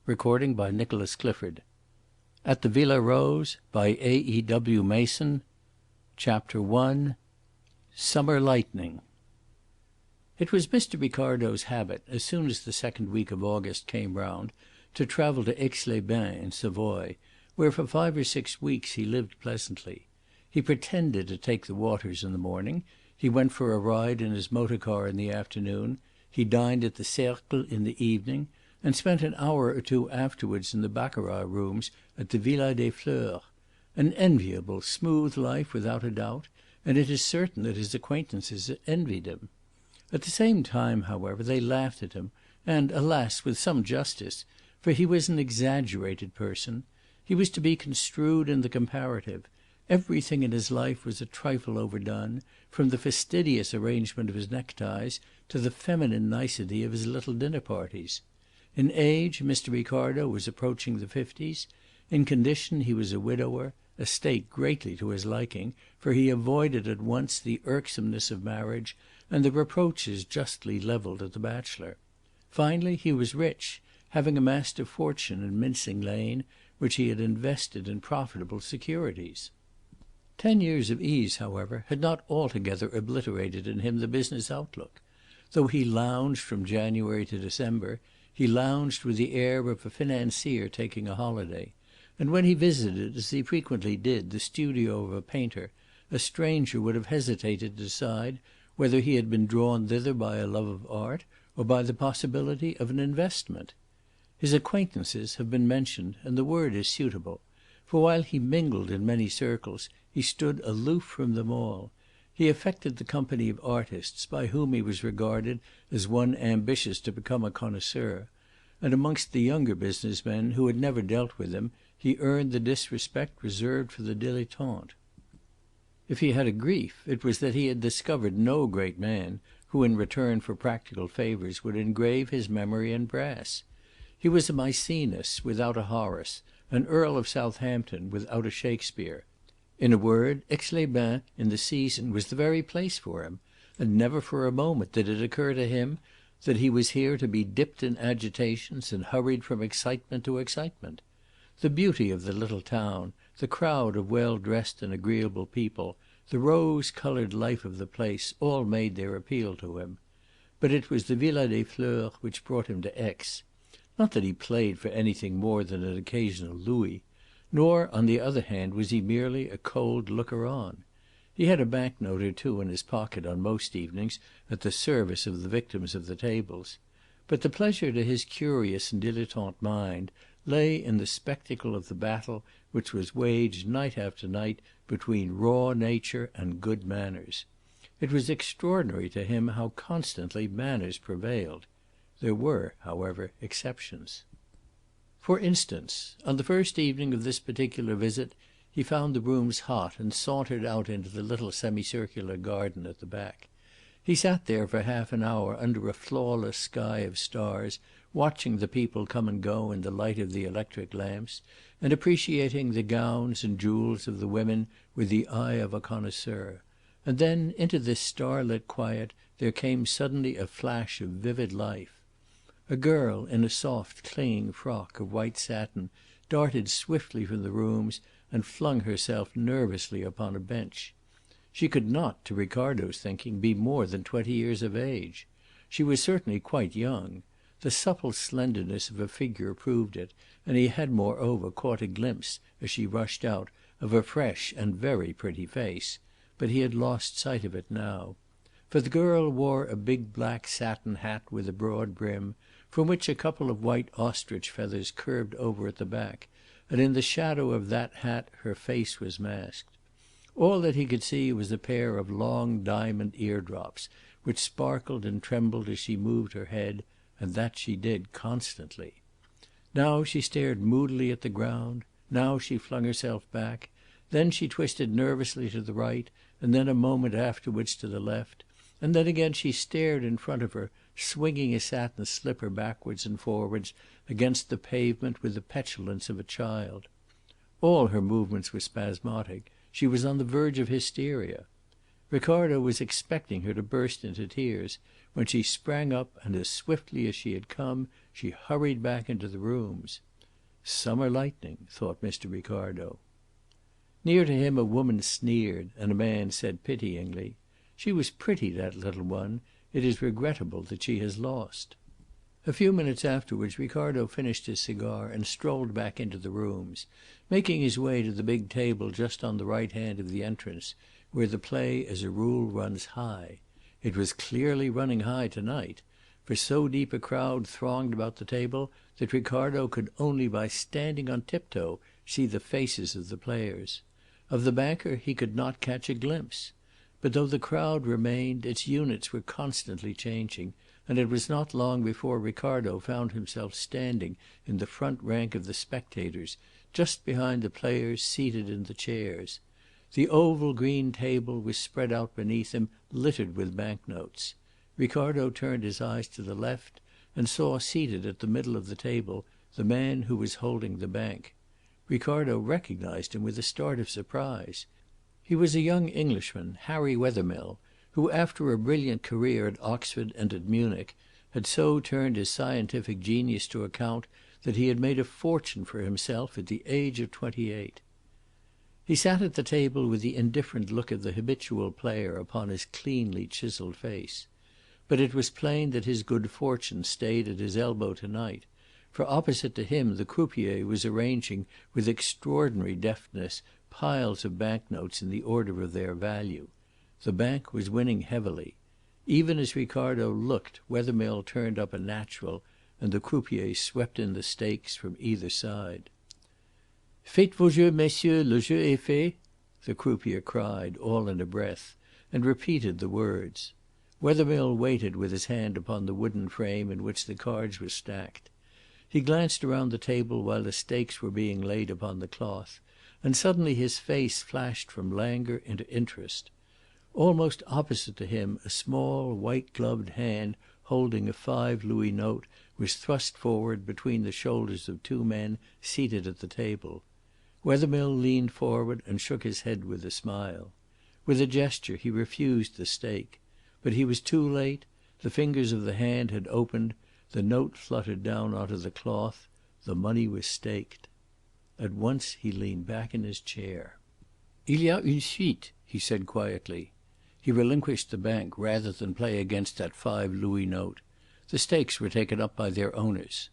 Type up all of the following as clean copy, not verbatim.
Nicholas Clifford. At the Villa Rose by A.E.W. Mason. Chapter I. Summer Lightning. It was Mr. Ricardo's habit, as soon as the second week of August came round, to travel to Aix-les-Bains in Savoy, where for 5 or 6 weeks he lived pleasantly. He pretended to take the waters in the morning, he went for a ride in his motor car in the afternoon, he dined at the Cercle in the evening, and spent an hour or two afterwards in the baccarat rooms at the Villa des Fleurs. An enviable, smooth life without a doubt, and it is certain that his acquaintances envied him. At the same time, however, they laughed at him, and, alas, with some justice, for he was an exaggerated person. He was to be construed in the comparative. Everything in his life was a trifle overdone, from the fastidious arrangement of his neckties to the feminine nicety of his little dinner parties. In age, Mr. Ricardo was approaching the 50s. In condition, he was a widower, a state greatly to his liking, for he avoided at once the irksomeness of marriage and the reproaches justly levelled at the bachelor. Finally, he was rich, having amassed a fortune in Mincing Lane, which he had invested in profitable securities. 10 years of ease, however, had not altogether obliterated in him the business outlook. Though he lounged from January to December, he lounged with the air of a financier taking a holiday, and when he visited, as he frequently did, the studio of a painter, a stranger would have hesitated to decide whether he had been drawn thither by a love of art or by the possibility of an investment. His acquaintances have been mentioned, and the word is suitable, for while he mingled in many circles, he stood aloof from them all. He affected the company of artists, by whom he was regarded as one ambitious to become a connoisseur, and amongst the younger business men who had never dealt with him he earned the disrespect reserved for the dilettante. If he had a grief, it was that he had discovered no great man who in return for practical favours would engrave his memory in brass. He was a Maecenas without a Horace, an Earl of Southampton without a Shakespeare. In a word, Aix-les-Bains in the season was the very place for him, and never for a moment did it occur to him that he was here to be dipped in agitations and hurried from excitement to excitement. The beauty of the little town, the crowd of well-dressed and agreeable people, the rose-coloured life of the place, all made their appeal to him. But it was the Villa des Fleurs which brought him to Aix. Not that he played for anything more than an occasional louis, nor, on the other hand, was he merely a cold looker-on. He had a bank-note or two in his pocket on most evenings at the service of the victims of the tables. But the pleasure to his curious and dilettante mind lay in the spectacle of the battle which was waged night after night between raw nature and good manners. It was extraordinary to him how constantly manners prevailed. There were, however, exceptions. For instance, on the first evening of this particular visit he found the rooms hot and sauntered out into the little semicircular garden at the back. He sat there for half an hour under a flawless sky of stars, watching the people come and go in the light of the electric lamps, and appreciating the gowns and jewels of the women with the eye of a connoisseur. And then into this starlit quiet there came suddenly a flash of vivid life. A girl in a soft clinging frock of white satin darted swiftly from the rooms and flung herself nervously upon a bench. She could not, to Ricardo's thinking, be more than 20 years of age. She was certainly quite young. The supple slenderness of her figure proved it, and he had moreover caught a glimpse, as she rushed out, of a fresh and very pretty face, but he had lost sight of it now. For the girl wore a big black satin hat with a broad brim, from which a couple of white ostrich feathers curved over at the back, and in the shadow of that hat her face was masked. All that he could see was a pair of long diamond eardrops, which sparkled and trembled as she moved her head, and that she did constantly. Now she stared moodily at the ground, now she flung herself back, then she twisted nervously to the right, and then a moment afterwards to the left, and then again she stared in front of her, swinging a satin slipper backwards and forwards against the pavement with the petulance of a child. All her movements were spasmodic. She was on the verge of hysteria. Ricardo was expecting her to burst into tears, when she sprang up, and as swiftly as she had come she hurried back into the rooms. Summer lightning, thought Mr. Ricardo. Near to him a woman sneered, and a man said pityingly, "She was pretty, that little one. It is regrettable that she has lost." A few minutes afterwards Ricardo finished his cigar and strolled back into the rooms, making his way to the big table just on the right hand of the entrance, where the play as a rule runs high. It was clearly running high to night, for so deep a crowd thronged about the table that Ricardo could only by standing on tiptoe see the faces of the players. Of the banker he could not catch a glimpse. But though the crowd remained, its units were constantly changing, and it was not long before Ricardo found himself standing in the front rank of the spectators, just behind the players seated in the chairs. The oval green table was spread out beneath him, littered with banknotes. Ricardo turned his eyes to the left, and saw seated at the middle of the table the man who was holding the bank. Ricardo recognised him with a start of surprise. He was a young Englishman, Harry Wethermill, who, after a brilliant career at Oxford and at Munich, had so turned his scientific genius to account that he had made a fortune for himself at the age of 28. He sat at the table with the indifferent look of the habitual player upon his cleanly chiselled face. But it was plain that his good fortune stayed at his elbow to night, for opposite to him the croupier was arranging with extraordinary deftness piles of banknotes in the order of their value. The bank was winning heavily. Even as Ricardo looked, Wethermill turned up a natural, and the croupier swept in the stakes from either side. "Faites vos jeux, messieurs, le jeu est fait," the croupier cried, all in a breath, and repeated the words. Wethermill waited with his hand upon the wooden frame in which the cards were stacked. He glanced around the table while the stakes were being laid upon the cloth, and suddenly his face flashed from languor into interest. Almost opposite to him a small white-gloved hand holding a 5-louis note was thrust forward between the shoulders of two men seated at the table. Wethermill leaned forward and shook his head with a smile. With a gesture he refused the stake. But he was too late. The fingers of the hand had opened, the note fluttered down onto the cloth, the money was staked. At once he leaned back in his chair. "Il y a une suite," he said quietly. He relinquished the bank rather than play against that 5-louis note. The stakes were taken up by their owners.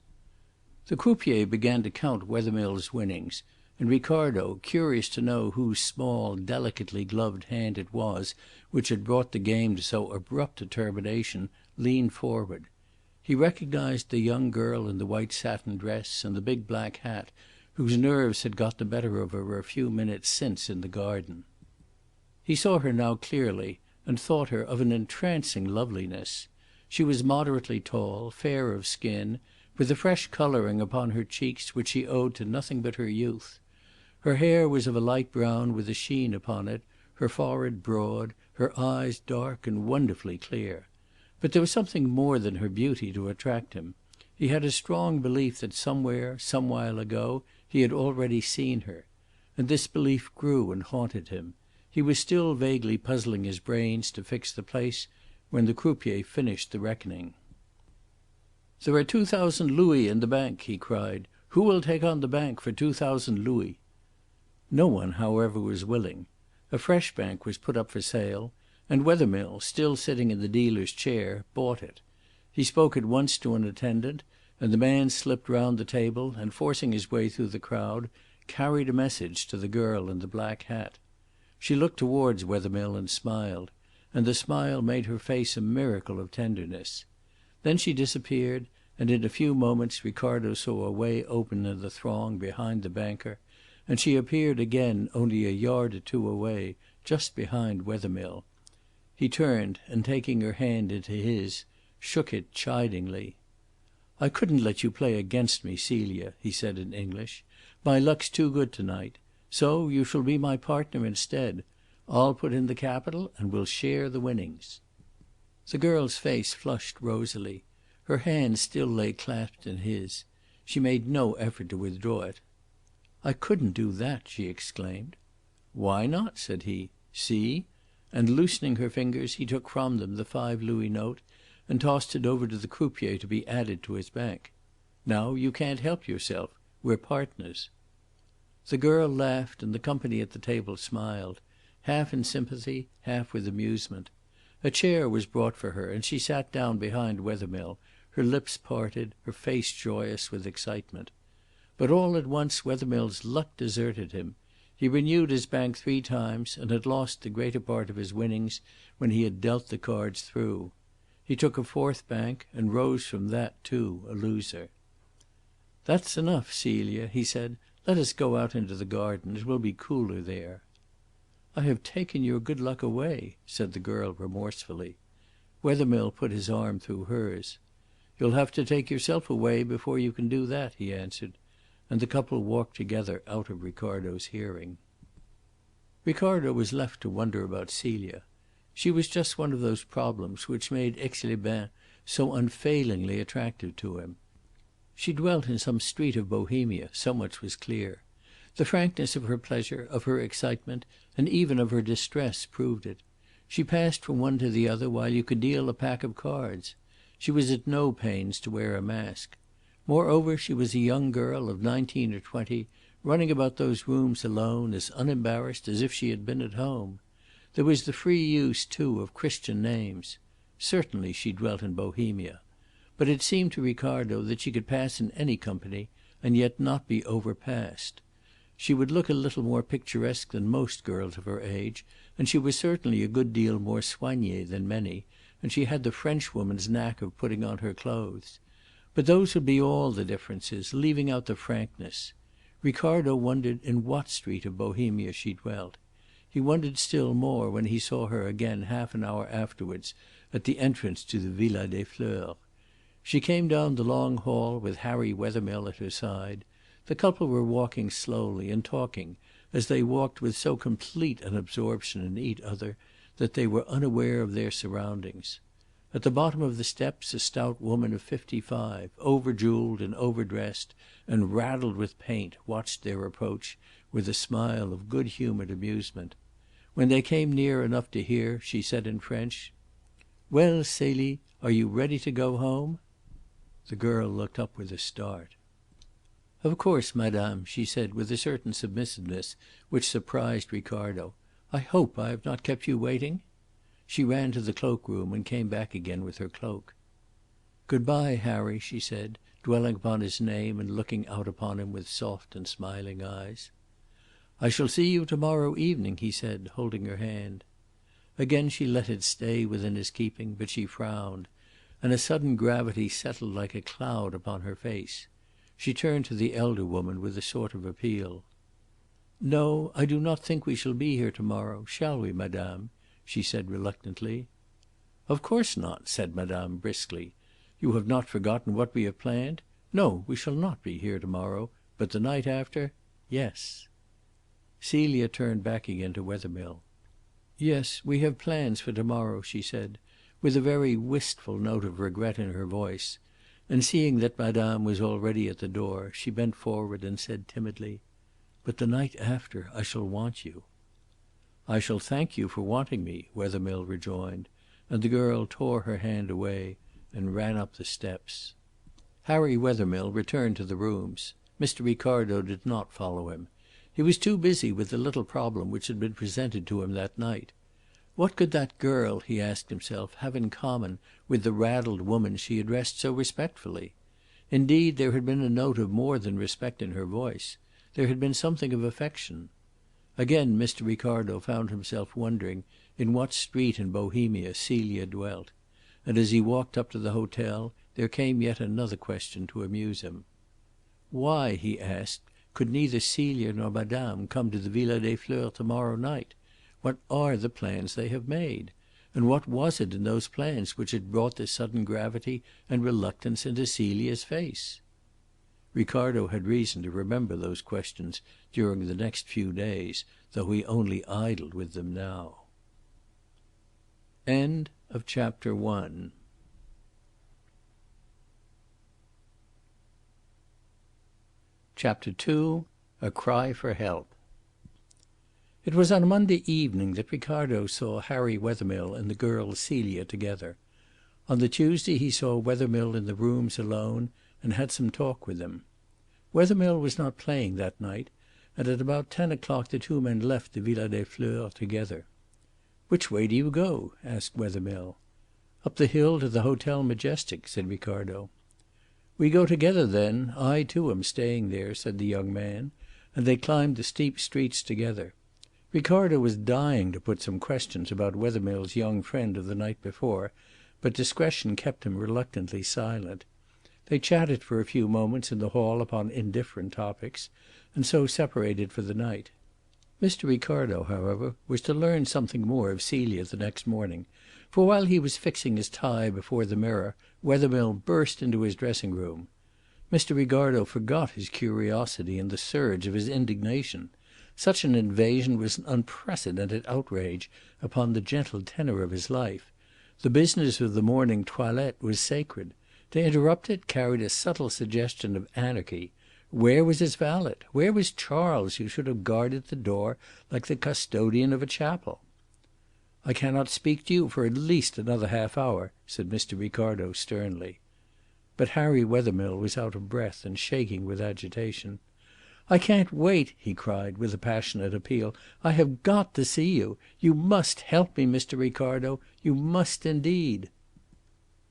The croupier began to count Wethermill's winnings, and Ricardo, curious to know whose small, delicately gloved hand it was which had brought the game to so abrupt a termination, leaned forward. He recognised the young girl in the white satin dress and the big black hat, whose nerves had got the better of her a few minutes since in the garden. He saw her now clearly, and thought her of an entrancing loveliness. She was moderately tall, fair of skin, with a fresh colouring upon her cheeks which she owed to nothing but her youth. Her hair was of a light brown with a sheen upon it, her forehead broad, her eyes dark and wonderfully clear. But there was something more than her beauty to attract him. He had a strong belief that somewhere, some while ago, he had already seen her. And this belief grew and haunted him. He was still vaguely puzzling his brains to fix the place when the croupier finished the reckoning. "There are 2,000 louis in the bank," he cried. "Who will take on the bank for 2,000 louis?" No one, however, was willing. A fresh bank was put up for sale, and Wethermill, still sitting in the dealer's chair, bought it. He spoke at once to an attendant, and the man slipped round the table and, forcing his way through the crowd, carried a message to the girl in the black hat. She looked towards Wethermill and smiled, and the smile made her face a miracle of tenderness. Then she disappeared, and in a few moments Ricardo saw a way open in the throng behind the banker, and she appeared again only a yard or two away, just behind Wethermill. He turned, and taking her hand into his, shook it chidingly. "I couldn't let you play against me, Celia," he said in English. "My luck's too good to night. So you shall be my partner instead. I'll put in the capital and we'll share the winnings." The girl's face flushed rosily. Her hand still lay clasped in his. She made no effort to withdraw it. "I couldn't do that," she exclaimed. "Why not?" said he. "See?" and loosening her fingers he took from them the 5 louis note and tossed it over to the croupier to be added to his bank. "Now you can't help yourself. We're partners." The girl laughed and the company at the table smiled, half in sympathy, half with amusement. A chair was brought for her and she sat down behind Wethermill, her lips parted, her face joyous with excitement. But all at once Wethermill's luck deserted him. He renewed his bank 3 times and had lost the greater part of his winnings when he had dealt the cards through. He took a 4th bank and rose from that too a loser. "That's enough, Celia," he said. "Let us go out into the garden. It will be cooler there." "I have taken your good luck away," said the girl remorsefully. Wethermill put his arm through hers. "You'll have to take yourself away before you can do that," he answered, and the couple walked together out of Ricardo's hearing. Ricardo was left to wonder about Celia. She was just one of those problems which made Aix-les-Bains so unfailingly attractive to him. She dwelt in some street of Bohemia, so much was clear. The frankness of her pleasure, of her excitement, and even of her distress proved it. She passed from one to the other while you could deal a pack of cards. She was at no pains to wear a mask. Moreover, she was a young girl of 19 or 20, running about those rooms alone, as unembarrassed as if she had been at home. There was the free use, too, of Christian names. Certainly she dwelt in Bohemia. But it seemed to Ricardo that she could pass in any company and yet not be overpassed. She would look a little more picturesque than most girls of her age, and she was certainly a good deal more soignée than many, and she had the Frenchwoman's knack of putting on her clothes. But those would be all the differences, leaving out the frankness. Ricardo wondered in what street of Bohemia she dwelt. He wondered still more when he saw her again half an hour afterwards at the entrance to the Villa des Fleurs. She came down the long hall with Harry Wethermill at her side. The couple were walking slowly and talking, as they walked with so complete an absorption in each other that they were unaware of their surroundings. At the bottom of the steps a stout woman of 55, over-jewelled and overdressed and raddled with paint, watched their approach with a smile of good-humoured amusement. When they came near enough to hear, she said in French, "Well, Celie, are you ready to go home?" The girl looked up with a start. "Of course, madame," she said with a certain submissiveness which surprised Ricardo. "I hope I have not kept you waiting?" She ran to the cloak room and came back again with her cloak. "Good bye, Harry," she said, dwelling upon his name and looking out upon him with soft and smiling eyes. "I shall see you to morrow evening," he said, holding her hand. Again she let it stay within his keeping, but she frowned, and a sudden gravity settled like a cloud upon her face. She turned to the elder woman with a sort of appeal. "No, I do not think we shall be here to morrow, shall we, madame?" she said reluctantly. "Of course not," said madame briskly. "You have not forgotten what we have planned? No, we shall not be here to morrow, but the night after, yes." Celia turned back again to Wethermill. "Yes, we have plans for to morrow," she said, with a very wistful note of regret in her voice; and seeing that madame was already at the door, she bent forward and said timidly, "But the night after I shall want you." "I shall thank you for wanting me," Wethermill rejoined, and the girl tore her hand away and ran up the steps. Harry Wethermill returned to the rooms. Mr. Ricardo did not follow him. He was too busy with the little problem which had been presented to him that night. What could that girl, he asked himself, have in common with the raddled woman she addressed so respectfully? Indeed, there had been a note of more than respect in her voice. There had been something of affection. Again Mr. Ricardo found himself wondering in what street in Bohemia Celia dwelt, and as he walked up to the hotel there came yet another question to amuse him. Why, he asked, could neither Celia nor madame come to the Villa des Fleurs to morrow night? What are the plans they have made? And what was it in those plans which had brought this sudden gravity and reluctance into Celia's face? Ricardo had reason to remember those questions during the next few days, though he only idled with them now. End of Chapter 1. Chapter 2. A Cry for Help. It was on a Monday evening that Ricardo saw Harry Wethermill and the girl Celia together. On the Tuesday he saw Wethermill in the rooms alone, and had some talk with him. Wethermill was not playing that night, and at about 10 o'clock the two men left the Villa des Fleurs together. "Which way do you go?" asked Wethermill. "Up the hill to the Hotel Majestic," said Ricardo. "We go together then. I too am staying there," said the young man, and they climbed the steep streets together. Ricardo was dying to put some questions about Wethermill's young friend of the night before, but discretion kept him reluctantly silent. They chatted for a few moments in the hall upon indifferent topics, and so separated for the night. Mr. Ricardo, however, was to learn something more of Celia the next morning, for while he was fixing his tie before the mirror Wethermill burst into his dressing room. Mr. Ricardo forgot his curiosity in the surge of his indignation. Such an invasion was an unprecedented outrage upon the gentle tenor of his life. The business of the morning toilette was sacred. To interrupt it carried a subtle suggestion of anarchy. Where was his valet? Where was Charles, who should have guarded the door like the custodian of a chapel? "I cannot speak to you for at least another half hour," said Mr. Ricardo sternly. But Harry Wethermill was out of breath and shaking with agitation. "I can't wait," he cried, with a passionate appeal. "I have got to see you. You must help me, Mr. Ricardo. You must indeed."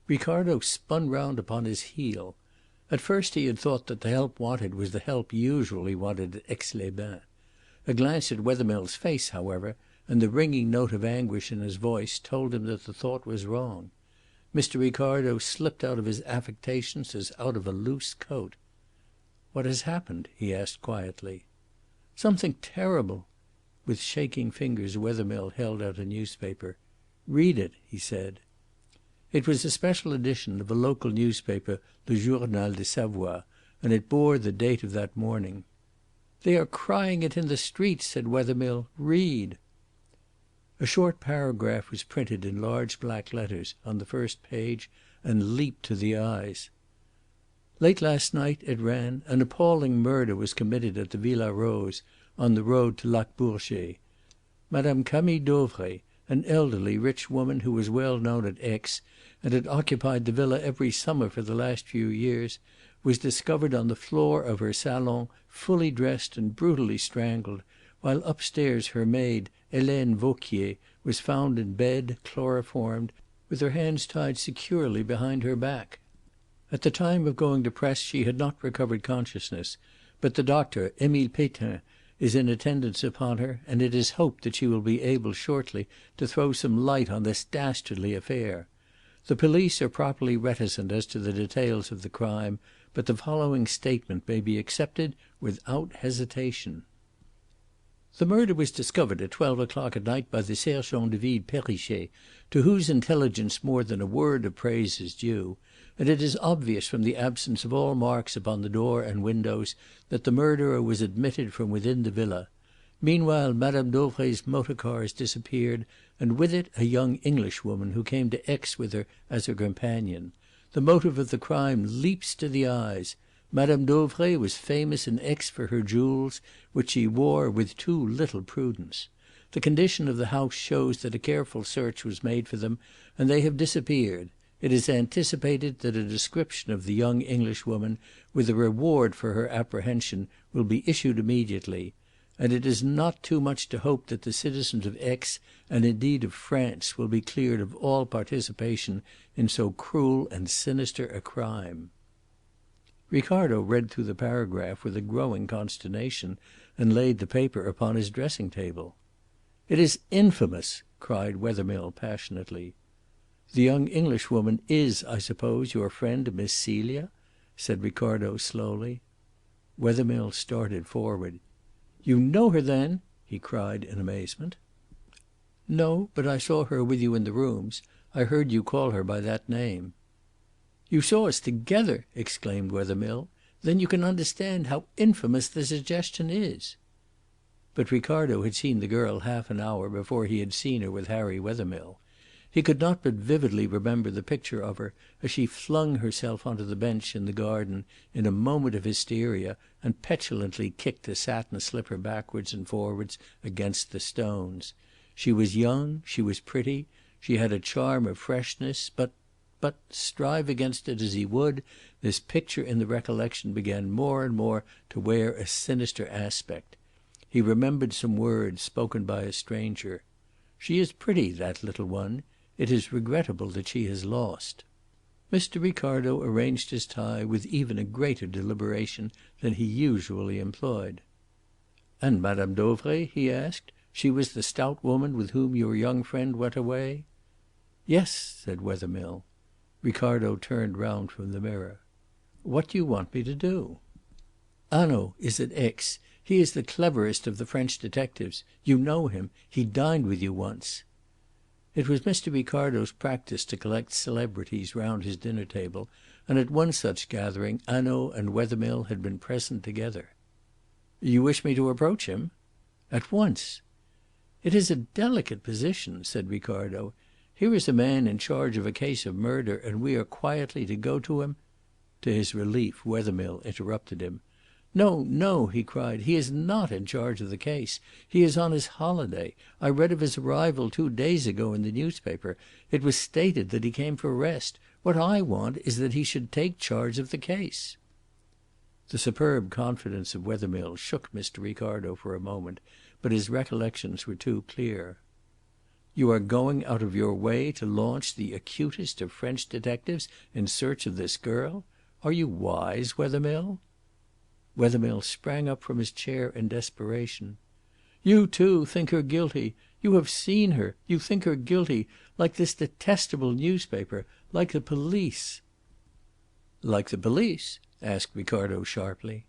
Ricardo spun round upon his heel. At first he had thought that the help wanted was the help usually wanted at Aix-les-Bains. A glance at Wethermill's face, however, and the ringing note of anguish in his voice told him that the thought was wrong. Mr. Ricardo slipped out of his affectations as out of a loose coat. "What has happened?" he asked quietly. "Something terrible." With shaking fingers Wethermill held out a newspaper. "Read it," he said. It was a special edition of a local newspaper, Le Journal de Savoie, and it bore the date of that morning. "They are crying it in the streets," said Wethermill. "Read." A short paragraph was printed in large black letters on the first page and leaped to the eyes. "Late last night," it ran, "an appalling murder was committed at the Villa Rose on the road to Lac Bourget. Madame Camille Dauvray, an elderly rich woman who was well known at Aix and had occupied the villa every summer for the last few years, was discovered on the floor of her salon, fully dressed and brutally strangled, while upstairs her maid, Helene Vauquier, was found in bed, chloroformed, with her hands tied securely behind her back. At the time of going to press she had not recovered consciousness, but the doctor, Émile Pétain, is in attendance upon her, and it is hoped that she will be able shortly to throw some light on this dastardly affair. The police are properly reticent as to the details of the crime, but the following statement may be accepted without hesitation. The murder was discovered at 12 o'clock at night by the sergent de ville Perrichet, to whose intelligence more than a word of praise is due, and it is obvious from the absence of all marks upon the door and windows that the murderer was admitted from within the villa. Meanwhile Madame Dauvray's motor car has disappeared, and with it a young Englishwoman who came to Aix with her as her companion. The motive of the crime leaps to the eyes. Madame Dauvray was famous in Aix for her jewels, which she wore with too little prudence. The condition of the house shows that a careful search was made for them, and they have disappeared. It is anticipated that a description of the young Englishwoman, with a reward for her apprehension, will be issued immediately. And it is not too much to hope that the citizens of Aix, and indeed of France, will be cleared of all participation in so cruel and sinister a crime. Ricardo read through the paragraph with a growing consternation, and laid the paper upon his dressing table. "It is infamous!" cried Wethermill passionately. "The young Englishwoman is, I suppose, your friend Miss Celia?" said Ricardo slowly. Wethermill started forward. "You know her then?" he cried in amazement. "No, but I saw her with you in the rooms. I heard you call her by that name." "You saw us together!" exclaimed Wethermill. "Then you can understand how infamous the suggestion is." But Ricardo had seen the girl half an hour before he had seen her with Harry Wethermill. He could not but vividly remember the picture of her as she flung herself on to the bench in the garden in a moment of hysteria and petulantly kicked a satin slipper backwards and forwards against the stones. She was young, she was pretty, she had a charm of freshness, but, strive against it as he would, this picture in the recollection began more and more to wear a sinister aspect. He remembered some words spoken by a stranger. "She is pretty, that little one. It is regrettable that she has lost." Mr. Ricardo arranged his tie with even a greater deliberation than he usually employed. "And Madame Dauvray?" he asked. "She was the stout woman with whom your young friend went away?" "Yes," said Wethermill. Ricardo turned round from the mirror. "What do you want me to do?" "Hanaud is at Aix. He is the cleverest of the French detectives. You know him. He dined with you once." It was Mr. Ricardo's practice to collect celebrities round his dinner table, and at one such gathering Hanaud and Wethermill had been present together. "You wish me to approach him?" "At once." "It is a delicate position," said Ricardo. "Here is a man in charge of a case of murder, and we are quietly to go to him—" To his relief Wethermill interrupted him. "No, no," he cried. "He is not in charge of the case. He is on his holiday. I read of his arrival 2 days ago in the newspaper. It was stated that he came for rest. What I want is that he should take charge of the case." The superb confidence of Wethermill shook Mr. Ricardo for a moment, but his recollections were too clear. "You are going out of your way to launch the acutest of French detectives in search of this girl? Are you wise, Wethermill?" Wethermill sprang up from his chair in desperation. "You, too, think her guilty. You have seen her. You think her guilty, like this detestable newspaper, like the police." "Like the police?" asked Ricardo sharply.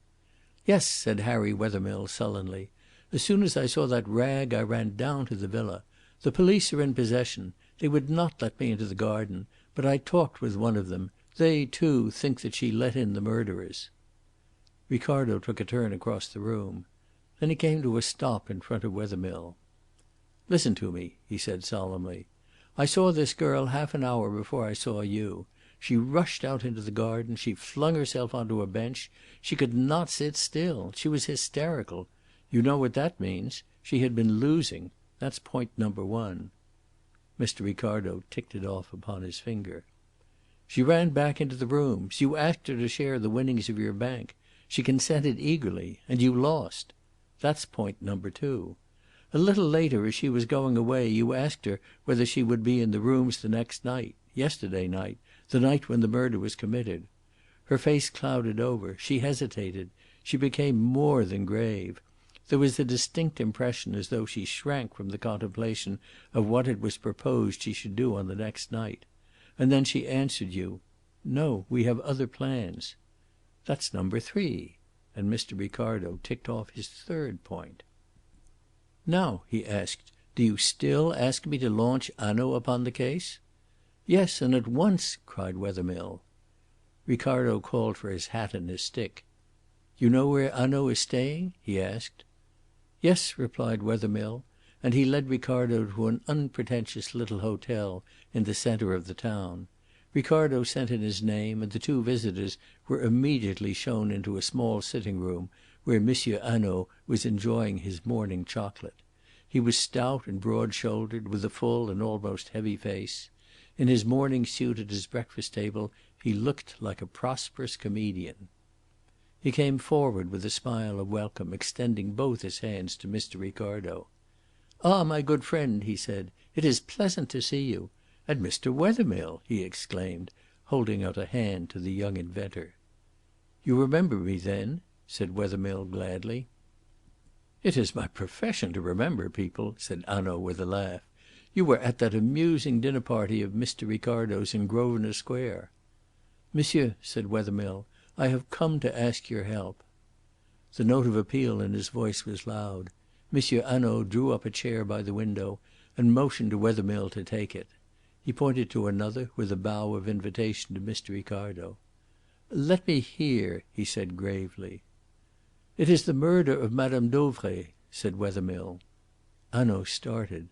"Yes," said Harry Wethermill sullenly. "As soon as I saw that rag I ran down to the villa. The police are in possession. They would not let me into the garden, but I talked with one of them. They, too, think that she let in the murderers." Ricardo took a turn across the room. Then he came to a stop in front of Wethermill. "Listen to me," he said solemnly. "I saw this girl half an hour before I saw you. She rushed out into the garden. She flung herself onto a bench. She could not sit still. She was hysterical. You know what that means. She had been losing. That's point number one." Mr. Ricardo ticked it off upon his finger. "She ran back into the rooms. You asked her to share the winnings of your bank. She consented eagerly. And you lost. That's point number two. A little later, as she was going away, you asked her whether she would be in the rooms the next night, yesterday night, the night when the murder was committed. Her face clouded over. She hesitated. She became more than grave. There was a distinct impression as though she shrank from the contemplation of what it was proposed she should do on the next night. And then she answered you, 'No, we have other plans.' That's number three." And Mr. Ricardo ticked off his third point. "Now," he asked, "do you still ask me to launch Hanaud upon the case?" "Yes, and at once," cried Wethermill. Ricardo called for his hat and his stick. "You know where Hanaud is staying?" he asked. "Yes," replied Wethermill, and he led Ricardo to an unpretentious little hotel in the centre of the town. Ricardo sent in his name, and the two visitors were immediately shown into a small sitting room where Monsieur Hanaud was enjoying his morning chocolate. He was stout and broad shouldered, with a full and almost heavy face. In his morning suit at his breakfast table he looked like a prosperous comedian. He came forward with a smile of welcome, extending both his hands to Mr. Ricardo. "Ah, my good friend," he said, "it is pleasant to see you. And Mr. Wethermill!" he exclaimed, holding out a hand to the young inventor. "You remember me, then?" said Wethermill gladly. "It is my profession to remember people," said Hanaud with a laugh. "You were at that amusing dinner party of Mr. Ricardo's in Grosvenor Square." "Monsieur," said Wethermill, "I have come to ask your help." The note of appeal in his voice was loud. Monsieur Hanaud drew up a chair by the window and motioned to Wethermill to take it. He pointed to another with a bow of invitation to Mr. Ricardo. "Let me hear," he said gravely. "It is the murder of Madame Dauvray," said Wethermill. Hanaud started.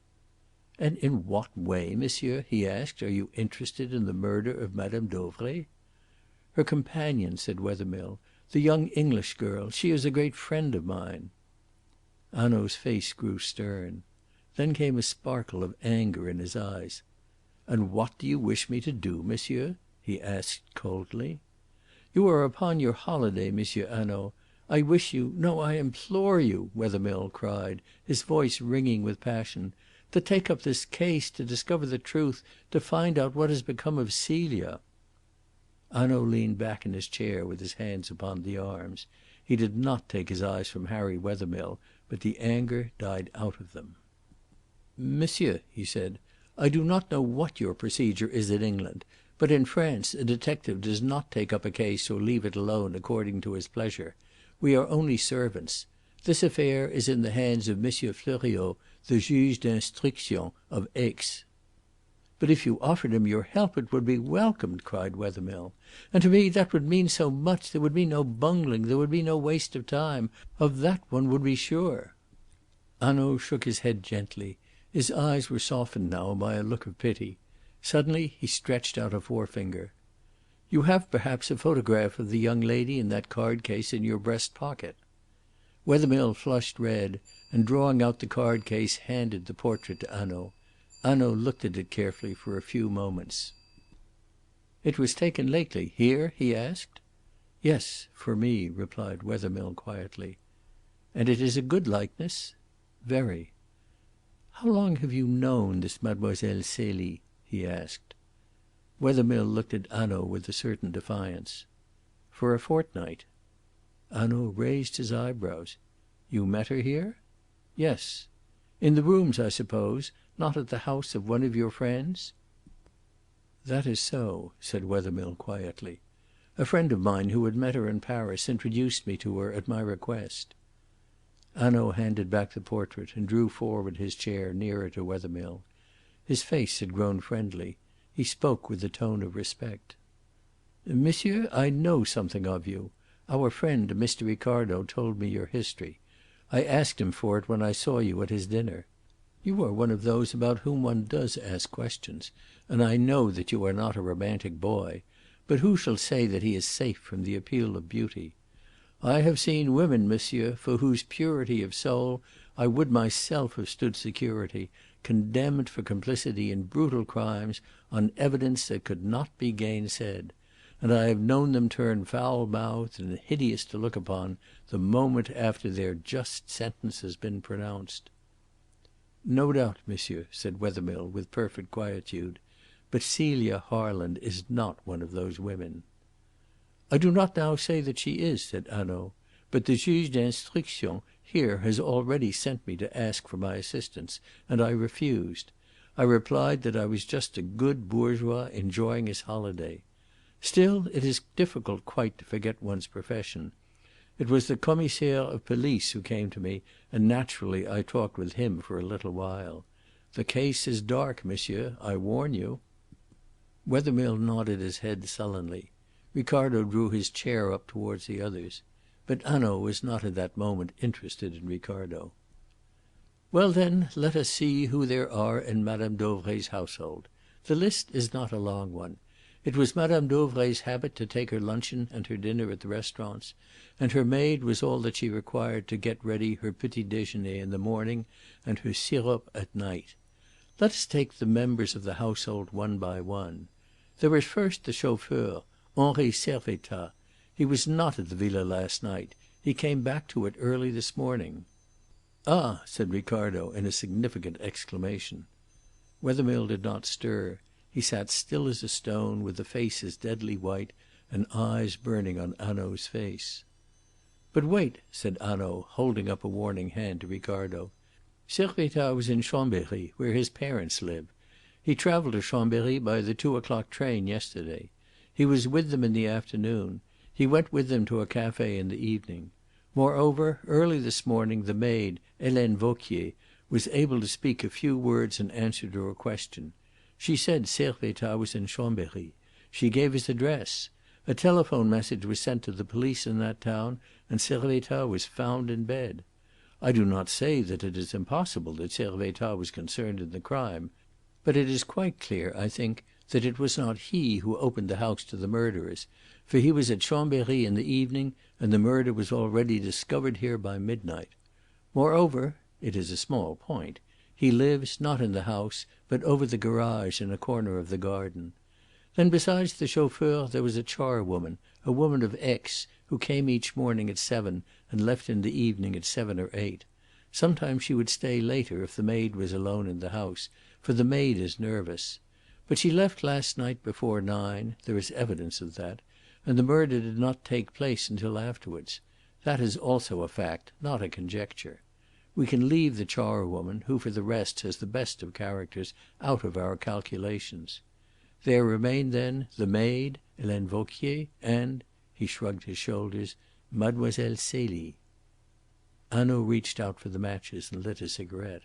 "And in what way, monsieur," he asked, "are you interested in the murder of Madame Dauvray?" "Her companion," said Wethermill. "The young English girl. She is a great friend of mine." Hanaud's face grew stern. Then came a sparkle of anger in his eyes. "And what do you wish me to do, monsieur?" he asked coldly. "You are upon your holiday, Monsieur Hanaud. I wish you no, I implore you," Wethermill cried, his voice ringing with passion, "to take up this case, to discover the truth, to find out what has become of Celia." Hanaud leaned back in his chair with his hands upon the arms. He did not take his eyes from Harry Wethermill, but the anger died out of them. "Monsieur," he said, "I do not know what your procedure is in England, but in France a detective does not take up a case or leave it alone according to his pleasure. We are only servants. This affair is in the hands of Monsieur Fleuriot, the juge d'instruction of Aix." "But if you offered him your help it would be welcomed," cried Wethermill. "And to me that would mean so much. There would be no bungling, there would be no waste of time. Of that one would be sure." Hanaud shook his head gently. His eyes were softened now by a look of pity. Suddenly he stretched out a forefinger. "You have perhaps a photograph of the young lady in that card case in your breast pocket." Wethermill flushed red, and drawing out the card case handed the portrait to Hanaud. Hanaud looked at it carefully for a few moments. "It was taken lately here?" he asked. "Yes, for me," replied Wethermill quietly. "And it is a good likeness?" "Very." "How long have you known this Mademoiselle Celie?" he asked. Wethermill looked at Hanaud with a certain defiance. "For a fortnight." Hanaud raised his eyebrows. "You met her here?" "Yes." "In the rooms, I suppose? Not at the house of one of your friends?" "That is so," said Wethermill quietly. "A friend of mine who had met her in Paris introduced me to her at my request." Hanaud handed back the portrait and drew forward his chair nearer to Wethermill. His face had grown friendly. He spoke with a tone of respect. "Monsieur, I know something of you. Our friend Mr. Ricardo told me your history. I asked him for it when I saw you at his dinner. You are one of those about whom one does ask questions, and I know that you are not a romantic boy. But who shall say that he is safe from the appeal of beauty? I have seen women, monsieur, for whose purity of soul I would myself have stood security, condemned for complicity in brutal crimes on evidence that could not be gainsaid. And I have known them turn foul-mouthed and hideous to look upon the moment after their just sentence has been pronounced." "No doubt, monsieur," said Wethermill with perfect quietude. "But Celia Harland is not one of those women." "I do not now say that she is," said Hanaud. "But the juge d'instruction here has already sent me to ask for my assistance, and I refused. I replied that I was just a good bourgeois enjoying his holiday. Still, it is difficult quite to forget one's profession. It was the commissaire of police who came to me, and naturally I talked with him for a little while. The case is dark, monsieur, I warn you." Wethermill nodded his head sullenly. Ricardo drew his chair up towards the others. But Hanaud was not at that moment interested in Ricardo. "Well, then, let us see who there are in Madame Dauvray's household. The list is not a long one. It was Madame Dauvray's habit to take her luncheon and her dinner at the restaurants, and her maid was all that she required to get ready her petit déjeuner in the morning and her sirop at night. Let us take the members of the household one by one. There is first the chauffeur, Henri Servettaz. He was not at the villa last night. He came back to it early this morning." "Ah!" said Ricardo in a significant exclamation. Wethermill did not stir. He sat still as a stone, with a face as deadly white, and eyes burning on Hanaud's face. "But wait," said Hanaud, holding up a warning hand to Ricardo. "Servettaz was in Chambéry, where his parents live. He travelled to Chambéry by the 2 o'clock train yesterday. He was with them in the afternoon. He went with them to a café in the evening. Moreover, early this morning the maid, Helene Vauquier, was able to speak a few words in answer to a question. She said Servettaz was in Chambéry. She gave his address. A telephone message was sent to the police in that town, and Servettaz was found in bed. I do not say that it is impossible that Servettaz was concerned in the crime, but it is quite clear, I think, that it was not he who opened the house to the murderers, for he was at Chambery in the evening, and the murder was already discovered here by midnight. Moreover it is a small point he lives, not in the house, but over the garage in a corner of the garden. Then besides the chauffeur there was a charwoman, a woman of Aix, who came each morning at 7 and left in the evening at 7 or 8. Sometimes she would stay later if the maid was alone in the house, for the maid is nervous. But she left last night before 9, there is evidence of that, and the murder did not take place until afterwards. That is also a fact, not a conjecture. We can leave the charwoman, who for the rest has the best of characters, out of our calculations. There remain then the maid, Helene Vauquier, and," he shrugged his shoulders, "Mademoiselle Celie." Hanaud reached out for the matches and lit a cigarette.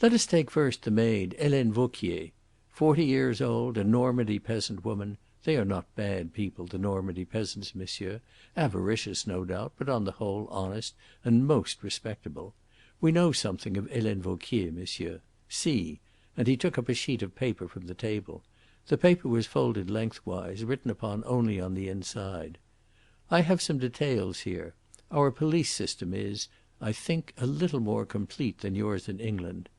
"Let us take first the maid, Helene Vauquier. 40 years old, a Normandy peasant woman. They are not bad people, the Normandy peasants, monsieur. Avaricious, no doubt, but on the whole honest and most respectable. We know something of Helene Vauquier, monsieur. See," and he took up a sheet of paper from the table. The paper was folded lengthwise, written upon only on the inside. "I have some details here. Our police system is, I think, a little more complete than yours in England.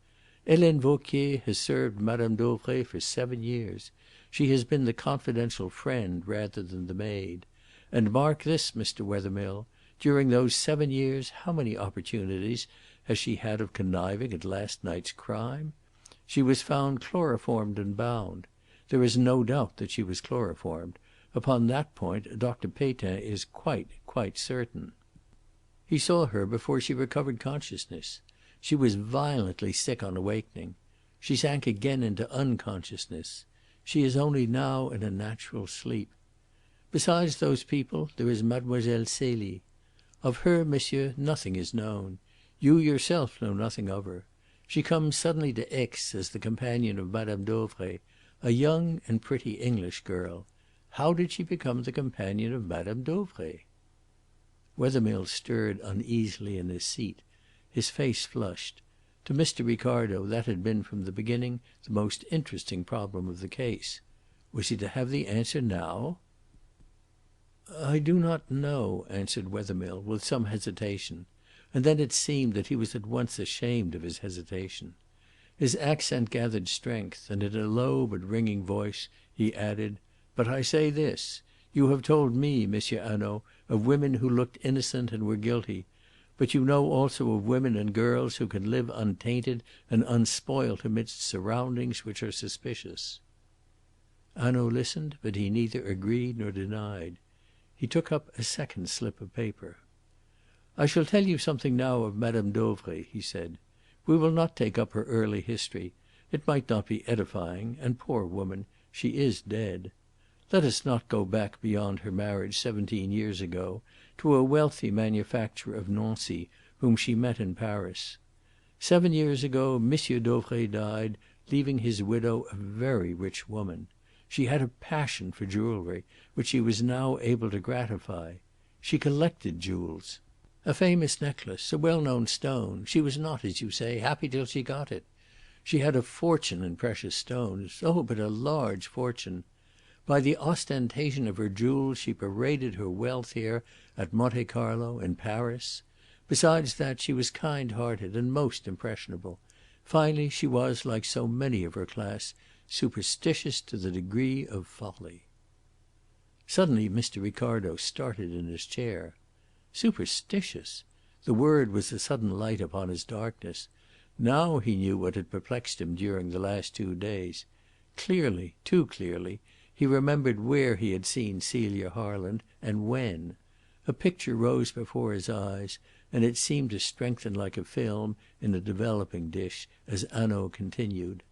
Helene Vauquier has served Madame Dauvray for 7 years. She has been the confidential friend rather than the maid. And mark this, Mr. Wethermill, during those 7 years how many opportunities has she had of conniving at last night's crime? She was found chloroformed and bound. There is no doubt that she was chloroformed. Upon that point Dr. Pétain is quite certain. He saw her before she recovered consciousness. She was violently sick on awakening. She sank again into unconsciousness. She is only now in a natural sleep. Besides those people there is Mademoiselle Celie. Of her, monsieur, nothing is known. You yourself know nothing of her. She comes suddenly to Aix as the companion of Madame Dauvray, a young and pretty English girl. How did she become the companion of Madame Dauvray?" Wethermill stirred uneasily in his seat. His face flushed. To Mr. Ricardo that had been from the beginning the most interesting problem of the case. Was he to have the answer now? "I do not know," answered Wethermill, with some hesitation; and then it seemed that he was at once ashamed of his hesitation. His accent gathered strength, and in a low but ringing voice he added, "But I say this. You have told me, Monsieur Hanaud, of women who looked innocent and were guilty, but you know also of women and girls who can live untainted and unspoilt amidst surroundings which are suspicious." Hanaud listened, but he neither agreed nor denied. He took up a second slip of paper. "I shall tell you something now of Madame Dauvray," he said. "We will not take up her early history. It might not be edifying, and, poor woman, she is dead. Let us not go back beyond her marriage 17 years ago, to a wealthy manufacturer of Nancy whom she met in Paris. 7 years ago Monsieur Dauvray died, leaving his widow a very rich woman. She had a passion for jewellery, which she was now able to gratify. She collected jewels. A famous necklace, a well-known stone. She was not, as you say, happy till she got it. She had a fortune in precious stones. Oh, but a large fortune! By the ostentation of her jewels she paraded her wealth here, at Monte Carlo, in Paris. Besides that, she was kind-hearted and most impressionable. Finally, she was, like so many of her class, superstitious to the degree of folly." Suddenly Mr. Ricardo started in his chair. Superstitious! The word was a sudden light upon his darkness. Now he knew what had perplexed him during the last 2 days. Clearly, too clearly, he remembered where he had seen Celia Harland, and when. A picture rose before his eyes, and it seemed to strengthen like a film in a developing dish as Hanaud continued.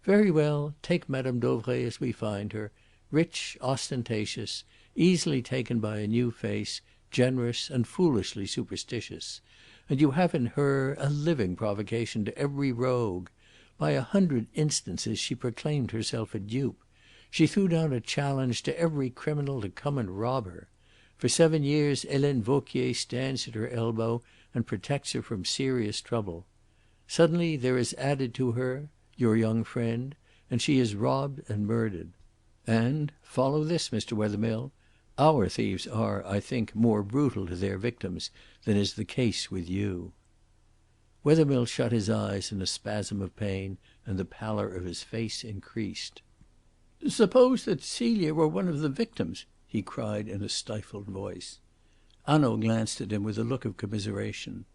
"Very well, take Madame Dauvray as we find her, rich, ostentatious, easily taken by a new face, generous and foolishly superstitious. And you have in her a living provocation to every rogue. By 100 instances she proclaimed herself a dupe. She threw down a challenge to every criminal to come and rob her. For 7 years Helene Vauquier stands at her elbow and protects her from serious trouble. Suddenly there is added to her your young friend, and she is robbed and murdered. And follow this, Mr. Wethermill, our thieves are, I think, more brutal to their victims than is the case with you." Wethermill shut his eyes in a spasm of pain, and the pallor of his face increased. "Suppose that Celia were one of the victims," he cried in a stifled voice. Hanaud glanced at him with a look of commiseration.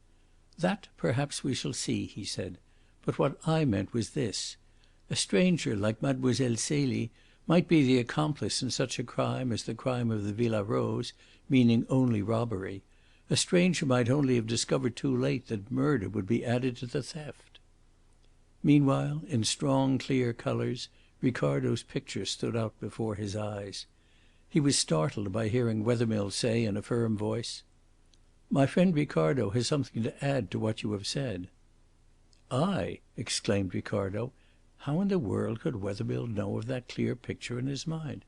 "That perhaps we shall see," he said. "But what I meant was this. A stranger like Mademoiselle Celie might be the accomplice in such a crime as the crime of the Villa Rose, meaning only robbery. A stranger might only have discovered too late that murder would be added to the theft." Meanwhile, in strong clear colours, Ricardo's picture stood out before his eyes. He was startled by hearing Wethermill say in a firm voice: "My friend Ricardo has something to add to what you have said." "I!" exclaimed Ricardo. How in the world could Wethermill know of that clear picture in his mind?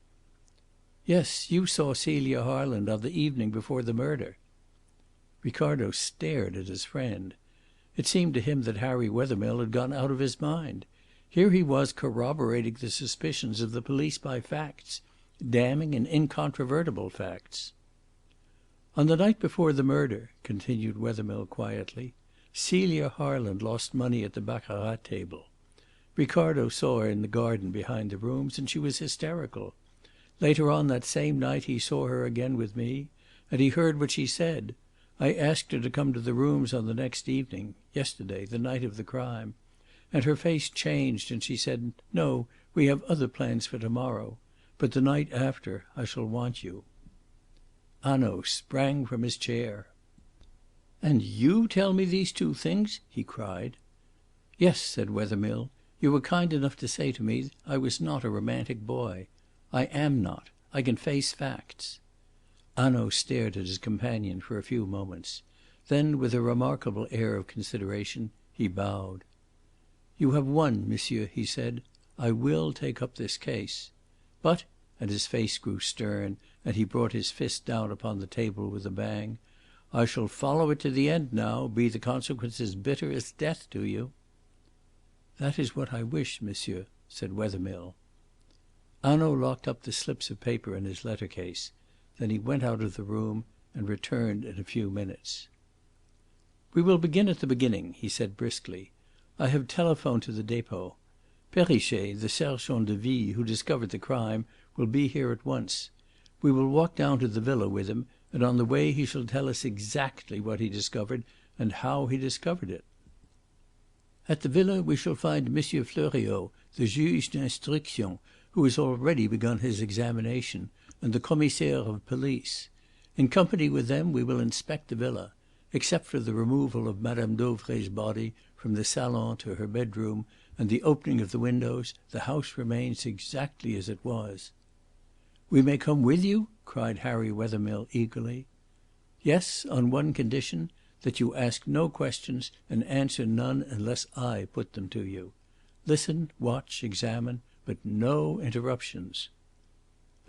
"Yes, you saw Celia Harland on the evening before the murder." Ricardo stared at his friend. It seemed to him that Harry Wethermill had gone out of his mind. Here he was corroborating the suspicions of the police by facts, damning and incontrovertible facts. "On the night before the murder," continued Wethermill quietly, "Celia Harland lost money at the baccarat table. Ricardo saw her in the garden behind the rooms, and she was hysterical. Later on that same night he saw her again with me, and he heard what she said. I asked her to come to the rooms on the next evening yesterday, the night of the crime and her face changed and she said, 'No, we have other plans for to morrow. But the night after I shall want you.'" Hanaud sprang from his chair. "And you tell me these two things?" he cried. "Yes," said Wethermill. "You were kind enough to say to me I was not a romantic boy. I am not. I can face facts." Hanaud stared at his companion for a few moments. Then, with a remarkable air of consideration, he bowed. "You have won, monsieur," he said. "I will take up this case. But," and his face grew stern, and he brought his fist down upon the table with a bang, "I shall follow it to the end now, be the consequences bitter as death to you." "That is what I wish, monsieur," said Wethermill. Hanaud locked up the slips of paper in his letter case. Then he went out of the room and returned in a few minutes. "We will begin at the beginning," he said briskly. "I have telephoned to the depot. Perrichet, the sergent de ville who discovered the crime, will be here at once. We will walk down to the villa with him, and on the way he shall tell us exactly what he discovered and how he discovered it. At the villa we shall find Monsieur Fleuriot, the juge d'instruction, who has already begun his examination, and the commissaire of police. In company with them we will inspect the villa. Except for the removal of Madame Dauvray's body from the salon to her bedroom and the opening of the windows, the house remains exactly as it was." "We may come with you?" cried Harry Wethermill eagerly. "Yes, on one condition, that you ask no questions and answer none unless I put them to you. Listen, watch, examine, but no interruptions."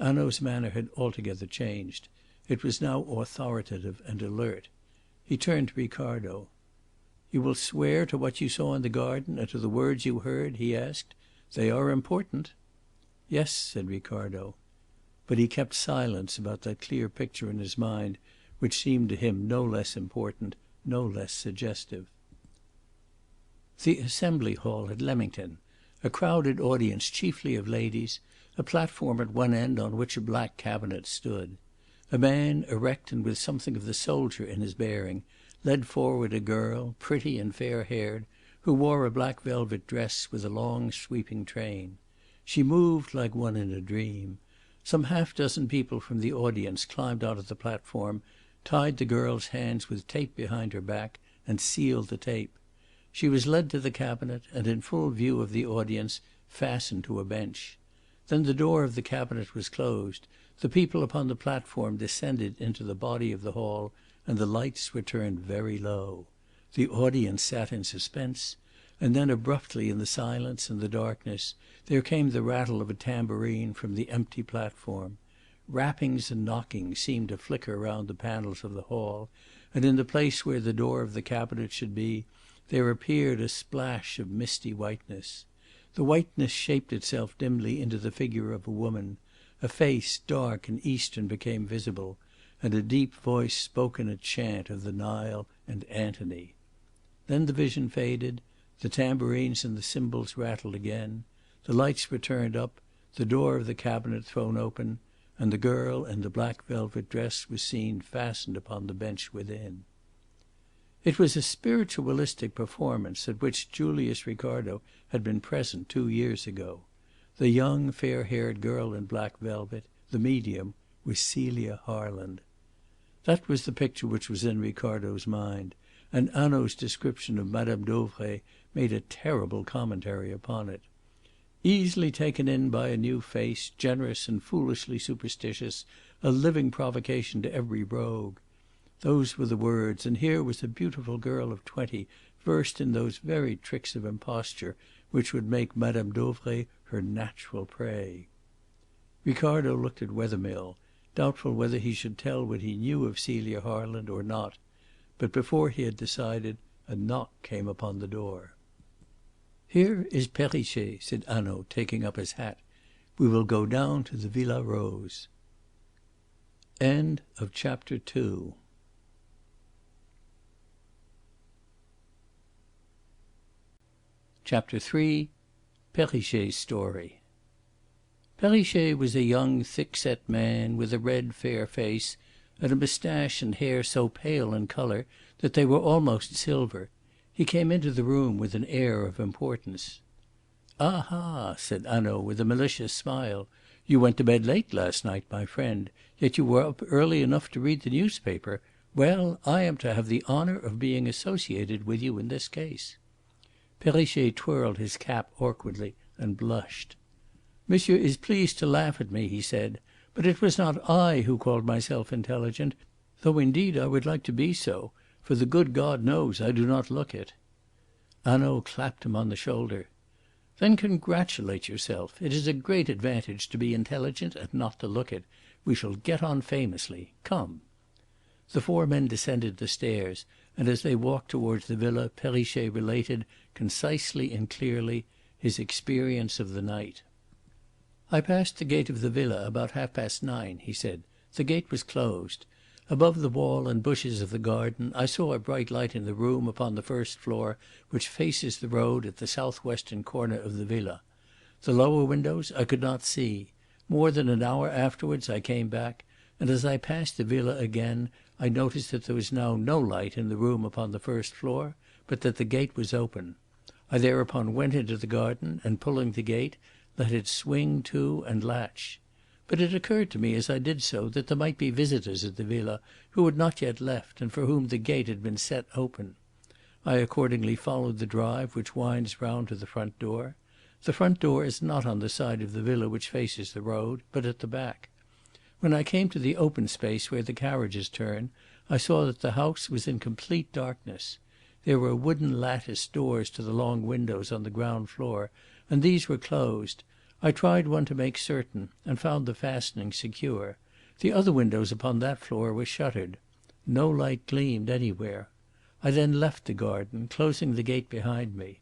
Hanaud's manner had altogether changed. It was now authoritative and alert. He turned to Ricardo. "You will swear to what you saw in the garden and to the words you heard?" he asked. "They are important." "Yes," said Ricardo. But he kept silence about that clear picture in his mind, which seemed to him no less important, no less suggestive. The Assembly Hall at Leamington, a crowded audience chiefly of ladies, a platform at one end on which a black cabinet stood. A man, erect and with something of the soldier in his bearing, led forward a girl, pretty and fair-haired, who wore a black velvet dress with a long sweeping train. She moved like one in a dream. Some half-dozen people from the audience climbed on to the platform, tied the girl's hands with tape behind her back, and sealed the tape. She was led to the cabinet, and in full view of the audience fastened to a bench. Then the door of the cabinet was closed, the people upon the platform descended into the body of the hall, and the lights were turned very low. The audience sat in suspense, and then abruptly in the silence and the darkness there came the rattle of a tambourine from the empty platform. Rappings and knockings seemed to flicker round the panels of the hall, and in the place where the door of the cabinet should be, there appeared a splash of misty whiteness. The whiteness shaped itself dimly into the figure of a woman. A face, dark and Eastern, became visible, and a deep voice spoke in a chant of the Nile and Antony. Then the vision faded, the tambourines and the cymbals rattled again, the lights were turned up, the door of the cabinet thrown open, and the girl in the black velvet dress was seen fastened upon the bench within. It was a spiritualistic performance at which Julius Ricardo had been present 2 years ago. The young, fair-haired girl in black velvet, the medium, was Celia Harland. That was the picture which was in Ricardo's mind, and Hanaud's description of Madame Dauvray made a terrible commentary upon it. Easily taken in by a new face, generous and foolishly superstitious, a living provocation to every rogue. Those were the words, and here was a beautiful girl of 20 versed in those very tricks of imposture which would make Madame Dauvray her natural prey. Ricardo looked at Wethermill, doubtful whether he should tell what he knew of Celia Harland or not, but before he had decided, a knock came upon the door. "Here is Perrichet," said Hanaud, taking up his hat. "We will go down to the Villa Rose." Chapter 3. Perrichet's Story. Perrichet was a young thick-set man with a red fair face and a moustache and hair so pale in colour that they were almost silver. He came into the room with an air of importance. "Aha!" said Hanaud with a malicious smile. "You went to bed late last night, my friend, yet you were up early enough to read the newspaper. Well, I am to have the honour of being associated with you in this case." Perrichet twirled his cap awkwardly and blushed. "Monsieur is pleased to laugh at me," he said, "but it was not I who called myself intelligent, though indeed I would like to be so, for the good God knows I do not look it." Hanaud clapped him on the shoulder. "Then congratulate yourself. It is a great advantage to be intelligent and not to look it. We shall get on famously. Come." The four men descended the stairs, and as they walked towards the villa Perrichet related, concisely and clearly, his experience of the night. "I passed the gate of the villa about 9:30," he said. "The gate was closed. Above the wall and bushes of the garden I saw a bright light in the room upon the first floor which faces the road at the south-western corner of the villa. The lower windows I could not see. More than an hour afterwards I came back, and as I passed the villa again I noticed that there was now no light in the room upon the first floor, but that the gate was open. I thereupon went into the garden and, pulling the gate, let it swing to and latch. But it occurred to me as I did so that there might be visitors at the villa who had not yet left and for whom the gate had been set open. I accordingly followed the drive which winds round to the front door. The front door is not on the side of the villa which faces the road, but at the back. When I came to the open space where the carriages turn, I saw that the house was in complete darkness. There were wooden latticed doors to the long windows on the ground floor, and these were closed. I tried one to make certain, and found the fastening secure. The other windows upon that floor were shuttered. No light gleamed anywhere. I then left the garden, closing the gate behind me.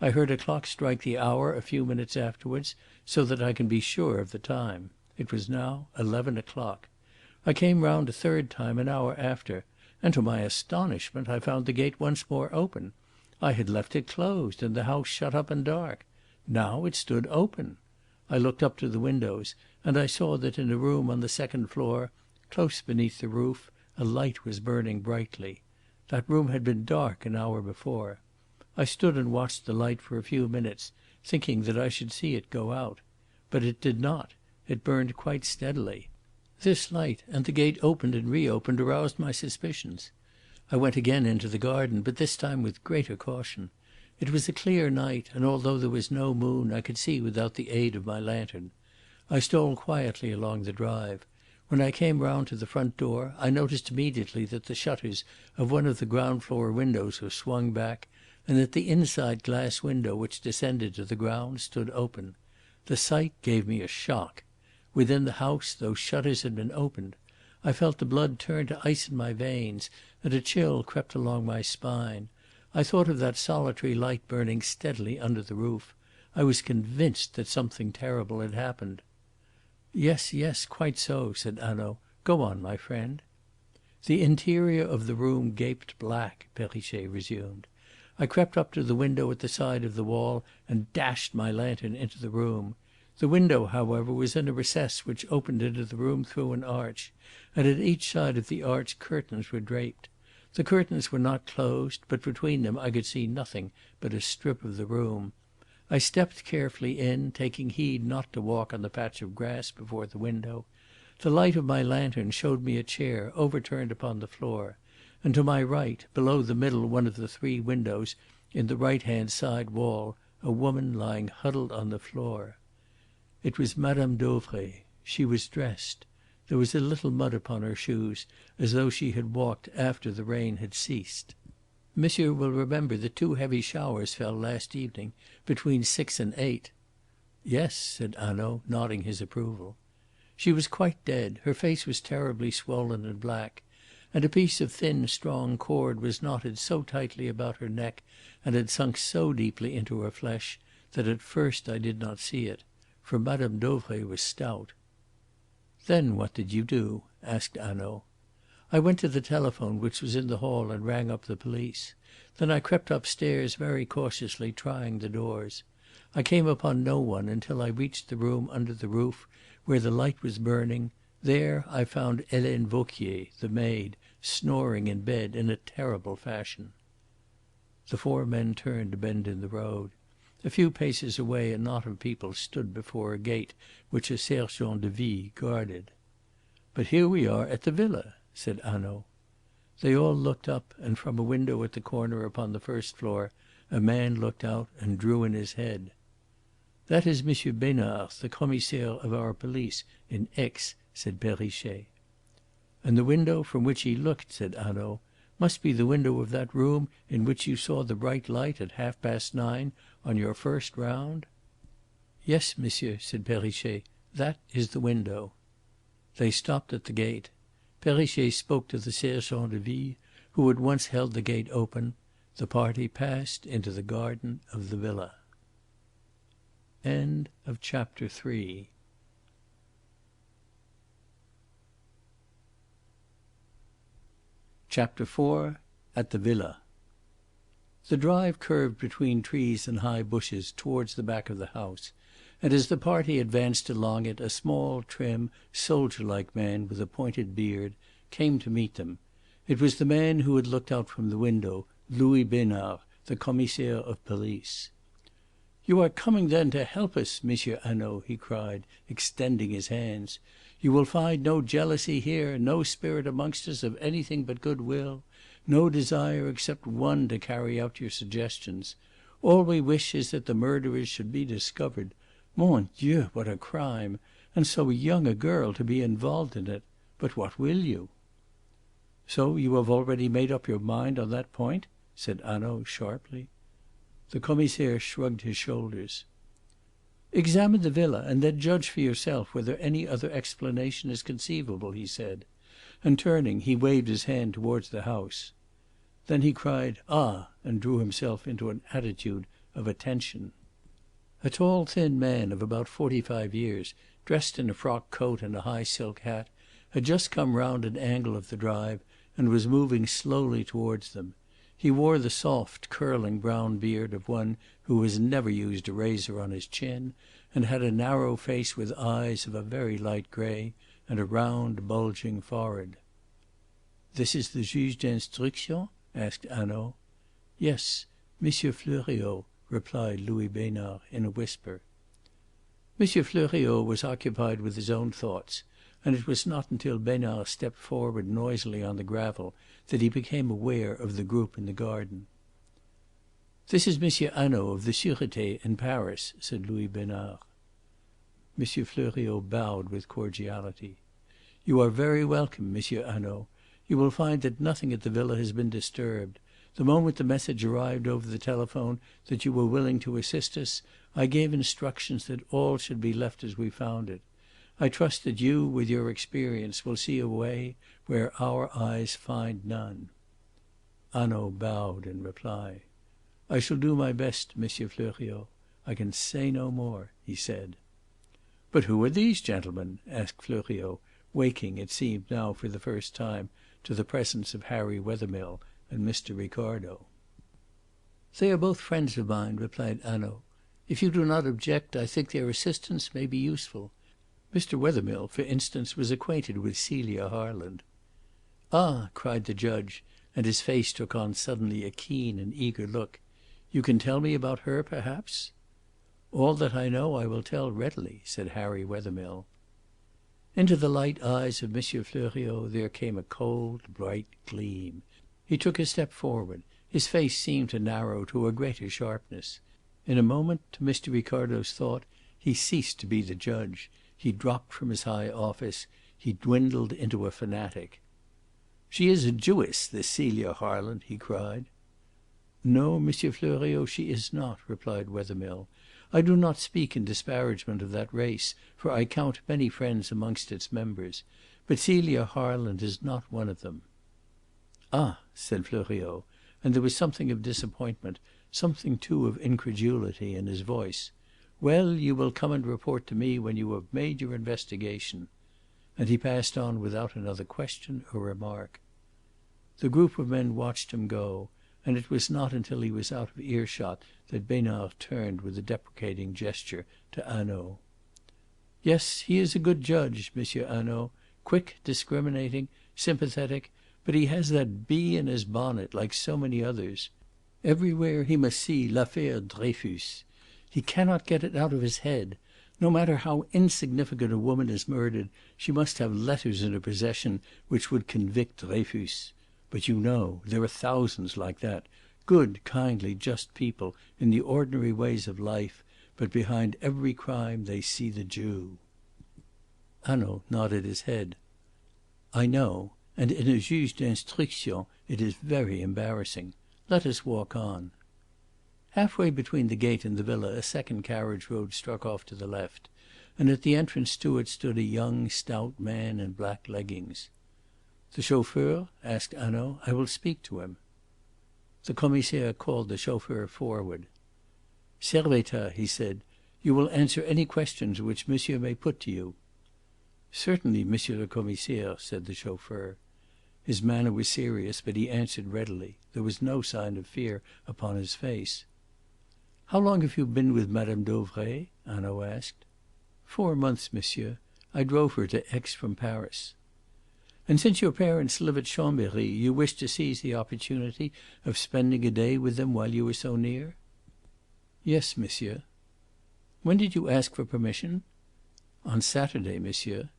I heard a clock strike the hour a few minutes afterwards, so that I can be sure of the time. It was now 11 o'clock. I came round a third time an hour after, and to my astonishment I found the gate once more open. I had left it closed and the house shut up and dark. Now it stood open. I looked up to the windows, and I saw that in a room on the second floor, close beneath the roof, a light was burning brightly. That room had been dark an hour before. I stood and watched the light for a few minutes, thinking that I should see it go out. But it did not. It burned quite steadily. This light and the gate opened and reopened aroused my suspicions. I went again into the garden, but this time with greater caution. It was a clear night, and although there was no moon I could see without the aid of my lantern. I stole quietly along the drive. When I came round to the front door I noticed immediately that the shutters of one of the ground floor windows were swung back, and that the inside glass window which descended to the ground stood open. The sight gave me a shock. Within the house those shutters had been opened. I felt the blood turn to ice in my veins, and a chill crept along my spine. I thought of that solitary light burning steadily under the roof. I was convinced that something terrible had happened. "Yes, yes, quite so," said Hanaud. "Go on, my friend." "The interior of the room gaped black," Perrichet resumed. "I crept up to the window at the side of the wall and dashed my lantern into the room. The window, however, was in a recess which opened into the room through an arch, and at each side of the arch curtains were draped. The curtains were not closed, but between them I could see nothing but a strip of the room. I stepped carefully in, taking heed not to walk on the patch of grass before the window. The light of my lantern showed me a chair overturned upon the floor, and to my right, below the middle one of the three windows in the right-hand side wall, a woman lying huddled on the floor. It was Madame Dauvray. She was dressed. There was a little mud upon her shoes, as though she had walked after the rain had ceased. Monsieur will remember that 2 heavy showers fell last evening, between 6 and 8. "Yes," said Hanaud, nodding his approval. She was quite dead. Her face was terribly swollen and black, and a piece of thin strong cord was knotted so tightly about her neck and had sunk so deeply into her flesh that at first I did not see it, for Madame Dauvray was stout. "Then what did you do?" asked Hanaud. "I went to the telephone which was in the hall and rang up the police. Then I crept upstairs very cautiously, trying the doors. I came upon no one until I reached the room under the roof where the light was burning. There I found Helene Vauquier, the maid, snoring in bed in a terrible fashion." The 4 men turned a bend in the road. A few paces away a knot of people stood before a gate which a sergent de ville guarded. "But here we are at the villa," said Hanaud. They all looked up, and from a window at the corner upon the first floor a man looked out and drew in his head. "That is Monsieur Besnard, the commissaire of our police in Aix," said Perrichet. "And the window from which he looked," said Hanaud, "must be the window of that room in which you saw the bright light at 9:30 on your first round?" "Yes, monsieur," said Perrichet. "That is the window." They stopped at the gate. Perrichet spoke to the sergent de ville, who at once held the gate open. The party passed into the garden of the villa. Chapter 4. At the Villa. The drive curved between trees and high bushes towards the back of the house, and as the party advanced along it a small, trim, soldier-like man with a pointed beard came to meet them. It was the man who had looked out from the window, Louis Besnard, the commissaire of police. "You are coming, then, to help us, Monsieur Hanaud," he cried, extending his hands. "You will find no jealousy here, no spirit amongst us of anything but good will, no desire except one to carry out your suggestions. All we wish is that the murderers should be discovered. Mon Dieu, what a crime! And so young a girl to be involved in it. But what will you?" "So you have already made up your mind on that point?" said Hanaud sharply. The commissaire shrugged his shoulders. "Examine the villa and then judge for yourself whether any other explanation is conceivable," he said, and turning he waved his hand towards the house. Then he cried "Ah!" and drew himself into an attitude of attention. A tall thin man of about 45 years, dressed in a frock coat and a high silk hat, had just come round an angle of the drive and was moving slowly towards them. He wore the soft, curling brown beard of one who has never used a razor on his chin, and had a narrow face with eyes of a very light grey and a round, bulging forehead. "This is the Juge d'instruction?" asked Hanaud. "Yes, Monsieur Fleuriot," replied Louis Besnard in a whisper. Monsieur Fleuriot was occupied with his own thoughts, and it was not until Besnard stepped forward noisily on the gravel that he became aware of the group in the garden. "This is Monsieur Hanaud of the Sûreté in Paris," said Louis Besnard. Monsieur Fleuriot bowed with cordiality. "You are very welcome, Monsieur Hanaud. You will find that nothing at the villa has been disturbed. The moment the message arrived over the telephone that you were willing to assist us, I gave instructions that all should be left as we found it. I trust that you, with your experience, will see a way where our eyes find none." Hanaud bowed in reply. "I shall do my best, Monsieur Fleuriot. I can say no more," he said. "But who are these gentlemen?" asked Fleuriot, waking, it seemed now for the first time, to the presence of Harry Wethermill and Mr. Ricardo. "They are both friends of mine," replied Hanaud. "If you do not object, I think their assistance may be useful. Mr. Wethermill, for instance, was acquainted with Celia Harland." "Ah!" cried the judge, and his face took on suddenly a keen and eager look. "You can tell me about her, perhaps?" "All that I know I will tell readily," said Harry Wethermill. Into the light eyes of M. Fleuriot there came a cold, bright gleam. He took a step forward. His face seemed to narrow to a greater sharpness. In a moment, to Mr. Ricardo's thought, he ceased to be the judge. He dropped from his high office. He dwindled into a fanatic. "She is a Jewess, this Celia Harland," he cried. "No, Monsieur Fleuriot, she is not," replied Wethermill. "I do not speak in disparagement of that race, for I count many friends amongst its members. But Celia Harland is not one of them." "Ah!" said Fleuriot, and there was something of disappointment, something too of incredulity in his voice. "Well, you will come and report to me when you have made your investigation." And he passed on without another question or remark. The group of men watched him go, and it was not until he was out of earshot that Besnard turned with a deprecating gesture to Hanaud. "Yes, he is a good judge, Monsieur Hanaud, quick, discriminating, sympathetic, but he has that bee in his bonnet, like so many others. Everywhere he must see l'affaire Dreyfus. He cannot get it out of his head. No matter how insignificant a woman is murdered, she must have letters in her possession which would convict Dreyfus. But you know, there are thousands like that, good, kindly, just people, in the ordinary ways of life, but behind every crime they see the Jew." Hanaud nodded his head. "I know, and in a juge d'instruction it is very embarrassing. Let us walk on." Half way between the gate and the villa a second carriage road struck off to the left, and at the entrance to it stood a young, stout man in black leggings. "The chauffeur?" asked Hanaud. "I will speak to him." The Commissaire called the chauffeur forward. "Servettaz," he said, "you will answer any questions which monsieur may put to you." "Certainly, Monsieur le Commissaire," said the chauffeur. His manner was serious, but he answered readily. There was no sign of fear upon his face. "How long have you been with Madame Dauvray?" Hanaud asked. 4 months, monsieur. I drove her to Aix from Paris." "And since your parents live at Chambéry, you wish to seize the opportunity of spending a day with them while you are so near?" "Yes, monsieur." "When did you ask for permission?" "On Saturday, monsieur."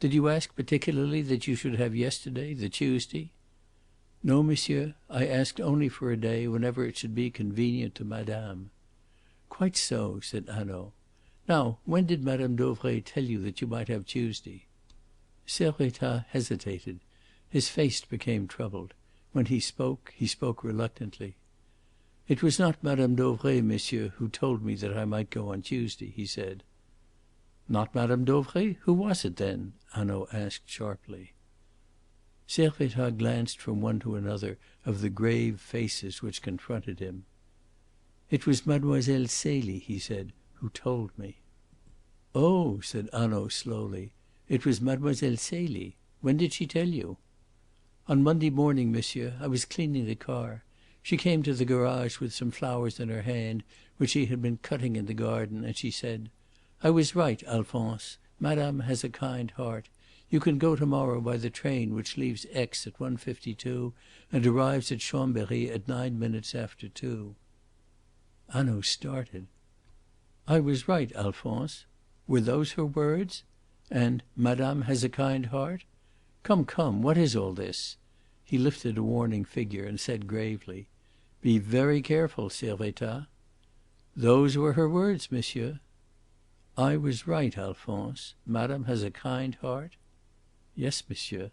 "Did you ask particularly that you should have yesterday, the Tuesday?" "No, monsieur. I asked only for a day, whenever it should be convenient to madame." "Quite so," said Hanaud. "Now, when did Madame Dauvray tell you that you might have Tuesday?" Servettaz hesitated. His face became troubled. When he spoke reluctantly. "It was not Madame Dauvray, monsieur, who told me that I might go on Tuesday," he said. "Not Madame Dauvray? Who was it, then?" Hanaud asked sharply. Servettaz glanced from one to another of the grave faces which confronted him. "It was Mademoiselle Celie," he said, "who told me." "Oh!" said Hanaud slowly. "It was Mademoiselle Celie. When did she tell you?" "On Monday morning, monsieur. I was cleaning the car. She came to the garage with some flowers in her hand which she had been cutting in the garden, and she said, 'I was right, Alphonse. Madame has a kind heart. You can go to morrow by the train which leaves Aix at 1:52 and arrives at Chambéry at 9 minutes after 2. Hanaud started. "I was right, Alphonse. Were those her words? And 'Madame has a kind heart'? Come, come, what is all this?" He lifted a warning finger and said gravely, "Be very careful, Servettaz." "Those were her words, monsieur." "I was right, Alphonse. Madame has a kind heart?" "Yes, monsieur."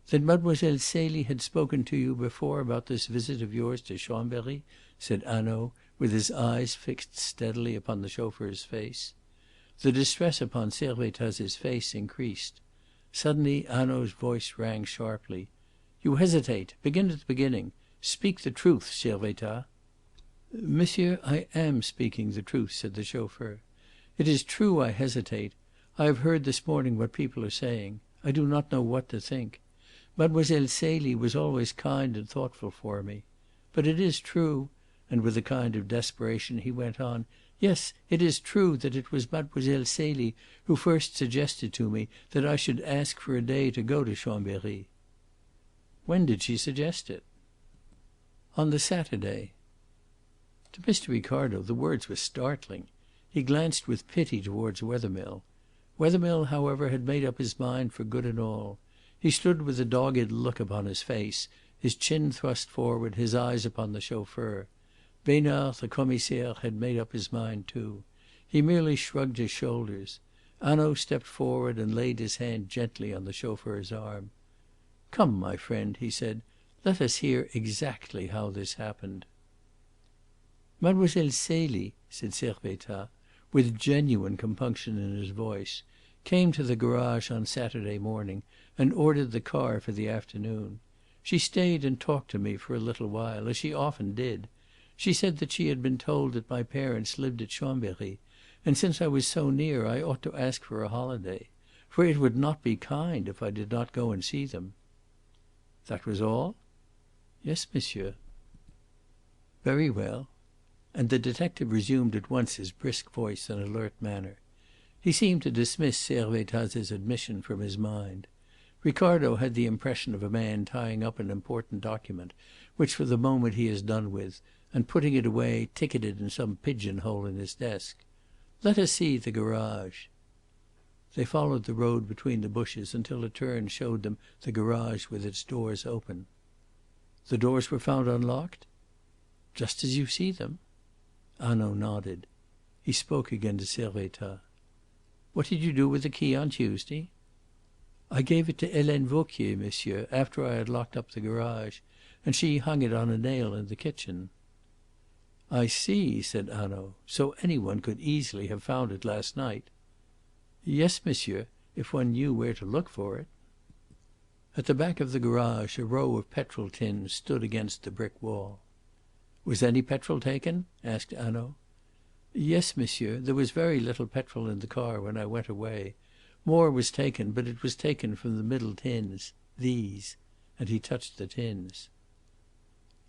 "Then Mademoiselle Celie had spoken to you before about this visit of yours to Chambéry?" said Hanaud, with his eyes fixed steadily upon the chauffeur's face. The distress upon Servettaz's face increased. Suddenly Hanaud's voice rang sharply. You hesitate. Begin at the beginning. Speak the truth, Servettaz." "Monsieur, I am speaking the truth," said the chauffeur. "It is true I hesitate. I have heard this morning what people are saying. I do not know what to think. Mademoiselle Celie was always kind and thoughtful for me. But it is true," and with a kind of desperation he went on, "yes, it is true that it was Mademoiselle Celie who first suggested to me that I should ask for a day to go to Chambery." "When did she suggest it?" "On the Saturday." To Mr. Ricardo the words were startling. He glanced with pity towards Wethermill. Wethermill, however, had made up his mind for good and all. He stood with a dogged look upon his face, his chin thrust forward, his eyes upon the chauffeur. Besnard, the Commissaire, had made up his mind too. He merely shrugged his shoulders. Hanaud stepped forward and laid his hand gently on the chauffeur's arm. "Come, my friend," he said, "let us hear exactly how this happened." "Mademoiselle Celie," said Servettaz, with genuine compunction in his voice, "came to the garage on Saturday morning and ordered the car for the afternoon. She stayed and talked to me for a little while, as she often did. She said that she had been told that my parents lived at Chambery, and since I was so near I ought to ask for a holiday, for it would not be kind if I did not go and see them." "That was all?" "Yes, monsieur." "Very well." And the detective resumed at once his brisk voice and alert manner. He seemed to dismiss Servettaz's admission from his mind. Ricardo had the impression of a man tying up an important document, which for the moment he has done with, and putting it away ticketed in some pigeon hole in his desk. "Let us see the garage." They followed the road between the bushes until a turn showed them the garage with its doors open. "The doors were found unlocked?" "Just as you see them." Hanaud nodded. He spoke again to Servettaz. "What did you do with the key on Tuesday?" "I gave it to Helene Vauquier, monsieur, after I had locked up the garage, and she hung it on a nail in the kitchen." "I see," said Hanaud. "So any one could easily have found it last night." "Yes, monsieur, if one knew where to look for it." At the back of the garage a row of petrol tins stood against the brick wall. "Was any petrol taken?" asked Hanaud. "Yes, monsieur. There was very little petrol in the car when I went away. More was taken, but it was taken from the middle tins these." And he touched the tins.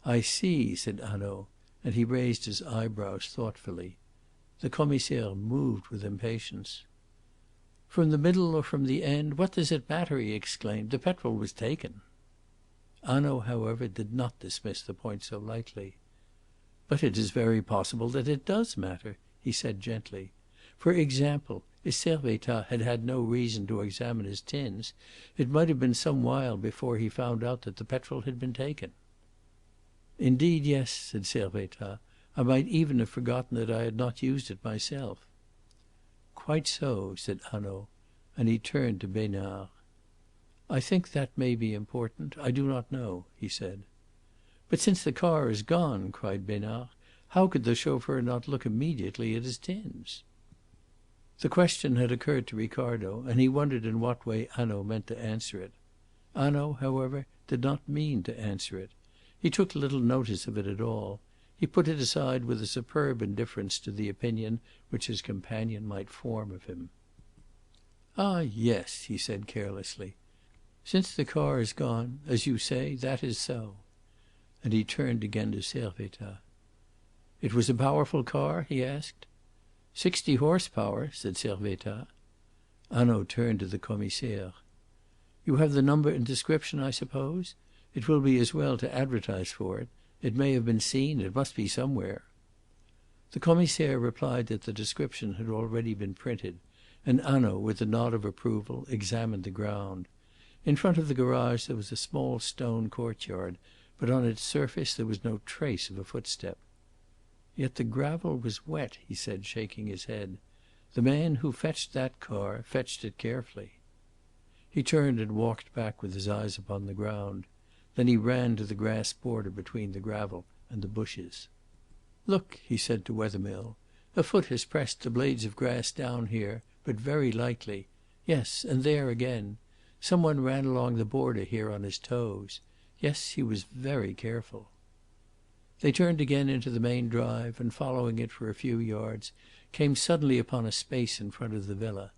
"I see," said Hanaud, and he raised his eyebrows thoughtfully. The Commissaire moved with impatience. "From the middle or from the end, what does it matter?" he exclaimed. "The petrol was taken." Hanaud, however, did not dismiss the point so lightly. "But it is very possible that it does matter," he said gently. "For example, if Servettaz had had no reason to examine his tins, it might have been some while before he found out that the petrol had been taken." "Indeed, yes," said Servettaz. "I might even have forgotten that I had not used it myself." "Quite so," said Hanaud, and he turned to Besnard. "I think that may be important. I do not know," he said. "But since the car is gone," cried Besnard, "how could the chauffeur not look immediately at his tins?" The question had occurred to Ricardo, and he wondered in what way Hanaud meant to answer it. Hanaud, however, did not mean to answer it. He took little notice of it at all. He put it aside with a superb indifference to the opinion which his companion might form of him. "Ah, yes," he said carelessly. "Since the car is gone, as you say, that is so." And he turned again to Servettaz. "It was a powerful car?" he asked. 60 horse-power," said Servettaz. Hanaud turned to the Commissaire. "You have the number and description, I suppose? It will be as well to advertise for it. It may have been seen. It must be somewhere." The Commissaire replied that the description had already been printed, and Hanaud, with a nod of approval, examined the ground. In front of the garage there was a small stone courtyard, but on its surface there was no trace of a footstep. "Yet the gravel was wet," he said, shaking his head. "The man who fetched that car fetched it carefully." He turned and walked back with his eyes upon the ground. Then he ran to the grass border between the gravel and the bushes. "Look," he said to Wethermill. "A foot has pressed the blades of grass down here, but very lightly. Yes, and there again. Some one ran along the border here on his toes. Yes, he was very careful. They turned again into the main drive, and following it for a few yards, came suddenly upon a space in front of the villa.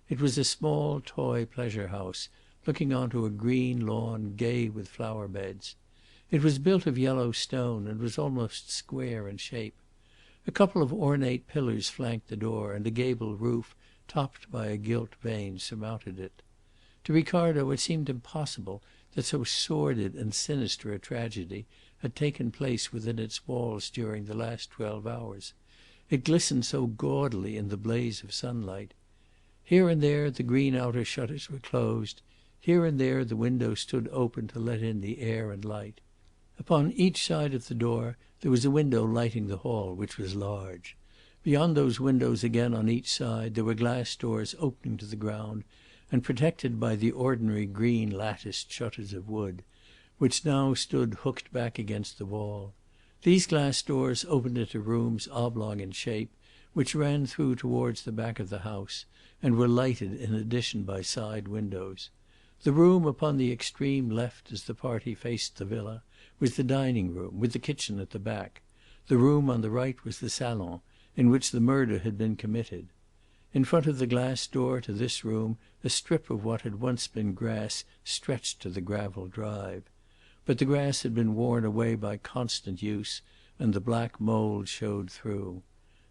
It was a small toy pleasure house, looking on to a green lawn gay with flower beds. It was built of yellow stone, and was almost square in shape. A couple of ornate pillars flanked the door, and a gable roof, topped by a gilt vane, surmounted it. To Ricardo it seemed impossible that so sordid and sinister a tragedy had taken place within its walls during the last 12 hours. It glistened so gaudily in the blaze of sunlight. Here and there the green outer shutters were closed. Here and there the windows stood open to let in the air and light. Upon each side of the door there was a window lighting the hall, which was large. Beyond those windows again on each side there were glass doors opening to the ground and protected by the ordinary green latticed shutters of wood, which now stood hooked back against the wall. These glass doors opened into rooms oblong in shape, which ran through towards the back of the house, and were lighted in addition by side windows. The room upon the extreme left as the party faced the villa was the dining room, with the kitchen at the back. The room on the right was the salon, in which the murder had been committed. In front of the glass door to this room a strip of what had once been grass stretched to the gravel drive. But the grass had been worn away by constant use, and the black mould showed through.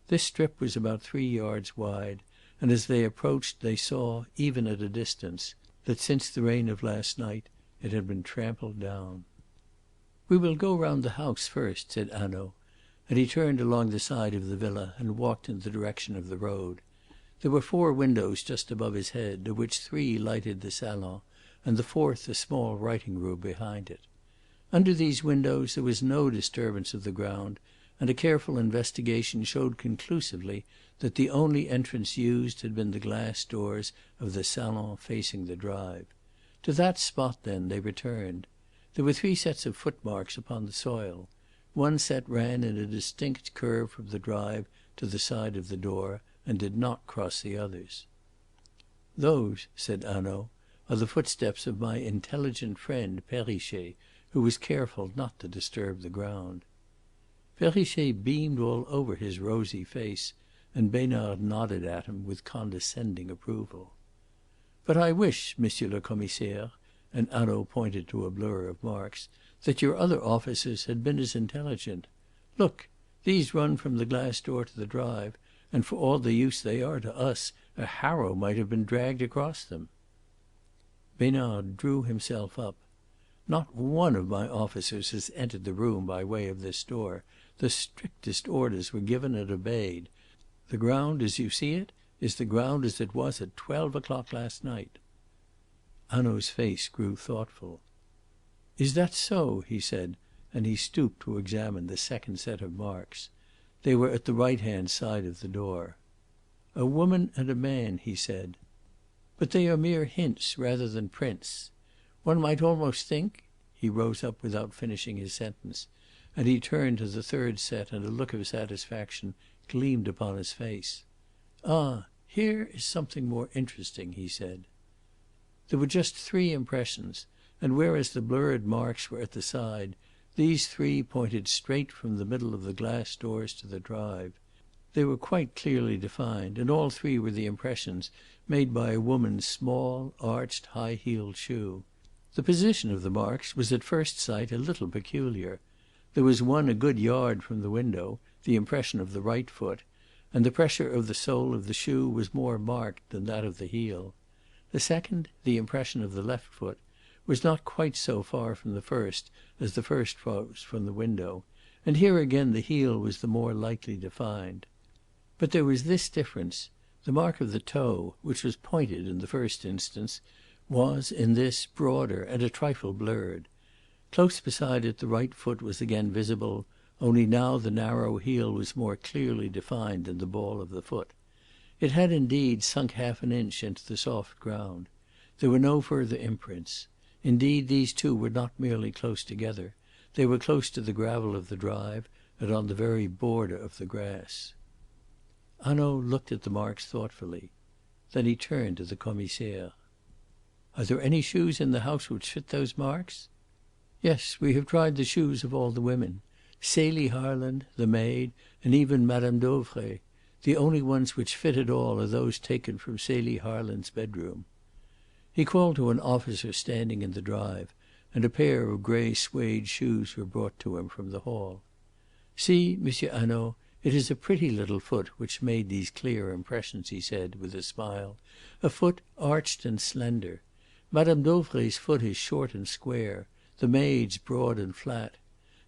This strip was about 3 yards wide, and as they approached they saw, even at a distance, that since the rain of last night it had been trampled down. "We will go round the house first," said Hanaud, and he turned along the side of the villa and walked in the direction of the road. There were 4 windows just above his head, of which 3 lighted the salon, and the 4th a small writing room behind it. Under these windows there was no disturbance of the ground, and a careful investigation showed conclusively that the only entrance used had been the glass doors of the salon facing the drive. To that spot, then, they returned. There were 3 sets of footmarks upon the soil. One set ran in a distinct curve from the drive to the side of the door, and did not cross the others. "Those," said Hanaud, "are the footsteps of my intelligent friend Perrichet, who was careful not to disturb the ground." Perrichet beamed all over his rosy face, and Besnard nodded at him with condescending approval. "But I wish, Monsieur le Commissaire," and Hanaud pointed to a blur of marks, "that your other officers had been as intelligent. Look! These run from the glass door to the drive, and for all the use they are to us, a harrow might have been dragged across them." Besnard drew himself up. "Not one of my officers has entered the room by way of this door. The strictest orders were given and obeyed. The ground as you see it is the ground as it was at 12 o'clock last night." Hanaud's face grew thoughtful. "Is that so?" he said, and he stooped to examine the second set of marks. They were at the right hand side of the door. "A woman and a man," he said. "But they are mere hints rather than prints. One might almost think " He rose up without finishing his sentence, and he turned to the third set, and a look of satisfaction gleamed upon his face. "Ah, here is something more interesting," he said. There were just 3 impressions, and whereas the blurred marks were at the side, these 3 pointed straight from the middle of the glass doors to the drive. They were quite clearly defined, and all 3 were the impressions made by a woman's small, arched, high-heeled shoe. The position of the marks was at first sight a little peculiar. There was one a good yard from the window, the impression of the right foot, and the pressure of the sole of the shoe was more marked than that of the heel. The second, the impression of the left foot, was not quite so far from the first as the first was from the window, and here again the heel was the more lightly defined. But there was this difference: the mark of the toe, which was pointed in the first instance, was, in this, broader and a trifle blurred. Close beside it the right foot was again visible, only now the narrow heel was more clearly defined in the ball of the foot. It had indeed sunk half an inch into the soft ground. There were no further imprints. Indeed, these 2 were not merely close together. They were close to the gravel of the drive, and on the very border of the grass. Hanaud looked at the marks thoughtfully. Then he turned to the Commissaire. "Are there any shoes in the house which fit those marks?" Yes, we have tried the shoes of all the women. Celia Harland, the maid, and even Madame Dauvray. The only ones which fit at all are those taken from Celia Harland's bedroom." He called to an officer standing in the drive, and a pair of grey suede shoes were brought to him from the hall. "See, Monsieur Hanaud, it is a pretty little foot which made these clear impressions," he said, with a smile. "A foot arched and slender. Madame Dauvray's foot is short and square, the maid's broad and flat.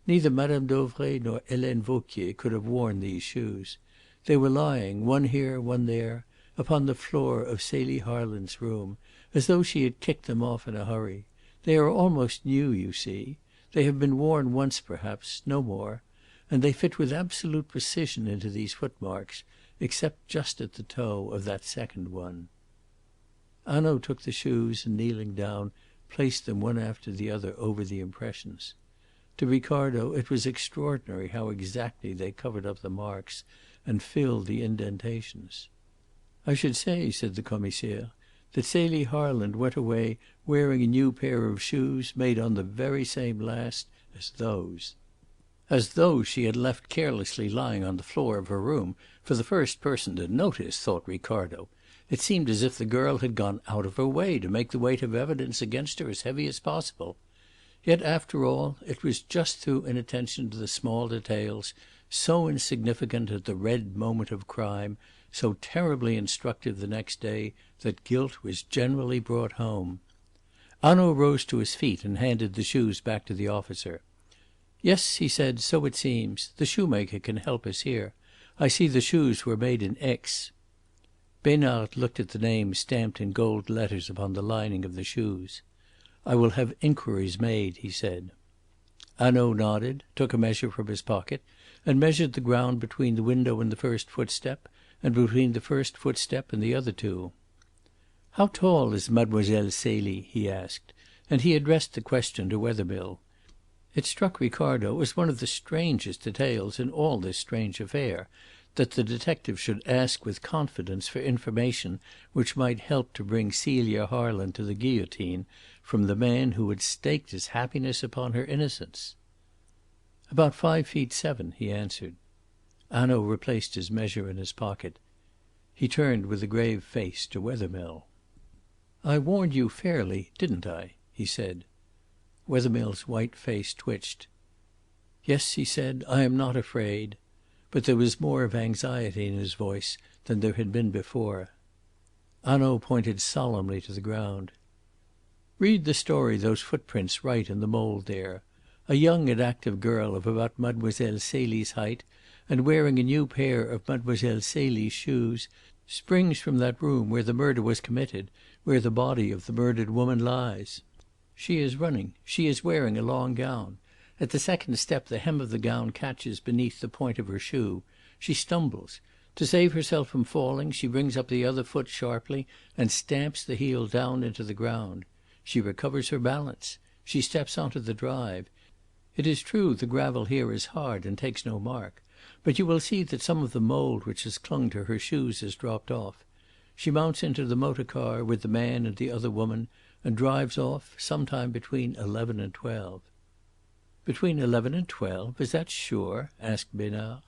Neither Madame Dauvray nor Helene Vauquier could have worn these shoes. They were lying, one here, one there, upon the floor of Celia Harland's room, as though she had kicked them off in a hurry. They are almost new, you see. They have been worn once, perhaps, no more, and they fit with absolute precision into these footmarks, except just at the toe of that second one." Hanaud took the shoes and, kneeling down, placed them one after the other over the impressions. To Ricardo it was extraordinary how exactly they covered up the marks and filled the indentations. "I should say," said the Commissaire, "that Celia Harland went away wearing a new pair of shoes made on the very same last as those." As those she had left carelessly lying on the floor of her room for the first person to notice, thought Ricardo. It seemed as if the girl had gone out of her way to make the weight of evidence against her as heavy as possible. Yet, after all, it was just through inattention to the small details, so insignificant at the red moment of crime, so terribly instructive the next day, that guilt was generally brought home. Hanaud rose to his feet and handed the shoes back to the officer. "Yes," he said, "so it seems. The shoemaker can help us here. I see the shoes were made in Aix." Besnard looked at the name stamped in gold letters upon the lining of the shoes. "I will have inquiries made," he said. Hanaud nodded, took a measure from his pocket, and measured the ground between the window and the first footstep, and between the first footstep and the other two. "How tall is Mademoiselle Celie?" he asked, and he addressed the question to Wethermill. It struck Ricardo as one of the strangest details in all this strange affair that the detective should ask with confidence for information which might help to bring Celia Harland to the guillotine from the man who had staked his happiness upon her innocence. "About 5 feet 7", he answered. Hanaud replaced his measure in his pocket. He turned with a grave face to Wethermill. "I warned you fairly, didn't I?" he said. Wethermill's white face twitched. "Yes," he said, "I am not afraid." But there was more of anxiety in his voice than there had been before. Hanaud pointed solemnly to the ground. "Read the story those footprints write in the mould there. A young and active girl of about Mademoiselle Celie's height, and wearing a new pair of Mademoiselle Celie's shoes, springs from that room where the murder was committed, where the body of the murdered woman lies. She is running. She is wearing a long gown. At the second step the hem of the gown catches beneath the point of her shoe. She stumbles. To save herself from falling, she brings up the other foot sharply and stamps the heel down into the ground. She recovers her balance. She steps onto the drive. It is true the gravel here is hard and takes no mark, but you will see that some of the mould which has clung to her shoes has dropped off. She mounts into the motor car with the man and the other woman and drives off sometime between 11 and 12. "Between 11 and 12? Is that sure?" asked Besnard.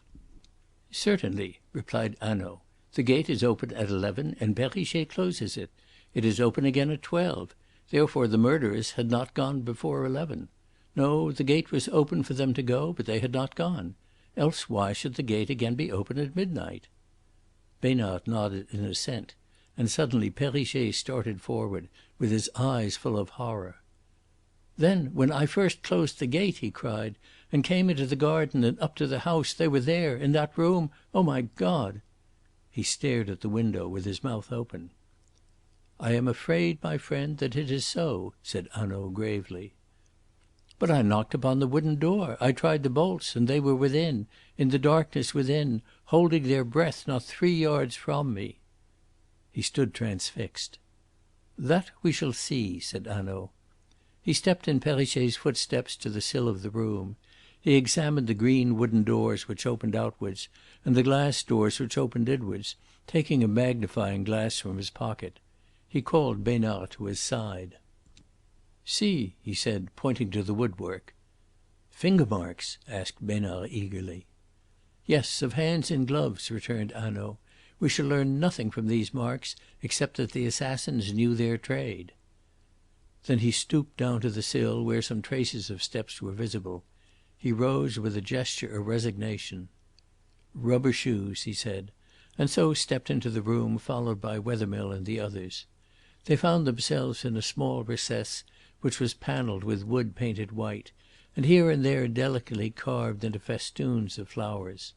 "Certainly," replied Hanaud. "The gate is open at 11 and Perrichet closes it. It is open again at 12. Therefore the murderers had not gone before 11. No, the gate was open for them to go, but they had not gone. Else why should the gate again be open at midnight?" Besnard nodded in assent, and suddenly Perrichet started forward, with his eyes full of horror. "Then, when I first closed the gate," he cried, "and came into the garden and up to the house, they were there, in that room. Oh, my God!" He stared at the window with his mouth open. "I am afraid, my friend, that it is so," said Hanaud gravely. "But I knocked upon the wooden door. I tried the bolts, and they were within, in the darkness within, holding their breath not 3 yards from me." He stood transfixed. "That we shall see," said Hanaud. He stepped in Perrichet's footsteps to the sill of the room. He examined the green wooden doors which opened outwards, and the glass doors which opened inwards, taking a magnifying glass from his pocket. He called Besnard to his side. "See," he said, pointing to the woodwork. "Finger marks?" asked Besnard eagerly. "Yes, of hands in gloves," returned Hanaud. "We shall learn nothing from these marks except that the assassins knew their trade." Then he stooped down to the sill where some traces of steps were visible. He rose with a gesture of resignation. "Rubber shoes," he said, and so stepped into the room, followed by Wethermill and the others. They found themselves in a small recess which was panelled with wood painted white, and here and there delicately carved into festoons of flowers.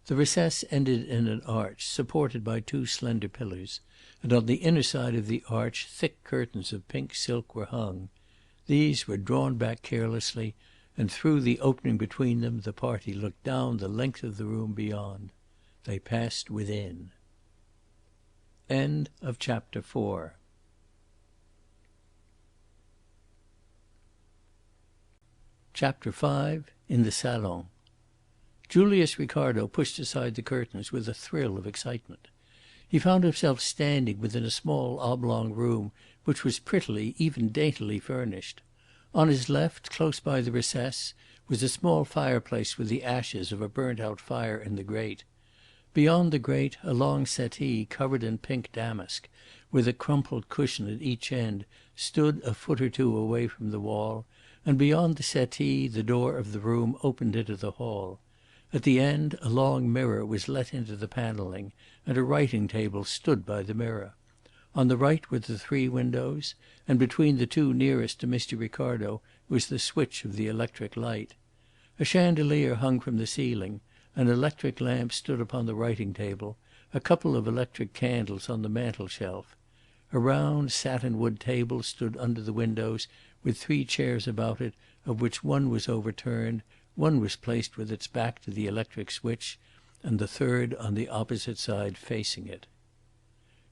The recess ended in an arch, supported by two slender pillars, and on the inner side of the arch thick curtains of pink silk were hung. These were drawn back carelessly, and through the opening between them the party looked down the length of the room beyond. They passed within. Chapter 5. In the Salon. Julius Ricardo pushed aside the curtains with a thrill of excitement. He found himself standing within a small oblong room which was prettily, even daintily furnished. On his left, close by the recess, was a small fireplace with the ashes of a burnt out fire in the grate. Beyond the grate a long settee covered in pink damask, with a crumpled cushion at each end, stood a foot or two away from the wall, and beyond the settee the door of the room opened into the hall. At the end a long mirror was let into the panelling, and a writing table stood by the mirror. On the right were the three windows, and between the two nearest to Mr. Ricardo was the switch of the electric light. A chandelier hung from the ceiling, an electric lamp stood upon the writing table, a couple of electric candles on the mantel shelf. A round satinwood table stood under the windows with three chairs about it, of which one was overturned, one was placed with its back to the electric switch, and the third on the opposite side facing it.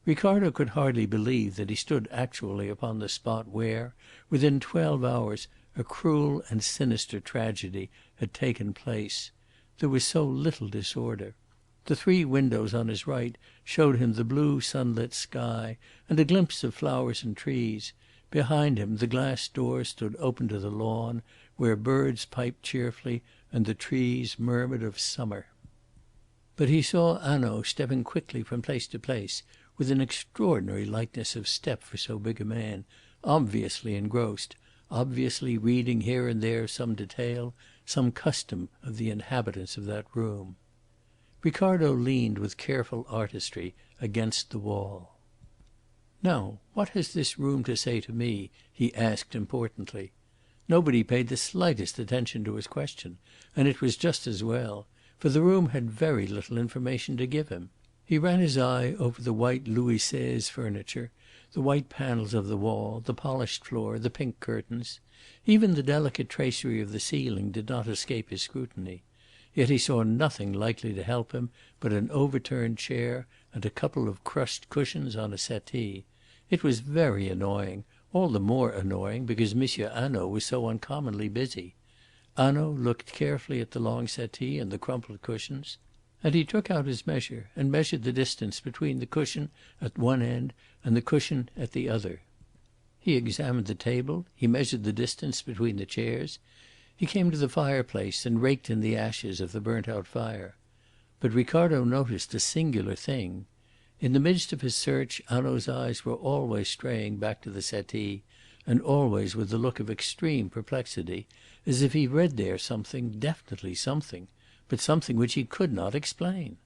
Ricardo could hardly believe that he stood actually upon the spot where, within 12 hours, a cruel and sinister tragedy had taken place. There was so little disorder. The three windows on his right showed him the blue sunlit sky and a glimpse of flowers and trees. Behind him the glass door stood open to the lawn, where birds piped cheerfully and the trees murmured of summer. But he saw Hanaud stepping quickly from place to place, with an extraordinary lightness of step for so big a man, obviously engrossed, obviously reading here and there some detail, some custom of the inhabitants of that room. Ricardo leaned with careful artistry against the wall. "Now, what has this room to say to me?" he asked importantly. Nobody paid the slightest attention to his question, and it was just as well, for the room had very little information to give him. He ran his eye over the white Louis XVI furniture, the white panels of the wall, the polished floor, the pink curtains. Even the delicate tracery of the ceiling did not escape his scrutiny. Yet he saw nothing likely to help him but an overturned chair and a couple of crushed cushions on a settee. It was very annoying, all the more annoying because Monsieur Hanaud was so uncommonly busy. Hanaud looked carefully at the long settee and the crumpled cushions, and he took out his measure and measured the distance between the cushion at one end and the cushion at the other. He examined the table, he measured the distance between the chairs, he came to the fireplace and raked in the ashes of the burnt out fire. But Ricardo noticed a singular thing. In the midst of his search Hanaud's eyes were always straying back to the settee, and always with a look of extreme perplexity, as if he read there something, definitely something, but something which he could not explain.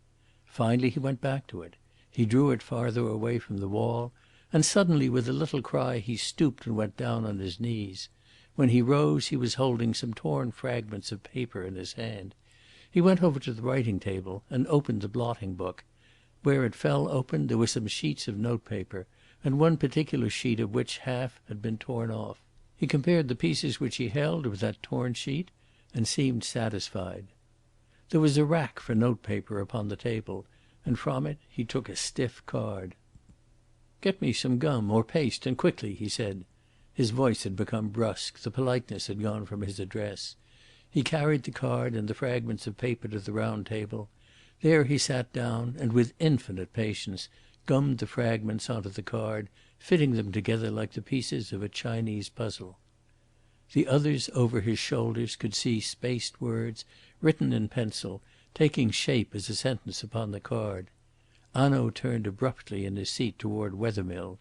Finally he went back to it. He drew it farther away from the wall, and suddenly with a little cry he stooped and went down on his knees. When he rose he was holding some torn fragments of paper in his hand. He went over to the writing table and opened the blotting book. Where it fell open there were some sheets of notepaper, and one particular sheet of which half had been torn off. He compared the pieces which he held with that torn sheet and seemed satisfied. There was a rack for notepaper upon the table, and from it he took a stiff card. "Get me some gum or paste, and quickly," he said. His voice had become brusque, the politeness had gone from his address. He carried the card and the fragments of paper to the round table. There he sat down and, with infinite patience, gummed the fragments onto the card fitting them together like the pieces of a Chinese puzzle. The others over his shoulders could see spaced words, written in pencil, taking shape as a sentence upon the card. Hanaud turned abruptly in his seat toward Wethermill.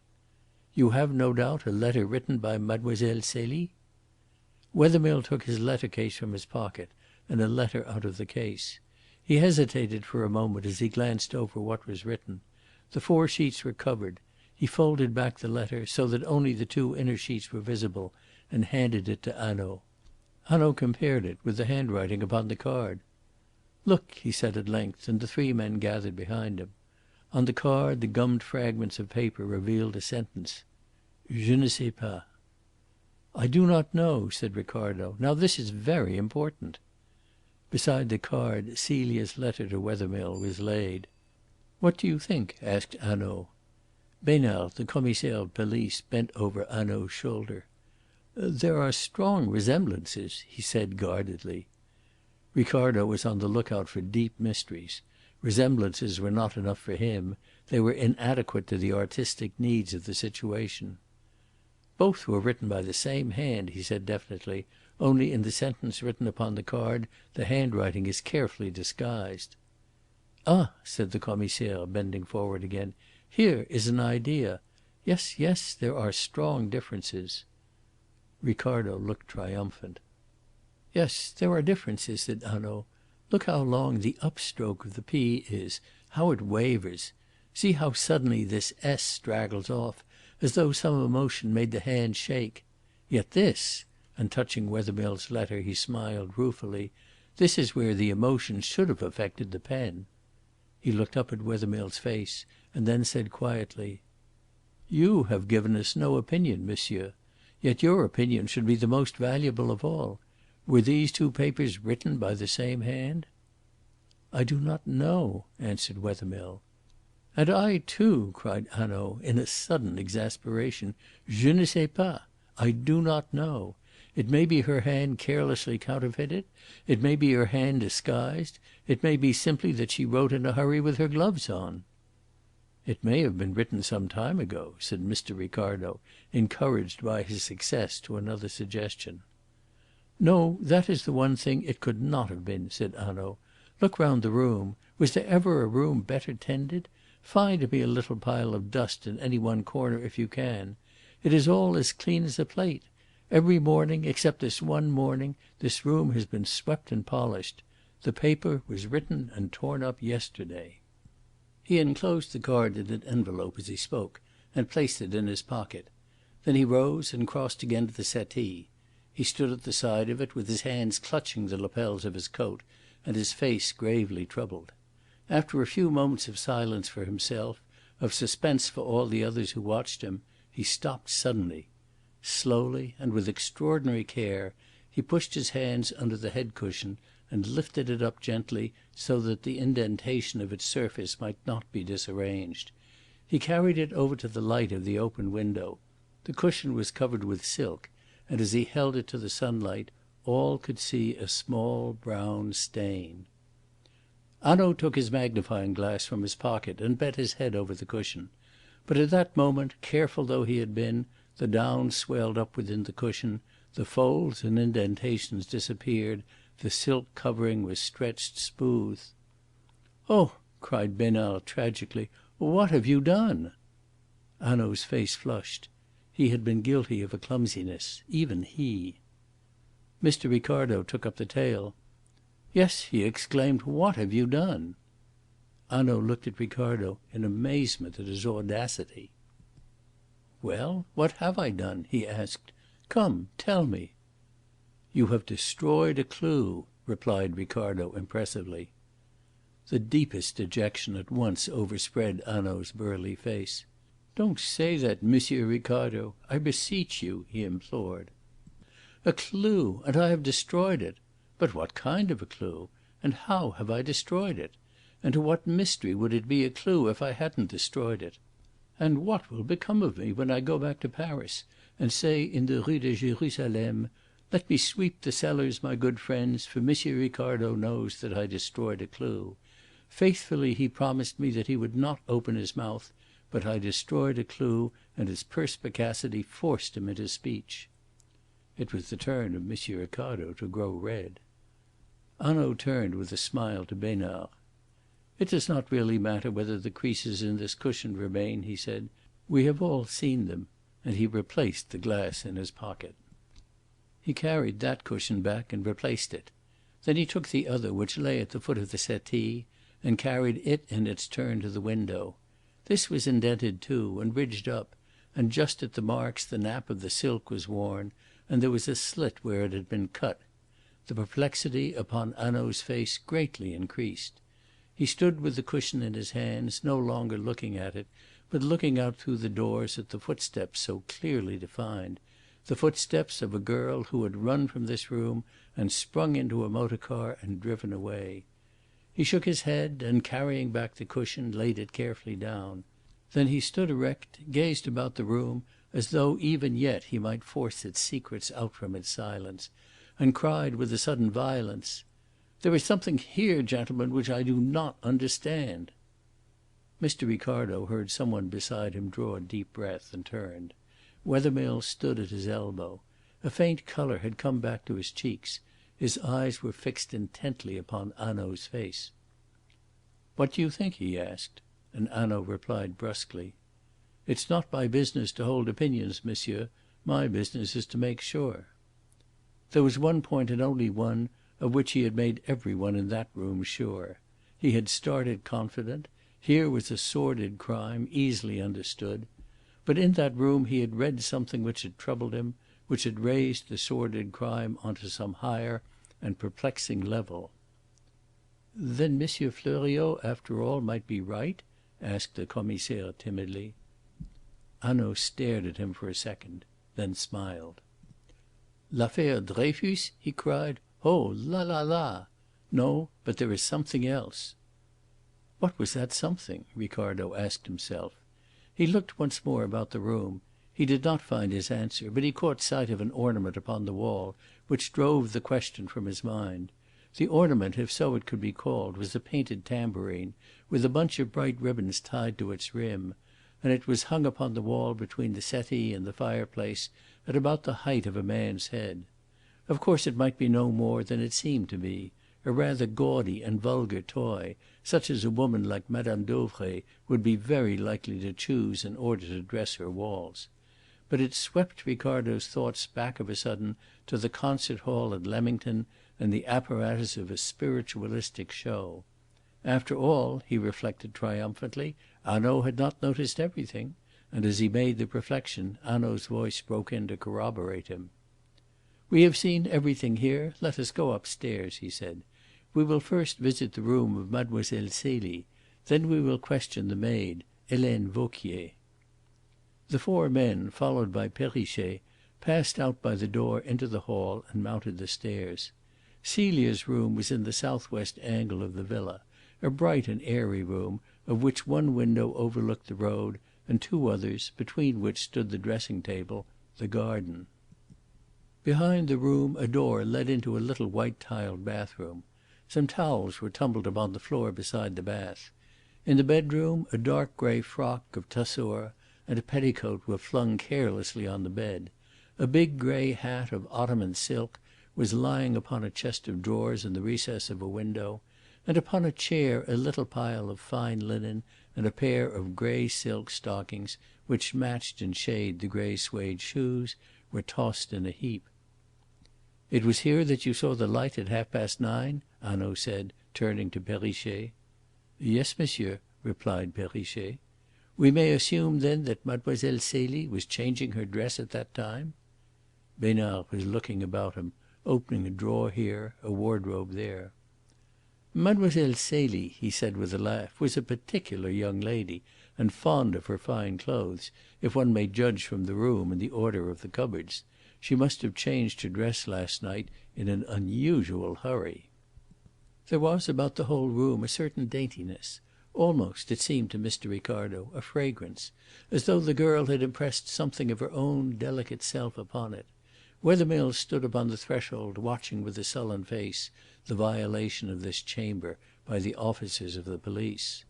"You have, no doubt, a letter written by Mademoiselle Celie?" Wethermill took his letter case from his pocket and a letter out of the case. He hesitated for a moment as he glanced over what was written. The 4 sheets were covered. He folded back the letter so that only the 2 inner sheets were visible, and handed it to Hanaud. Hanaud compared it with the handwriting upon the card. "Look," he said at length, and the 3 men gathered behind him. On the card the gummed fragments of paper revealed a sentence. "Je ne sais pas." "I do not know," said Ricardo. "Now this is very important." Beside the card Celia's letter to Wethermill was laid. "What do you think?" asked Hanaud. Besnard, the Commissaire of Police, bent over Hanaud's shoulder. "There are strong resemblances," he said guardedly. Ricardo was on the lookout for deep mysteries. Resemblances were not enough for him. They were inadequate to the artistic needs of the situation. "Both were written by the same hand," he said definitely, "only in the sentence written upon the card the handwriting is carefully disguised." "Ah," said the Commissaire, bending forward again, "here is an idea. Yes, yes, there are strong differences." Ricardo looked triumphant. "Yes, there are differences," said Hanaud. "Look how long the upstroke of the P is, how it wavers. See how suddenly this S straggles off, as though some emotion made the hand shake. Yet this," and touching Wethermill's letter he smiled ruefully, "this is where the emotion should have affected the pen." He looked up at Wethermill's face and then said quietly: "You have given us no opinion, monsieur. Yet your opinion should be the most valuable of all. Were these 2 papers written by the same hand?" "I do not know," answered Wethermill. "And I too," cried Hanaud in a sudden exasperation. "Je ne sais pas. I do not know. It may be her hand carelessly counterfeited. It may be her hand disguised. It may be simply that she wrote in a hurry with her gloves on." "It may have been written some time ago," said Mr. Ricardo, encouraged by his success to another suggestion. "No, that is the one thing it could not have been," said Hanaud. "Look round the room. Was there ever a room better tended? Find me a little pile of dust in any one corner if you can. It is all as clean as a plate. Every morning, except this one morning, this room has been swept and polished. The paper was written and torn up yesterday." He enclosed the card in an envelope as he spoke, and placed it in his pocket. Then he rose and crossed again to the settee. He stood at the side of it with his hands clutching the lapels of his coat and his face gravely troubled. After a few moments of silence for himself, of suspense for all the others who watched him, he stopped suddenly. Slowly and with extraordinary care he pushed his hands under the head cushion and lifted it up gently so that the indentation of its surface might not be disarranged. He carried it over to the light of the open window. The cushion was covered with silk, and as he held it to the sunlight all could see a small brown stain. Hanaud took his magnifying glass from his pocket and bent his head over the cushion. But at that moment, careful though he had been, the down swelled up within the cushion, the folds and indentations disappeared, the silk covering was stretched smooth. "Oh!" cried Besnard tragically. "What have you done?" Hanaud's face flushed. He had been guilty of a clumsiness, even he. Mr. Ricardo took up the tale. "Yes," he exclaimed, "what have you done?" Hanaud looked at Ricardo in amazement at his audacity. "Well, what have I done?" he asked. "Come, tell me." "You have destroyed a clue," replied Ricardo impressively. The deepest dejection at once overspread Hanaud's burly face. "Don't say that, Monsieur Ricardo, I beseech you," he implored. "A clue! And I have destroyed it! But what kind of a clue? And how have I destroyed it? And to what mystery would it be a clue if I hadn't destroyed it? And what will become of me when I go back to Paris and say in the Rue de Jérusalem, 'Let me sweep the cellars, my good friends, for Monsieur Ricardo knows that I destroyed a clue. Faithfully he promised me that he would not open his mouth, but I destroyed a clue, and his perspicacity forced him into speech. It was the turn of M. Ricardo to grow red. Hanaud turned with a smile to Besnard. "It does not really matter whether the creases in this cushion remain," he said. "We have all seen them." And he replaced the glass in his pocket. He carried that cushion back and replaced it. Then he took the other, which lay at the foot of the settee, and carried it in its turn to the window. This was indented too, and ridged up, and just at the marks the nap of the silk was worn, and there was a slit where it had been cut. The perplexity upon Hanaud's face greatly increased. He stood with the cushion in his hands, no longer looking at it, but looking out through the doors at the footsteps so clearly defined, the footsteps of a girl who had run from this room and sprung into a motor car and driven away. He shook his head and, carrying back the cushion, laid it carefully down. Then he stood erect, gazed about the room as though even yet he might force its secrets out from its silence, and cried with a sudden violence, "There is something here, gentlemen, which I do not understand." Mr. Ricardo heard some one beside him draw a deep breath, and turned. Wethermill stood at his elbow. A faint colour had come back to his cheeks. His eyes were fixed intently upon Hanaud's face. "What do you think?" he asked. And Hanaud replied brusquely, "It's not my business to hold opinions, monsieur. My business is to make sure." There was one point, and only one, of which he had made every one in that room sure. He had started confident. Here was a sordid crime, easily understood. But in that room he had read something which had troubled him, which had raised the sordid crime on to some higher and perplexing level. "Then Monsieur Fleuriot, after all, might be right?" asked the Commissaire timidly. Hanaud stared at him for a second, then smiled. "L'affaire Dreyfus?" he cried. "Oh, la la la! No, but there is something else." What was that something? Ricardo asked himself. He looked once more about the room. He did not find his answer, but he caught sight of an ornament upon the wall which drove the question from his mind. The ornament, if so it could be called, was a painted tambourine, with a bunch of bright ribbons tied to its rim, and it was hung upon the wall between the settee and the fireplace at about the height of a man's head. Of course it might be no more than it seemed to be, a rather gaudy and vulgar toy, such as a woman like Madame Dauvray would be very likely to choose in order to dress her walls. But it swept Ricardo's thoughts back of a sudden to the concert hall at Leamington and the apparatus of a spiritualistic show. After all, he reflected triumphantly, Hanaud had not noticed everything, and as he made the reflection Hanaud's voice broke in to corroborate him. "We have seen everything here. Let us go upstairs," he said. "We will first visit the room of Mademoiselle Celie. Then we will question the maid, Helene Vauquier." The four men, followed by Perrichet, passed out by the door into the hall and mounted the stairs. Celia's room was in the southwest angle of the villa, a bright and airy room, of which one window overlooked the road, and two others, between which stood the dressing table, the garden. Behind the room a door led into a little white tiled bathroom. Some towels were tumbled upon the floor beside the bath. In the bedroom a dark grey frock of tussore and a petticoat were flung carelessly on the bed. A big grey hat of Ottoman silk was lying upon a chest of drawers in the recess of a window, and upon a chair a little pile of fine linen and a pair of grey silk stockings, which matched in shade the grey suede shoes, were tossed in a heap. "It was here that you saw the light at 9:30?" Hanaud said, turning to Perrichet. "Yes, monsieur," replied Perrichet. "We may assume, then, that Mademoiselle Celie was changing her dress at that time?" Besnard was looking about him, opening a drawer here, a wardrobe there. "Mademoiselle Celie," he said with a laugh, "was a particular young lady, and fond of her fine clothes, if one may judge from the room and the order of the cupboards. She must have changed her dress last night in an unusual hurry." There was about the whole room a certain daintiness, almost, it seemed to Mr. Ricardo, a fragrance, as though the girl had impressed something of her own delicate self upon it. Wethermill stood upon the threshold watching with a sullen face the violation of this chamber by the officers of the police.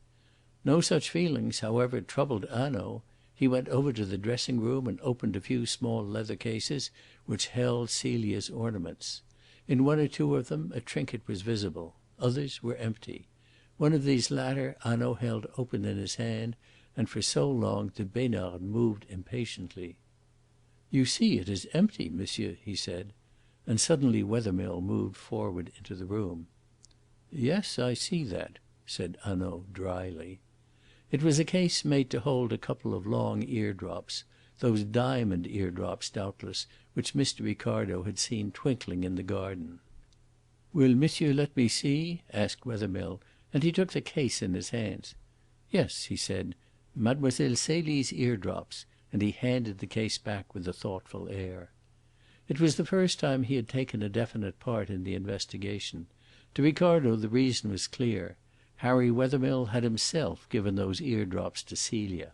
No such feelings, however, troubled Hanaud. He went over to the dressing room and opened a few small leather cases which held Celia's ornaments. In one or two of them a trinket was visible. Others were empty. One of these latter Hanaud held open in his hand, and for so long that Besnard moved impatiently. "You see it is empty, monsieur," he said, and suddenly Wethermill moved forward into the room. "Yes, I see that," said Hanaud dryly. It was a case made to hold a couple of long eardrops, those diamond eardrops, doubtless, which Mr. Ricardo had seen twinkling in the garden. "Will monsieur let me see?" asked Wethermill, and he took the case in his hands. "Yes," he said, "Mademoiselle Celie's eardrops," and he handed the case back with a thoughtful air. It was the first time he had taken a definite part in the investigation. To Ricardo the reason was clear. Harry Wethermill had himself given those eardrops to Celia.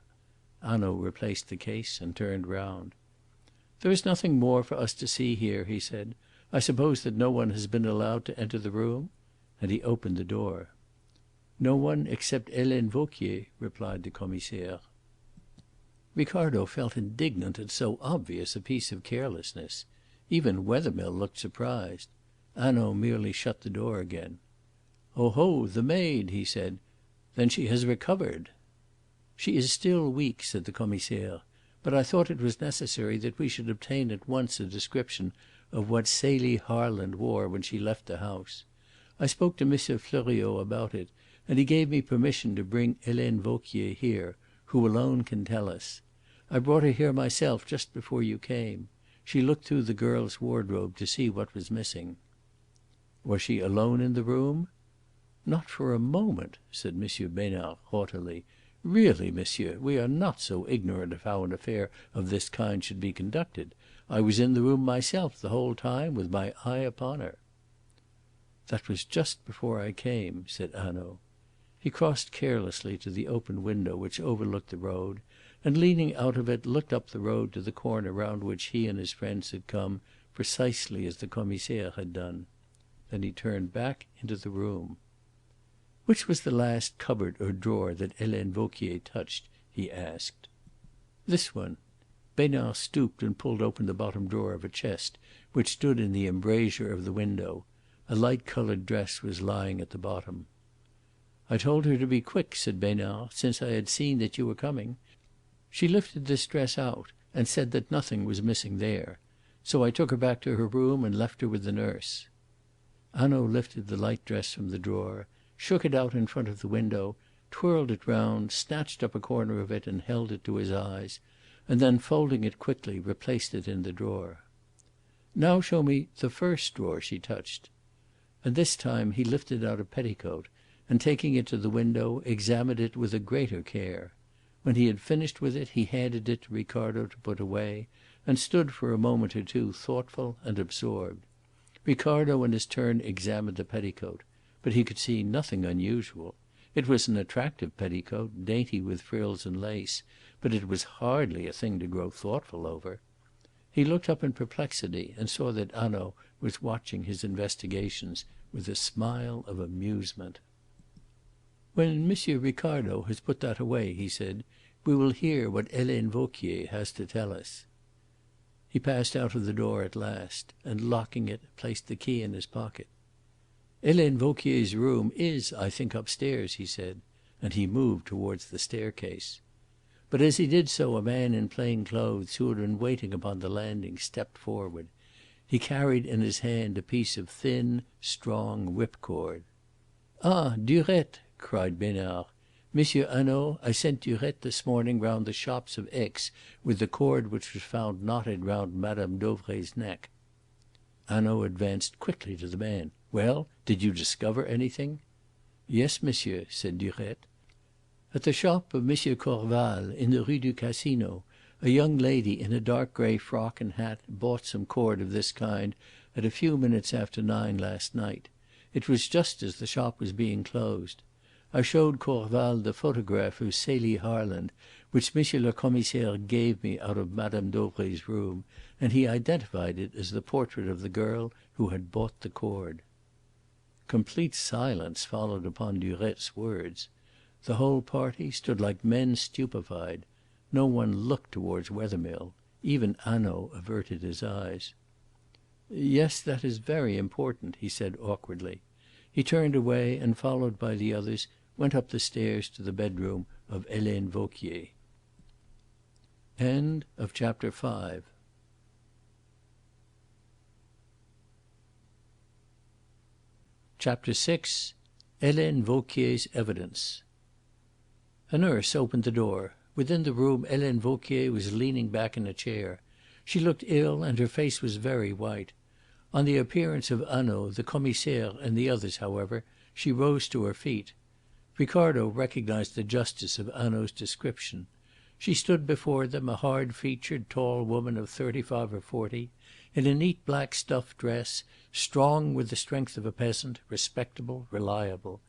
Hanaud replaced the case and turned round. "There is nothing more for us to see here," he said. "I suppose that no one has been allowed to enter the room?" And he opened the door. "No one except Helene Vauquier," replied the Commissaire. Ricardo felt indignant at so obvious a piece of carelessness. Even Wethermill looked surprised. Hanaud merely shut the door again. "Oho, the maid!" he said. "Then she has recovered." "She is still weak," said the Commissaire. "But I thought it was necessary that we should obtain at once a description of what Celia Harland wore when she left the house. I spoke to M. Fleuriot about it, and he gave me permission to bring Helene Vauquier here, who alone can tell us. I brought her here myself just before you came. She looked through the girl's wardrobe to see what was missing." "Was she alone in the room?" "Not for a moment," said M. Besnard haughtily. "Really, monsieur, we are not so ignorant of how an affair of this kind should be conducted. I was in the room myself the whole time, with my eye upon her." "That was just before I came," said Hanaud. He crossed carelessly to the open window which overlooked the road, and leaning out of it looked up the road to the corner round which he and his friends had come, precisely as the Commissaire had done. Then he turned back into the room. "Which was the last cupboard or drawer that Helene Vauquier touched?" he asked. "This one." Besnard stooped and pulled open the bottom drawer of a chest which stood in the embrasure of the window. A light coloured dress was lying at the bottom. "I told her to be quick," said Besnard, "since I had seen that you were coming. She lifted this dress out and said that nothing was missing there. So I took her back to her room and left her with the nurse." Hanaud lifted the light dress from the drawer, shook it out in front of the window, twirled it round, snatched up a corner of it and held it to his eyes, and then, folding it quickly, replaced it in the drawer. "Now show me the first drawer she touched." And this time he lifted out a petticoat, and taking it to the window, examined it with a greater care. When he had finished with it he handed it to Ricardo to put away, and stood for a moment or two thoughtful and absorbed. Ricardo in his turn examined the petticoat, but he could see nothing unusual. It was an attractive petticoat, dainty with frills and lace, but it was hardly a thing to grow thoughtful over. He looked up in perplexity and saw that Hanaud was watching his investigations with a smile of amusement. "When M. Ricardo has put that away," he said, "we will hear what Helene Vauquier has to tell us." He passed out of the door at last, and locking it, placed the key in his pocket. "Helene Vauquier's room is, I think, upstairs," he said, and he moved towards the staircase. But as he did so a man in plain clothes who had been waiting upon the landing stepped forward. He carried in his hand a piece of thin, strong whipcord. "Ah, Durette!" cried Besnard. "Monsieur Hanaud, I sent Durette this morning round the shops of Aix with the cord which was found knotted round Madame Dauvray's neck." Hanaud advanced quickly to the man. "Well, did you discover anything?" "Yes, monsieur," said Durette. "At the shop of Monsieur Corval, in the Rue du Casino, a young lady in a dark grey frock and hat bought some cord of this kind at a few minutes after 9 last night. It was just as the shop was being closed. I showed Corval the photograph of Celia Harland, which Monsieur le Commissaire gave me out of Madame Dauvray's room, and he identified it as the portrait of the girl who had bought the cord." Complete silence followed upon Durette's words. The whole party stood like men stupefied. No one looked towards Wethermill. Even Hanaud averted his eyes. "Yes, that is very important," he said awkwardly. He turned away and, followed by the others, went up the stairs to the bedroom of Helene Vauquier. Chapter 6. Helene Vauquier's Evidence. A nurse opened the door. Within the room Helene Vauquier was leaning back in a chair. She looked ill and her face was very white. On the appearance of Hanaud, the Commissaire and the others, however, she rose to her feet. Ricardo recognised the justice of Hanaud's description. She stood before them, a hard-featured, tall woman of 35 or 40, in a neat black stuff dress, strong with the strength of a peasant, respectable, reliable.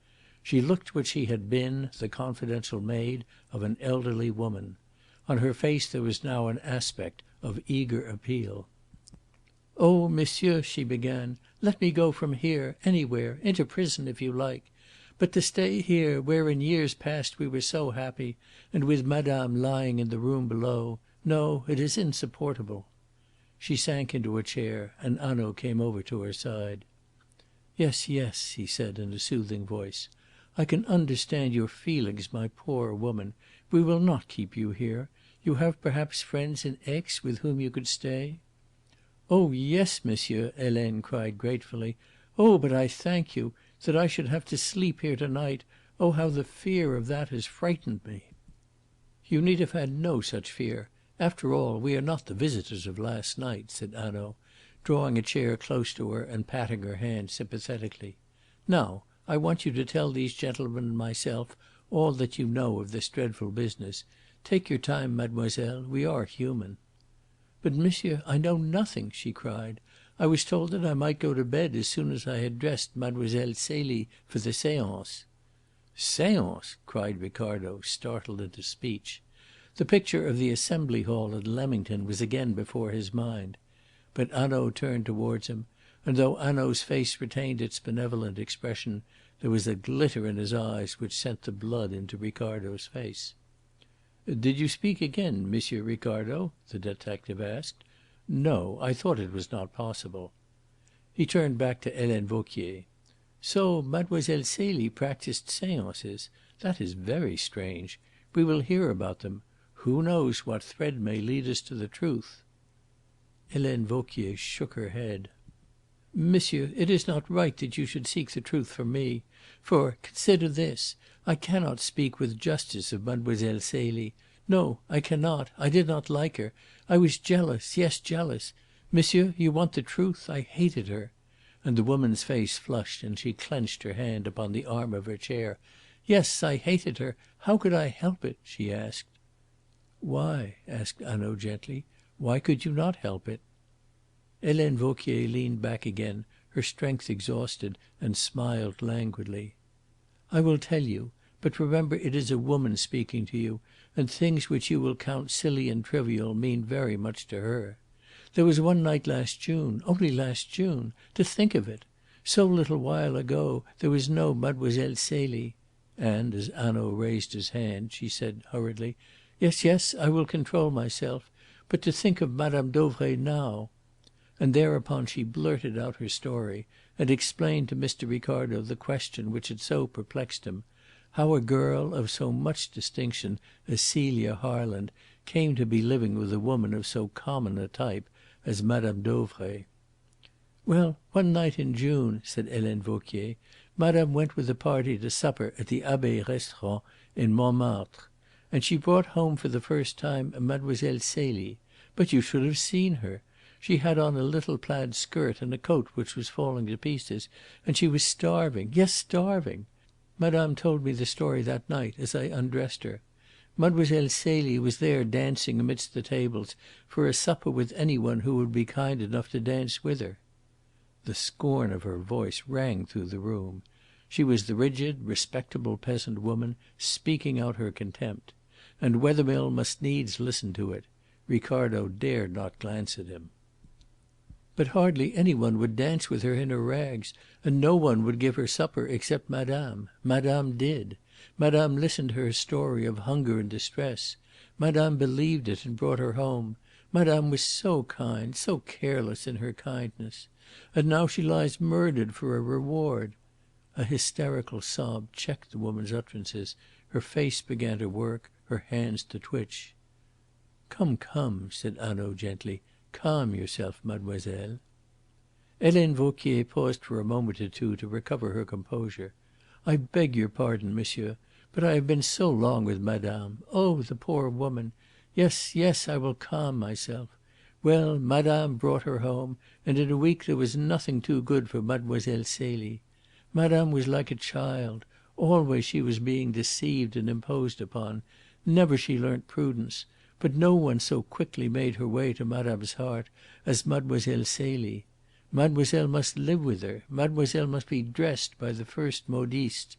She looked what she had been, the confidential maid of an elderly woman. On her face there was now an aspect of eager appeal. "Oh, monsieur," she began, "let me go from here, anywhere, into prison if you like. But to stay here, where in years past we were so happy, and with madame lying in the room below, no, it is insupportable." She sank into a chair, and Hanaud came over to her side. "Yes, yes," he said in a soothing voice. "I can understand your feelings, my poor woman. We will not keep you here. You have perhaps friends in Aix with whom you could stay?" "Oh yes, monsieur," Helene cried gratefully. "Oh, but I thank you. That I should have to sleep here to night! Oh, how the fear of that has frightened me!" "You need have had no such fear. After all, we are not the visitors of last night," said Hanaud, drawing a chair close to her and patting her hand sympathetically. "Now I want you to tell these gentlemen and myself all that you know of this dreadful business. Take your time, mademoiselle. We are human." "But, monsieur, I know nothing," she cried. "I was told that I might go to bed as soon as I had dressed Mademoiselle Celie for the séance." "Séance!" cried Ricardo, startled into speech. The picture of the Assembly Hall at Leamington was again before his mind. But Hanaud turned towards him, and though Hanaud's face retained its benevolent expression, there was a glitter in his eyes which sent the blood into Ricardo's face. "Did you speak again, Monsieur Ricardo?" the detective asked. "No, I thought it was not possible." He turned back to Helene Vauquier. "So Mademoiselle Celie practised séances. That is very strange. We will hear about them. Who knows what thread may lead us to the truth?" Helene Vauquier shook her head. "Monsieur, it is not right that you should seek the truth from me. For, consider this. I cannot speak with justice of Mademoiselle Celie. No, I cannot. I did not like her. I was jealous, yes, jealous. Monsieur, you want the truth. I hated her." And the woman's face flushed and she clenched her hand upon the arm of her chair. "Yes, I hated her. How could I help it?" she asked. "Why?" asked Hanaud gently. "Why could you not help it?" Helene Vauquier leaned back again, her strength exhausted, and smiled languidly. "I will tell you. But remember it is a woman speaking to you, and things which you will count silly and trivial mean very much to her. There was one night last June only last June! To think of it! So little while ago there was no Mademoiselle Celie." And as Hanaud raised his hand, she said hurriedly, "Yes, yes, I will control myself. But to think of Madame Dauvray now!" And thereupon she blurted out her story, and explained to Mr. Ricardo the question which had so perplexed him: how a girl of so much distinction as Celia Harland came to be living with a woman of so common a type as Madame Dauvray. "Well, one night in June," said Helene Vauquier, "Madame went with a party to supper at the Abbaye Restaurant in Montmartre. And she brought home for the first time Mademoiselle Celie. But you should have seen her. She had on a little plaid skirt and a coat which was falling to pieces, and she was starving, yes, starving. Madame told me the story that night as I undressed her. Mademoiselle Celie was there dancing amidst the tables for a supper with any one who would be kind enough to dance with her." The scorn of her voice rang through the room. She was the rigid, respectable peasant woman speaking out her contempt. And Wethermill must needs listen to it. Ricardo dared not glance at him. "But hardly any one would dance with her in her rags, and no one would give her supper except Madame. Madame did. Madame listened to her story of hunger and distress. Madame believed it and brought her home. Madame was so kind, so careless in her kindness. And now she lies murdered for a reward." A hysterical sob checked the woman's utterances. Her face began to work, her hands to twitch. "Come, come," said Hanaud gently. "Calm yourself, mademoiselle." Helene Vauquier paused for a moment or two to recover her composure. "I beg your pardon, monsieur, but I have been so long with madame. Oh, the poor woman! Yes, yes, I will calm myself. Well, madame brought her home, and in a week there was nothing too good for Mademoiselle Celie. Madame was like a child. Always she was being deceived and imposed upon. Never she learnt prudence. But no one so quickly made her way to madame's heart as Mademoiselle Celie. Mademoiselle must live with her. Mademoiselle must be dressed by the first modiste.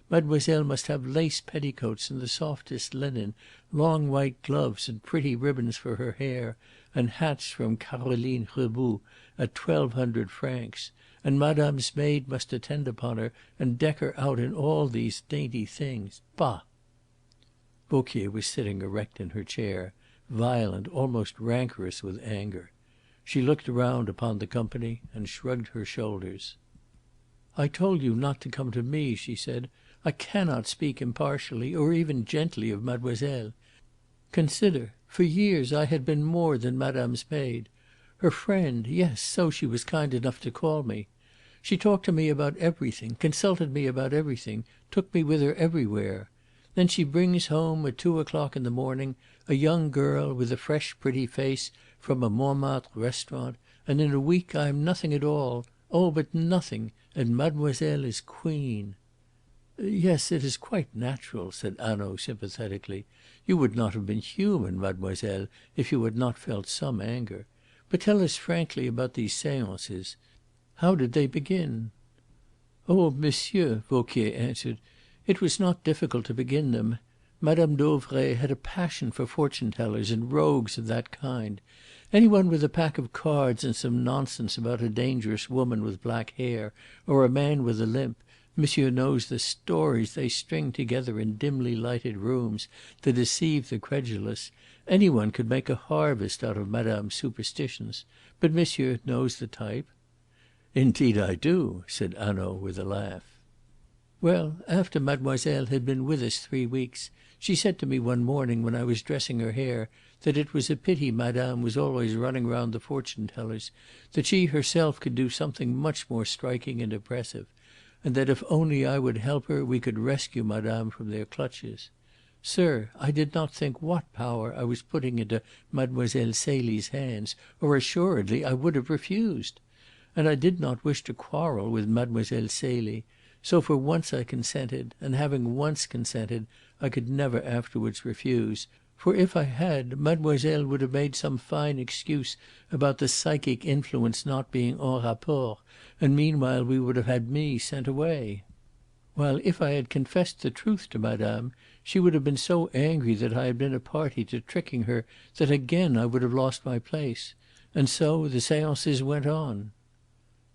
Mademoiselle must have lace petticoats and the softest linen, long white gloves and pretty ribbons for her hair, and hats from Caroline Reboux at 1,200 francs. And madame's maid must attend upon her and deck her out in all these dainty things. Bah!" Vauquier was sitting erect in her chair, violent, almost rancorous with anger. She looked around upon the company and shrugged her shoulders. "I told you not to come to me," she said. "I cannot speak impartially or even gently of mademoiselle. Consider, for years I had been more than madame's maid. Her friend, yes, so she was kind enough to call me. She talked to me about everything, consulted me about everything, took me with her everywhere. Then she brings home at 2 o'clock in the morning a young girl with a fresh pretty face from a Montmartre restaurant, and in a week I am nothing at all. Oh, but nothing, and mademoiselle is queen." "Yes, it is quite natural," said Hanaud sympathetically. "You would not have been human, mademoiselle, if you had not felt some anger. But tell us frankly about these seances. How did they begin?" "Oh, monsieur," Vauquier answered, "it was not difficult to begin them. Madame Dauvray had a passion for fortune tellers and rogues of that kind. Any one with a pack of cards and some nonsense about a dangerous woman with black hair, or a man with a limp, monsieur knows the stories they string together in dimly lighted rooms to deceive the credulous. Any one could make a harvest out of madame's superstitions. But monsieur knows the type." "Indeed I do," said Hanaud with a laugh. "Well, after mademoiselle had been with us 3 weeks, she said to me one morning when I was dressing her hair that it was a pity madame was always running round the fortune tellers, that she herself could do something much more striking and impressive, and that if only I would help her we could rescue madame from their clutches. Sir, I did not think what power I was putting into Mademoiselle Celie's hands, or assuredly I would have refused. And I did not wish to quarrel with Mademoiselle Celie, so for once I consented, and having once consented I could never afterwards refuse, for if I had, mademoiselle would have made some fine excuse about the psychic influence not being en rapport, and meanwhile we would have had me sent away. While if I had confessed the truth to madame, she would have been so angry that I had been a party to tricking her that again I would have lost my place. And so the seances went on."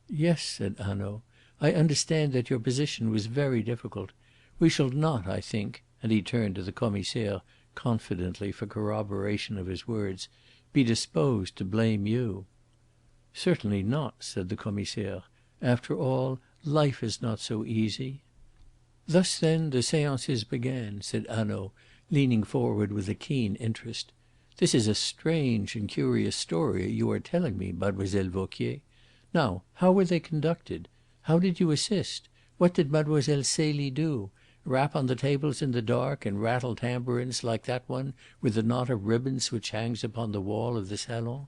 "Yes," said Hanaud. "I understand that your position was very difficult. We shall not, I think," and he turned to the Commissaire confidently for corroboration of his words, "be disposed to blame you." "Certainly not," said the Commissaire. "After all, life is not so easy." "Thus, then, the seances began," said Hanaud, leaning forward with a keen interest. "This is a strange and curious story you are telling me, Mademoiselle Vauquier. Now, how were they conducted? How did you assist? What did Mademoiselle Celie do? Rap on the tables in the dark and rattle tambourines like that one with the knot of ribbons which hangs upon the wall of the salon?"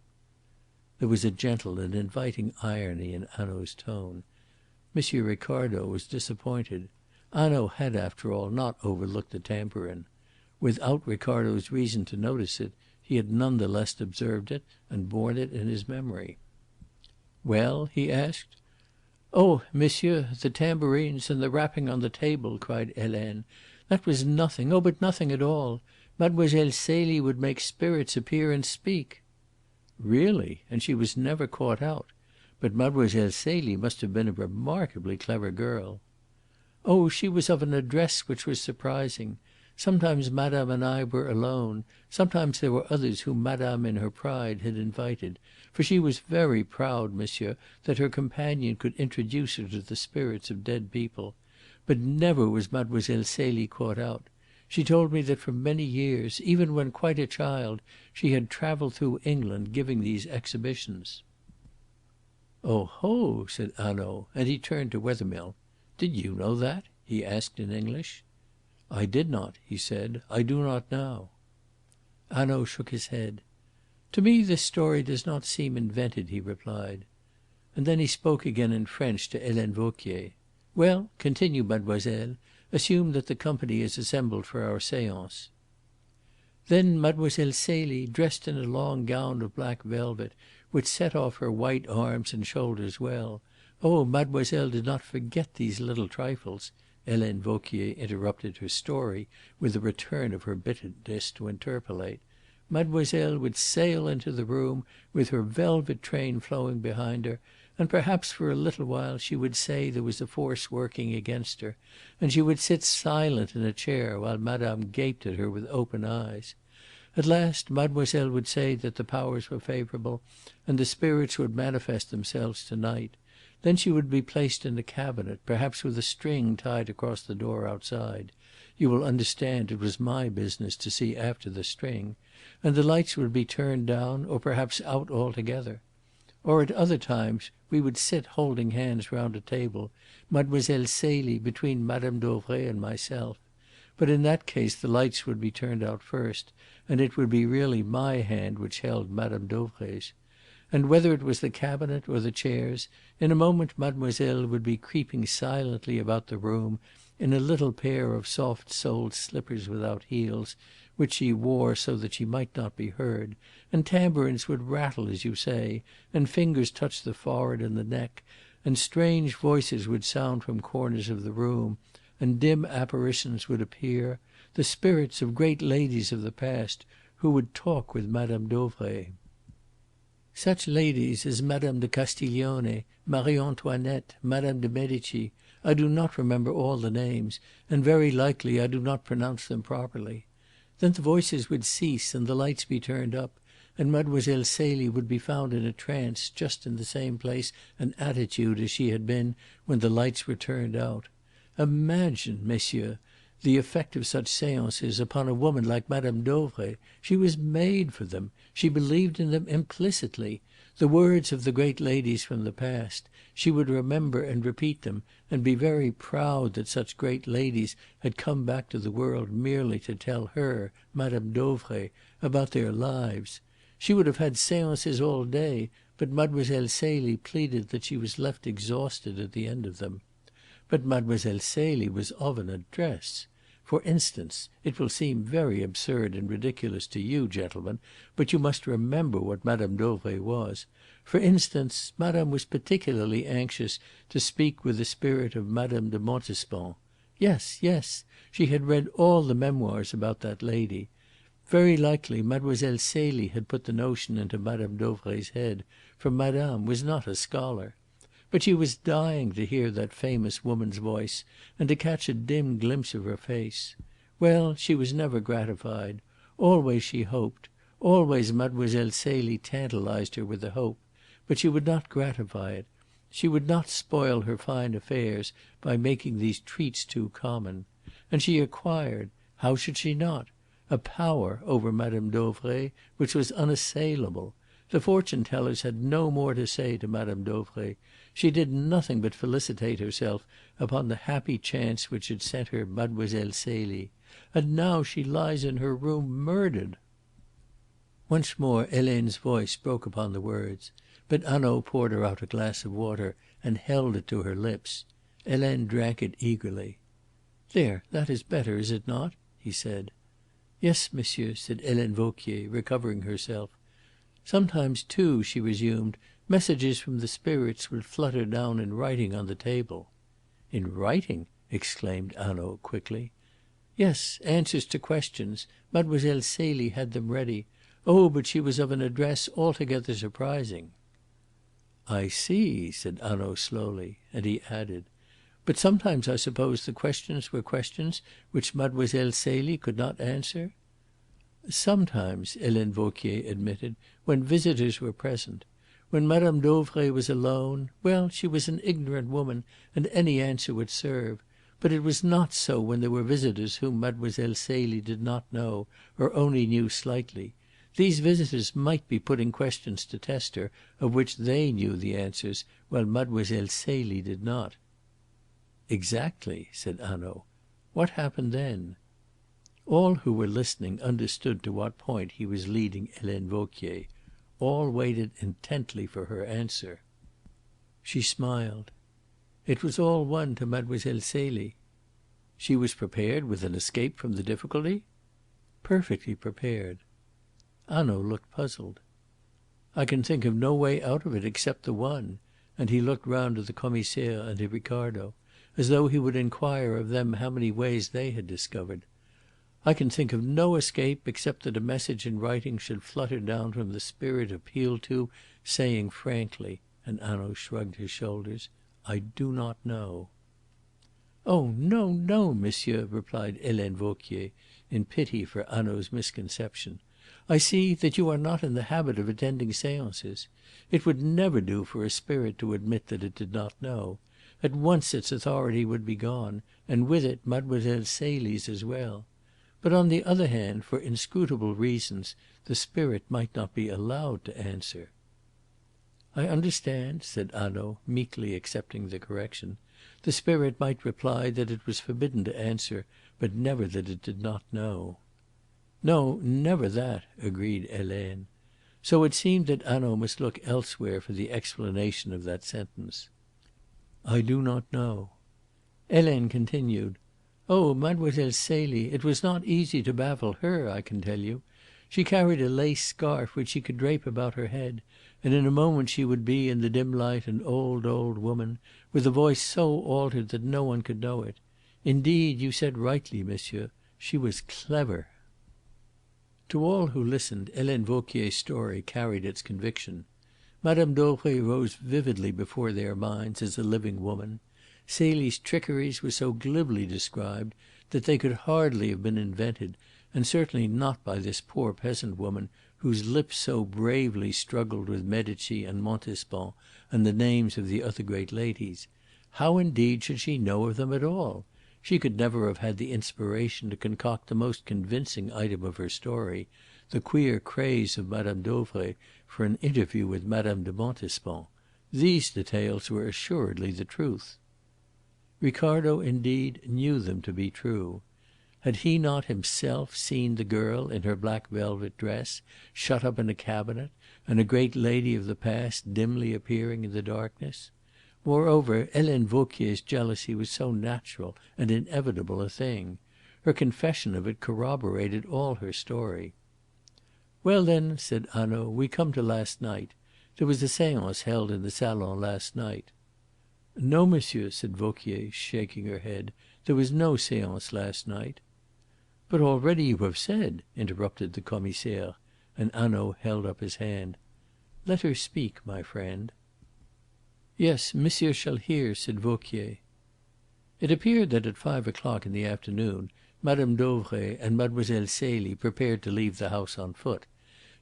There was a gentle and inviting irony in Hanaud's tone. M. Ricardo was disappointed. Hanaud had, after all, not overlooked the tambourine. Without Ricardo's reason to notice it, he had none the less observed it and borne it in his memory. "Well?" he asked. "Oh, monsieur, the tambourines and the rapping on the table!" cried Helene. "That was nothing, oh, but nothing at all. Mademoiselle Celie would make spirits appear and speak." "Really? And she was never caught out. But Mademoiselle Celie must have been a remarkably clever girl." "Oh, she was of an address which was surprising. Sometimes madame and I were alone, sometimes there were others whom madame in her pride had invited, for she was very proud, monsieur, that her companion could introduce her to the spirits of dead people. But never was Mademoiselle Celie caught out. She told me that for many years, even when quite a child, she had travelled through England giving these exhibitions." "Oh ho!" said Hanaud, and he turned to Wethermill. "Did you know that?" he asked in English. "I did not," he said. "I do not now." Hanaud shook his head. "To me this story does not seem invented," he replied. And then he spoke again in French to Helene Vauquier. "Well, continue, mademoiselle. Assume that the company is assembled for our seance." "Then Mademoiselle Celie, dressed in a long gown of black velvet, which set off her white arms and shoulders well. Oh, mademoiselle did not forget these little trifles." Helene Vauquier interrupted her story with a return of her bitterness to interpolate. "Mademoiselle would sail into the room with her velvet train flowing behind her, and perhaps for a little while she would say there was a force working against her, and she would sit silent in a chair while madame gaped at her with open eyes. At last mademoiselle would say that the powers were favourable and the spirits would manifest themselves to night. Then she would be placed in a cabinet, perhaps with a string tied across the door outside. You will understand it was my business to see after the string. And the lights would be turned down, or perhaps out altogether. Or at other times we would sit holding hands round a table, Mademoiselle Celie between Madame Dauvray and myself. But in that case the lights would be turned out first, and it would be really my hand which held Madame Dauvray's. And whether it was the cabinet or the chairs, in a moment mademoiselle would be creeping silently about the room in a little pair of soft-soled slippers without heels, which she wore so that she might not be heard, and tambourines would rattle, as you say, and fingers touch the forehead and the neck, and strange voices would sound from corners of the room, and dim apparitions would appear, the spirits of great ladies of the past, who would talk with Madame Dauvray. Such ladies as Madame de Castiglione, Marie Antoinette, Madame de Medici. I do not remember all the names, and very likely I do not pronounce them properly. Then the voices would cease and the lights be turned up, and Mademoiselle Celie would be found in a trance just in the same place and attitude as she had been when the lights were turned out. Imagine, messieurs, the effect of such seances upon a woman like Madame Dauvray. She was made for them. She believed in them implicitly. The words of the great ladies from the past. She would remember and repeat them, and be very proud that such great ladies had come back to the world merely to tell her, Madame Dauvray, about their lives. She would have had seances all day, but Mademoiselle Celie pleaded that she was left exhausted at the end of them. But Mademoiselle Celie was of an address. For instance, it will seem very absurd and ridiculous to you, gentlemen, but you must remember what Madame Dauvray was. For instance, Madame was particularly anxious to speak with the spirit of Madame de Montespan. Yes, yes, she had read all the memoirs about that lady. Very likely Mademoiselle Celie had put the notion into Madame Dauvray's head, for Madame was not a scholar. But she was dying to hear that famous woman's voice and to catch a dim glimpse of her face. Well, she was never gratified. Always she hoped. Always Mademoiselle Celie tantalised her with the hope. But she would not gratify it. She would not spoil her fine affairs by making these treats too common. And she acquired, how should she not? A power over Madame Dauvray which was unassailable. The fortune tellers had no more to say to Madame Dauvray. She did nothing but felicitate herself upon the happy chance which had sent her Mademoiselle Celie. And now she lies in her room murdered." Once more Helene's voice broke upon the words, but Hanaud poured her out a glass of water and held it to her lips. Helene drank it eagerly. "There, that is better, is it not?" he said. "Yes, monsieur," said Helene Vauquier, recovering herself. "Sometimes, too," she resumed, "messages from the spirits would flutter down in writing on the table." "In writing?" exclaimed Hanaud quickly. "Yes, answers to questions. Mademoiselle Celie had them ready. Oh, but she was of an address altogether surprising." "I see," said Hanaud slowly, and he added, But sometimes I suppose the questions were questions which Mademoiselle Celie could not answer?" "Sometimes," Helene Vauquier admitted, "when visitors were present. When Madame Dauvray was alone well, she was an ignorant woman, and any answer would serve. But it was not so when there were visitors whom Mademoiselle Celie did not know, or only knew slightly. These visitors might be putting questions to test her of which they knew the answers, while Mademoiselle Celie did not." "Exactly," said Hanaud. "What happened then?" All who were listening understood to what point he was leading Helene Vauquier. All waited intently for her answer. She smiled. "It was all one to Mademoiselle Celie." "She was prepared with an escape from the difficulty?" "Perfectly prepared." Hanaud looked puzzled. "I can think of no way out of it except the one," and he looked round to the Commissaire and to Ricardo, as though he would inquire of them how many ways they had discovered. "I can think of no escape except that a message in writing should flutter down from the spirit appealed to, saying frankly," and Hanaud shrugged his shoulders, "I do not know." "Oh no, no, monsieur," replied Helene Vauquier, in pity for Hanaud's misconception. "I see that you are not in the habit of attending seances. It would never do for a spirit to admit that it did not know. At once its authority would be gone, and with it Mademoiselle Celie's as well. But on the other hand, for inscrutable reasons, the spirit might not be allowed to answer." "I understand," said Hanaud, meekly accepting the correction. "The spirit might reply that it was forbidden to answer, but never that it did not know." "No, never that," agreed Helene. So it seemed that Hanaud must look elsewhere for the explanation of that sentence. "I do not know." Helene continued. "Oh, Mademoiselle Celie, it was not easy to baffle her, I can tell you. She carried a lace scarf which she could drape about her head, and in a moment she would be, in the dim light, an old, old woman, with a voice so altered that no one could know it. Indeed, you said rightly, monsieur, she was clever." To all who listened Helene Vauquier's story carried its conviction. Madame Dauvray rose vividly before their minds as a living woman. Celie's trickeries were so glibly described that they could hardly have been invented, and certainly not by this poor peasant woman whose lips so bravely struggled with Medici and Montespan and the names of the other great ladies. How indeed should she know of them at all? She could never have had the inspiration to concoct the most convincing item of her story, the queer craze of Madame Dauvray for an interview with Madame de Montespan. These details were assuredly the truth. Ricardo, indeed, knew them to be true. Had he not himself seen the girl in her black velvet dress, shut up in a cabinet, and a great lady of the past dimly appearing in the darkness? Moreover, Helene Vauquier's jealousy was so natural and inevitable a thing. Her confession of it corroborated all her story. "Well, then," said Hanaud, "we come to last night. There was a seance held in the salon last night." "No, monsieur," said Vauquier, shaking her head. "There was no seance last night." "But already you have said," interrupted the Commissaire, and Hanaud held up his hand. "Let her speak, my friend." "Yes, monsieur shall hear," said Vauquier. It appeared that at 5 o'clock in the afternoon Madame Dauvray and Mademoiselle Celie prepared to leave the house on foot.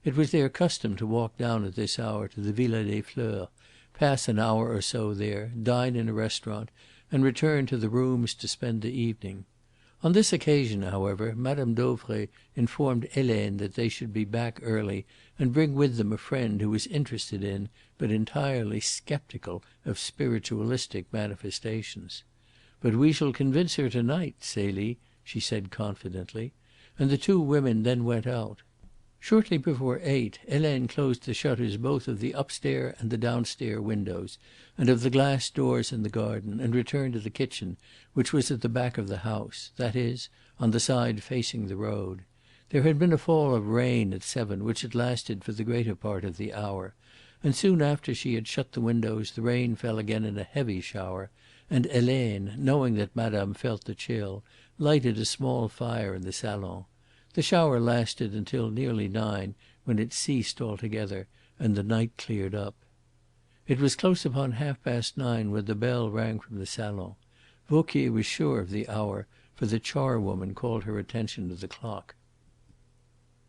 It was their custom to walk down at this hour to the Villa des Fleurs, pass an hour or so there, dine in a restaurant, and return to the rooms to spend the evening. On this occasion, however, Madame Dauvray informed Helene that they should be back early and bring with them a friend who was interested in, but entirely sceptical of, spiritualistic manifestations. "But we shall convince her to night, Celie," she said confidently, and the two women then went out. Shortly before 8 Helene closed the shutters both of the upstair and the downstair windows, and of the glass doors in the garden, and returned to the kitchen, which was at the back of the house, that is, on the side facing the road. There had been a fall of rain at 7 which had lasted for the greater part of the hour, and soon after she had shut the windows the rain fell again in a heavy shower, and Helene, knowing that Madame felt the chill, lighted a small fire in the salon. The shower lasted until nearly 9, when it ceased altogether, and the night cleared up. It was close upon 9:30 when the bell rang from the salon. Vauquier was sure of the hour, for the charwoman called her attention to the clock.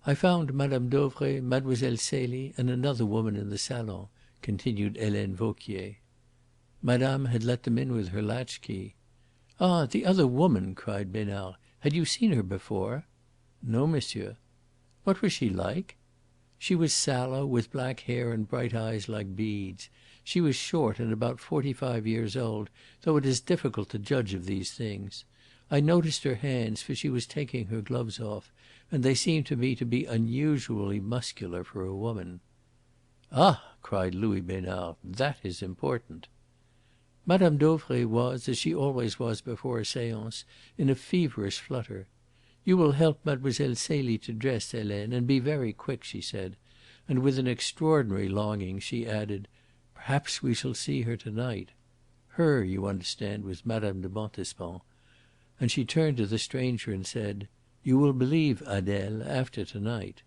"I found Madame Dauvray, Mademoiselle Celie, and another woman in the salon," continued Helene Vauquier. Madame had let them in with her latchkey. "Ah, the other woman!" cried Besnard. "Had you seen her before?" "No, monsieur." "What was she like?" "She was sallow, with black hair and bright eyes like beads. She was short and about 45 years old, though it is difficult to judge of these things. I noticed her hands, for she was taking her gloves off, and they seemed to me to be unusually muscular for a woman." "Ah!" cried Louis Besnard. "That is important." Madame Dauvray was, as she always was before a seance, in a feverish flutter. "You will help Mademoiselle Celie to dress, Helene, and be very quick," she said; and with an extraordinary longing she added, "Perhaps we shall see her to night." Her, you understand, was Madame de Montespan. And she turned to the stranger and said, "You will believe, Adele, after to night."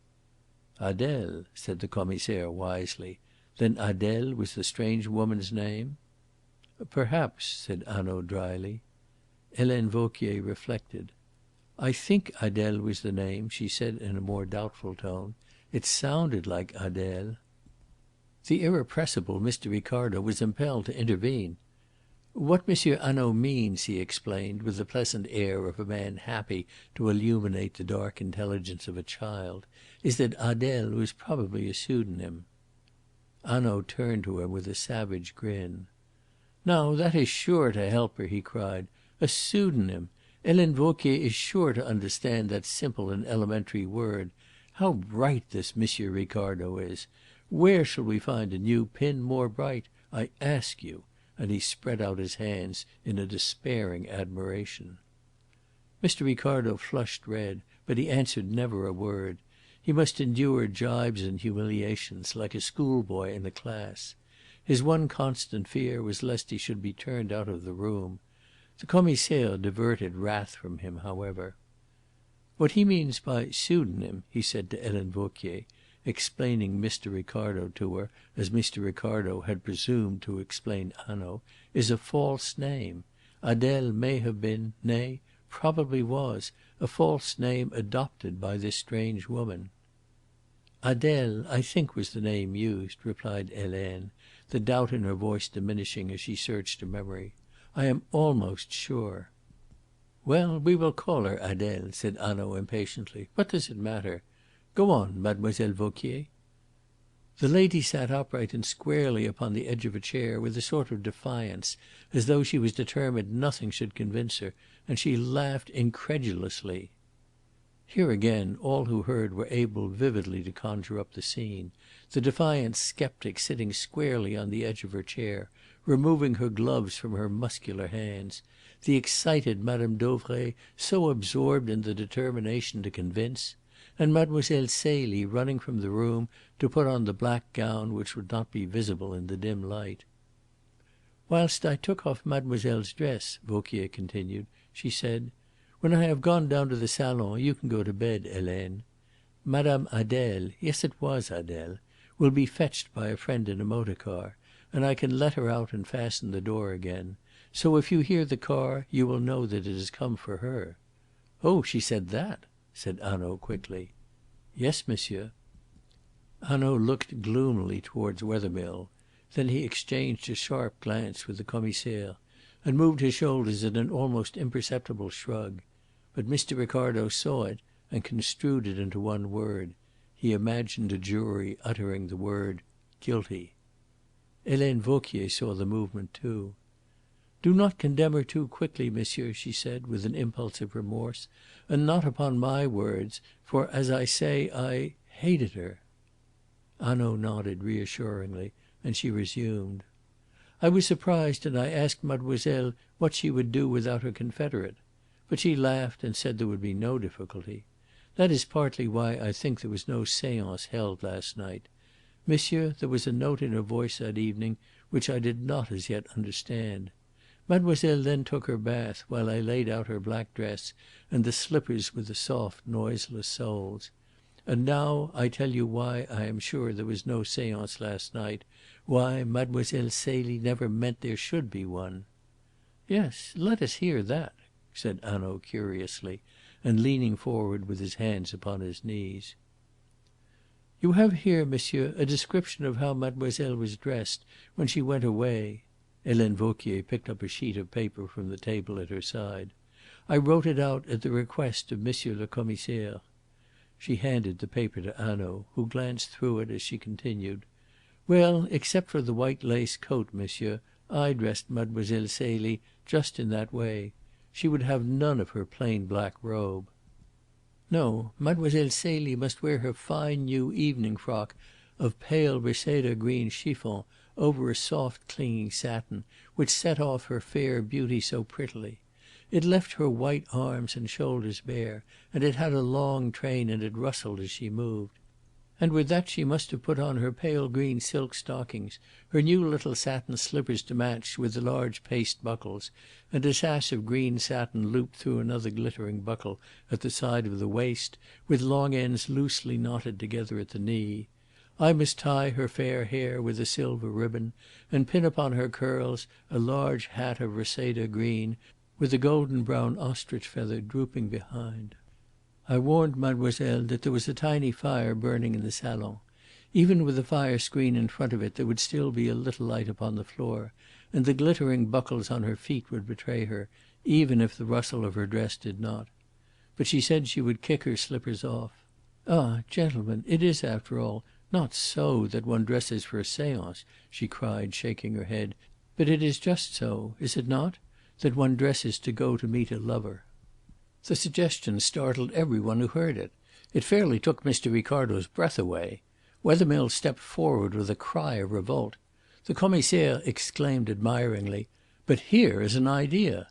"Adele," said the Commissaire wisely. "Then Adele was the strange woman's name?" "Perhaps," said Hanaud dryly. Helene Vauquier reflected. "I think Adele was the name," she said in a more doubtful tone. "It sounded like Adele." The irrepressible Mr. Ricardo was impelled to intervene. "What M. Hanaud means," he explained, with the pleasant air of a man happy to illuminate the dark intelligence of a child, "is that Adele was probably a pseudonym." Hanaud turned to him with a savage grin. "Now that is sure to help her," he cried. "A pseudonym! Helene Vauquier is sure to understand that simple and elementary word. How bright this M. Ricardo is! Where shall we find a new pin more bright? I ask you!" And he spread out his hands in a despairing admiration. Mr. Ricardo flushed red, but he answered never a word. He must endure gibes and humiliations like a schoolboy in a class. His one constant fear was lest he should be turned out of the room. The Commissaire diverted wrath from him, however. "What he means by pseudonym," he said to Helene Vauquier, explaining Mr. Ricardo to her as Mr. Ricardo had presumed to explain Hanaud, "is a false name. Adele may have been, nay, probably was, a false name adopted by this strange woman." "Adele, I think, was the name used," replied Helene, the doubt in her voice diminishing as she searched her memory. "I am almost sure." "Well, we will call her Adele," said Hanaud impatiently. "What does it matter? Go on, Mademoiselle Vauquier." The lady sat upright and squarely upon the edge of a chair, with a sort of defiance, as though she was determined nothing should convince her, and she laughed incredulously. Here again all who heard were able vividly to conjure up the scene: the defiant sceptic sitting squarely on the edge of her chair, removing her gloves from her muscular hands; the excited Madame Dauvray so absorbed in the determination to convince; and Mademoiselle Celie running from the room to put on the black gown which would not be visible in the dim light. "Whilst I took off mademoiselle's dress," Vauquier continued, "she said, 'When I have gone down to the salon you can go to bed, Helene. Madame Adele, yes, it was Adele, will be fetched by a friend in a motor car, and I can let her out and fasten the door again. So if you hear the car you will know that it has come for her.'" "Oh, she said that?" said Hanaud quickly. "Yes, monsieur." Hanaud looked gloomily towards Wethermill. Then he exchanged a sharp glance with the Commissaire, and moved his shoulders in an almost imperceptible shrug. But Mr. Ricardo saw it and construed it into one word. He imagined a jury uttering the word "guilty." Helene Vauquier saw the movement too. "Do not condemn her too quickly, monsieur," she said, with an impulse of remorse, "and not upon my words, for, as I say, I hated her." Hanaud nodded reassuringly, and she resumed: "I was surprised, and I asked mademoiselle what she would do without her confederate. But she laughed and said there would be no difficulty. That is partly why I think there was no seance held last night. Monsieur, there was a note in her voice that evening which I did not as yet understand. Mademoiselle then took her bath, while I laid out her black dress and the slippers with the soft, noiseless soles. And now I tell you why I am sure there was no seance last night, why Mademoiselle Celie never meant there should be one." "Yes, let us hear that," said Hanaud curiously, and leaning forward with his hands upon his knees. "You have here, monsieur, a description of how mademoiselle was dressed when she went away." Helene Vauquier picked up a sheet of paper from the table at her side. "I wrote it out at the request of Monsieur le Commissaire." She handed the paper to Hanaud, who glanced through it as she continued. "Well, except for the white lace coat, monsieur, I dressed Mademoiselle Celie just in that way. She would have none of her plain black robe. No, Mademoiselle Celie must wear her fine new evening frock of pale reseda green chiffon over a soft clinging satin, which set off her fair beauty so prettily. It left her white arms and shoulders bare, and it had a long train and it rustled as she moved. And with that she must have put on her pale green silk stockings, her new little satin slippers to match with the large paste buckles, and a sash of green satin looped through another glittering buckle at the side of the waist, with long ends loosely knotted together at the knee. I must tie her fair hair with a silver ribbon, and pin upon her curls a large hat of reseda green, with a golden brown ostrich feather drooping behind. I warned mademoiselle that there was a tiny fire burning in the salon. Even with the fire screen in front of it there would still be a little light upon the floor, and the glittering buckles on her feet would betray her, even if the rustle of her dress did not. But she said she would kick her slippers off. Ah, gentlemen, it is, after all, not so that one dresses for a seance," she cried, shaking her head, "but it is just so, is it not? That one dresses to go to meet a lover." The suggestion startled every one who heard it. It fairly took Mr. Ricardo's breath away. Wethermill stepped forward with a cry of revolt. The Commissaire exclaimed admiringly, "But here is an idea!"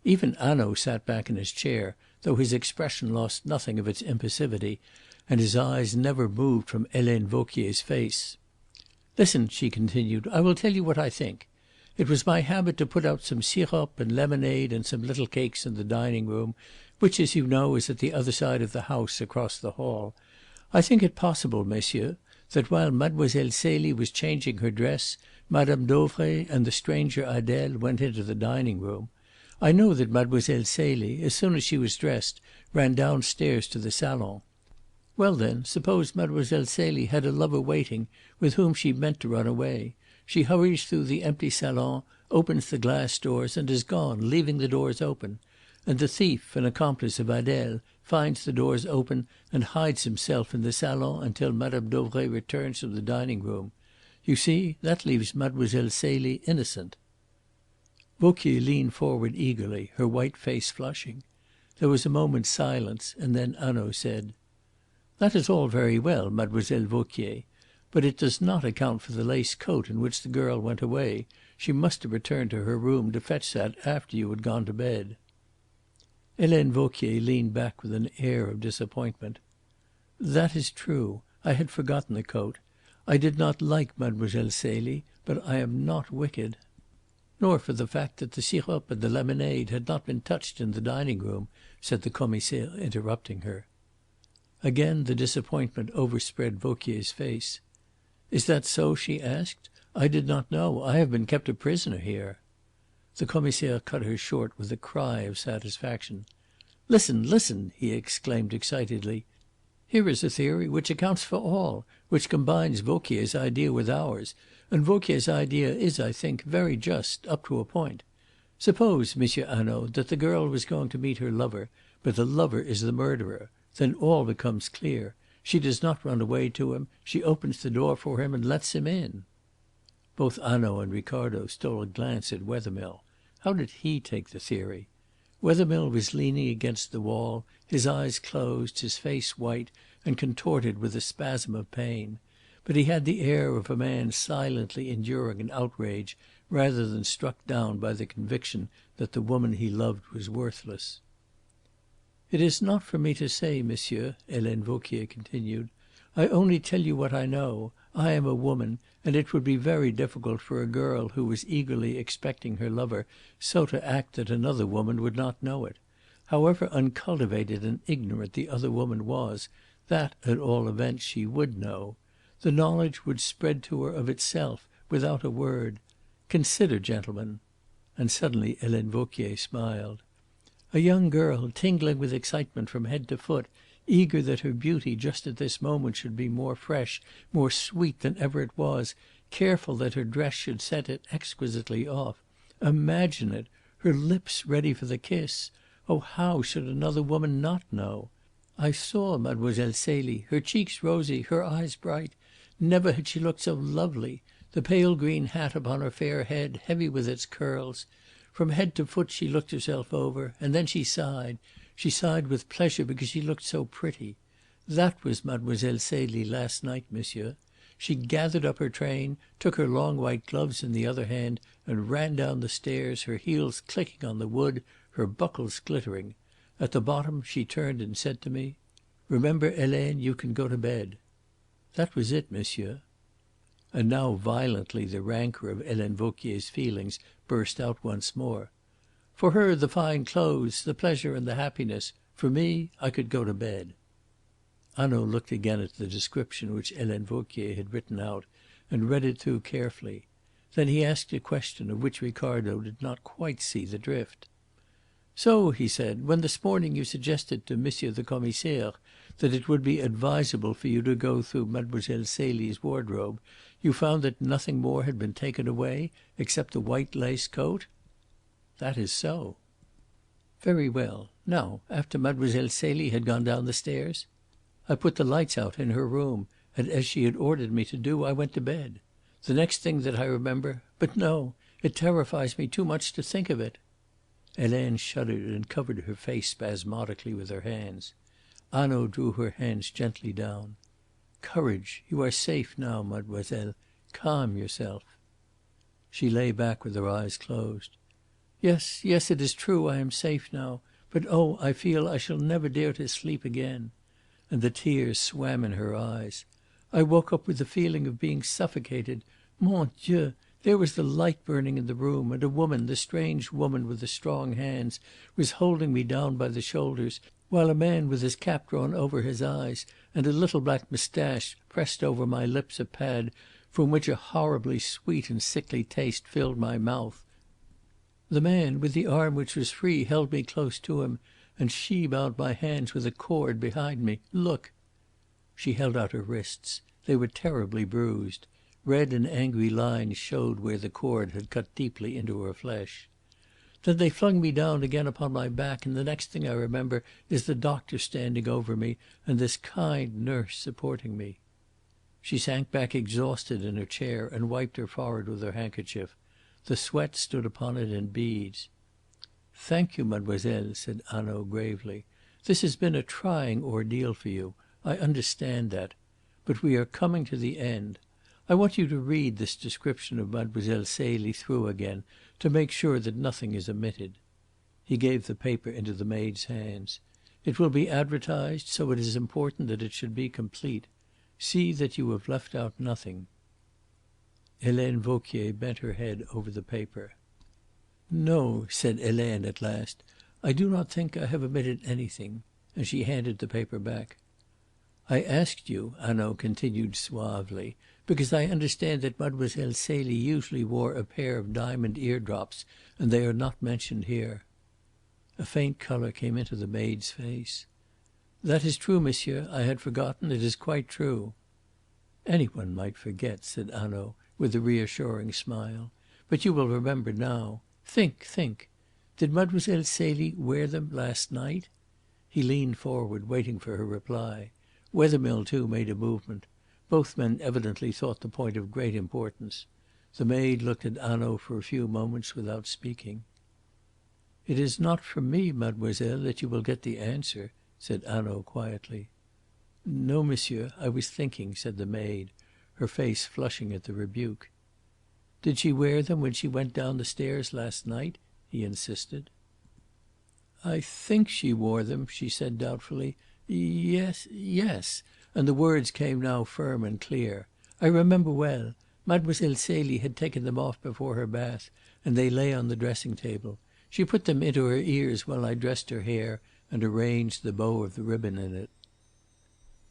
Even Hanaud sat back in his chair, though his expression lost nothing of its impassivity, and his eyes never moved from Helene Vauquier's face. "Listen," she continued, "I will tell you what I think. It was my habit to put out some sirop and lemonade and some little cakes in the dining room, which, as you know, is at the other side of the house, across the hall. I think it possible, messieurs, that while Mademoiselle Celie was changing her dress, Madame Dauvray and the stranger Adele went into the dining room. I know that Mademoiselle Celie, as soon as she was dressed, ran downstairs to the salon. Well, then, suppose Mademoiselle Celie had a lover waiting with whom she meant to run away. She hurries through the empty salon, opens the glass doors, and is gone, leaving the doors open. And the thief, an accomplice of Adele, finds the doors open and hides himself in the salon until Madame Dauvray returns from the dining room. You see, that leaves Mademoiselle Celie innocent." Vauquier leaned forward eagerly, her white face flushing. There was a moment's silence, and then Hanaud said: "That is all very well, Mademoiselle Vauquier. But it does not account for the lace coat in which the girl went away. She must have returned to her room to fetch that after you had gone to bed." Helene Vauquier leaned back with an air of disappointment. "That is true. I had forgotten the coat. I did not like Mademoiselle Celie, but I am not wicked." "Nor for the fact that the sirop and the lemonade had not been touched in the dining room," said the Commissaire, interrupting her. Again the disappointment overspread Vauquier's face. "Is that so?" she asked. "I did not know. I have been kept a prisoner here." The Commissaire cut her short with a cry of satisfaction. "Listen, listen!" he exclaimed excitedly. "Here is a theory which accounts for all, which combines Vauquier's idea with ours, and Vauquier's idea is, I think, very just up to a point. Suppose, M. Hanaud, that the girl was going to meet her lover, but the lover is the murderer. Then all becomes clear. She does not run away to him. She opens the door for him and lets him in." Both Hanaud and Ricardo stole a glance at Wethermill. How did he take the theory? Wethermill was leaning against the wall, his eyes closed, his face white and contorted with a spasm of pain. But he had the air of a man silently enduring an outrage rather than struck down by the conviction that the woman he loved was worthless. "It is not for me to say, monsieur," Helene Vauquier continued. "I only tell you what I know. I am a woman, and it would be very difficult for a girl who was eagerly expecting her lover so to act that another woman would not know it. However uncultivated and ignorant the other woman was, that at all events she would know. The knowledge would spread to her of itself, without a word. Consider, gentlemen." and suddenly Helene Vauquier smiled. A young girl, tingling with excitement from head to foot, eager that her beauty just at this moment should be more fresh, more sweet than ever it was, careful that her dress should set it exquisitely off. Imagine it! Her lips ready for the kiss! Oh, how should another woman not know? I saw Mademoiselle Celie, her cheeks rosy, her eyes bright. Never had she looked so lovely. The pale green hat upon her fair head, heavy with its curls. From head to foot she looked herself over, and then she sighed. She sighed with pleasure because she looked so pretty. That was Mademoiselle Celie last night, monsieur. She gathered up her train, took her long white gloves in the other hand, and ran down the stairs, her heels clicking on the wood, her buckles glittering. At the bottom she turned and said to me, 'Remember, Helene, you can go to bed.' That was it, monsieur." And now violently the rancour of Helene Vauquier's feelings burst out once more. "For her the fine clothes, the pleasure and the happiness. For me, I could go to bed." Hanaud looked again at the description which Helene Vauquier had written out, and read it through carefully. Then he asked a question of which Ricardo did not quite see the drift. "So," he said, "when this morning you suggested to Monsieur the Commissaire that it would be advisable for you to go through Mademoiselle Celie's wardrobe, you found that nothing more had been taken away except the white lace coat?" "That is so." "Very well. Now, after Mademoiselle Celie had gone down the stairs?" "I put the lights out in her room, and as she had ordered me to do, I went to bed. The next thing that I remember but no, it terrifies me too much to think of it." Helene shuddered and covered her face spasmodically with her hands. Hanaud drew her hands gently down. "Courage! You are safe now, mademoiselle. Calm yourself." She lay back with her eyes closed. "Yes, yes, it is true I am safe now. But oh, I feel I shall never dare to sleep again." And the tears swam in her eyes. "I woke up with the feeling of being suffocated. Mon Dieu! There was the light burning in the room, and a woman, the strange woman with the strong hands, was holding me down by the shoulders, while a man with his cap drawn over his eyes and a little black moustache pressed over my lips a pad from which a horribly sweet and sickly taste filled my mouth. The man, with the arm which was free, held me close to him, and she bound my hands with a cord behind me. Look!" She held out her wrists. They were terribly bruised. Red and angry lines showed where the cord had cut deeply into her flesh. "Then they flung me down again upon my back, and the next thing I remember is the doctor standing over me, and this kind nurse supporting me." She sank back exhausted in her chair and wiped her forehead with her handkerchief. The sweat stood upon it in beads. "Thank you, mademoiselle," said Hanaud gravely. "This has been a trying ordeal for you. I understand that. But we are coming to the end. I want you to read this description of Mademoiselle Celie through again, to make sure that nothing is omitted." He gave the paper into the maid's hands. "It will be advertised, so it is important that it should be complete. See that you have left out nothing." Helene Vauquier bent her head over the paper. "No," said Helene at last, "I do not think I have omitted anything." And she handed the paper back. "I asked you," Hanaud continued suavely, "because I understand that Mademoiselle Celie usually wore a pair of diamond eardrops, and they are not mentioned here." A faint colour came into the maid's face. "That is true, monsieur. I had forgotten. It is quite true." "Any one might forget," said Hanaud, with a reassuring smile. "But you will remember now. Think, think! Did Mademoiselle Celie wear them last night?" He leaned forward, waiting for her reply. Wethermill, too, made a movement. Both men evidently thought the point of great importance. The maid looked at Hanaud for a few moments without speaking. "It is not from me, mademoiselle, that you will get the answer," said Hanaud quietly. "No, monsieur, I was thinking," said the maid, her face flushing at the rebuke. "Did she wear them when she went down the stairs last night?" he insisted. "I think she wore them," she said doubtfully. "Yes, yes," and the words came now firm and clear. "I remember well. Mademoiselle Celie had taken them off before her bath, and they lay on the dressing table. She put them into her ears while I dressed her hair and arranged the bow of the ribbon in it."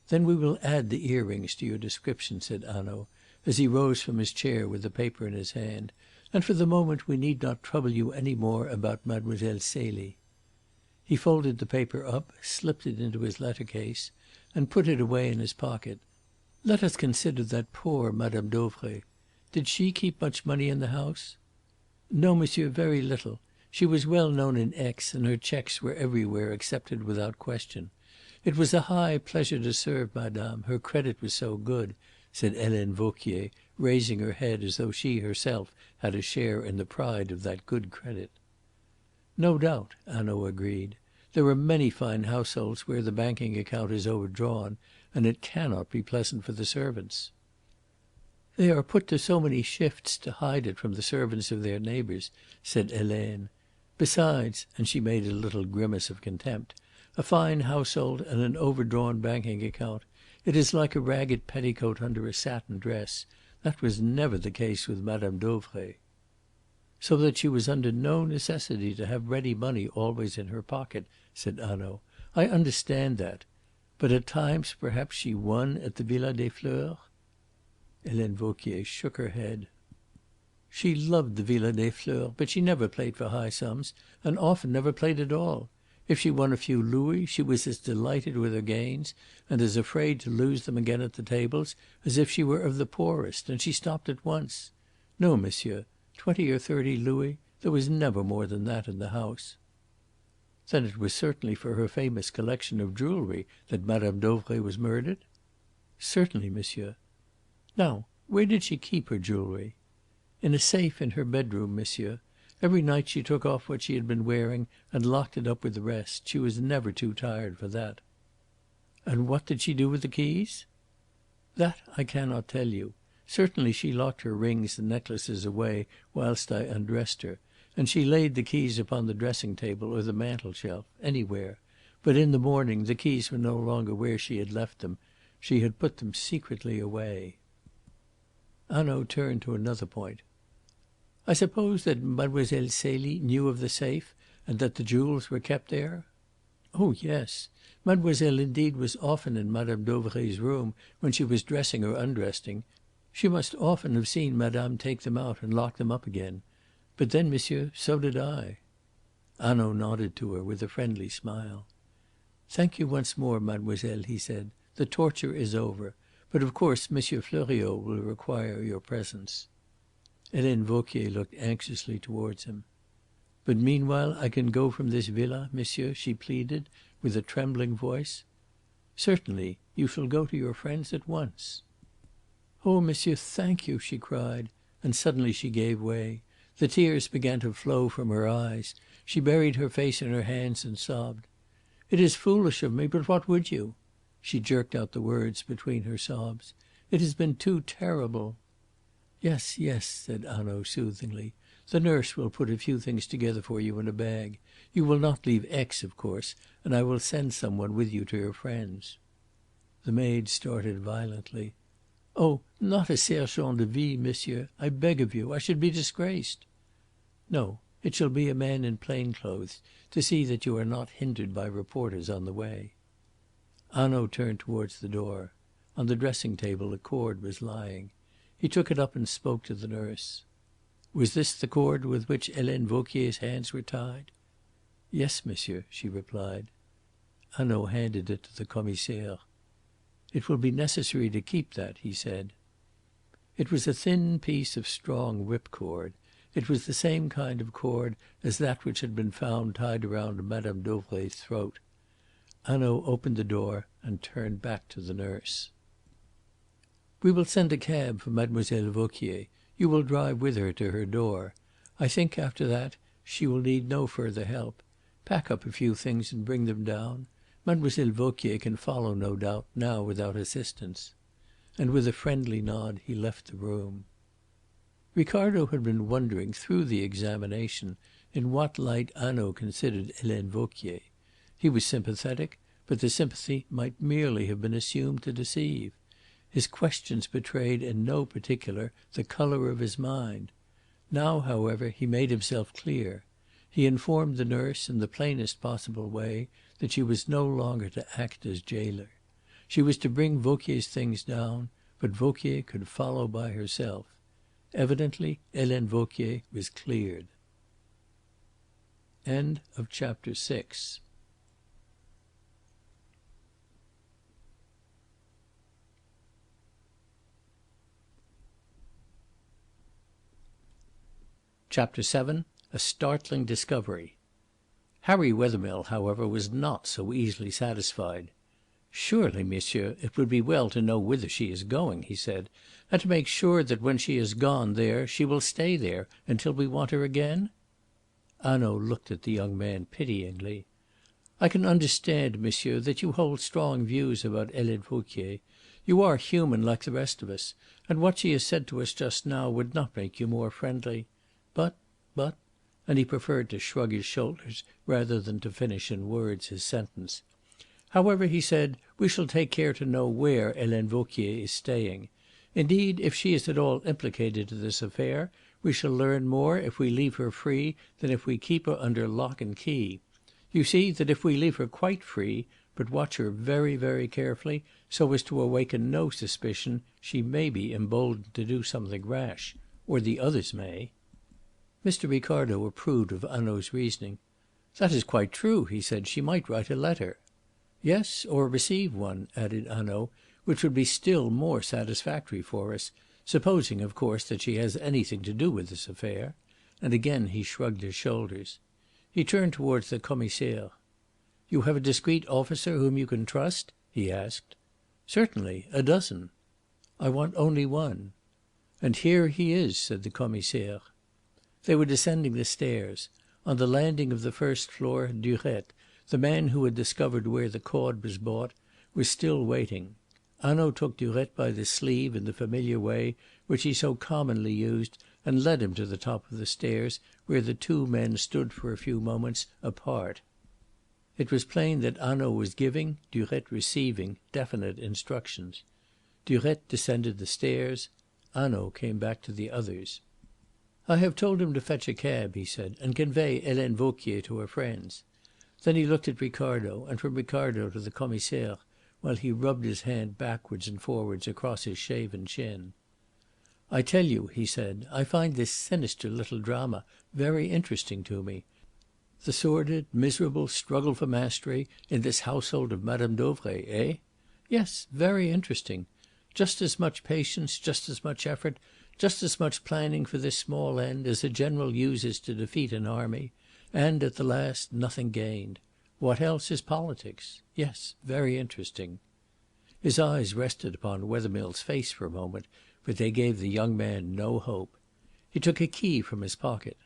"Then we will add the earrings to your description," said Hanaud, as he rose from his chair with the paper in his hand, And for the moment we need not trouble you any more about Mademoiselle Celie." He folded the paper up, slipped it into his letter case, and put it away in his pocket. "Let us consider that poor Madame Dauvray. Did she keep much money in the house?" "No, monsieur, very little. She was well known in Aix, and her cheques were everywhere accepted without question. It was a high pleasure to serve madame, her credit was so good," said Helene Vauquier, raising her head as though she herself had a share in the pride of that good credit. "No doubt," Hanaud agreed. "There are many fine households where the banking account is overdrawn, and it cannot be pleasant for the servants." "They are put to so many shifts to hide it from the servants of their neighbours," said Helene. "Besides," and she made a little grimace of contempt, "a fine household and an overdrawn banking account it is like a ragged petticoat under a satin dress. That was never the case with Madame Dauvray." "So that she was under no necessity to have ready money always in her pocket," said Hanaud. "I understand that. But at times perhaps she won at the Villa des Fleurs?" Helene Vauquier shook her head. "She loved the Villa des Fleurs, but she never played for high sums, and often never played at all. If she won a few louis she was as delighted with her gains, and as afraid to lose them again at the tables, as if she were of the poorest, and she stopped at once. No, monsieur, 20 or 30 louis, there was never more than that in the house." "Then it was certainly for her famous collection of jewellery that Madame Dauvray was murdered?" "Certainly, monsieur." "Now, where did she keep her jewellery?" "In a safe in her bedroom, monsieur. Every night she took off what she had been wearing and locked it up with the rest. She was never too tired for that." "And what did she do with the keys?" "That I cannot tell you. Certainly she locked her rings and necklaces away whilst I undressed her, and she laid the keys upon the dressing table or the mantelshelf anywhere. But in the morning the keys were no longer where she had left them. She had put them secretly away." Hanaud turned to another point. "I suppose that Mademoiselle Celie knew of the safe, and that the jewels were kept there?" "Oh yes. Mademoiselle indeed was often in Madame Dauvray's room when she was dressing or undressing. She must often have seen madame take them out and lock them up again. But then, monsieur, so did I." Hanaud nodded to her with a friendly smile. "Thank you once more, mademoiselle," he said. "The torture is over. But of course Monsieur Fleuriot will require your presence." Helene Vauquier looked anxiously towards him. "But meanwhile I can go from this villa, monsieur?" she pleaded, with a trembling voice. "Certainly. You shall go to your friends at once." "Oh, monsieur, thank you!" she cried, and suddenly she gave way. The tears began to flow from her eyes. She buried her face in her hands and sobbed. "It is foolish of me, but what would you?" She jerked out the words between her sobs. "It has been too terrible." "Yes, yes," said Hanaud soothingly. "The nurse will put a few things together for you in a bag. You will not leave Aix, of course, and I will send some one with you to your friends." The maid started violently. "Oh, not a sergent de ville, monsieur. I beg of you. I should be disgraced." "No, it shall be a man in plain clothes, to see that you are not hindered by reporters on the way." Hanaud turned towards the door. On the dressing table a cord was lying. He took it up and spoke to the nurse. "Was this the cord with which Helene Vauquier's hands were tied?" "Yes, monsieur," she replied. Hanaud handed it to the Commissaire. "It will be necessary to keep that," he said. It was a thin piece of strong whipcord. It was the same kind of cord as that which had been found tied around Madame Dauvray's throat. Hanaud opened the door and turned back to the nurse. "We will send a cab for Mademoiselle Vauquier. You will drive with her to her door. I think, after that, she will need no further help. Pack up a few things and bring them down. Mademoiselle Vauquier can follow, no doubt, now without assistance." And with a friendly nod he left the room. Ricardo had been wondering, through the examination, in what light Hanaud considered Helene Vauquier. He was sympathetic, but the sympathy might merely have been assumed to deceive. His questions betrayed in no particular the colour of his mind. Now, however, he made himself clear. He informed the nurse, in the plainest possible way, that she was no longer to act as jailer. She was to bring Vauquier's things down, but Vauquier could follow by herself. Evidently Helene Vauquier was cleared. End of chapter 6. Chapter 7. A startling discovery. Harry Wethermill, however, was not so easily satisfied. "Surely, monsieur, it would be well to know whither she is going," he said, "and to make sure that when she has gone there she will stay there until we want her again?" Hanaud looked at the young man pityingly. "I can understand, monsieur, that you hold strong views about Helene Vauquier. You are human like the rest of us, and what she has said to us just now would not make you more friendly. But and he preferred to shrug his shoulders rather than to finish in words his sentence. "However," he said, "we shall take care to know where Helene Vauquier is staying. Indeed, if she is at all implicated in this affair, we shall learn more if we leave her free than if we keep her under lock and key. You see that if we leave her quite free, but watch her very, very carefully, so as to awaken no suspicion, she may be emboldened to do something rash. Or the others may." Mr. Ricardo approved of Hanaud's reasoning. "That is quite true," he said. "She might write a letter." "Yes, or receive one," added Hanaud, "which would be still more satisfactory for us, supposing, of course, that she has anything to do with this affair." And again he shrugged his shoulders. He turned towards the Commissaire. "You have a discreet officer whom you can trust?" he asked. "Certainly, a dozen." "I want only one." "And here he is," said the Commissaire. They were descending the stairs. On the landing of the first floor Durette, the man who had discovered where the cord was bought, was still waiting. Hanaud took Durette by the sleeve in the familiar way which he so commonly used and led him to the top of the stairs, where the two men stood for a few moments apart. It was plain that Hanaud was giving, Durette receiving, definite instructions. Durette descended the stairs. Hanaud came back to the others. "I have told him to fetch a cab," he said, "and convey Helene Vauquier to her friends." Then he looked at Ricardo, and from Ricardo to the Commissaire, while he rubbed his hand backwards and forwards across his shaven chin. "I tell you," he said, "I find this sinister little drama very interesting to me. The sordid, miserable struggle for mastery in this household of Madame Dauvray, eh? Yes, very interesting. Just as much patience, just as much effort, just as much planning for this small end as a general uses to defeat an army, and at the last nothing gained. What else is politics? Yes, very interesting." His eyes rested upon Wethermill's face for a moment, but they gave the young man no hope. He took a key from his pocket.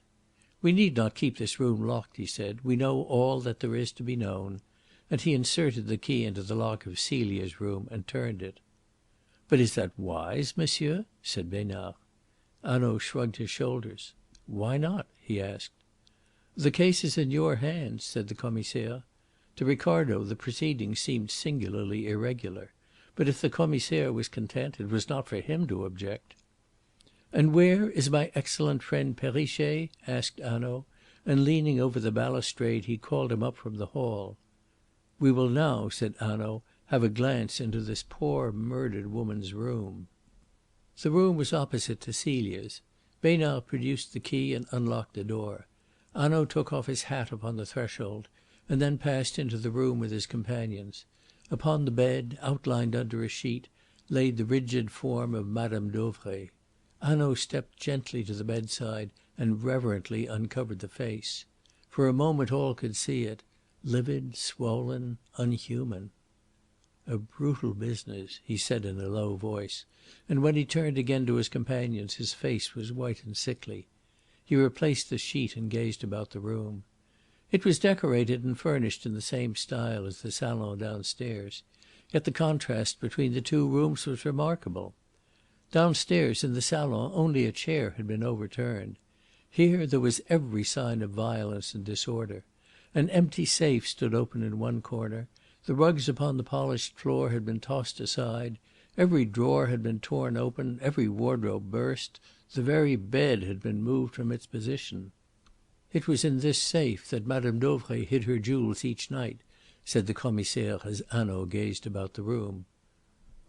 "We need not keep this room locked," he said. "We know all that there is to be known." And he inserted the key into the lock of Celia's room and turned it. "But is that wise, monsieur?" said Besnard. Hanaud shrugged his shoulders. "Why not?" he asked. "The case is in your hands," said the Commissaire. To Ricardo the proceedings seemed singularly irregular, but if the Commissaire was content it was not for him to object. "And where is my excellent friend Perrichet?" asked Hanaud, and leaning over the balustrade he called him up from the hall. "We will now," said Hanaud, "have a glance into this poor murdered woman's room." The room was opposite to Celia's. Besnard produced the key and unlocked the door. Hanaud took off his hat upon the threshold, and then passed into the room with his companions. Upon the bed, outlined under a sheet, lay the rigid form of Madame Dauvray. Hanaud stepped gently to the bedside and reverently uncovered the face. For a moment all could see it, livid, swollen, unhuman. "A brutal business," he said in a low voice, and when he turned again to his companions his face was white and sickly. He replaced the sheet and gazed about the room. It was decorated and furnished in the same style as the salon downstairs, yet the contrast between the two rooms was remarkable. Downstairs in the salon only a chair had been overturned. Here there was every sign of violence and disorder. An empty safe stood open in one corner. The rugs upon the polished floor had been tossed aside. Every drawer had been torn open, every wardrobe burst. The very bed had been moved from its position. "It was in this safe that Madame Dauvray hid her jewels each night," said the Commissaire as Hanaud gazed about the room.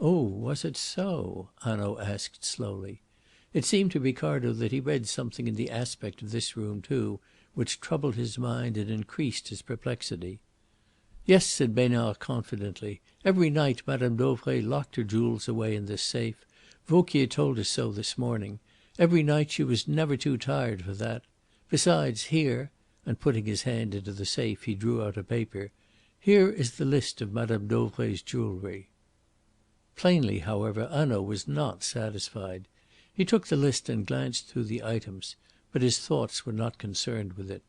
"Oh, was it so?" Hanaud asked slowly. It seemed to Ricardo that he read something in the aspect of this room too, which troubled his mind and increased his perplexity. "Yes," said Besnard confidently. "Every night Madame Dauvray locked her jewels away in this safe. Vauquier told us so this morning. Every night she was never too tired for that. Besides, here," and putting his hand into the safe he drew out a paper, "here is the list of Madame Dauvray's jewellery." Plainly, however, Hanaud was not satisfied. He took the list and glanced through the items, but his thoughts were not concerned with it.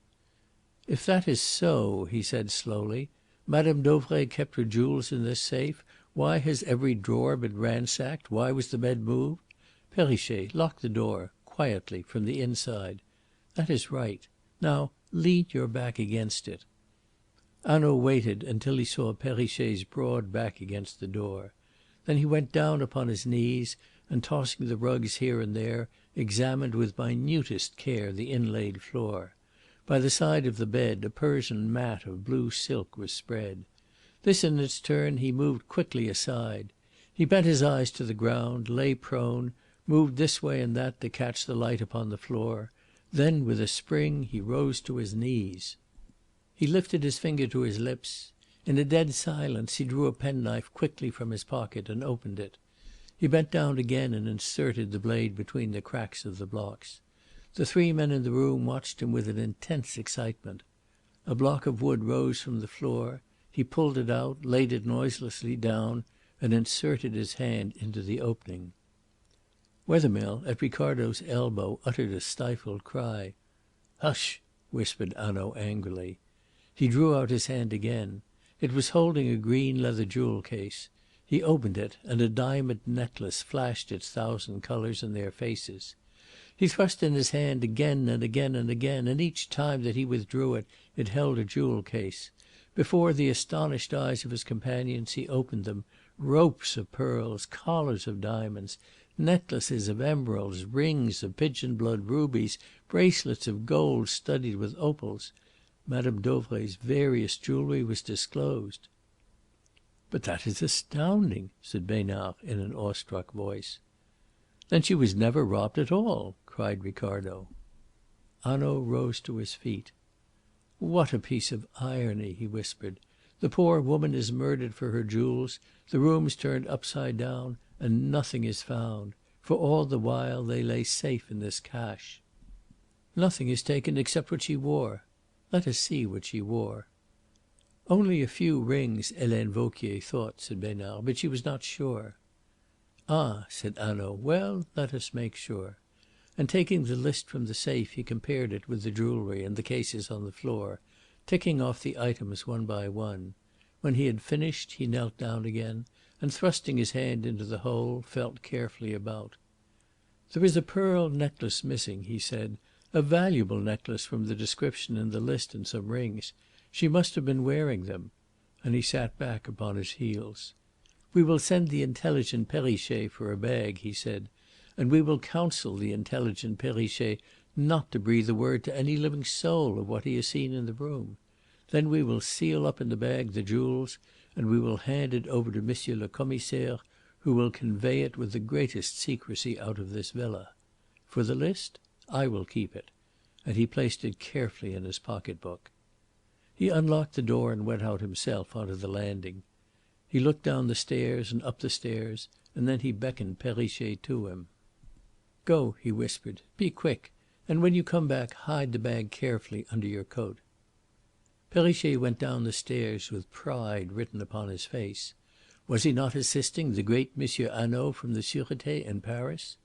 "If that is so," he said slowly, "Madame Dauvray kept her jewels in this safe. Why has every drawer been ransacked? Why was the bed moved? Perrichet, lock the door quietly from the inside. That is right. Now lean your back against it." Hanaud waited until he saw Perrichet's broad back against the door. Then he went down upon his knees, and tossing the rugs here and there, examined with minutest care the inlaid floor. By the side of the bed a Persian mat of blue silk was spread. This in its turn he moved quickly aside. He bent his eyes to the ground, lay prone, moved this way and that to catch the light upon the floor. Then with a spring he rose to his knees. He lifted his finger to his lips. In a dead silence he drew a penknife quickly from his pocket and opened it. He bent down again and inserted the blade between the cracks of the blocks. The three men in the room watched him with an intense excitement. A block of wood rose from the floor. He pulled it out, laid it noiselessly down, and inserted his hand into the opening. Wethermill, at Ricardo's elbow, uttered a stifled cry. "Hush!" whispered Hanaud angrily. He drew out his hand again. It was holding a green leather jewel case. He opened it, and a diamond necklace flashed its thousand colours in their faces. He thrust in his hand again and again and again, and each time that he withdrew it, it held a jewel case. Before the astonished eyes of his companions he opened them. Ropes of pearls, collars of diamonds, necklaces of emeralds, rings of pigeon blood rubies, bracelets of gold studded with opals. Madame Dauvray's various jewellery was disclosed. "But that is astounding," said Besnard in an awestruck voice. "Then she was never robbed at all!" cried Ricardo. Hanaud rose to his feet. "What a piece of irony!" he whispered. "The poor woman is murdered for her jewels, the rooms turned upside down, and nothing is found. For all the while they lay safe in this cache. Nothing is taken except what she wore. Let us see what she wore." "Only a few rings," Helene Vauquier thought, said Besnard, but she was not sure. "Ah!" said Hanaud. "Well, let us make sure." And taking the list from the safe he compared it with the jewellery and the cases on the floor, ticking off the items one by one. When he had finished he knelt down again, and thrusting his hand into the hole felt carefully about. "There is a pearl necklace missing," he said, "a valuable necklace from the description in the list and some rings. She must have been wearing them." And he sat back upon his heels. "We will send the intelligent Perrichet for a bag," he said, "and we will counsel the intelligent Perrichet not to breathe a word to any living soul of what he has seen in the room. Then we will seal up in the bag the jewels, and we will hand it over to Monsieur le Commissaire, who will convey it with the greatest secrecy out of this villa. For the list, I will keep it." And he placed it carefully in his pocket book. He unlocked the door and went out himself on to the landing. He looked down the stairs and up the stairs, and then he beckoned Perrichet to him. "Go," he whispered. "Be quick, and when you come back hide the bag carefully under your coat." Perrichet went down the stairs with pride written upon his face. Was he not assisting the great Monsieur Hanaud from the Sûreté in Paris?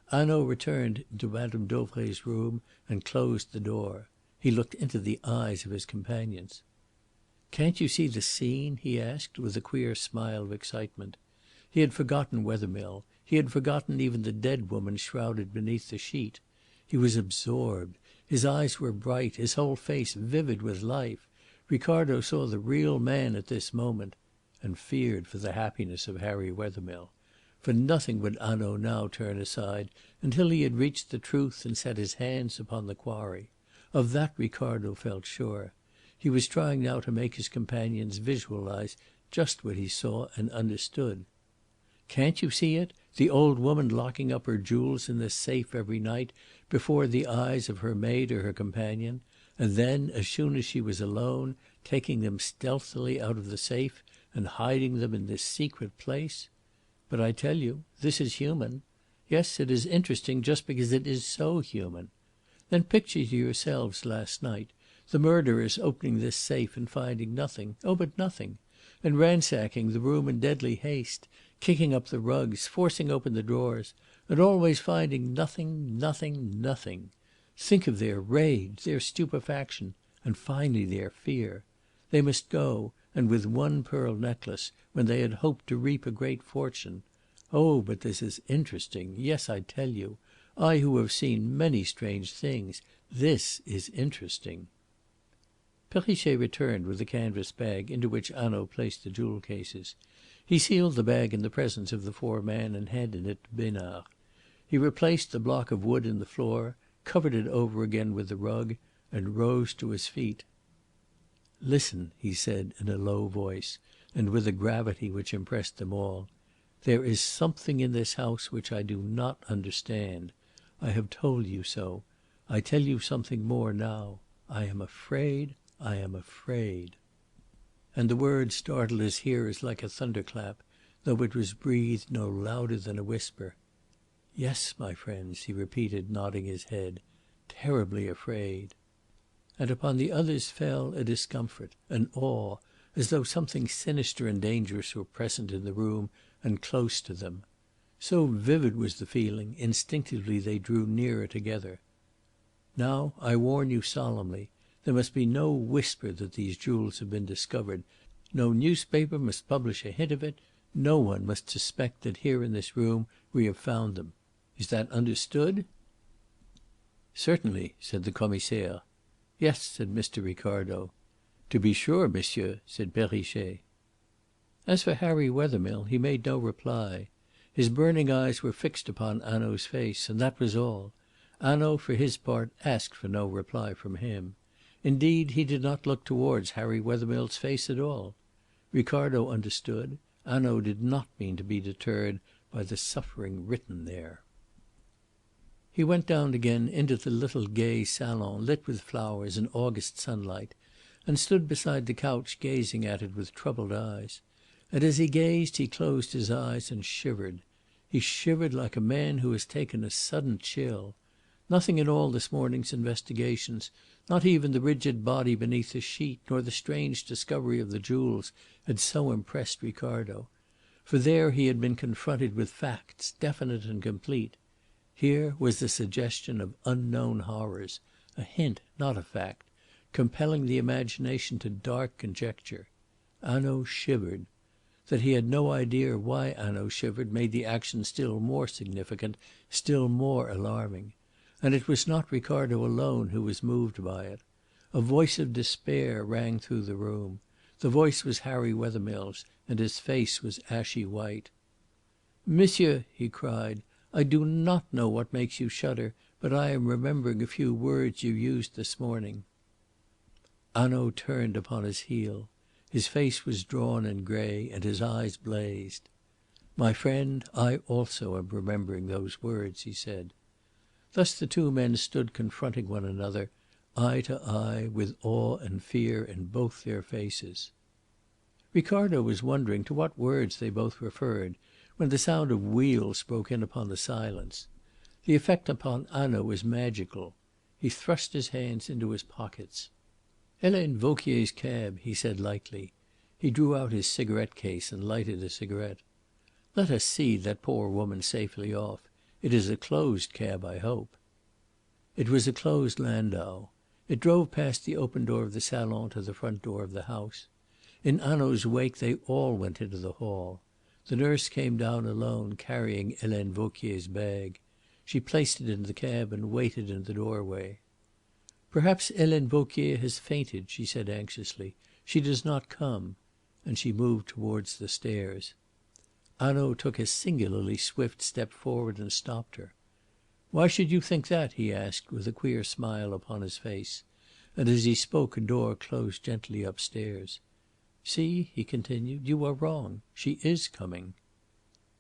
Hanaud returned into Madame Dauvray's room and closed the door. He looked into the eyes of his companions. "Can't you see the scene?" he asked, with a queer smile of excitement. He had forgotten Wethermill. He had forgotten even the dead woman shrouded beneath the sheet. He was absorbed. His eyes were bright, his whole face vivid with life. Ricardo saw the real man at this moment, and feared for the happiness of Harry Wethermill. For nothing would Hanaud now turn aside until he had reached the truth and set his hands upon the quarry. Of that Ricardo felt sure. He was trying now to make his companions visualize just what he saw and understood. "Can't you see it? The old woman locking up her jewels in this safe every night before the eyes of her maid or her companion, and then, as soon as she was alone, taking them stealthily out of the safe and hiding them in this secret place. But I tell you, this is human. Yes, it is interesting just because it is so human. Then picture to yourselves last night the murderers opening this safe and finding nothing, oh but nothing, and ransacking the room in deadly haste, kicking up the rugs, forcing open the drawers, and always finding nothing, nothing, nothing. Think of their rage, their stupefaction, and finally their fear. They must go, and with one pearl necklace, when they had hoped to reap a great fortune. Oh, but this is interesting. Yes, I tell you, I who have seen many strange things, this is interesting." Perrichet returned with the canvas bag into which Hanaud placed the jewel cases. He sealed the bag in the presence of the four men and handed it to Besnard. He replaced the block of wood in the floor, covered it over again with the rug, and rose to his feet. "Listen," he said in a low voice, and with a gravity which impressed them all. "There is something in this house which I do not understand. I have told you so. I tell you something more now. I am afraid, I am afraid." And the word startled his hearers like a thunderclap, though it was breathed no louder than a whisper. "Yes, my friends," he repeated, nodding his head. "Terribly afraid." And upon the others fell a discomfort, an awe, as though something sinister and dangerous were present in the room and close to them. So vivid was the feeling, instinctively they drew nearer together. "Now I warn you solemnly. There must be no whisper that these jewels have been discovered. No newspaper must publish a hint of it. No one must suspect that here in this room we have found them. Is that understood?" "Certainly," said the Commissaire. "Yes," said Mr. Ricardo. "To be sure, monsieur," said Perrichet. As for Harry Wethermill, he made no reply. His burning eyes were fixed upon Hanaud's face, and that was all. Hanaud, for his part, asked for no reply from him. Indeed, he did not look towards Harry Wethermill's face at all. Ricardo understood. Hanaud did not mean to be deterred by the suffering written there. He went down again into the little gay salon lit with flowers and August sunlight, and stood beside the couch gazing at it with troubled eyes. And as he gazed he closed his eyes and shivered. He shivered like a man who has taken a sudden chill. Nothing in all this morning's investigations, not even the rigid body beneath the sheet, nor the strange discovery of the jewels, had so impressed Ricardo. For there he had been confronted with facts, definite and complete. Here was the suggestion of unknown horrors, a hint, not a fact, compelling the imagination to dark conjecture. Hanaud shivered. That he had no idea why Hanaud shivered made the action still more significant, still more alarming. And it was not Ricardo alone who was moved by it. A voice of despair rang through the room. The voice was Harry Wethermill's, and his face was ashy white. "Monsieur," he cried, "I do not know what makes you shudder, but I am remembering a few words you used this morning." Hanaud turned upon his heel. His face was drawn and grey, and his eyes blazed. "My friend, I also am remembering those words," he said. Thus the two men stood confronting one another, eye to eye, with awe and fear in both their faces. Ricardo was wondering to what words they both referred, when the sound of wheels broke in upon the silence. The effect upon Hanaud was magical. He thrust his hands into his pockets. "Helene Vauquier's cab," he said lightly. He drew out his cigarette case and lighted a cigarette. "Let us see that poor woman safely off. It is a closed cab, I hope." It was a closed landau. It drove past the open door of the salon to the front door of the house. In Hanaud's wake they all went into the hall. The nurse came down alone, carrying Helene Vauquier's bag. She placed it in the cab and waited in the doorway. "Perhaps Helene Vauquier has fainted," she said anxiously. "She does not come." And she moved towards the stairs. Hanaud took a singularly swift step forward and stopped her. "Why should you think that?" he asked, with a queer smile upon his face. And as he spoke a door closed gently upstairs. "See," he continued, "you are wrong. She is coming."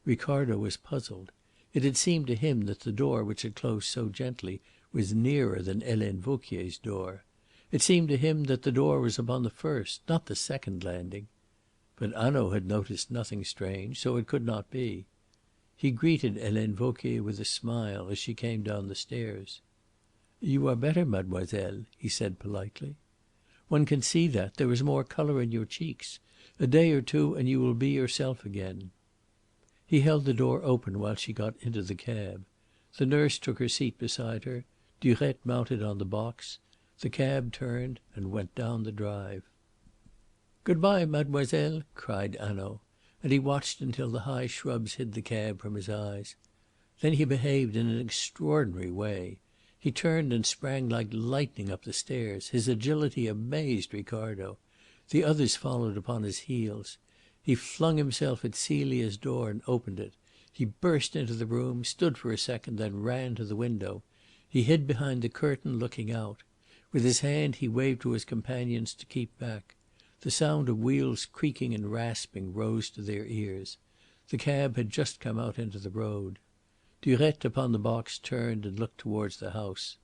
Ricardo was puzzled. It had seemed to him that the door which had closed so gently was nearer than Helene Vauquier's door. It seemed to him that the door was upon the first, not the second landing. But Hanaud had noticed nothing strange, so it could not be. He greeted Helene Vauquier with a smile as she came down the stairs. "You are better, mademoiselle," he said politely. "One can see that. There is more colour in your cheeks. A day or two and you will be yourself again." He held the door open while she got into the cab. The nurse took her seat beside her. Durette mounted on the box. The cab turned and went down the drive. "Good bye, mademoiselle," cried Hanaud, and he watched until the high shrubs hid the cab from his eyes. Then he behaved in an extraordinary way. He turned and sprang like lightning up the stairs. His agility amazed Ricardo. The others followed upon his heels. He flung himself at Celia's door and opened it. He burst into the room, stood for a second, then ran to the window. He hid behind the curtain, looking out. With his hand he waved to his companions to keep back. The sound of wheels creaking and rasping rose to their ears. The cab had just come out into the road. Durette upon the box turned and looked towards the house.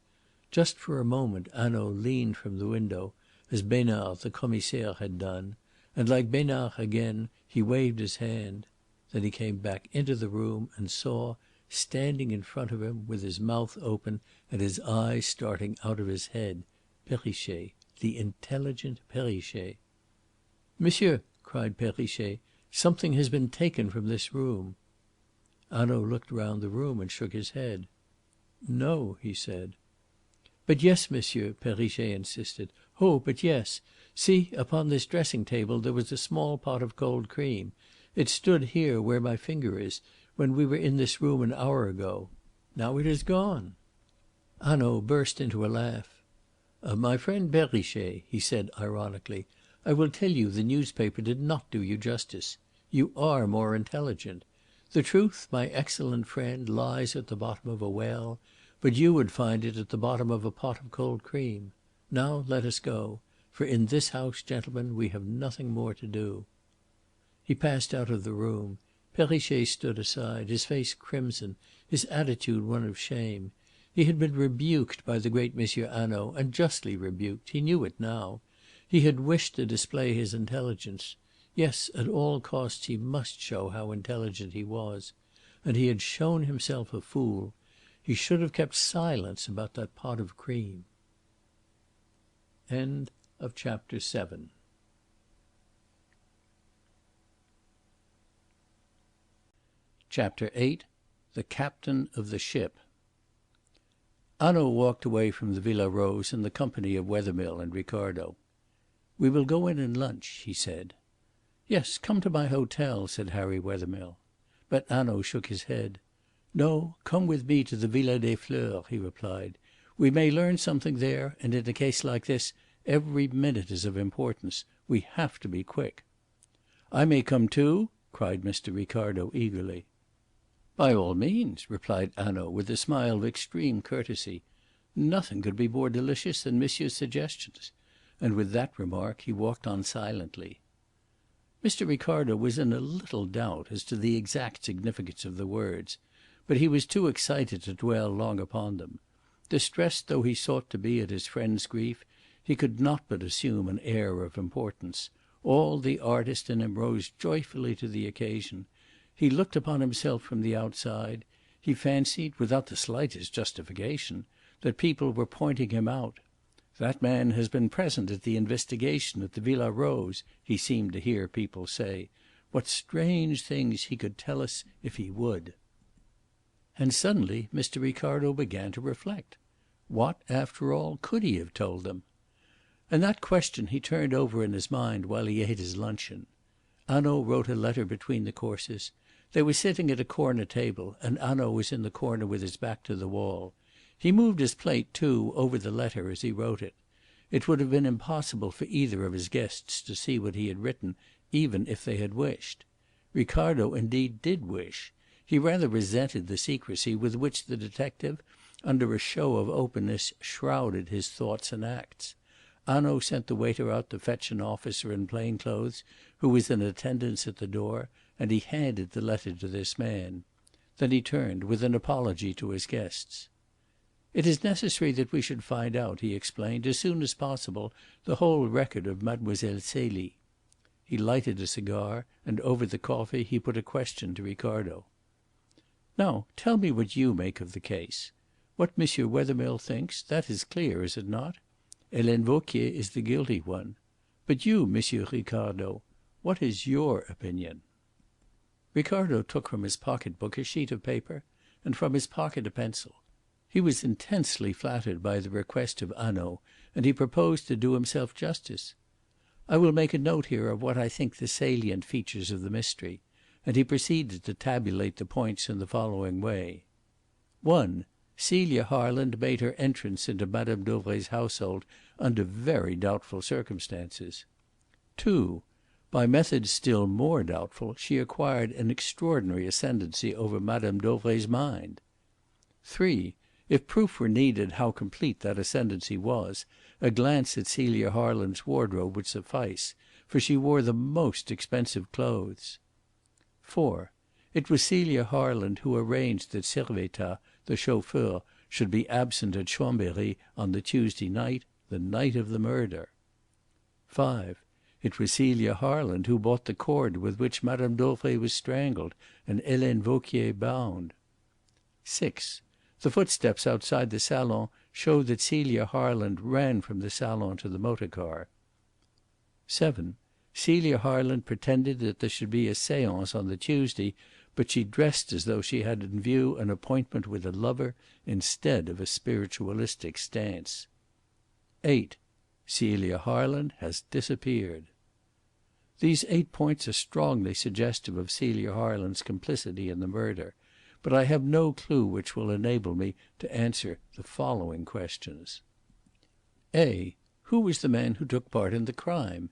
Just for a moment Hanaud leaned from the window, as Besnard the Commissaire had done, and like Besnard again he waved his hand. Then he came back into the room and saw, standing in front of him with his mouth open and his eyes starting out of his head, Perrichet, the intelligent Perrichet. "Monsieur," cried Perrichet, "something has been taken from this room." Hanaud looked round the room and shook his head. "No," he said. "But yes, monsieur," Perrichet insisted. "Oh, but yes. See, upon this dressing table there was a small pot of cold cream. It stood here, where my finger is, when we were in this room an hour ago. Now it is gone." Hanaud burst into a laugh. "My friend Perrichet," he said ironically, "I will tell you the newspaper did not do you justice. You are more intelligent. The truth, my excellent friend, lies at the bottom of a well, but you would find it at the bottom of a pot of cold cream. Now let us go, for in this house, gentlemen, we have nothing more to do." He passed out of the room. Perrichet stood aside, his face crimson, his attitude one of shame. He had been rebuked by the great Monsieur Hanaud, and justly rebuked. He knew it now. He had wished to display his intelligence. Yes, at all costs he must show how intelligent he was. And he had shown himself a fool. He should have kept silence about that pot of cream. End of chapter 7. Chapter 8. The Captain of the Ship. Hanaud walked away from the Villa Rose in the company of Wethermill and Ricardo. "We will go in and lunch," he said. "Yes, come to my hotel," said Harry Wethermill. But Hanaud shook his head. "No, come with me to the Villa des Fleurs," he replied. "We may learn something there, and in a case like this every minute is of importance. We have to be quick." "I may come too?" cried Mr. Ricardo eagerly. "By all means," replied Hanaud with a smile of extreme courtesy. Nothing could be more delicious than monsieur's suggestions. And with that remark he walked on silently. Mr. Ricardo was in a little doubt as to the exact significance of the words, but he was too excited to dwell long upon them. Distressed though he sought to be at his friend's grief, he could not but assume an air of importance. All the artist in him rose joyfully to the occasion. He looked upon himself from the outside. He fancied, without the slightest justification, that people were pointing him out. "That man has been present at the investigation at the Villa Rose," he seemed to hear people say. "What strange things he could tell us if he would." And suddenly Mr. Ricardo began to reflect. What, after all, could he have told them? And that question he turned over in his mind while he ate his luncheon. Hanaud wrote a letter between the courses. They were sitting at a corner table, and Hanaud was in the corner with his back to the wall. He moved his plate, too, over the letter as he wrote it. It would have been impossible for either of his guests to see what he had written, even if they had wished. Ricardo indeed did wish. He rather resented the secrecy with which the detective, under a show of openness, shrouded his thoughts and acts. Hanaud sent the waiter out to fetch an officer in plain clothes who was in attendance at the door, and he handed the letter to this man. Then he turned, with an apology, to his guests. "It is necessary that we should find out," he explained, "as soon as possible, the whole record of Mademoiselle Celie." He lighted a cigar, and over the coffee he put a question to Ricardo. "Now tell me what you make of the case. What M. Wethermill thinks, that is clear, is it not? Helene Vauquier is the guilty one. But you, M. Ricardo, what is your opinion?" Ricardo took from his pocket book a sheet of paper, and from his pocket a pencil. He was intensely flattered by the request of Hanaud, and he proposed to do himself justice. "I will make a note here of what I think the salient features of the mystery," and he proceeded to tabulate the points in the following way. 1. Celia Harland made her entrance into Madame Dauvray's household under very doubtful circumstances. 2. By methods still more doubtful she acquired an extraordinary ascendancy over Madame Dauvray's mind. 3. If proof were needed how complete that ascendancy was, a glance at Celia Harland's wardrobe would suffice, for she wore the most expensive clothes. 4. It was Celia Harland who arranged that Servettaz, the chauffeur, should be absent at Chambery on the Tuesday night, the night of the murder. 5. It was Celia Harland who bought the cord with which Madame Dauvray was strangled and Helene Vauquier bound. 6. The footsteps outside the salon show that Celia Harland ran from the salon to the motor car. 7. Celia Harland pretended that there should be a séance on the Tuesday, but she dressed as though she had in view an appointment with a lover instead of a spiritualistic stance. 8. Celia Harland has disappeared. These 8 points are strongly suggestive of Celia Harland's complicity in the murder, but I have no clue which will enable me to answer the following questions. A. Who was the man who took part in the crime?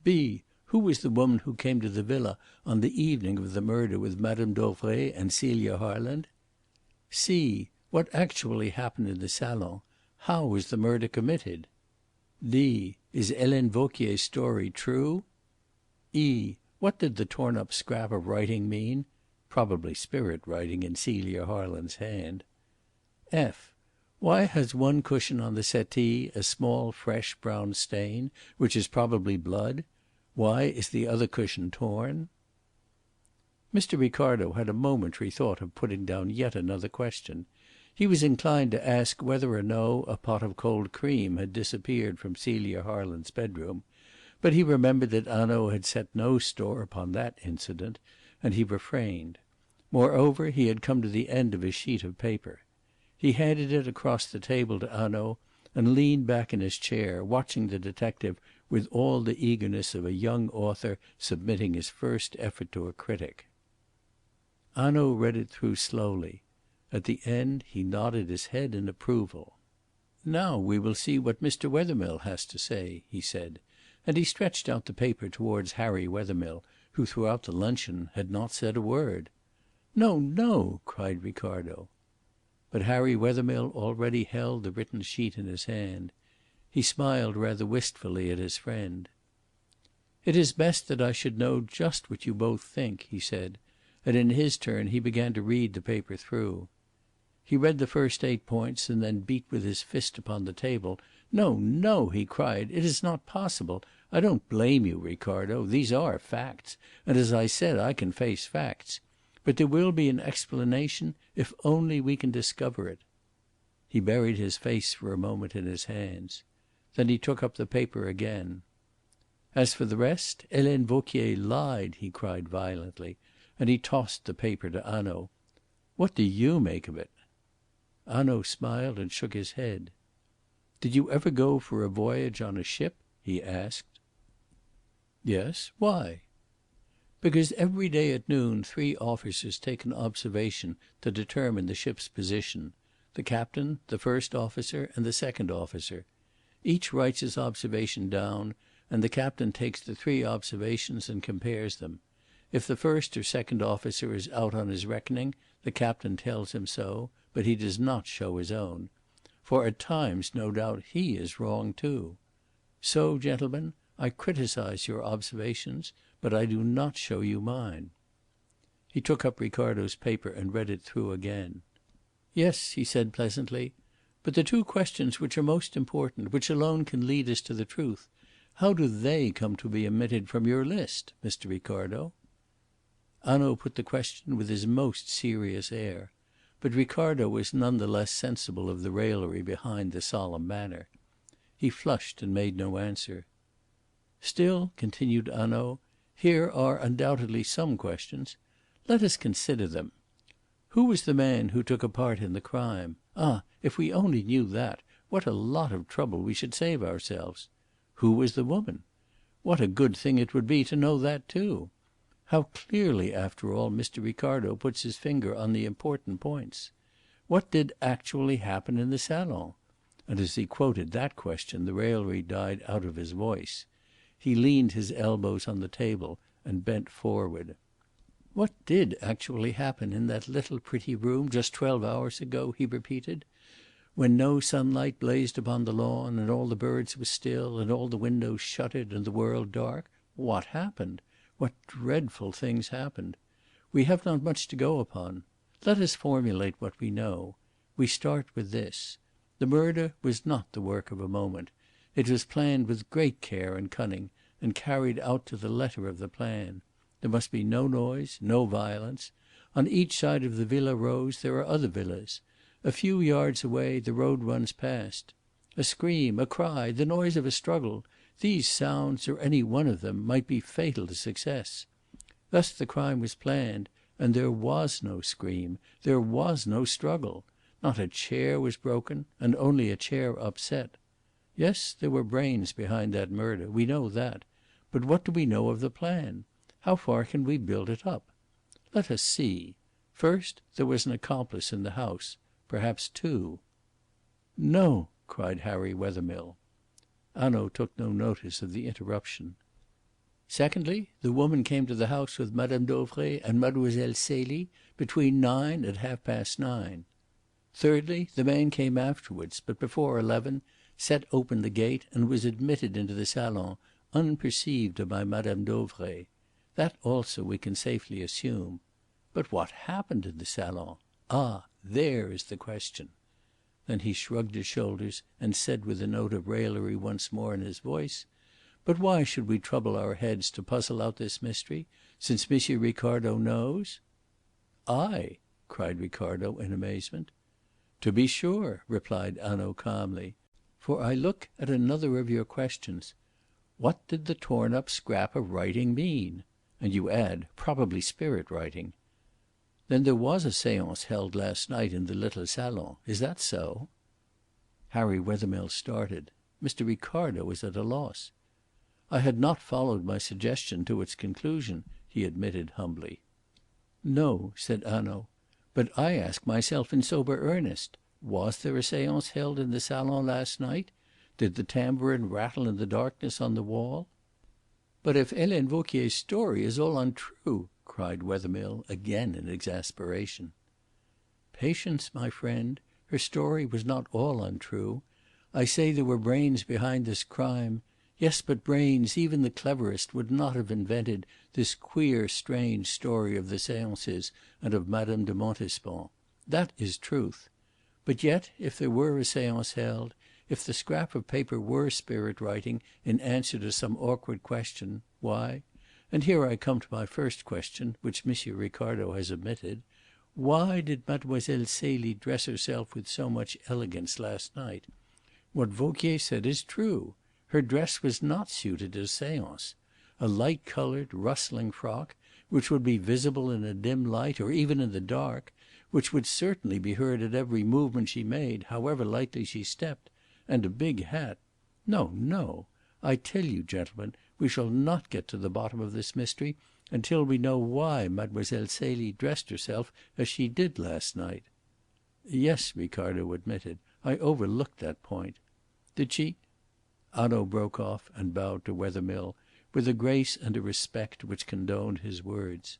B. Who was the woman who came to the villa on the evening of the murder with Madame Dauvray and Celia Harland? C. What actually happened in the salon? How was the murder committed? D. Is Helene Vauquier's story true? E. What did the torn up scrap of writing mean? Probably spirit writing in Celia Harland's hand. F. Why has one cushion on the settee a small fresh brown stain, which is probably blood? Why is the other cushion torn? Mr. Ricardo had a momentary thought of putting down yet another question. He was inclined to ask whether or no a pot of cold cream had disappeared from Celia Harland's bedroom, but he remembered that Hanaud had set no store upon that incident, and he refrained. Moreover, he had come to the end of his sheet of paper. He handed it across the table to Hanaud and leaned back in his chair, watching the detective with all the eagerness of a young author submitting his first effort to a critic. Hanaud read it through slowly. At the end he nodded his head in approval. "Now we will see what Mr. Wethermill has to say," he said, and he stretched out the paper towards Harry Wethermill, who throughout the luncheon had not said a word. "No, no!" cried Ricardo. But Harry Wethermill already held the written sheet in his hand. He smiled rather wistfully at his friend. "It is best that I should know just what you both think," he said, and in his turn he began to read the paper through. He read the first 8 points and then beat with his fist upon the table. "No, no!" he cried. "It is not possible. I don't blame you, Ricardo. These are facts, and as I said, I can face facts. But there will be an explanation if only we can discover it." He buried his face for a moment in his hands. Then he took up the paper again. "As for the rest, Helene Vauquier lied," he cried violently, and he tossed the paper to Hanaud. "What do you make of it?" Hanaud smiled and shook his head. "Did you ever go for a voyage on a ship?" he asked. "Yes. Why?" "Because every day at noon 3 officers take an observation to determine the ship's position: the captain, the first officer, and the second officer. Each writes his observation down, and the captain takes the 3 observations and compares them. If the first or second officer is out on his reckoning, the captain tells him so, but he does not show his own. For at times, no doubt, he is wrong too. So, gentlemen, I criticise your observations, but I do not show you mine." He took up Ricardo's paper and read it through again. "Yes," he said pleasantly. "But the two questions which are most important, which alone can lead us to the truth, how do they come to be omitted from your list, Mr. Ricardo?" Hanaud put the question with his most serious air. But Ricardo was none the less sensible of the raillery behind the solemn manner. He flushed and made no answer. "Still," continued Hanaud, "here are undoubtedly some questions. Let us consider them. Who was the man who took a part in the crime? Ah, if we only knew that, what a lot of trouble we should save ourselves. Who was the woman? What a good thing it would be to know that too. How clearly, after all, Mr. Ricardo puts his finger on the important points. What did actually happen in the salon?" And as he quoted that question the raillery died out of his voice. He leaned his elbows on the table and bent forward. "What did actually happen in that little pretty room just 12 hours ago?" he repeated. "When no sunlight blazed upon the lawn, and all the birds were still, and all the windows shuttered, and the world dark? What happened? What dreadful things happened? We have not much to go upon. Let us formulate what we know. We start with this. The murder was not the work of a moment. It was planned with great care and cunning, and carried out to the letter of the plan. There must be no noise, no violence. On each side of the Villa Rose there are other villas. A few yards away the road runs past. A scream, a cry, the noise of a struggle, these sounds, or any one of them, might be fatal to success. Thus the crime was planned, and there was no scream, there was no struggle. Not a chair was broken, and only a chair upset. Yes, there were brains behind that murder, we know that. But what do we know of the plan? How far can we build it up? Let us see. First, there was an accomplice in the house. Perhaps two." "No!" cried Harry Wethermill. Hanaud took no notice of the interruption. "Secondly, the woman came to the house with Madame Dauvray and Mademoiselle Celie between 9 and half past 9. Thirdly, the man came afterwards, but before 11, set open the gate and was admitted into the salon unperceived by Madame Dauvray. That also we can safely assume. But what happened in the salon? Ah, there is the question." Then he shrugged his shoulders and said with a note of raillery once more in his voice, "But why should we trouble our heads to puzzle out this mystery, since Monsieur Ricardo knows?" "I?" cried Ricardo in amazement. "To be sure," replied Hanaud calmly. "For I look at another of your questions. What did the torn up scrap of writing mean? And you add, probably spirit writing. Then there was a séance held last night in the little salon. Is that so?" Harry Wethermill started. Mr. Ricardo was at a loss. "I had not followed my suggestion to its conclusion," he admitted humbly. "No," said Hanaud. "But I ask myself in sober earnest. Was there a séance held in the salon last night? Did the tambourine rattle in the darkness on the wall?" "But if Helene Vauquier's story is all untrue!" cried Wethermill, again in exasperation. "Patience, my friend. Her story was not all untrue. I say there were brains behind this crime. Yes, but brains, even the cleverest, would not have invented this queer, strange story of the séances and of Madame de Montespan. That is truth. But yet, if there were a séance held, if the scrap of paper were spirit writing in answer to some awkward question, why and here I come to my first question, which Monsieur Ricardo has omitted why did Mademoiselle Celie dress herself with so much elegance last night? What Vauquier said is true. Her dress was not suited to a séance. A light coloured, rustling frock, which would be visible in a dim light, or even in the dark, which would certainly be heard at every movement she made, however lightly she stepped, and a big hat. No, no. I tell you, gentlemen, we shall not get to the bottom of this mystery until we know why Mademoiselle Celie dressed herself as she did last night." "Yes," Ricardo admitted. "I overlooked that point. Did she—" Hanaud broke off and bowed to Wethermill with a grace and a respect which condoned his words.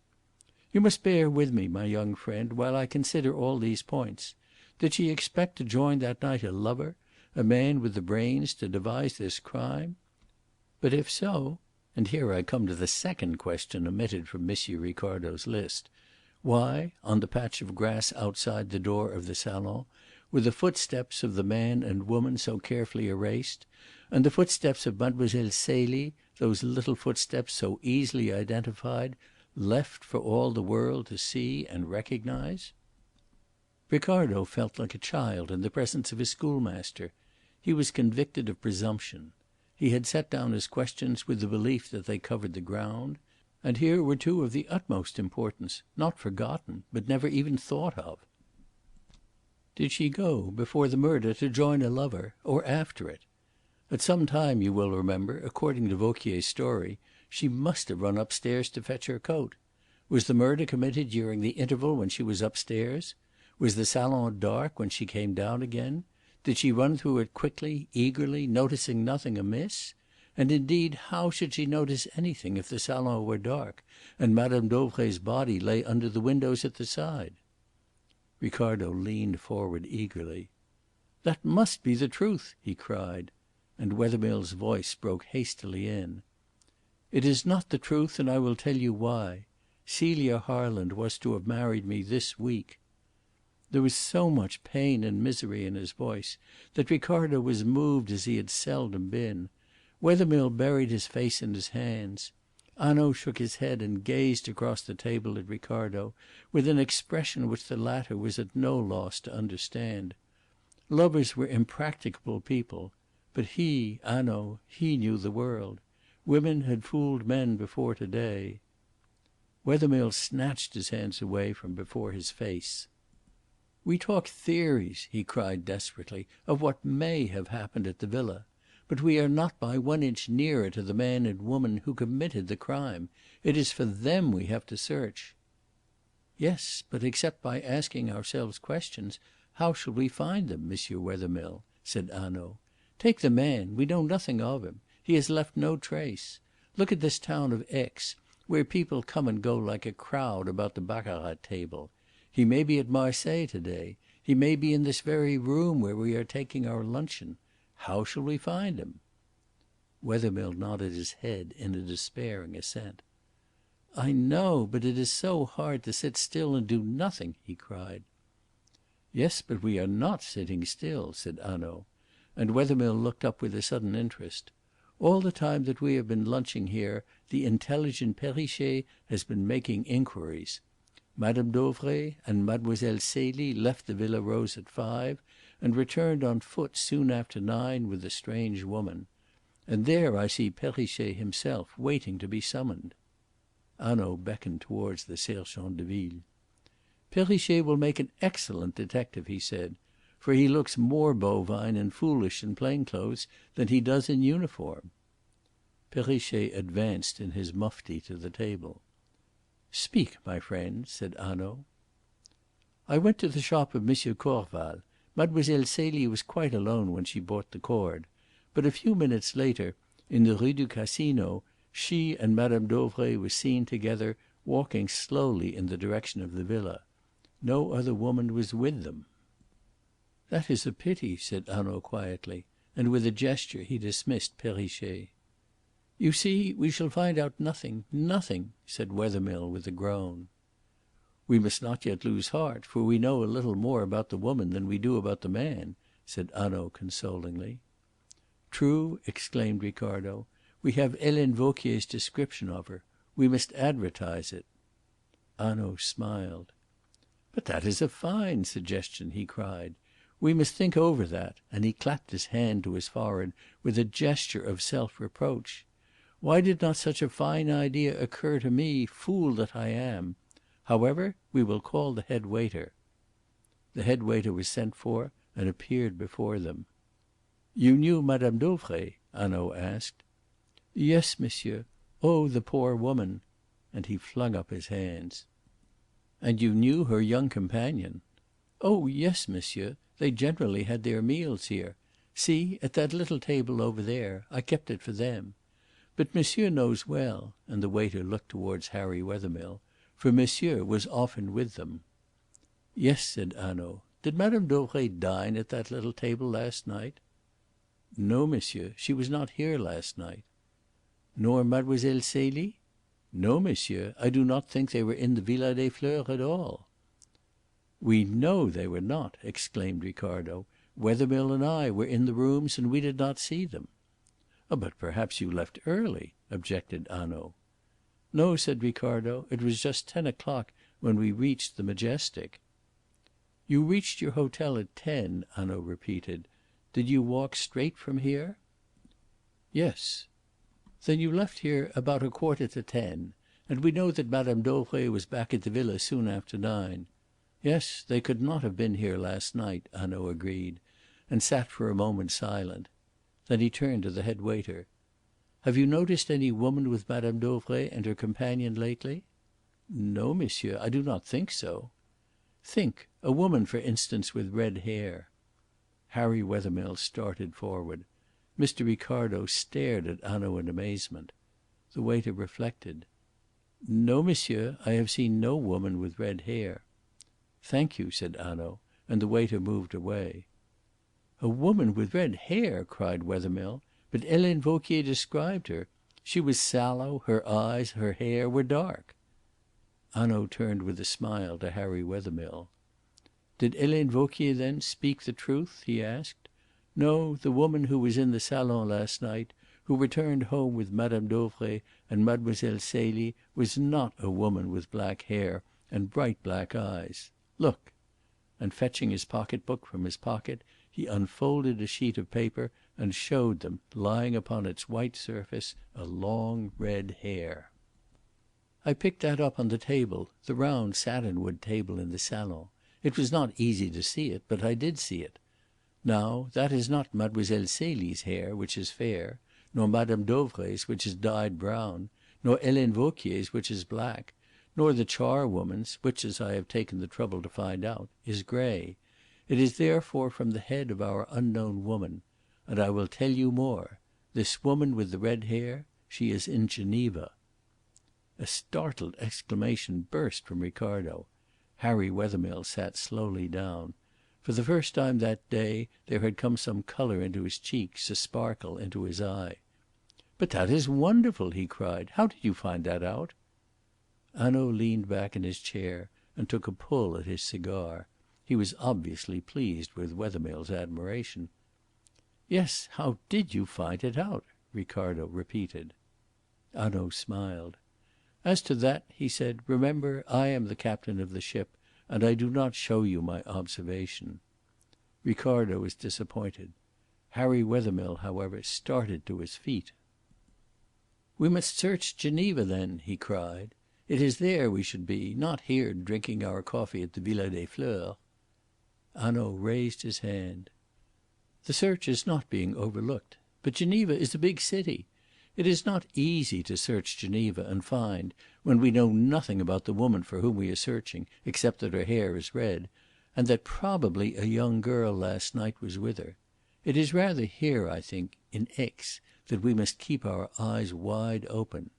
"You must bear with me, my young friend, while I consider all these points. Did she expect to join that night a lover, a man with the brains to devise this crime? But if so, and here I come to the second question omitted from M. Ricardo's list, why, on the patch of grass outside the door of the salon, were the footsteps of the man and woman so carefully erased, and the footsteps of Mademoiselle Celie, those little footsteps so easily identified, left for all the world to see and recognise? Ricardo felt like a child in the presence of his schoolmaster. He was convicted of presumption. He had set down his questions with the belief that they covered the ground. And here were two of the utmost importance, not forgotten, but never even thought of. Did she go, before the murder, to join a lover, or after it? At some time, you will remember, according to Vauquier's story, she must have run upstairs to fetch her coat. Was the murder committed during the interval when she was upstairs? Was the salon dark when she came down again? Did she run through it quickly, eagerly, noticing nothing amiss? And indeed, how should she notice anything if the salon were dark and Madame Dauvray's body lay under the windows at the side? Ricardo leaned forward eagerly. "That must be the truth!" he cried, and Wethermill's voice broke hastily in. "It is not the truth, and I will tell you why. Celia Harland was to have married me this week." There was so much pain and misery in his voice that Ricardo was moved as he had seldom been. Wethermill buried his face in his hands. Hanaud shook his head and gazed across the table at Ricardo with an expression which the latter was at no loss to understand. Lovers were impracticable people, but he, Hanaud, he knew the world. Women had fooled men before to day. Wethermill snatched his hands away from before his face. "We talk theories," he cried desperately, "of what may have happened at the villa. But we are not by 1 inch nearer to the man and woman who committed the crime. It is for them we have to search." "Yes, but except by asking ourselves questions, how shall we find them, M. Wethermill?" said Hanaud. "Take the man. We know nothing of him. He has left no trace. Look at this town of Aix, where people come and go like a crowd about the baccarat table. He may be at Marseilles to day. He may be in this very room where we are taking our luncheon. How shall we find him?" Wethermill nodded his head in a despairing assent. "I know, but it is so hard to sit still and do nothing," he cried. "Yes, but we are not sitting still," said Hanaud, and Wethermill looked up with a sudden interest. "All the time that we have been lunching here the intelligent Perrichet has been making inquiries. Madame Dauvray and Mademoiselle Celie left the Villa Rose at 5 and returned on foot soon after 9 with the strange woman. And there I see Perrichet himself waiting to be summoned." Hanaud beckoned towards the sergent de ville. "Perrichet will make an excellent detective," he said, "for he looks more bovine and foolish in plain clothes than he does in uniform." Perrichet advanced in his mufti to the table. "Speak, my friend," said Hanaud. "I went to the shop of M. Corval. Mademoiselle Celie was quite alone when she bought the cord. But a few minutes later, in the Rue du Casino, she and Madame Dauvray were seen together, walking slowly in the direction of the villa. No other woman was with them." "That is a pity," said Hanaud quietly, and with a gesture he dismissed Perrichet. "You see, we shall find out nothing nothing," said Wethermill with a groan. "We must not yet lose heart, for we know a little more about the woman than we do about the man," said Hanaud consolingly. "True," exclaimed Ricardo. "We have Helene Vauquier's description of her. We must advertise it." Hanaud smiled. "But that is a fine suggestion," he cried. "We must think over that," and he clapped his hand to his forehead with a gesture of self reproach. "Why did not such a fine idea occur to me, fool that I am? However, we will call the head waiter." The head waiter was sent for and appeared before them. "You knew Madame Dauvray?" Hanaud asked. "Yes, monsieur. Oh, the poor woman!" And he flung up his hands. "And you knew her young companion?" "Oh yes, monsieur. They generally had their meals here. See, at that little table over there. I kept it for them. But monsieur knows well," and the waiter looked towards Harry Wethermill, "for monsieur was often with them." "Yes," said Hanaud. "Did Madame Dauvray dine at that little table last night?" "No, monsieur. She was not here last night." "Nor Mademoiselle Celie?" "No, monsieur. I do not think they were in the Villa des Fleurs at all." "We know they were not!" exclaimed Ricardo. "Wethermill and I were in the rooms and we did not see them." "But perhaps you left early," objected Hanaud. "No," said Ricardo. "It was just 10 o'clock when we reached the Majestic." "You reached your hotel at 10," Hanaud repeated. "Did you walk straight from here?" "Yes." "Then you left here about 10:15. And we know that Madame Dauvray was back at the villa soon after 9. Yes, they could not have been here last night," Hanaud agreed, and sat for a moment silent. Then he turned to the head waiter. "Have you noticed any woman with Madame Dauvray and her companion lately?" "No, monsieur, I do not think so." "Think. A woman, for instance, with red hair." Harry Wethermill started forward. Mr. Ricardo stared at Hanaud in amazement. The waiter reflected. "No, monsieur, I have seen no woman with red hair." "Thank you," said Hanaud, and the waiter moved away. "A woman with red hair!" cried Wethermill. "But Helene Vauquier described her. She was sallow, her eyes, her hair were dark." Hanaud turned with a smile to Harry Wethermill. "Did Helene Vauquier, then, speak the truth?" he asked. "No, the woman who was in the salon last night, who returned home with Madame Dauvray and Mademoiselle Celie, was not a woman with black hair and bright black eyes. Look!" And fetching his pocket book from his pocket, he unfolded a sheet of paper and showed them, lying upon its white surface, a long red hair. "I picked that up on the table, the round satinwood table in the salon. It was not easy to see it, but I did see it. Now, that is not Mademoiselle Celie's hair, which is fair, nor Madame Dauvray's, which is dyed brown, nor Helene Vauquier's, which is black, nor the charwoman's, which, as I have taken the trouble to find out, is grey. It is therefore from the head of our unknown woman. And I will tell you more. This woman with the red hair, she is in Geneva." A startled exclamation burst from Ricardo. Harry Wethermill sat slowly down. For the first time that day there had come some colour into his cheeks, a sparkle into his eye. "But that is wonderful!" he cried. "How did you find that out?" Hanaud leaned back in his chair and took a pull at his cigar. He was obviously pleased with Wethermill's admiration. "Yes, how did you find it out?" Ricardo repeated. Hanaud smiled. "As to that," he said, "remember I am the captain of the ship, and I do not show you my observation." Ricardo was disappointed. Harry Wethermill, however, started to his feet. "We must search Geneva, then," he cried. "It is there we should be, not here drinking our coffee at the Villa des Fleurs." Hanaud raised his hand. "The search is not being overlooked. But Geneva is a big city. It is not easy to search Geneva and find, when we know nothing about the woman for whom we are searching, except that her hair is red, and that probably a young girl last night was with her. It is rather here, I think, in Aix, that we must keep our eyes wide open."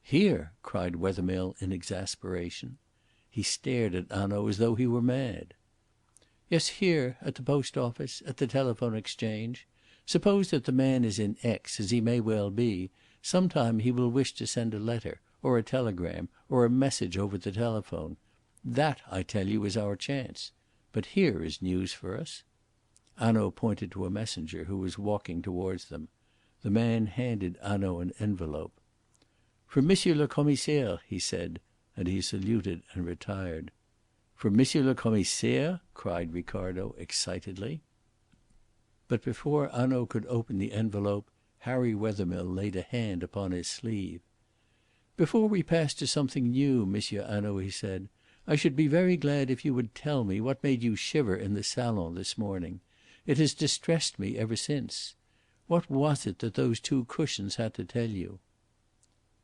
"Here!" cried Wethermill in exasperation. He stared at Hanaud as though he were mad. "Yes, here, at the post office, at the telephone exchange. Suppose that the man is in Aix, as he may well be, some time he will wish to send a letter, or a telegram, or a message over the telephone. That, I tell you, is our chance. But here is news for us." Hanaud pointed to a messenger who was walking towards them. The man handed Hanaud an envelope. "From Monsieur le Commissaire," he said, and he saluted and retired. "From Monsieur le Commissaire?" cried Ricardo excitedly. But before Hanaud could open the envelope, Harry Wethermill laid a hand upon his sleeve. "Before we pass to something new, Monsieur Hanaud," he said, "I should be very glad if you would tell me what made you shiver in the salon this morning. It has distressed me ever since. What was it that those two cushions had to tell you?"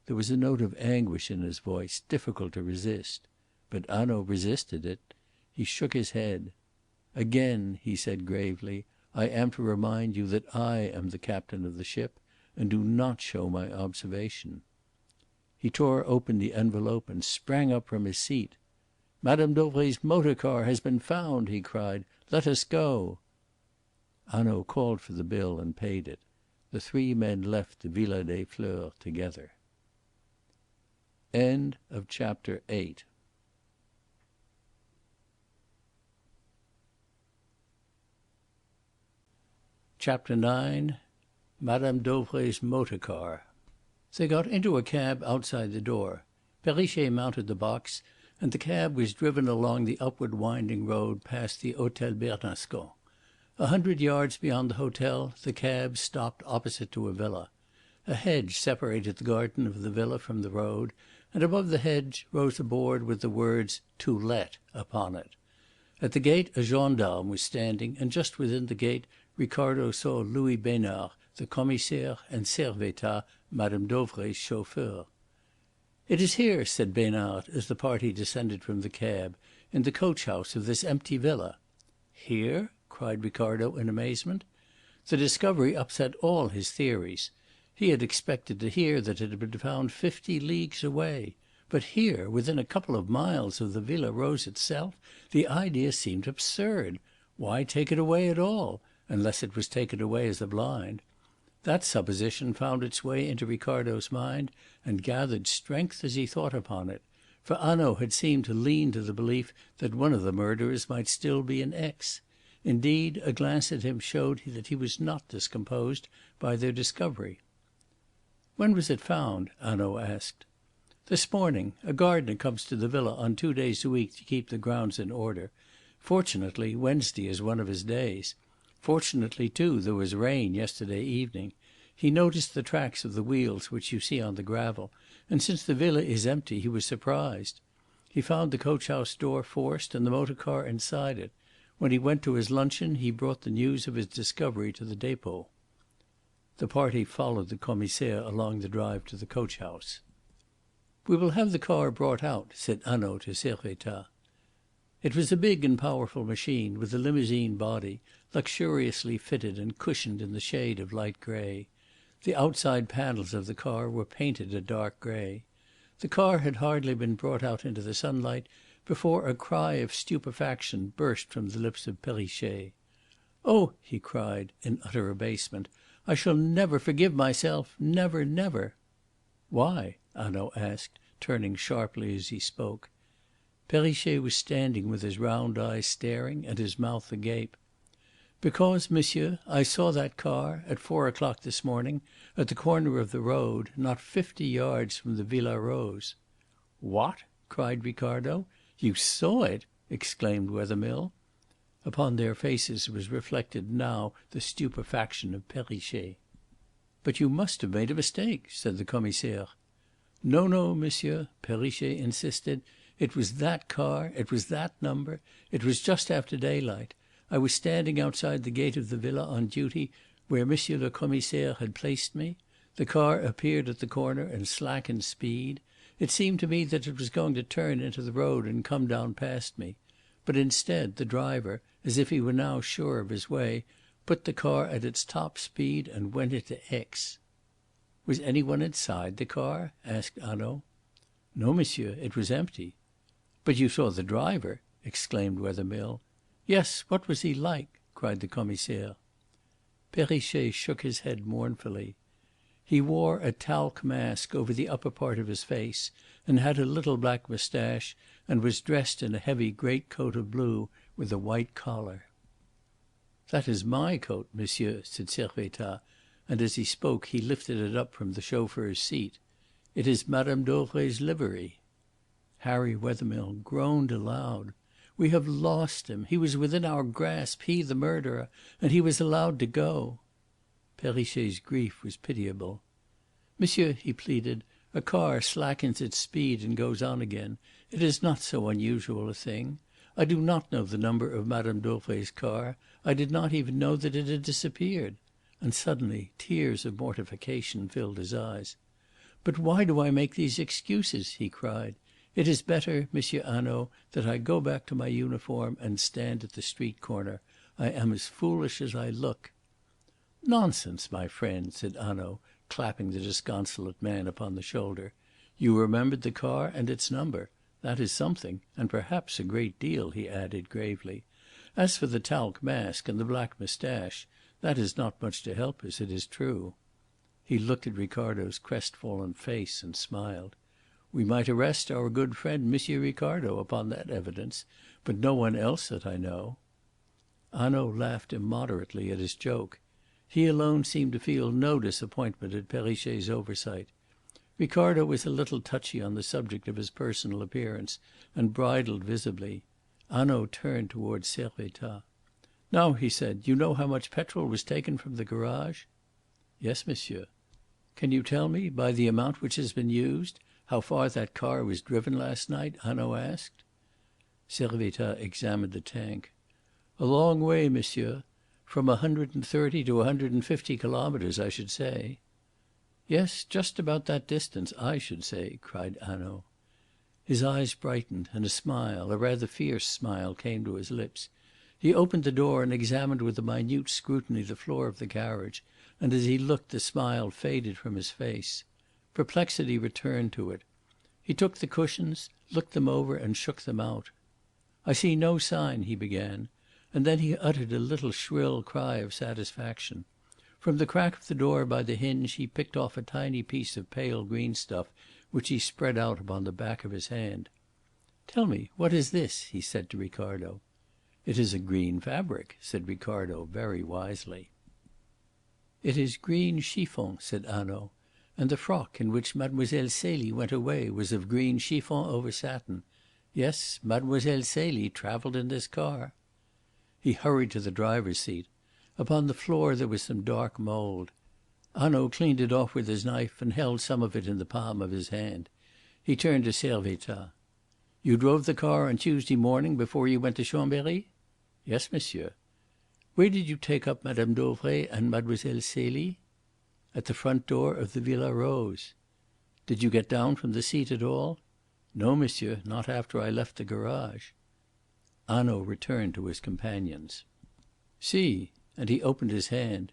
There was a note of anguish in his voice, difficult to resist. But Hanaud resisted it. He shook his head. "Again," he said gravely, "I am to remind you that I am the captain of the ship, and do not show my observation." He tore open the envelope and sprang up from his seat. "Madame Dauvray's motor car has been found!" he cried. "Let us go." Hanaud called for the bill and paid it. the three men left the Villa des Fleurs together. End of chapter 8. Chapter 9. Madame Dauvray's motor car. They got into a cab outside the door. Perrichet mounted the box, and the cab was driven along the upward winding road past the Hôtel Bernascon. 100 yards beyond the hotel the cab stopped opposite to a villa. A hedge separated the garden of the villa from the road, and above the hedge rose a board with the words "To Let" upon it. At the gate a gendarme was standing, and just within the gate Ricardo saw Louis Besnard, the commissaire, and Servettaz, Madame Dauvray's chauffeur. "It is here," said Besnard, as the party descended from the cab, "in the coach house of this empty villa." "Here?" cried Ricardo in amazement. The discovery upset all his theories. He had expected to hear that it had been found 50 leagues away. But here, within a couple of miles of the Villa Rose itself, the idea seemed absurd. Why take it away at all, unless it was taken away as a blind? That supposition found its way into Ricardo's mind and gathered strength as he thought upon it. For Hanaud had seemed to lean to the belief that one of the murderers might still be in Aix. Indeed, a glance at him showed that he was not discomposed by their discovery. "When was it found?" Hanaud asked. "This morning. A gardener comes to the villa on 2 days a week to keep the grounds in order. Fortunately, Wednesday is one of his days. Fortunately, too, there was rain yesterday evening. He noticed the tracks of the wheels which you see on the gravel, and since the villa is empty he was surprised. He found the coach house door forced and the motor car inside it. When he went to his luncheon he brought the news of his discovery to the depot." The party followed the Commissaire along the drive to the coach house. "We will have the car brought out," said Hanaud to Servettaz. It was a big and powerful machine, with a limousine body, luxuriously fitted and cushioned in the shade of light grey. The outside panels of the car were painted a dark grey. The car had hardly been brought out into the sunlight before a cry of stupefaction burst from the lips of Perrichet. "Oh!" he cried, in utter abasement, "I shall never forgive myself never, never!" "Why?" Hanaud asked, turning sharply as he spoke. Perrichet was standing with his round eyes staring and his mouth agape. "Because, monsieur, I saw that car, at 4 o'clock this morning, at the corner of the road, not 50 yards from the Villa Rose." "What?" cried Ricardo. "You saw it!" exclaimed Wethermill. Upon their faces was reflected now the stupefaction of Perrichet. "But you must have made a mistake," said the Commissaire. "No, no, monsieur," Perrichet insisted. "It was that car, it was that number. It was just after daylight. I was standing outside the gate of the villa on duty where Monsieur le Commissaire had placed me. The car appeared at the corner and slackened speed. It seemed to me that it was going to turn into the road and come down past me. But instead the driver, as if he were now sure of his way, put the car at its top speed and went into Aix." "Was any one inside the car?" asked Hanaud. "No, monsieur, it was empty." "But you saw the driver!" exclaimed Wethermill. "Yes, what was he like?" cried the Commissaire. Perrichet shook his head mournfully. "He wore a talc mask over the upper part of his face, and had a little black moustache, and was dressed in a heavy great coat of blue with a white collar." "That is my coat, monsieur," said Servettaz, and as he spoke he lifted it up from the chauffeur's seat. "It is Madame Dauvray's livery." Harry Wethermill groaned aloud. "We have lost him. He was within our grasp, he the murderer, and he was allowed to go." Perrichet's grief was pitiable. "Monsieur," he pleaded, "a car slackens its speed and goes on again. It is not so unusual a thing. I do not know the number of Madame Dauvray's car. I did not even know that it had disappeared." And suddenly tears of mortification filled his eyes. "But why do I make these excuses?" he cried. "It is better, Monsieur Hanaud, that I go back to my uniform and stand at the street corner. I am as foolish as I look." "Nonsense, my friend," said Hanaud, clapping the disconsolate man upon the shoulder. "You remembered the car and its number. That is something, and perhaps a great deal," he added gravely. "As for the talc mask and the black moustache, that is not much to help us, it is true." He looked at Ricardo's crestfallen face and smiled. "We might arrest our good friend Monsieur Ricardo upon that evidence, but no one else that I know." Hanaud laughed immoderately at his joke. He alone seemed to feel no disappointment at Perrichet's oversight. Ricardo was a little touchy on the subject of his personal appearance, and bridled visibly. Hanaud turned towards Servettaz. "Now," he said, "you know how much petrol was taken from the garage?" "Yes, monsieur." "Can you tell me, by the amount which has been used, how far that car was driven last night?" Hanaud asked. Servettaz examined the tank. "A long way, monsieur. From 130 to 150 kilometres, I should say." "Yes, just about that distance, I should say," cried Hanaud. His eyes brightened, and a smile, a rather fierce smile, came to his lips. He opened the door and examined with a minute scrutiny the floor of the carriage, and as he looked the smile faded from his face. Perplexity returned to it. He took the cushions, looked them over and shook them out. "I see no sign," he began, and then he uttered a little shrill cry of satisfaction. From the crack of the door by the hinge he picked off a tiny piece of pale green stuff which he spread out upon the back of his hand. "Tell me, what is this?" he said to Ricardo. "It is a green fabric," said Ricardo very wisely. "It is green chiffon," said Hanaud, "and the frock in which Mademoiselle Celie went away was of green chiffon over satin. Yes, Mademoiselle Celie travelled in this car." He hurried to the driver's seat. Upon the floor there was some dark mould. Hanaud cleaned it off with his knife and held some of it in the palm of his hand. He turned to Servettaz. "You drove the car on Tuesday morning before you went to Chambery?" "Yes, monsieur." "Where did you take up Madame Dauvray and Mademoiselle Celie?" "At the front door of the Villa Rose." "Did you get down from the seat at all?" "No, monsieur, not after I left the garage." Hanaud returned to his companions. "See," and he opened his hand.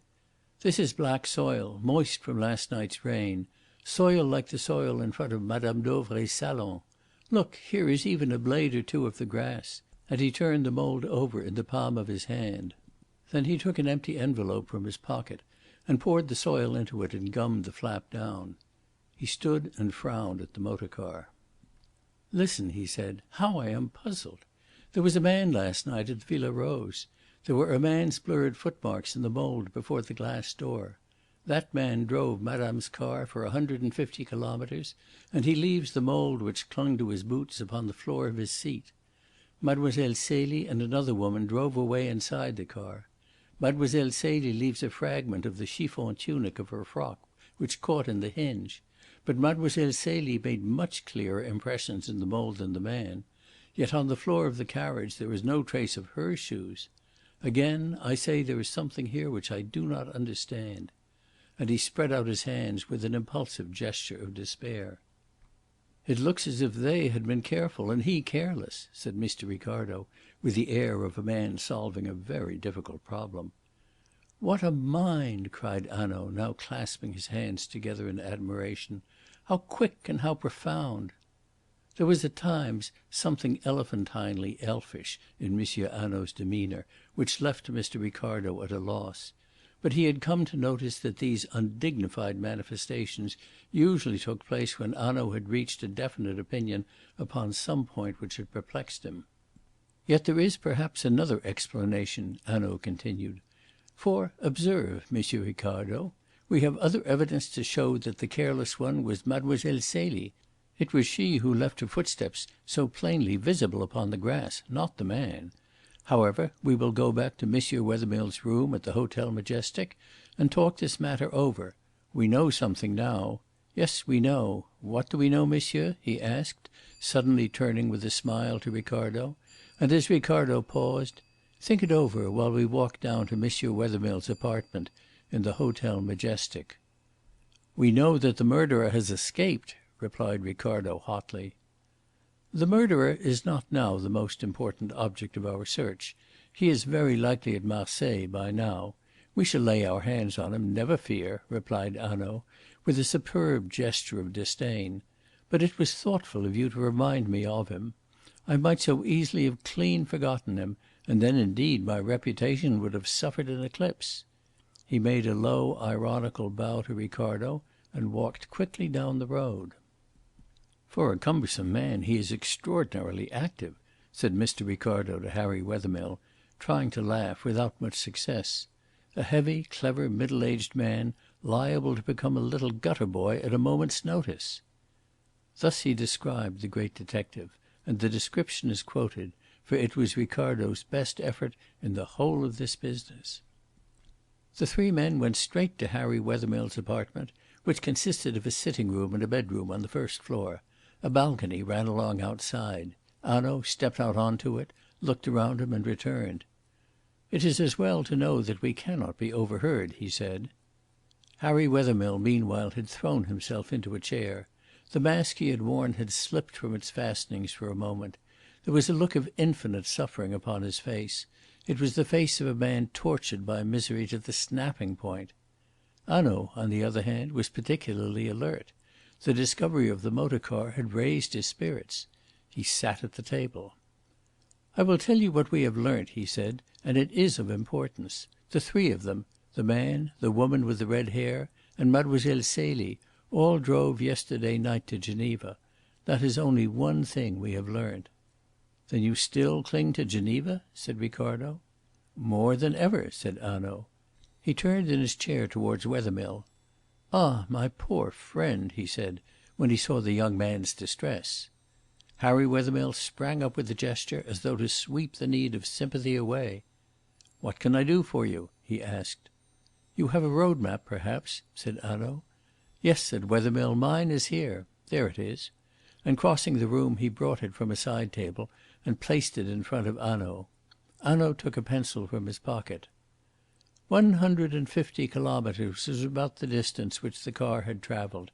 "This is black soil, moist from last night's rain, soil like the soil in front of Madame Dauvray's salon. Look, here is even a blade or two of the grass," and he turned the mould over in the palm of his hand. Then he took an empty envelope from his pocket and poured the soil into it and gummed the flap down. He stood and frowned at the motor car. "Listen," he said, "how I am puzzled. There was a man last night at the Villa Rose. There were a man's blurred footmarks in the mould before the glass door. That man drove Madame's car for 150 kilometres, and he leaves the mould which clung to his boots upon the floor of his seat. Mademoiselle Celie and another woman drove away inside the car. Mademoiselle Celie leaves a fragment of the chiffon tunic of her frock which caught in the hinge. But Mademoiselle Celie made much clearer impressions in the mould than the man. Yet on the floor of the carriage there is no trace of her shoes. Again, I say there is something here which I do not understand." And he spread out his hands with an impulsive gesture of despair. "It looks as if they had been careful and he careless," said Mr. Ricardo, with the air of a man solving a very difficult problem. "What a mind!" cried Hanaud, now clasping his hands together in admiration. "How quick and how profound!" There was at times something elephantinely elfish in M. Hanaud's demeanour, which left Mr. Ricardo at a loss. But he had come to notice that these undignified manifestations usually took place when Hanaud had reached a definite opinion upon some point which had perplexed him. "Yet there is perhaps another explanation," Hanaud continued. "For, observe, M. Ricardo, we have other evidence to show that the careless one was Mademoiselle Celie. It was she who left her footsteps so plainly visible upon the grass, not the man. However, we will go back to M. Wethermill's room at the Hotel Majestic and talk this matter over. We know something now. Yes, we know. What do we know, monsieur?" he asked, suddenly turning with a smile to Ricardo. And as Ricardo paused, "Think it over while we walk down to M. Wethermill's apartment in the Hotel Majestic." "We know that the murderer has escaped," replied Ricardo hotly. "The murderer is not now the most important object of our search. He is very likely at Marseilles by now. We shall lay our hands on him, never fear," replied Hanaud, with a superb gesture of disdain. "But it was thoughtful of you to remind me of him. I might so easily have clean forgotten him, and then indeed my reputation would have suffered an eclipse." He made a low ironical bow to Ricardo and walked quickly down the road. "For a cumbersome man he is extraordinarily active," said Mr. Ricardo to Harry Wethermill, trying to laugh without much success. "A heavy, clever, middle-aged man, liable to become a little gutter boy at a moment's notice." Thus he described the great detective, and the description is quoted, for it was Ricardo's best effort in the whole of this business. The three men went straight to Harry Wethermill's apartment, which consisted of a sitting room and a bedroom on the first floor. A balcony ran along outside. Hanaud stepped out on to it, looked around him and returned. "It is as well to know that we cannot be overheard," he said. Harry Wethermill meanwhile had thrown himself into a chair. The mask he had worn had slipped from its fastenings for a moment. There was a look of infinite suffering upon his face. It was the face of a man tortured by misery to the snapping point. Hanaud, on the other hand, was particularly alert. The discovery of the motor car had raised his spirits. He sat at the table. "I will tell you what we have learnt," he said, "and it is of importance. The three of them, the man, the woman with the red hair, and Mademoiselle Celie, all drove yesterday night to Geneva. That is only one thing we have learnt." "Then you still cling to Geneva?" said Ricardo. "More than ever," said Hanaud. He turned in his chair towards Wethermill. "Ah, my poor friend!" he said, when he saw the young man's distress. Harry Wethermill sprang up with a gesture as though to sweep the need of sympathy away. "What can I do for you?" he asked. "You have a road map, perhaps?" said Hanaud. "Yes," said Wethermill, "mine is here. There it is." And crossing the room he brought it from a side table and placed it in front of Hanaud. Hanaud took a pencil from his pocket. 150 kilometres was about the distance which the car had travelled.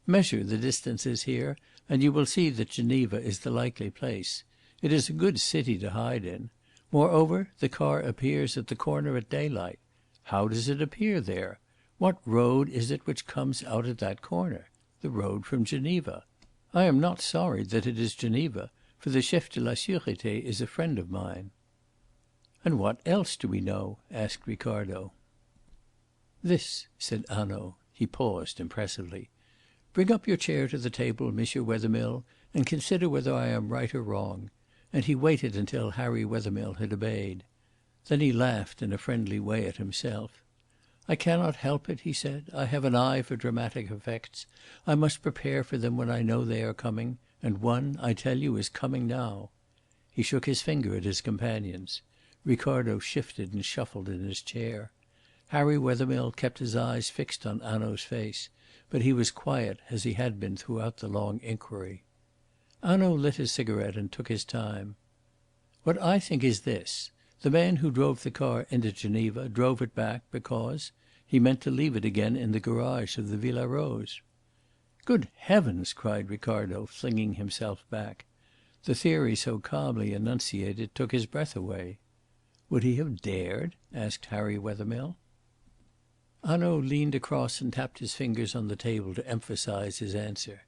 Measure the distances here, and you will see that Geneva is the likely place. It is a good city to hide in. Moreover, the car appears at the corner at daylight. How does it appear there? What road is it which comes out at that corner? The road from Geneva. I am not sorry that it is Geneva, for the Chef de la Sûreté is a friend of mine." "And what else do we know?" asked Ricardo. "This," said Hanaud. He paused impressively. "Bring up your chair to the table, Monsieur Wethermill, and consider whether I am right or wrong." And he waited until Harry Wethermill had obeyed. Then he laughed in a friendly way at himself. "I cannot help it," he said. "I have an eye for dramatic effects. I must prepare for them when I know they are coming, and one, I tell you, is coming now." He shook his finger at his companions. Ricardo shifted and shuffled in his chair. Harry Wethermill kept his eyes fixed on Hanaud's face, but he was quiet as he had been throughout the long inquiry. Hanaud lit his cigarette and took his time. "What I think is this. The man who drove the car into Geneva drove it back because he meant to leave it again in the garage of the Villa Rose." "Good heavens!" cried Ricardo, flinging himself back. The theory so calmly enunciated took his breath away. "Would he have dared?" asked Harry Wethermill. Hanaud leaned across and tapped his fingers on the table to emphasise his answer.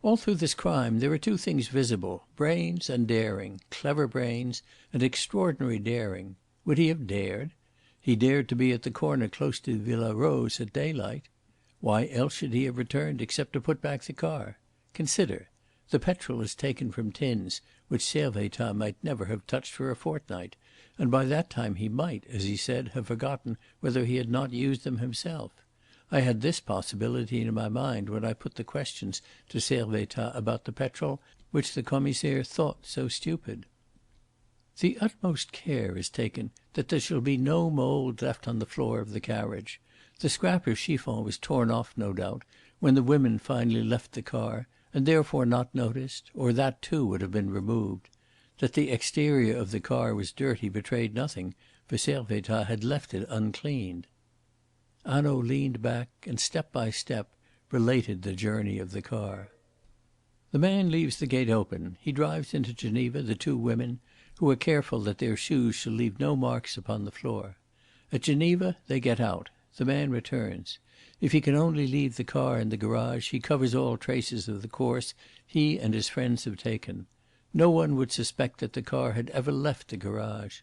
"All through this crime there are two things visible: brains and daring, clever brains and extraordinary daring. Would he have dared? He dared to be at the corner close to the Villa Rose at daylight. Why else should he have returned except to put back the car? Consider. The petrol is taken from tins which Servettaz might never have touched for a fortnight, and by that time he might, as he said, have forgotten whether he had not used them himself. I had this possibility in my mind when I put the questions to Servettaz about the petrol which the Commissaire thought so stupid. The utmost care is taken that there shall be no mould left on the floor of the carriage. The scrap of chiffon was torn off, no doubt, when the women finally left the car, and therefore not noticed, or that too would have been removed. That the exterior of the car was dirty betrayed nothing, for Servettaz had left it uncleaned." Hanaud leaned back and step by step related the journey of the car. "The man leaves the gate open. He drives into Geneva the two women, who are careful that their shoes shall leave no marks upon the floor. At Geneva they get out. The man returns. If he can only leave the car in the garage he covers all traces of the course he and his friends have taken. No one would suspect that the car had ever left the garage.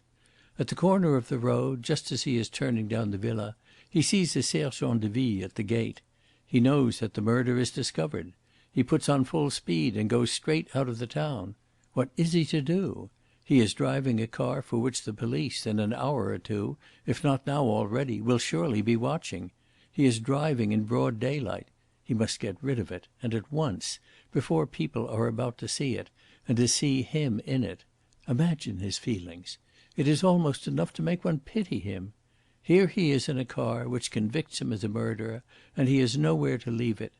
At the corner of the road, just as he is turning down the villa, He sees a sergent de ville at the gate. He knows that the murder is discovered. He puts on full speed and goes straight out of the town. What is he to do? He is driving a car for which the police, in an hour or two, if not now already, will surely be watching. He is driving in broad daylight. He must get rid of it, and at once, before people are about to see it, and to see him in it. Imagine his feelings. It is almost enough to make one pity him. Here he is in a car which convicts him as a murderer, and he has nowhere to leave it.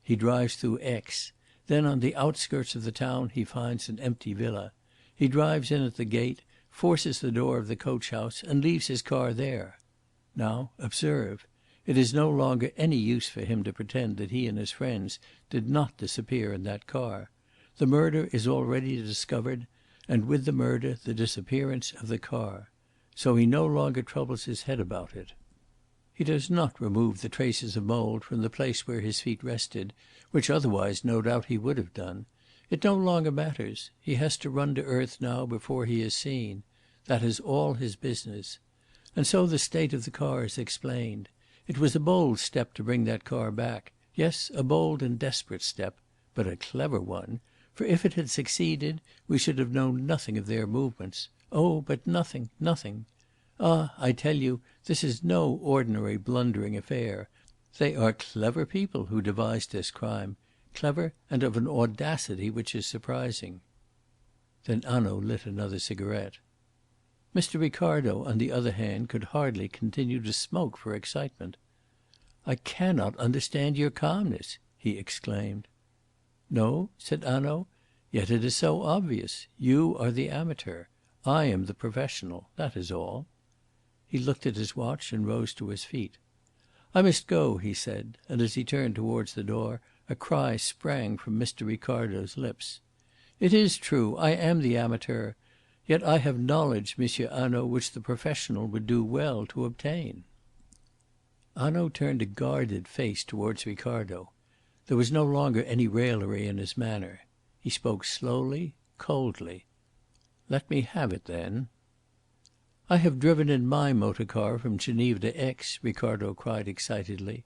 He drives through Aix. Then on the outskirts of the town he finds an empty villa. He drives in at the gate, forces the door of the coach house, and leaves his car there. Now observe. It is no longer any use for him to pretend that he and his friends did not disappear in that car. The murder is already discovered, and with the murder the disappearance of the car. So he no longer troubles his head about it. He does not remove the traces of mould from the place where his feet rested, which otherwise no doubt he would have done. It no longer matters. He has to run to earth now before he is seen. That is all his business. And so the state of the car is explained. It was a bold step to bring that car back. Yes, a bold and desperate step, but a clever one. For if it had succeeded, we should have known nothing of their movements. Oh, but nothing, nothing. Ah, I tell you, this is no ordinary blundering affair. They are clever people who devised this crime. Clever, and of an audacity which is surprising. Then Hanaud lit another cigarette. Mr. Ricardo, on the other hand, could hardly continue to smoke for excitement. "I cannot understand your calmness," he exclaimed. "No?" said Hanaud. "Yet it is so obvious. You are the amateur. I am the professional. That is all." He looked at his watch and rose to his feet. "I must go," he said, and as he turned towards the door a cry sprang from Mr. Ricardo's lips. "It is true. I am the amateur. Yet I have knowledge, Monsieur Hanaud, which the professional would do well to obtain." Hanaud turned a guarded face towards Ricardo. There was no longer any raillery in his manner. He spoke slowly, coldly. "Let me have it, then." "I have driven in my motor car from Geneva to Aix," Ricardo cried excitedly.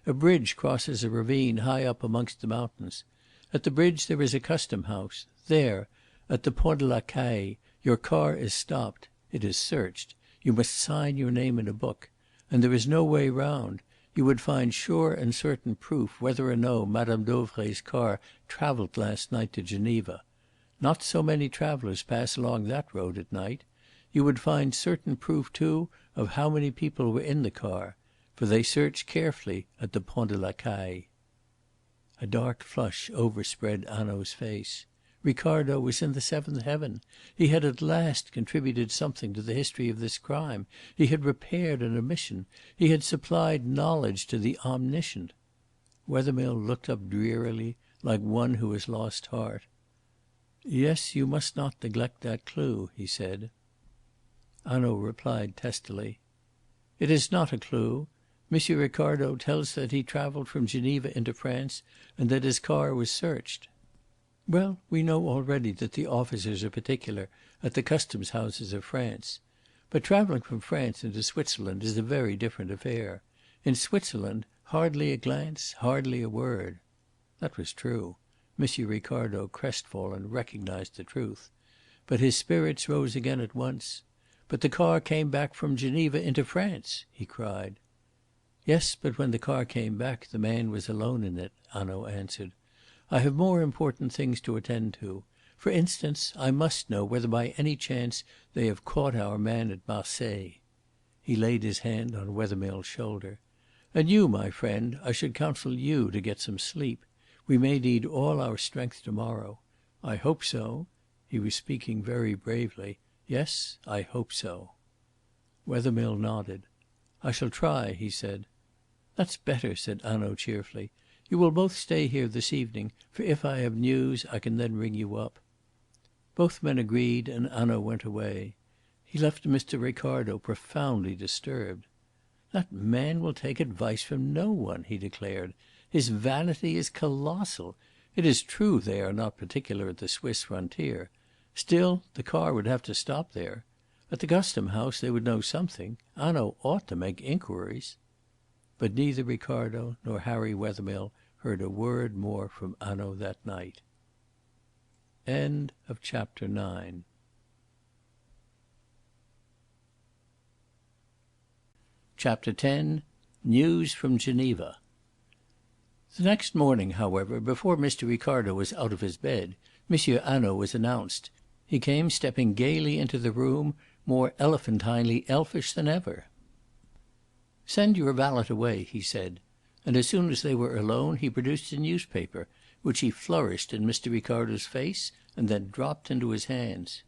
"A bridge crosses a ravine high up amongst the mountains. At the bridge there is a custom house. There, at the Pont de la Caille, your car is stopped. It is searched. You must sign your name in a book. And there is no way round. You would find sure and certain proof whether or no Madame Dauvray's car travelled last night to Geneva. Not so many travellers pass along that road at night. You would find certain proof, too, of how many people were in the car. For they search carefully at the Pont de la Caille." A dark flush overspread Hanaud's face. Ricardo was in the seventh heaven. He had at last contributed something to the history of this crime. He had repaired an omission. He had supplied knowledge to the omniscient. Wethermill looked up drearily, like one who has lost heart. "Yes, you must not neglect that clue," he said. Hanaud replied testily. "It is not a clue. Monsieur Ricardo tells that he travelled from Geneva into France and that his car was searched." "Well, we know already that the officers are particular at the customs houses of France. But travelling from France into Switzerland is a very different affair. In Switzerland, hardly a glance, hardly a word." That was true. Monsieur Ricardo, crestfallen, recognised the truth. But his spirits rose again at once. "But the car came back from Geneva into France!" he cried. "Yes, but when the car came back the man was alone in it," Hanaud answered. "I have more important things to attend to. For instance, I must know whether by any chance they have caught our man at Marseilles." He laid his hand on Wethermill's shoulder. "And you, my friend, I should counsel you to get some sleep. We may need all our strength to morrow. I hope so." He was speaking very bravely. "Yes, I hope so." Wethermill nodded. "I shall try," he said. "That's better," said Hanaud cheerfully. "You will both stay here this evening, for if I have news I can then ring you up." Both men agreed, and Hanaud went away. He left Mr. Ricardo profoundly disturbed. "That man will take advice from no one," he declared. "His vanity is colossal. It is true they are not particular at the Swiss frontier. Still, the car would have to stop there. At the custom house they would know something. Hanaud ought to make inquiries." But neither Ricardo nor Harry Wethermill heard a word more from Hanaud that night. Chapter 10. News from Geneva. The next morning, however, before Mr. Ricardo was out of his bed, Monsieur Hanaud was announced. He came stepping gaily into the room, more elephantinely elfish than ever. "Send your valet away," he said, and as soon as they were alone he produced a newspaper, which he flourished in Mr. Ricardo's face and then dropped into his hands.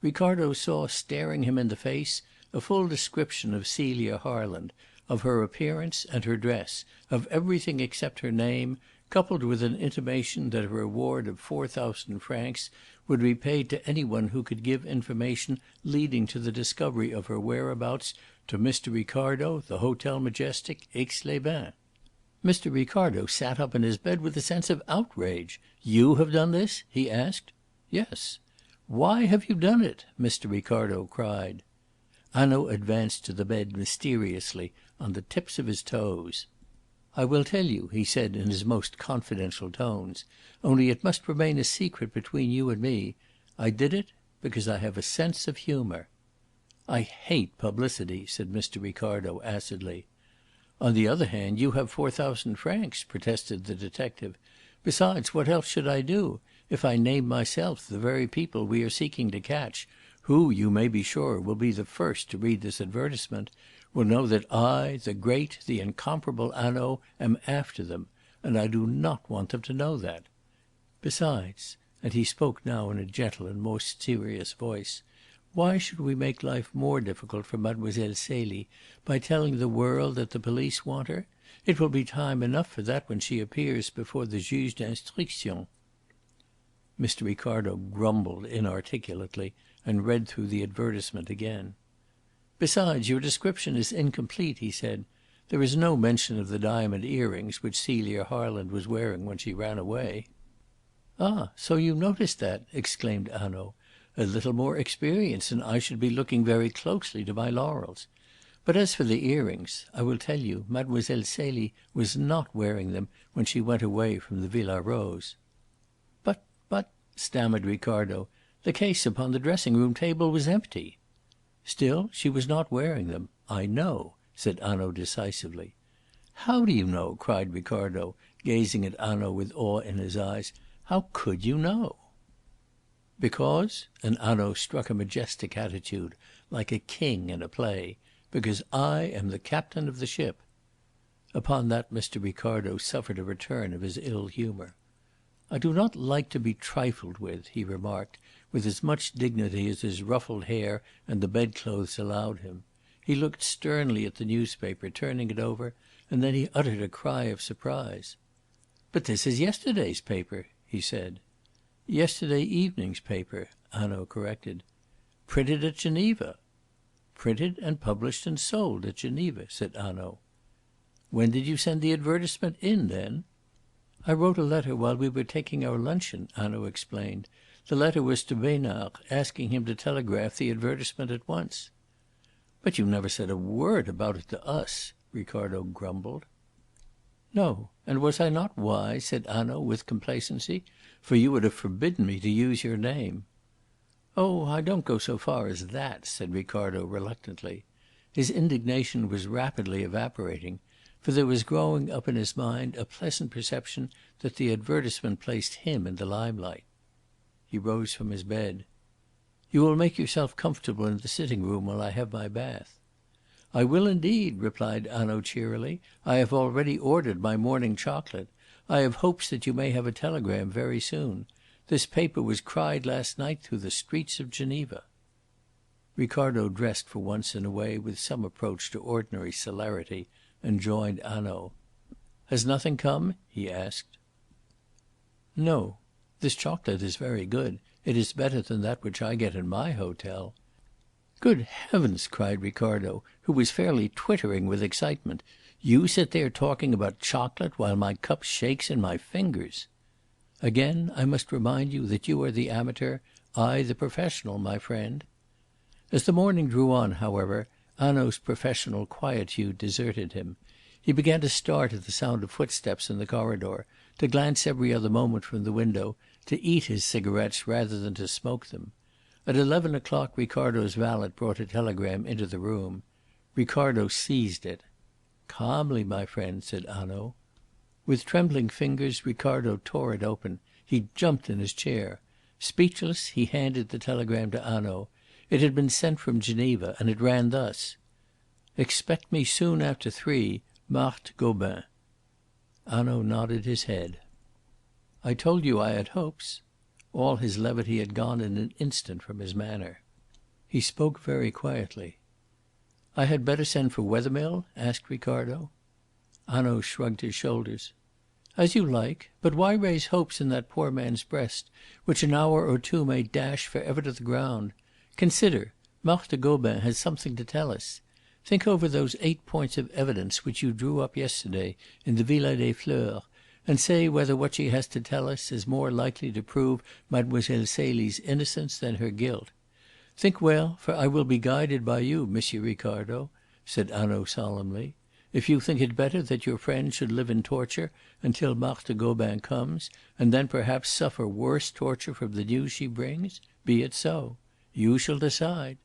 Ricardo saw staring him in the face a full description of Celia Harland, of her appearance and her dress, of everything except her name, coupled with an intimation that a reward of 4,000 francs would be paid to any one who could give information leading to the discovery of her whereabouts to Mr. Ricardo, the Hotel Majestic, Aix-les-Bains. Mr. Ricardo sat up in his bed with a sense of outrage. "You have done this?" he asked. "Yes." "Why have you done it?" Mr. Ricardo cried. Hanaud advanced to the bed mysteriously, on the tips of his toes. "I will tell you," he said in his most confidential tones, "only it must remain a secret between you and me. I did it because I have a sense of humour." "I hate publicity," said Mr. Ricardo acidly. "On the other hand, you have 4,000 francs," protested the detective. "Besides, what else should I do? If I name myself, the very people we are seeking to catch, who, you may be sure, will be the first to read this advertisement, will know that I, the great, the incomparable Hanaud, am after them, and I do not want them to know that. Besides," and he spoke now in a gentle and most serious voice, "why should we make life more difficult for Mademoiselle Celie by telling the world that the police want her? It will be time enough for that when she appears before the juge d'instruction." Mr. Ricardo grumbled inarticulately and read through the advertisement again. "Besides, your description is incomplete," he said. "There is no mention of the diamond earrings which Celia Harland was wearing when she ran away." "Ah, so you noticed that!" exclaimed Hanaud. "A little more experience and I should be looking very closely to my laurels. But as for the earrings, I will tell you Mademoiselle Celie was not wearing them when she went away from the Villa Rose." But," stammered Ricardo, "the case upon the dressing room table was empty." "Still, she was not wearing them. I know," said Hanaud decisively. "How do you know?" cried Ricardo, gazing at Hanaud with awe in his eyes. "How could you know?" "Because," and Hanaud struck a majestic attitude, like a king in a play, "because I am the captain of the ship." Upon that Mr. Ricardo suffered a return of his ill humour. "I do not like to be trifled with," he remarked, with as much dignity as his ruffled hair and the bedclothes allowed him. He looked sternly at the newspaper, turning it over, and then he uttered a cry of surprise. "But this is yesterday's paper," he said. "Yesterday evening's paper," Hanaud corrected. "Printed at Geneva." "Printed and published and sold at Geneva," said Hanaud. "When did you send the advertisement in, then?" "I wrote a letter while we were taking our luncheon," Hanaud explained. "The letter was to Besnard, asking him to telegraph the advertisement at once." "But you never said a word about it to us," Ricardo grumbled. "No; and was I not wise?" said Hanaud with complacency. "For you would have forbidden me to use your name." "Oh, I don't go so far as that," said Ricardo reluctantly. His indignation was rapidly evaporating, for there was growing up in his mind a pleasant perception that the advertisement placed him in the limelight. He rose from his bed. "You will make yourself comfortable in the sitting room while I have my bath." "I will indeed," replied Hanaud cheerily. "I have already ordered my morning chocolate. I have hopes that you may have a telegram very soon. This paper was cried last night through the streets of Geneva." Ricardo dressed for once in a way with some approach to ordinary celerity, and joined Hanaud. "Has nothing come?" he asked. "No. This chocolate is very good. It is better than that which I get in my hotel." "Good heavens!" cried Ricardo, who was fairly twittering with excitement. "You sit there talking about chocolate while my cup shakes in my fingers." "Again I must remind you that you are the amateur, I the professional, my friend." As the morning drew on, however, Hanaud's professional quietude deserted him. He began to start at the sound of footsteps in the corridor, to glance every other moment from the window, to eat his cigarettes rather than to smoke them. At 11 o'clock Ricardo's valet brought a telegram into the room. Ricardo seized it. "Calmly, my friend," said Hanaud. With trembling fingers Ricardo tore it open. He jumped in his chair. Speechless, he handed the telegram to Hanaud. It had been sent from Geneva, and it ran thus: "Expect me soon after 3. Marthe Gobin." Hanaud nodded his head. "I told you I had hopes." All his levity had gone in an instant from his manner. He spoke very quietly. "I had better send for Wethermill?" asked Ricardo. Hanaud shrugged his shoulders. "As you like. But why raise hopes in that poor man's breast, which an hour or two may dash for ever to the ground? Consider, Marthe Gobin has something to tell us. Think over those 8 points of evidence which you drew up yesterday in the Villa des Fleurs, and say whether what she has to tell us is more likely to prove Mademoiselle Celie's innocence than her guilt. Think well, for I will be guided by you, Monsieur Ricardo," said Hanaud solemnly. "If you think it better that your friend should live in torture until Marthe Gobin comes, and then perhaps suffer worse torture from the news she brings, be it so. You shall decide.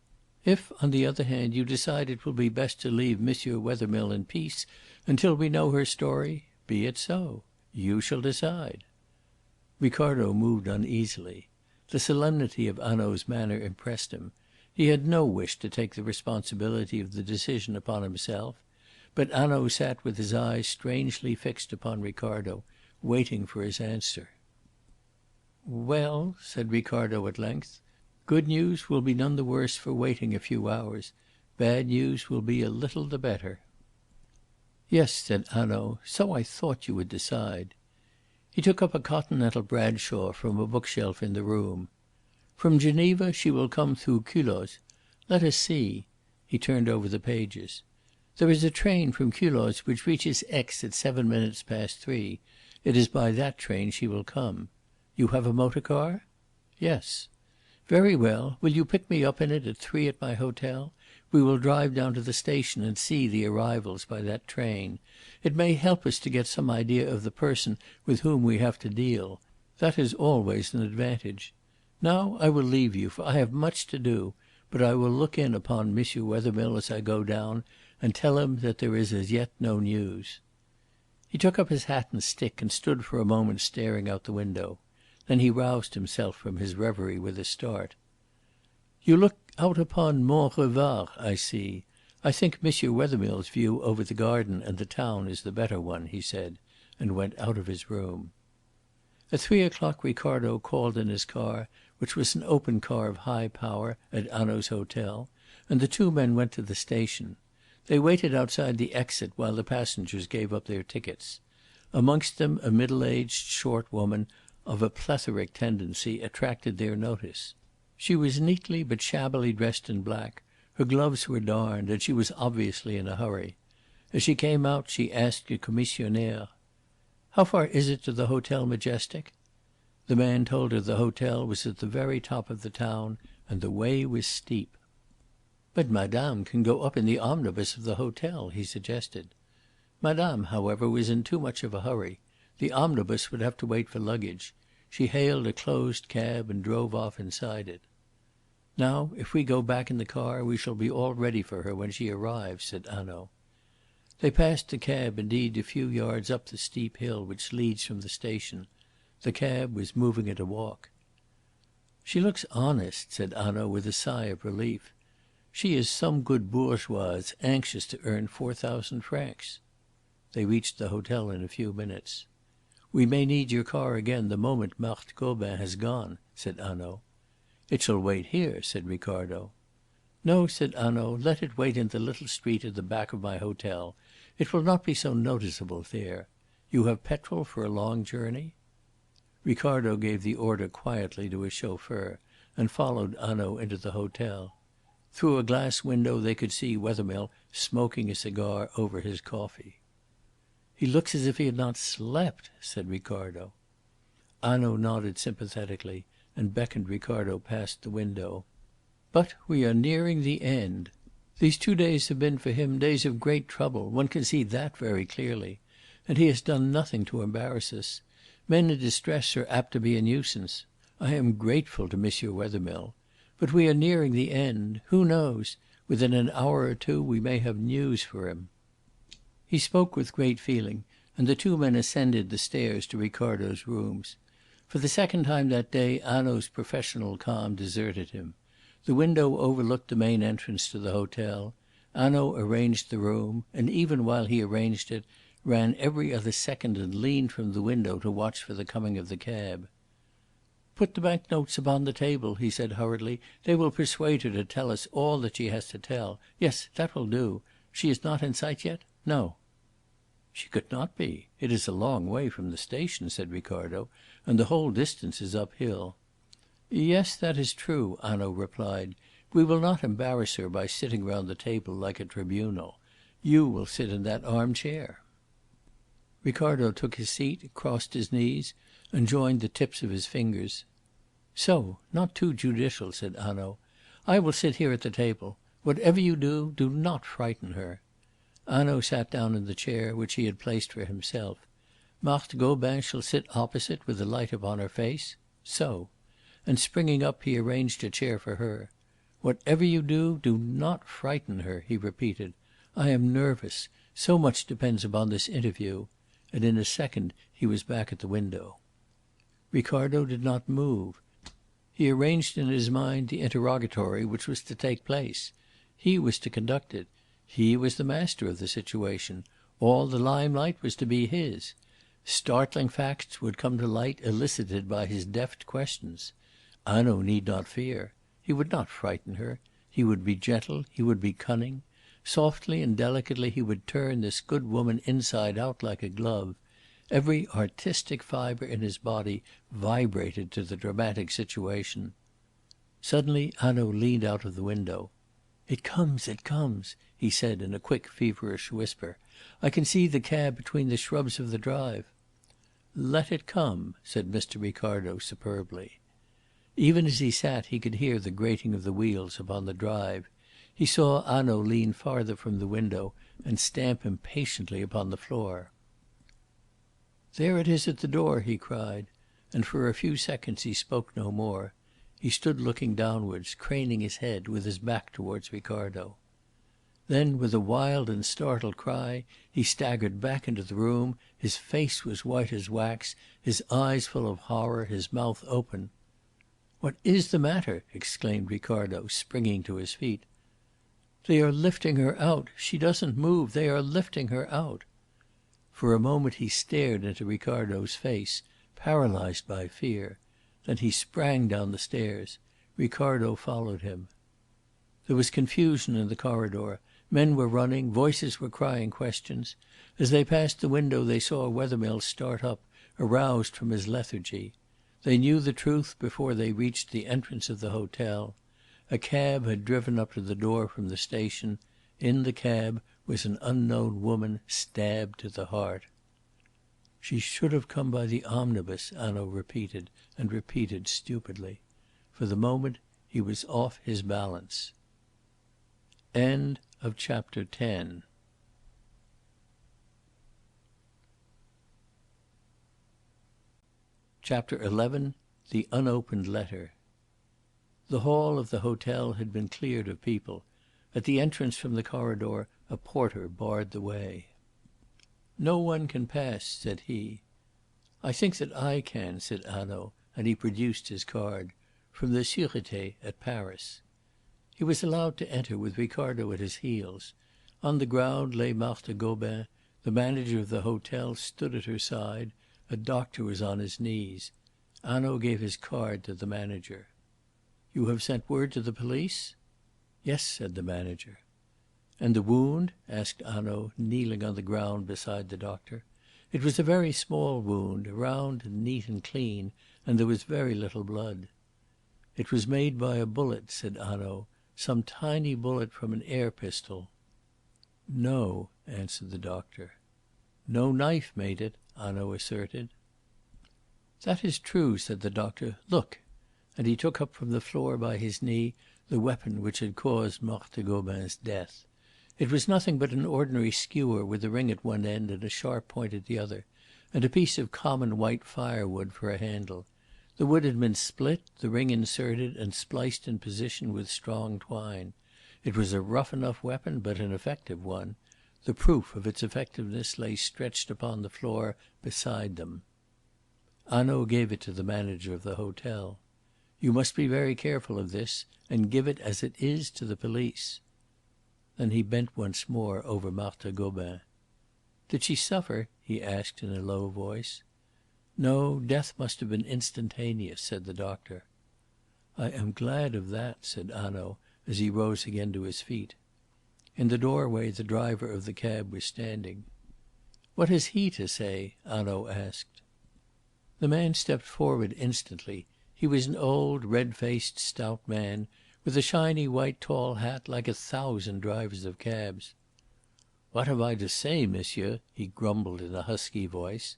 If, on the other hand, you decide it will be best to leave Monsieur Wethermill in peace until we know her story, be it so. You shall decide." Ricardo moved uneasily. The solemnity of Hanaud's manner impressed him. He had no wish to take the responsibility of the decision upon himself. But Hanaud sat with his eyes strangely fixed upon Ricardo, waiting for his answer. "Well," said Ricardo at length, "good news will be none the worse for waiting a few hours. Bad news will be a little the better." "Yes," said Hanaud, "so I thought you would decide." He took up a Continental Bradshaw from a bookshelf in the room. "From Geneva she will come through Culoz. Let us see." He turned over the pages. "There is a train from Culoz which reaches Aix at 7 minutes past 3. It is by that train she will come. You have a motor car?" "Yes." "Very well. Will you pick me up in it at 3 at my hotel? We will drive down to the station and see the arrivals by that train. It may help us to get some idea of the person with whom we have to deal. That is always an advantage. Now I will leave you, for I have much to do, but I will look in upon Monsieur Wethermill as I go down and tell him that there is as yet no news." He took up his hat and stick and stood for a moment staring out the window. Then he roused himself from his reverie with a start. "You look out upon Mont Revard, I see. I think Monsieur Wethermill's view over the garden and the town is the better one," he said, and went out of his room. At 3 o'clock Ricardo called in his car, which was an open car of high power, at Hanaud's hotel, and the two men went to the station. They waited outside the exit while the passengers gave up their tickets. Amongst them a middle-aged, short woman of a plethoric tendency attracted their notice. She was neatly but shabbily dressed in black. Her gloves were darned, and she was obviously in a hurry. As she came out she asked a commissionaire, "How far is it to the Hotel Majestic?" The man told her the hotel was at the very top of the town, and the way was steep. "But madame can go up in the omnibus of the hotel," he suggested. Madame, however, was in too much of a hurry. The omnibus would have to wait for luggage. She hailed a closed cab and drove off inside it. "Now, if we go back in the car we shall be all ready for her when she arrives," said Hanaud. They passed the cab indeed a few yards up the steep hill which leads from the station. The cab was moving at a walk. "She looks honest," said Hanaud with a sigh of relief. "She is some good bourgeoise anxious to earn 4,000 francs." They reached the hotel in a few minutes. "We may need your car again the moment Marthe Gobin has gone," said Hanaud. "It shall wait here," said Ricardo. "No," said Hanaud, "let it wait in the little street at the back of my hotel. It will not be so noticeable there. You have petrol for a long journey?" Ricardo gave the order quietly to his chauffeur, and followed Hanaud into the hotel. Through a glass window they could see Wethermill smoking a cigar over his coffee. "He looks as if he had not slept," said Ricardo. Hanaud nodded sympathetically and beckoned Ricardo past the window. "But we are nearing the end." These 2 days have been for him days of great trouble, one can see that very clearly. And he has done nothing to embarrass us. Men in distress are apt to be a nuisance. I am grateful to M. Wethermill. But we are nearing the end. Who knows? Within an hour or two we may have news for him." He spoke with great feeling, and the two men ascended the stairs to Ricardo's rooms. For the second time that day Hanaud's professional calm deserted him. The window overlooked the main entrance to the hotel. Hanaud arranged the room, and even while he arranged it, ran every other second and leaned from the window to watch for the coming of the cab. "Put the bank notes upon the table," he said hurriedly. "They will persuade her to tell us all that she has to tell. Yes, that will do. She is not in sight yet?" "No." "She could not be. It is a long way from the station," said Ricardo, "and the whole distance is uphill." "Yes, that is true," Hanaud replied. "We will not embarrass her by sitting round the table like a tribunal. You will sit in that arm chair." Ricardo took his seat, crossed his knees, and joined the tips of his fingers. "So! Not too judicial," said Hanaud. "I will sit here at the table. Whatever you do, do not frighten her." Hanaud sat down in the chair which he had placed for himself. "Marthe Gobin shall sit opposite with the light upon her face. So!" And springing up he arranged a chair for her. "Whatever you do, do not frighten her," he repeated. "I am nervous. So much depends upon this interview." And in a second he was back at the window. Ricardo did not move. He arranged in his mind the interrogatory which was to take place. He was to conduct it. He was the master of the situation. All the limelight was to be his. Startling facts would come to light elicited by his deft questions. Hanaud need not fear. He would not frighten her. He would be gentle, he would be cunning. Softly and delicately he would turn this good woman inside out like a glove. Every artistic fibre in his body vibrated to the dramatic situation. Suddenly Hanaud leaned out of the window. "It comes, it comes," he said in a quick feverish whisper. "I can see the cab between the shrubs of the drive." "Let it come," said Mr. Ricardo superbly. Even as he sat he could hear the grating of the wheels upon the drive. He saw Hanaud lean farther from the window and stamp impatiently upon the floor. "There it is at the door," he cried, and for a few seconds he spoke no more. He stood looking downwards, craning his head, with his back towards Ricardo. Then, with a wild and startled cry, he staggered back into the room. His face was white as wax, his eyes full of horror, his mouth open. "What is the matter?" exclaimed Ricardo, springing to his feet. "They are lifting her out. She doesn't move. They are lifting her out." For a moment he stared into Ricardo's face, paralysed by fear. Then he sprang down the stairs. Ricardo followed him. There was confusion in the corridor. Men were running, voices were crying questions. As they passed the window they saw Wethermill start up, aroused from his lethargy. They knew the truth before they reached the entrance of the hotel. A cab had driven up to the door from the station. In the cab was an unknown woman, stabbed to the heart. "She should have come by the omnibus," Hanaud repeated, and repeated stupidly. For the moment he was off his balance. Chapter 11. The Unopened Letter. The hall of the hotel had been cleared of people. At the entrance from the corridor a porter barred the way. "No one can pass," said he. "I think that I can," said Hanaud, and he produced his card. "From the Sûreté at Paris." He was allowed to enter with Ricardo at his heels. On the ground lay Marthe Gobin. The manager of the hotel stood at her side. A doctor was on his knees. Hanaud gave his card to the manager. "You have sent word to the police?" "Yes," said the manager. "And the wound?" asked Hanaud, kneeling on the ground beside the doctor. It was a very small wound, round and neat and clean, and there was very little blood. "It was made by a bullet," said Hanaud. "Some tiny bullet from an air pistol." "No," answered the doctor. "No knife made it," Hanaud asserted. "That is true," said the doctor. "Look!" And he took up from the floor by his knee the weapon which had caused Marthe Gobin's death. It was nothing but an ordinary skewer with a ring at one end and a sharp point at the other, and a piece of common white firewood for a handle. The wood had been split, the ring inserted and spliced in position with strong twine. It was a rough enough weapon, but an effective one. The proof of its effectiveness lay stretched upon the floor beside them. Hanaud gave it to the manager of the hotel. "You must be very careful of this, and give it as it is to the police." Then he bent once more over Marthe Gobin. "Did she suffer?" he asked in a low voice. "No, death must have been instantaneous," said the doctor. "I am glad of that," said Hanaud, as he rose again to his feet. In the doorway the driver of the cab was standing. "What has he to say?" Hanaud asked. The man stepped forward instantly. He was an old, red-faced, stout man, with a shiny white tall hat like 1,000 drivers of cabs. "What have I to say, monsieur?" he grumbled in a husky voice.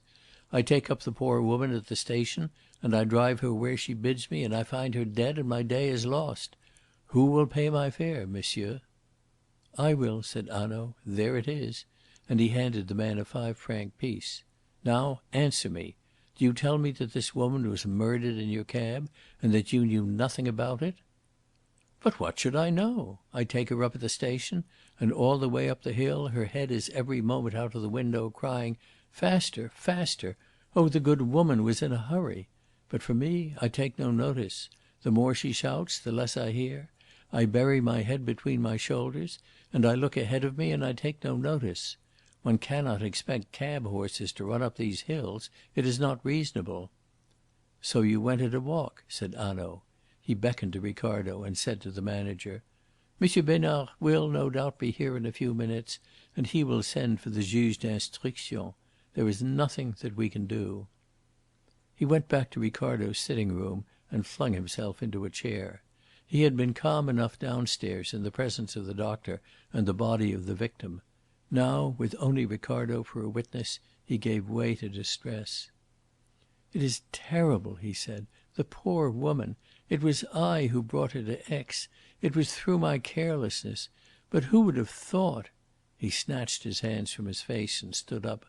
"I take up the poor woman at the station, and I drive her where she bids me, and I find her dead, and my day is lost. Who will pay my fare, monsieur?" "I will," said Hanaud. "There it is," and he handed the man a 5-franc piece. "Now answer me. Do you tell me that this woman was murdered in your cab, and that you knew nothing about it?" "But what should I know? I take her up at the station, and all the way up the hill her head is every moment out of the window, crying, 'Faster, faster!' Oh, the good woman was in a hurry. But for me, I take no notice. The more she shouts, the less I hear. I bury my head between my shoulders, and I look ahead of me, and I take no notice. One cannot expect cab horses to run up these hills. It is not reasonable." "So you went at a walk," said Hanaud. He beckoned to Ricardo and said to the manager: "M. Besnard will, no doubt, be here in a few minutes, and he will send for the Juge d'instruction. There is nothing that we can do." He went back to Ricardo's sitting room and flung himself into a chair. He had been calm enough downstairs in the presence of the doctor and the body of the victim. Now, with only Ricardo for a witness, he gave way to distress. "It is terrible," he said. "The poor woman! It was I who brought her to Aix. It was through my carelessness. But who would have thought?" He snatched his hands from his face and stood up.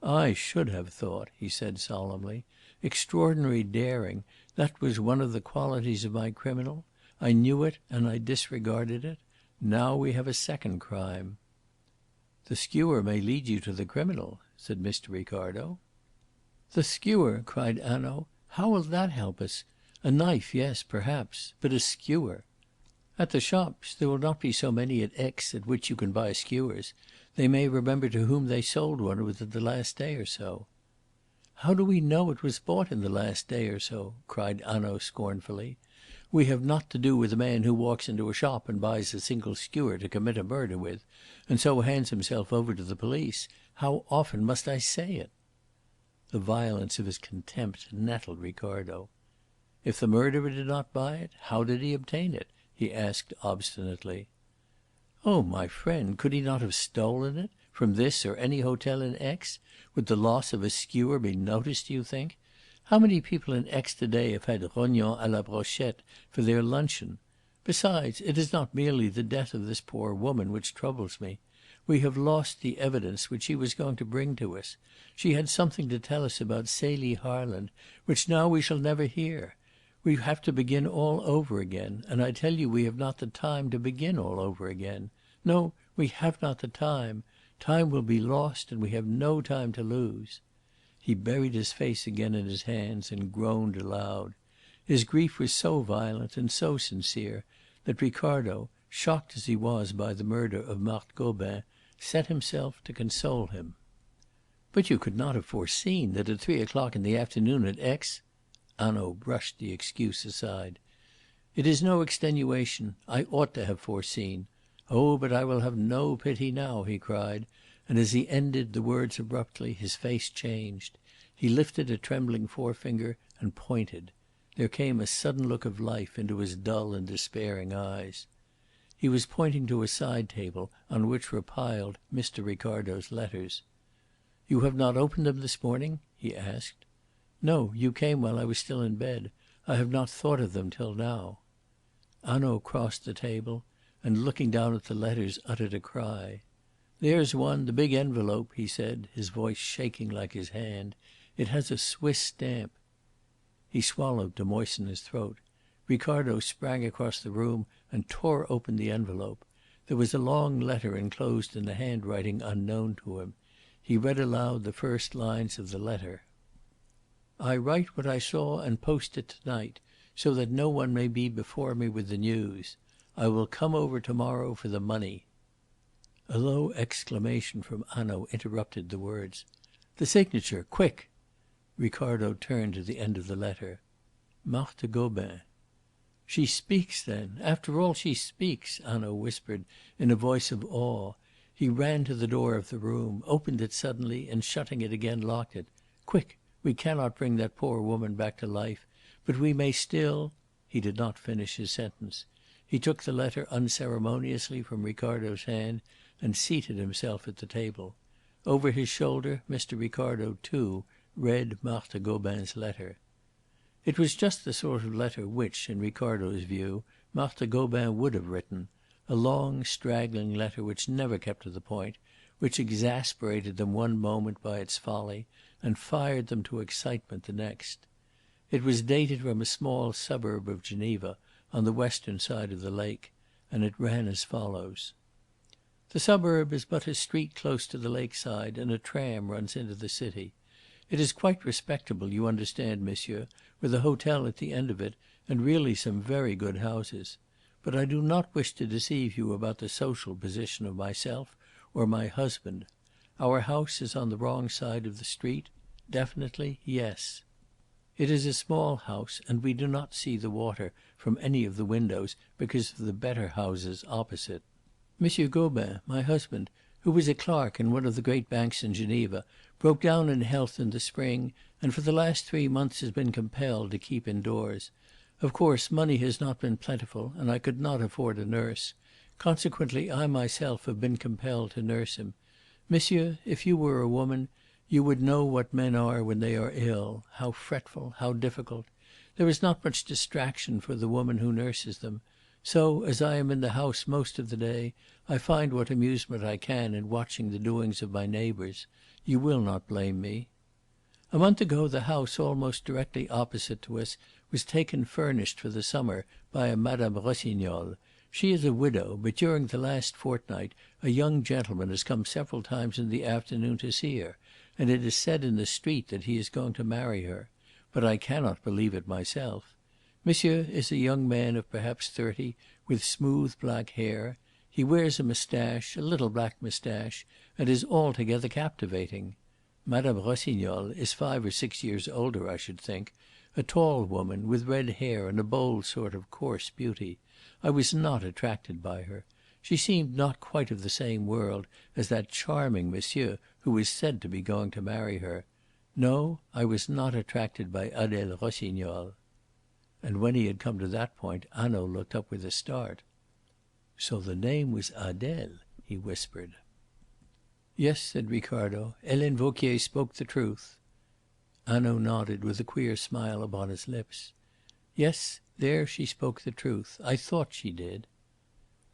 "I should have thought," he said solemnly. "Extraordinary daring that was one of the qualities of my criminal. I knew it and I disregarded it. Now we have a second crime." "The skewer may lead you to the criminal," said Mr. Ricardo. "The skewer!" cried Hanaud. "How will that help us? A knife, yes, perhaps. But a skewer! At the shops there will not be so many at Aix at which you can buy skewers. They may remember to whom they sold one within the last day or so." "How do we know it was bought in the last day or so?" cried Hanaud scornfully. "We have not to do with a man who walks into a shop and buys a single skewer to commit a murder with, and so hands himself over to the police. How often must I say it?" The violence of his contempt nettled Ricardo. "If the murderer did not buy it, how did he obtain it?" he asked obstinately. "Oh, my friend, could he not have stolen it? From this or any hotel in Aix? Would the loss of a skewer be noticed, do you think? How many people in Aix to day have had rognons à la brochette for their luncheon? Besides, it is not merely the death of this poor woman which troubles me. We have lost the evidence which she was going to bring to us. She had something to tell us about Celia Harland, which now we shall never hear. We have to begin all over again, and I tell you we have not the time to begin all over again. No, we have not the time. Time will be lost, and we have no time to lose." He buried his face again in his hands and groaned aloud. His grief was so violent and so sincere that Ricardo, shocked as he was by the murder of Marthe Gobin, set himself to console him. "But you could not have foreseen that at 3 o'clock in the afternoon at Aix—" Hanaud brushed the excuse aside. "It is no extenuation. I ought to have foreseen. Oh, but I will have no pity now," he cried, and as he ended the words abruptly his face changed. He lifted a trembling forefinger and pointed. There came a sudden look of life into his dull and despairing eyes. He was pointing to a side table on which were piled Mr. Ricardo's letters. "You have not opened them this morning?" he asked. "No, you came while I was still in bed. I have not thought of them till now." Hanaud crossed the table and, looking down at the letters, uttered a cry. "There's one, the big envelope," he said, his voice shaking like his hand. "It has a Swiss stamp." He swallowed to moisten his throat. Ricardo sprang across the room and tore open the envelope. There was a long letter enclosed in a handwriting unknown to him. He read aloud the first lines of the letter. "I write what I saw and post it to night, so that no one may be before me with the news. I will come over to morrow for the money." A low exclamation from Hanaud interrupted the words. "The signature! Quick!" Ricardo turned to the end of the letter. "Marthe Gobin." "She speaks, then! After all, she speaks!" Hanaud whispered in a voice of awe. He ran to the door of the room, opened it suddenly, and shutting it again locked it. "Quick! We cannot bring that poor woman back to life, but we may still " He did not finish his sentence. He took the letter unceremoniously from Ricardo's hand and seated himself at the table. Over his shoulder Mr. Ricardo, too, read Marthe Gobin's letter. It was just the sort of letter which, in Ricardo's view, Marthe Gobin would have written, a long straggling letter which never kept to the point, which exasperated them one moment by its folly and fired them to excitement the next. It was dated from a small suburb of Geneva on the western side of the lake, and it ran as follows: "The suburb is but a street close to the lakeside, and a tram runs into the city. It is quite respectable, you understand, monsieur, with a hotel at the end of it, and really some very good houses. But I do not wish to deceive you about the social position of myself or my husband. Our house is on the wrong side of the street? Definitely, yes. It is a small house, and we do not see the water from any of the windows because of the better houses opposite. Monsieur Gobin, my husband, who was a clerk in one of the great banks in Geneva, broke down in health in the spring, and for the last 3 months has been compelled to keep indoors. Of course, money has not been plentiful, and I could not afford a nurse. Consequently, I myself have been compelled to nurse him. Monsieur, if you were a woman, you would know what men are when they are ill, how fretful, how difficult. There is not much distraction for the woman who nurses them. So, as I am in the house most of the day, I find what amusement I can in watching the doings of my neighbours. You will not blame me. A month ago the house almost directly opposite to us was taken furnished for the summer by a Madame Rossignol. She is a widow, but during the last fortnight a young gentleman has come several times in the afternoon to see her, and it is said in the street that he is going to marry her. But I cannot believe it myself. Monsieur is a young man of perhaps 30, with smooth black hair. He wears a moustache, a little black moustache, and is altogether captivating. Madame Rossignol is 5 or 6 years older, I should think, a tall woman, with red hair and a bold sort of coarse beauty. I was not attracted by her. She seemed not quite of the same world as that charming monsieur who was said to be going to marry her. No, I was not attracted by Adele Rossignol." And when he had come to that point, Hanaud looked up with a start. "So the name was Adele," he whispered. "Yes," said Ricardo. "Helene Vauquier spoke the truth." Hanaud nodded with a queer smile upon his lips. "Yes, there she spoke the truth. I thought she did."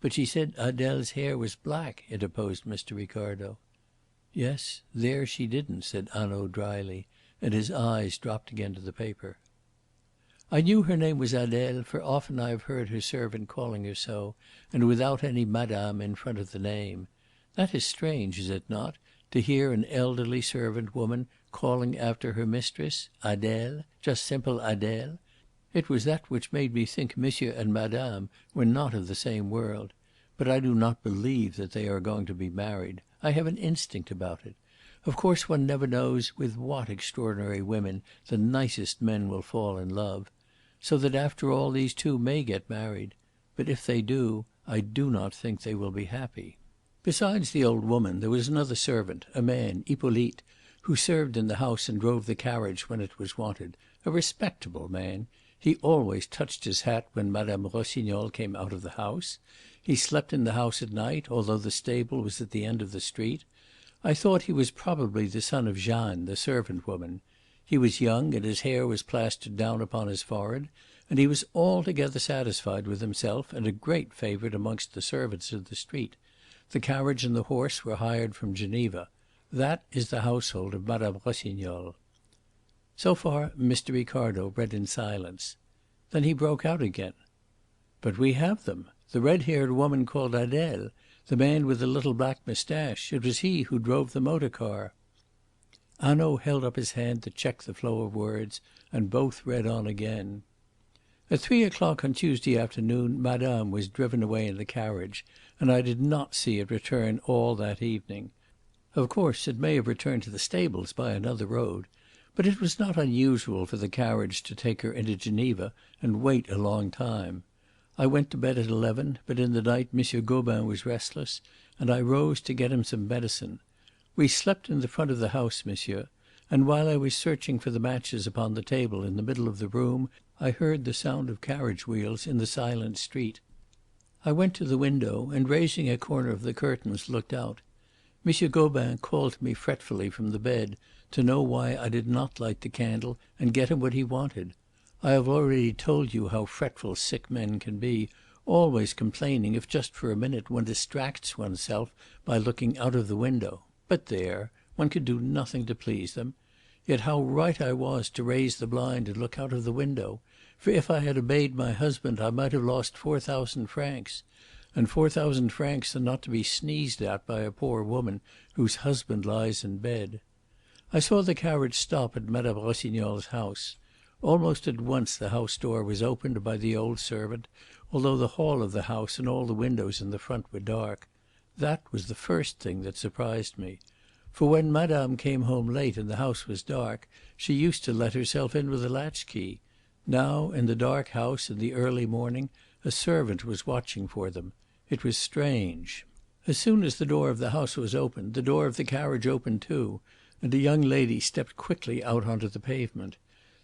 "But she said Adele's hair was black," interposed Mr. Ricardo. "Yes, there she didn't," said Hanaud dryly, and his eyes dropped again to the paper. "I knew her name was Adele, for often I have heard her servant calling her so, and without any madame in front of the name. That is strange, is it not, to hear an elderly servant woman calling after her mistress Adele, just simple Adele? It was that which made me think monsieur and madame were not of the same world. But I do not believe that they are going to be married. I have an instinct about it. Of course one never knows with what extraordinary women the nicest men will fall in love. So that after all these two may get married. But if they do, I do not think they will be happy." Besides the old woman there was another servant, a man, Hippolyte, who served in the house and drove the carriage when it was wanted, a respectable man. He always touched his hat when Madame Rossignol came out of the house. He slept in the house at night, although the stable was at the end of the street. I thought he was probably the son of Jeanne, the servant woman. He was young, and his hair was plastered down upon his forehead, and he was altogether satisfied with himself and a great favourite amongst the servants of the street. The carriage and the horse were hired from Geneva. That is the household of Madame Rossignol." So far Mr. Ricardo read in silence. Then he broke out again. "But we have them. The red-haired woman called Adele, the man with the little black moustache. It was he who drove the motor car." Hanaud held up his hand to check the flow of words, and both read on again. "At 3 o'clock on Tuesday afternoon Madame was driven away in the carriage, and I did not see it return all that evening. Of course it may have returned to the stables by another road. But it was not unusual for the carriage to take her into Geneva and wait a long time. I went to bed at 11, but in the night M. Gobin was restless, and I rose to get him some medicine. We slept in the front of the house, monsieur, and while I was searching for the matches upon the table in the middle of the room, I heard the sound of carriage wheels in the silent street. I went to the window, and raising a corner of the curtains, looked out. M. Gobin called to me fretfully from the bed to know why I did not light the candle and get him what he wanted. I have already told you how fretful sick men can be, always complaining if just for a minute one distracts oneself by looking out of the window. But there, one could do nothing to please them. Yet how right I was to raise the blind and look out of the window, for if I had obeyed my husband I might have lost 4,000 francs. And 4,000 francs are not to be sneezed at by a poor woman whose husband lies in bed. I saw the carriage stop at Madame Rossignol's house. Almost at once the house door was opened by the old servant, although the hall of the house and all the windows in the front were dark. That was the first thing that surprised me. For when Madame came home late and the house was dark, she used to let herself in with a latchkey. Now, in the dark house in the early morning, a servant was watching for them. It was strange. As soon as the door of the house was opened, the door of the carriage opened too, and a young lady stepped quickly out onto the pavement.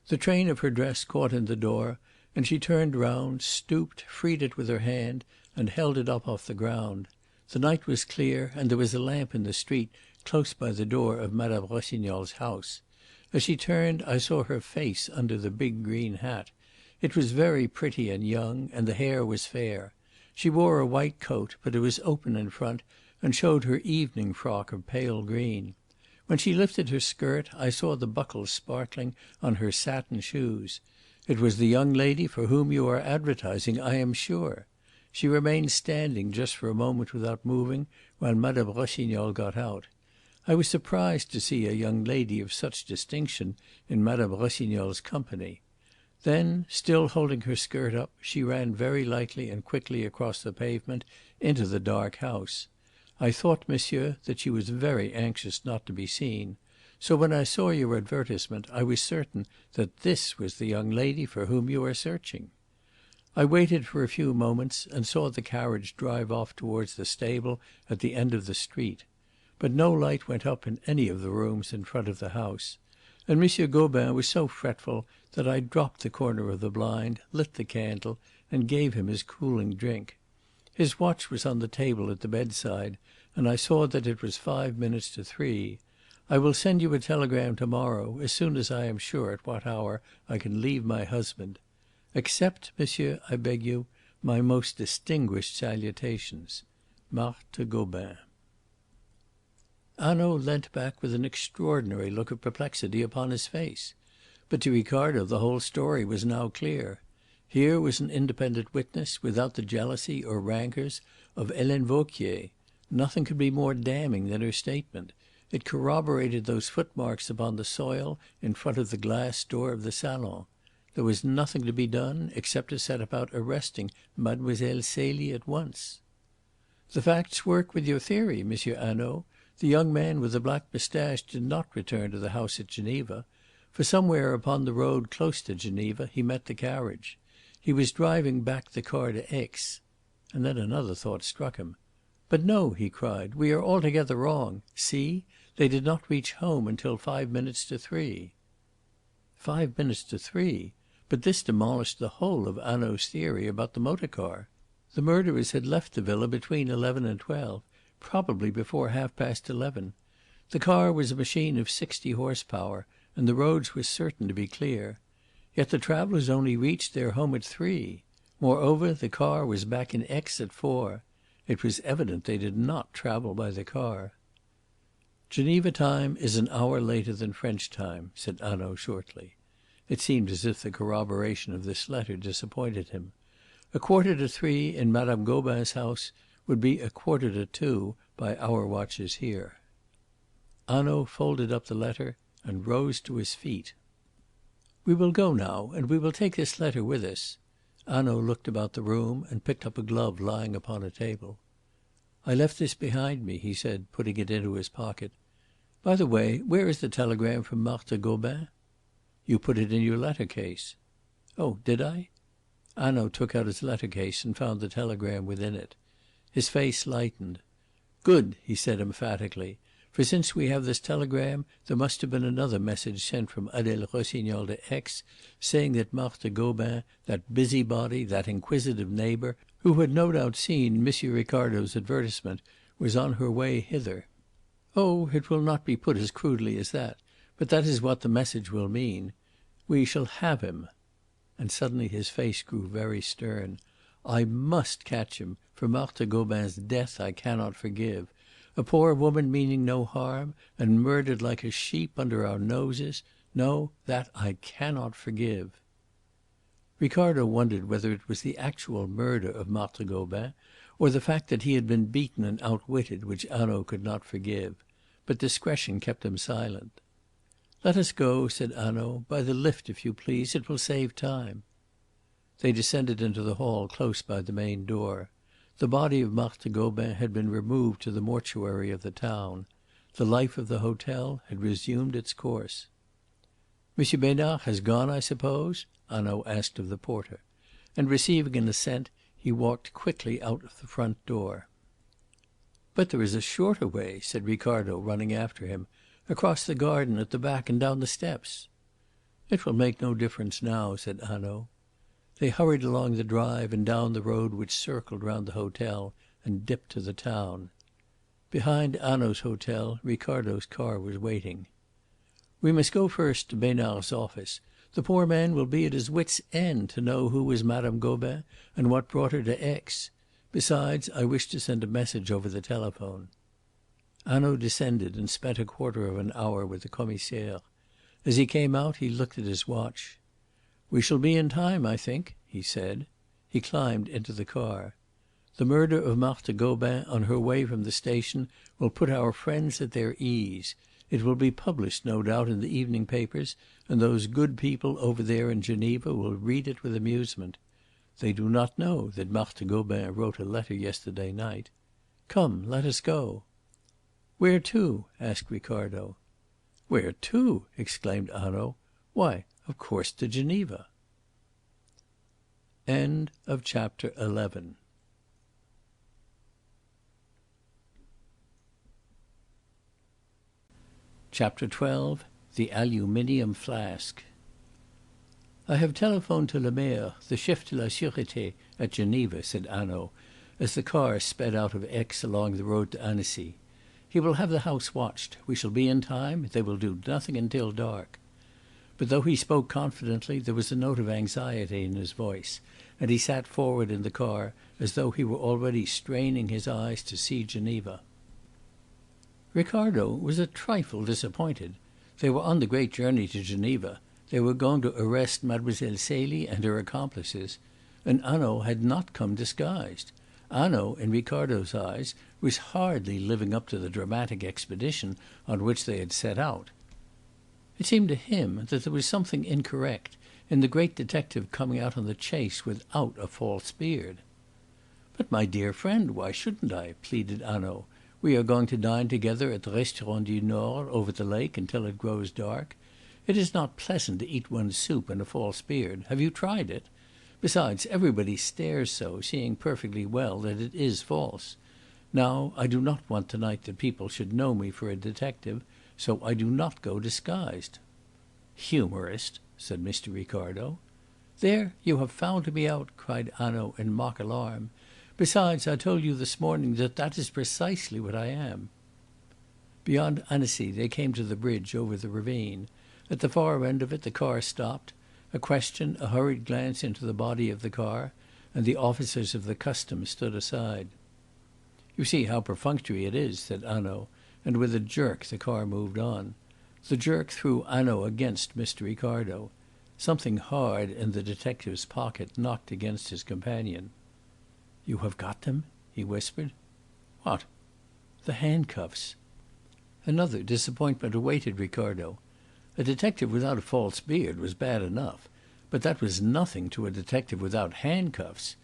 The train of her dress caught in the door, and she turned round, stooped, freed it with her hand, and held it up off the ground. The night was clear, and there was a lamp in the street close by the door of Madame Rossignol's house. As she turned I saw her face under the big green hat. It was very pretty and young, and the hair was fair. She wore a white coat, but it was open in front and showed her evening frock of pale green. When she lifted her skirt I saw the buckles sparkling on her satin shoes. It was the young lady for whom you are advertising, I am sure. She remained standing just for a moment without moving while Madame Rossignol got out. I was surprised to see a young lady of such distinction in Madame Rossignol's company. Then, still holding her skirt up, she ran very lightly and quickly across the pavement into the dark house. I thought, monsieur, that she was very anxious not to be seen. So when I saw your advertisement I was certain that this was the young lady for whom you are searching. I waited for a few moments and saw the carriage drive off towards the stable at the end of the street. But no light went up in any of the rooms in front of the house. And M. Gobin was so fretful that I dropped the corner of the blind, lit the candle, and gave him his cooling drink. His watch was on the table at the bedside, and I saw that it was 5 minutes to 3. I will send you a telegram to-morrow, as soon as I am sure at what hour I can leave my husband. Accept, monsieur, I beg you, my most distinguished salutations. Marthe Gobin. Hanaud leant back with an extraordinary look of perplexity upon his face. But to Ricardo the whole story was now clear. Here was an independent witness, without the jealousy or rancours of Helene Vauquier. Nothing could be more damning than her statement. It corroborated those footmarks upon the soil in front of the glass door of the salon. There was nothing to be done except to set about arresting Mademoiselle Celie at once. "The facts work with your theory, Monsieur Hanaud. The young man with the black moustache did not return to the house at Geneva. For somewhere upon the road close to Geneva he met the carriage. He was driving back the car to Aix." And then another thought struck him. "But no," he cried, "we are altogether wrong. See! They did not reach home until 5 minutes to 3." 5 minutes to 3! But this demolished the whole of Hanaud's theory about the motor car. The murderers had left the villa between 11 and 12, probably before 11:30. The car was a machine of 60 horse-power, and the roads were certain to be clear. Yet the travellers only reached their home at 3. Moreover, the car was back in Aix at 4. It was evident they did not travel by the car. "Geneva time is an hour later than French time," said Hanaud shortly. It seemed as if the corroboration of this letter disappointed him. 3:15 in Madame Gobin's house would be 2:15 by our watches here. Hanaud folded up the letter and rose to his feet. "We will go now, and we will take this letter with us." Hanaud looked about the room and picked up a glove lying upon a table. "I left this behind me," he said, putting it into his pocket. "By the way, where is the telegram from Marthe Gobin?" "You put it in your letter case." "Oh, did I?" Hanaud took out his letter case and found the telegram within it. His face lightened. "Good," he said emphatically. "For since we have this telegram there must have been another message sent from Adele Rossignol to Aix, saying that Marthe Gobin, that busybody, that inquisitive neighbour, who had no doubt seen M. Ricardo's advertisement, was on her way hither. Oh, it will not be put as crudely as that, but that is what the message will mean. We shall have him." And suddenly his face grew very stern. "I must catch him. For Marthe Gobin's death I cannot forgive. A poor woman meaning no harm, and murdered like a sheep under our noses. No, that I cannot forgive." Ricardo wondered whether it was the actual murder of Marthe Gobin, or the fact that he had been beaten and outwitted, which Hanaud could not forgive. But discretion kept him silent. "Let us go," said Hanaud. "By the lift, if you please. It will save time." They descended into the hall close by the main door. The body of Marthe Gobin had been removed to the mortuary of the town. The life of the hotel had resumed its course. "Monsieur Besnard has gone, I suppose?" Hanaud asked of the porter; and receiving an assent he walked quickly out of the front door. "But there is a shorter way," said Ricardo, running after him. "Across the garden at the back and down the steps." "It will make no difference now," said Hanaud. They hurried along the drive and down the road which circled round the hotel and dipped to the town. Behind Hanaud's hotel Ricardo's car was waiting. "We must go first to Besnard's office. The poor man will be at his wits' end to know who was Madame Gobin and what brought her to Aix. Besides, I wish to send a message over the telephone." Hanaud descended and spent a quarter of an hour with the Commissaire. As he came out he looked at his watch. "We shall be in time, I think," he said. He climbed into the car. "The murder of Marthe Gobin on her way from the station will put our friends at their ease. It will be published, no doubt, in the evening papers, and those good people over there in Geneva will read it with amusement. They do not know that Marthe Gobin wrote a letter yesterday night. Come, let us go." "Where to?" asked Ricardo. "Where to?" exclaimed Hanaud. "Why, of course to Geneva." Chapter 12. The Aluminium Flask. "I have telephoned to Le Maire, the Chef de la Sûreté at Geneva," said Hanaud, as the car sped out of Aix along the road to Annecy. "He will have the house watched. We shall be in time. They will do nothing until dark." But though he spoke confidently there was a note of anxiety in his voice, and he sat forward in the car as though he were already straining his eyes to see Geneva. Ricardo was a trifle disappointed. They were on the great journey to Geneva. They were going to arrest Mademoiselle Celie and her accomplices. And Hanaud had not come disguised. Hanaud, in Ricardo's eyes, was hardly living up to the dramatic expedition on which they had set out. It seemed to him that there was something incorrect in the great detective coming out on the chase without a false beard. "But, my dear friend, why shouldn't I?" pleaded Hanaud. "We are going to dine together at the Restaurant du Nord over the lake until it grows dark. It is not pleasant to eat one's soup in a false beard. Have you tried it? Besides, everybody stares so, seeing perfectly well that it is false. Now, I do not want tonight that people should know me for a detective, so I do not go disguised." "Humorist!" said Mr. Ricardo. "There, you have found me out!" cried Hanaud in mock alarm. "Besides, I told you this morning that that is precisely what I am." Beyond Annecy they came to the bridge over the ravine. At the far end of it the car stopped. A question, a hurried glance into the body of the car, and the officers of the customs stood aside. "You see how perfunctory it is," said Hanaud, and with a jerk the car moved on. The jerk threw Hanaud against Mr. Ricardo. Something hard in the detective's pocket knocked against his companion. "You have got them?" he whispered. "What?" "The handcuffs." Another disappointment awaited Ricardo. A detective without a false beard was bad enough, but that was nothing to a detective without handcuffs.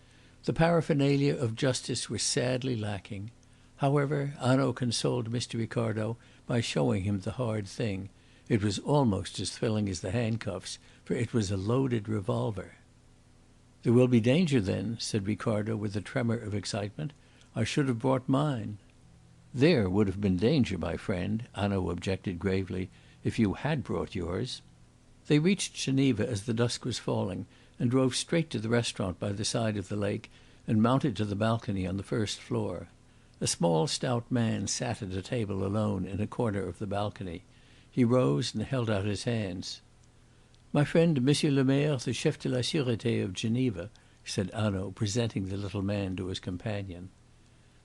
The paraphernalia of justice were sadly lacking. However, Hanaud consoled Mr. Ricardo by showing him the hard thing. It was almost as thrilling as the handcuffs, for it was a loaded revolver. "There will be danger, then," said Ricardo with a tremor of excitement. "I should have brought mine." "There would have been danger, my friend," Hanaud objected gravely, "if you had brought yours." They reached Geneva as the dusk was falling, and drove straight to the restaurant by the side of the lake and mounted to the balcony on the first floor. A small stout man sat at a table alone in a corner of the balcony. He rose and held out his hands. "My friend, Monsieur le Maire, the Chef de la Sûreté of Geneva," said Hanaud, presenting the little man to his companion.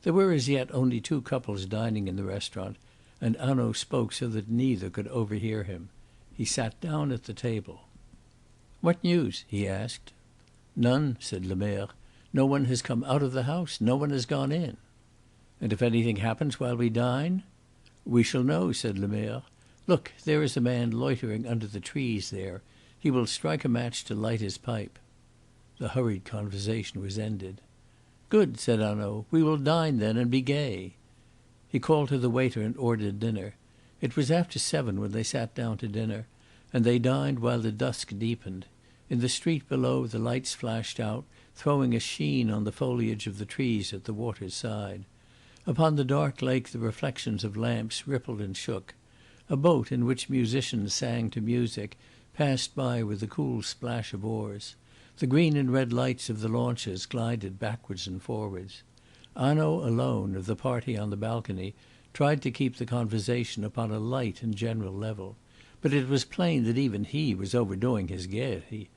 There were as yet only two couples dining in the restaurant, and Hanaud spoke so that neither could overhear him. He sat down at the table. "What news?" he asked. "None," said le Maire. "No one has come out of the house. No one has gone in." "And if anything happens while we dine?" "We shall know," said le Maire. "Look, there is a man loitering under the trees there. He will strike a match to light his pipe." The hurried conversation was ended. "Good," said Hanaud. "We will dine then, and be gay." He called to the waiter and ordered dinner. It was after 7 when they sat down to dinner, and they dined while the dusk deepened. In the street below the lights flashed out, throwing a sheen on the foliage of the trees at the water's side. Upon the dark lake the reflections of lamps rippled and shook. A boat in which musicians sang to music passed by with a cool splash of oars. The green and red lights of the launches glided backwards and forwards. Hanaud alone, of the party on the balcony, tried to keep the conversation upon a light and general level. But it was plain that even he was overdoing his gaiety.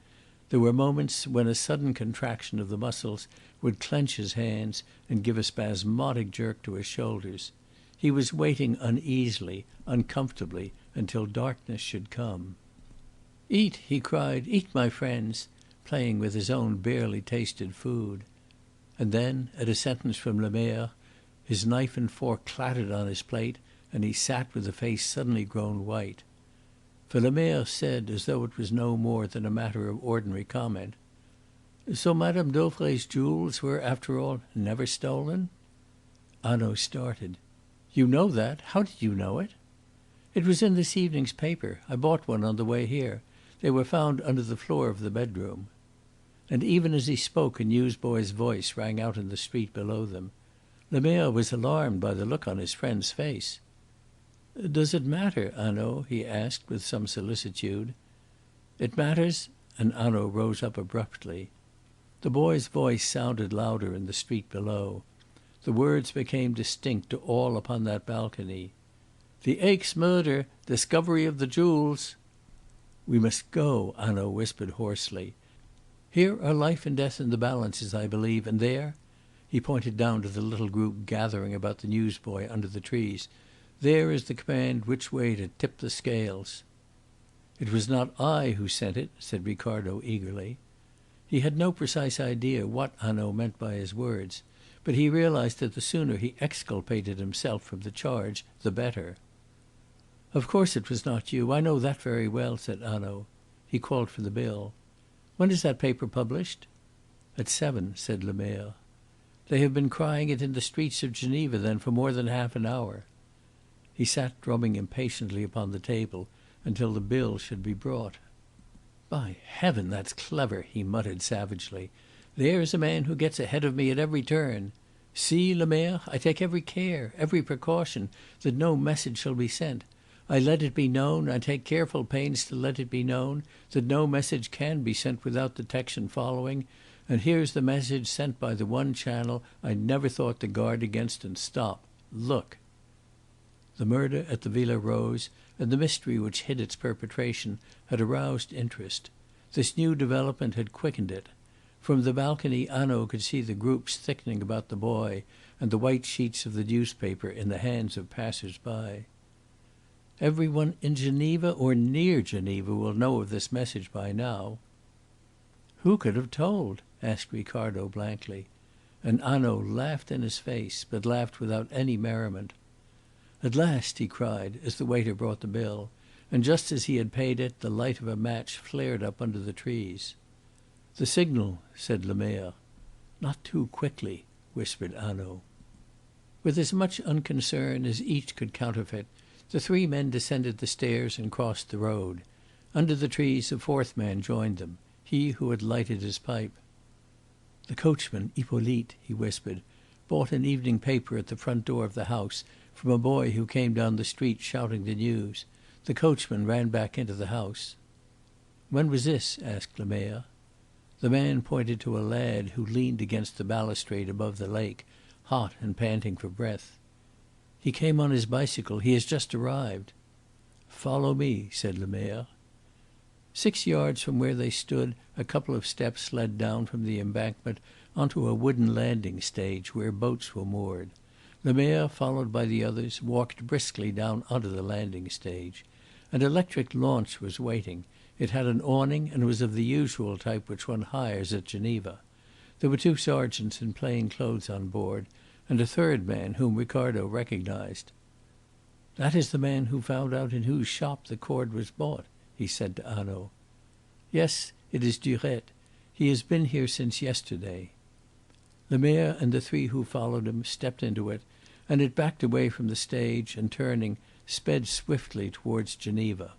There were moments when a sudden contraction of the muscles would clench his hands and give a spasmodic jerk to his shoulders. He was waiting uneasily, uncomfortably, until darkness should come. "Eat," he cried, "eat, my friends," playing with his own barely tasted food. And then, at a sentence from le Maire, his knife and fork clattered on his plate, and he sat with a face suddenly grown white. For le Maire said, as though it was no more than a matter of ordinary comment: "So Madame Dauvray's jewels were, after all, never stolen?" Hanaud started. "You know that? How did you know it?" "It was in this evening's paper. I bought one on the way here. They were found under the floor of the bedroom." And even as he spoke a newsboy's voice rang out in the street below them. Le Maire was alarmed by the look on his friend's face. "Does it matter, Hanaud?" he asked with some solicitude. "It matters," and Hanaud rose up abruptly. The boy's voice sounded louder in the street below. The words became distinct to all upon that balcony. "The Aix murder! Discovery of the jewels!" "We must go," Hanaud whispered hoarsely. "Here are life and death in the balances, I believe, and there," he pointed down to the little group gathering about the newsboy under the trees, "there is the command which way to tip the scales." "It was not I who sent it," said Ricardo eagerly. He had no precise idea what Hanaud meant by his words, but he realised that the sooner he exculpated himself from the charge the better. "Of course it was not you. I know that very well," said Hanaud. He called for the bill. "When is that paper published?" "At 7," said le Maire. "They have been crying it in the streets of Geneva, then, for more than half an hour." He sat drumming impatiently upon the table until the bill should be brought. "By heaven, that's clever!" he muttered savagely. "There's a man who gets ahead of me at every turn. See, le Maire, I take every care, every precaution, that no message shall be sent. I let it be known, I take careful pains to let it be known, that no message can be sent without detection following, and here's the message sent by the one channel I never thought to guard against and stop. Look!" The murder at the Villa Rose and the mystery which hid its perpetration had aroused interest. This new development had quickened it. From the balcony Hanaud could see the groups thickening about the boy and the white sheets of the newspaper in the hands of passers by. "Every one in Geneva or near Geneva will know of this message by now." "Who could have told?" asked Ricardo blankly, and Hanaud laughed in his face, but laughed without any merriment. "At last!" he cried, as the waiter brought the bill, and just as he had paid it the light of a match flared up under the trees. "The signal," said Le Maire. "Not too quickly," whispered Hanaud. With as much unconcern as each could counterfeit, the three men descended the stairs and crossed the road. Under the trees a fourth man joined them, he who had lighted his pipe. "The coachman, Hippolyte," he whispered, "bought an evening paper at the front door of the house from a boy who came down the street shouting the news. The coachman ran back into the house." "When was this?" asked Le Maire. The man pointed to a lad who leaned against the balustrade above the lake, hot and panting for breath. "He came on his bicycle. He has just arrived." "Follow me," said Le Maire. 6 yards from where they stood a couple of steps led down from the embankment onto a wooden landing stage where boats were moored. Le Maire, followed by the others, walked briskly down onto the landing stage. An electric launch was waiting. It had an awning and was of the usual type which one hires at Geneva. There were 2 sergeants in plain clothes on board, and a third man whom Ricardo recognised. "That is the man who found out in whose shop the cord was bought," he said to Hanaud. "Yes, it is Durette. He has been here since yesterday." Le Maire and the 3 who followed him stepped into it, and it backed away from the stage and, turning, sped swiftly towards Geneva.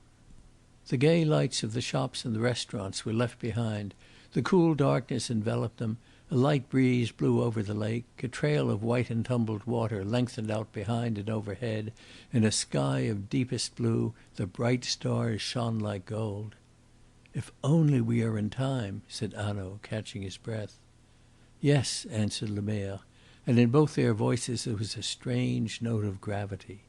The gay lights of the shops and the restaurants were left behind, the cool darkness enveloped them, a light breeze blew over the lake, a trail of white and tumbled water lengthened out behind and overhead, in a sky of deepest blue the bright stars shone like gold. "If only we are in time," said Hanaud, catching his breath. "Yes," answered Le Maire, and in both their voices there was a strange note of gravity.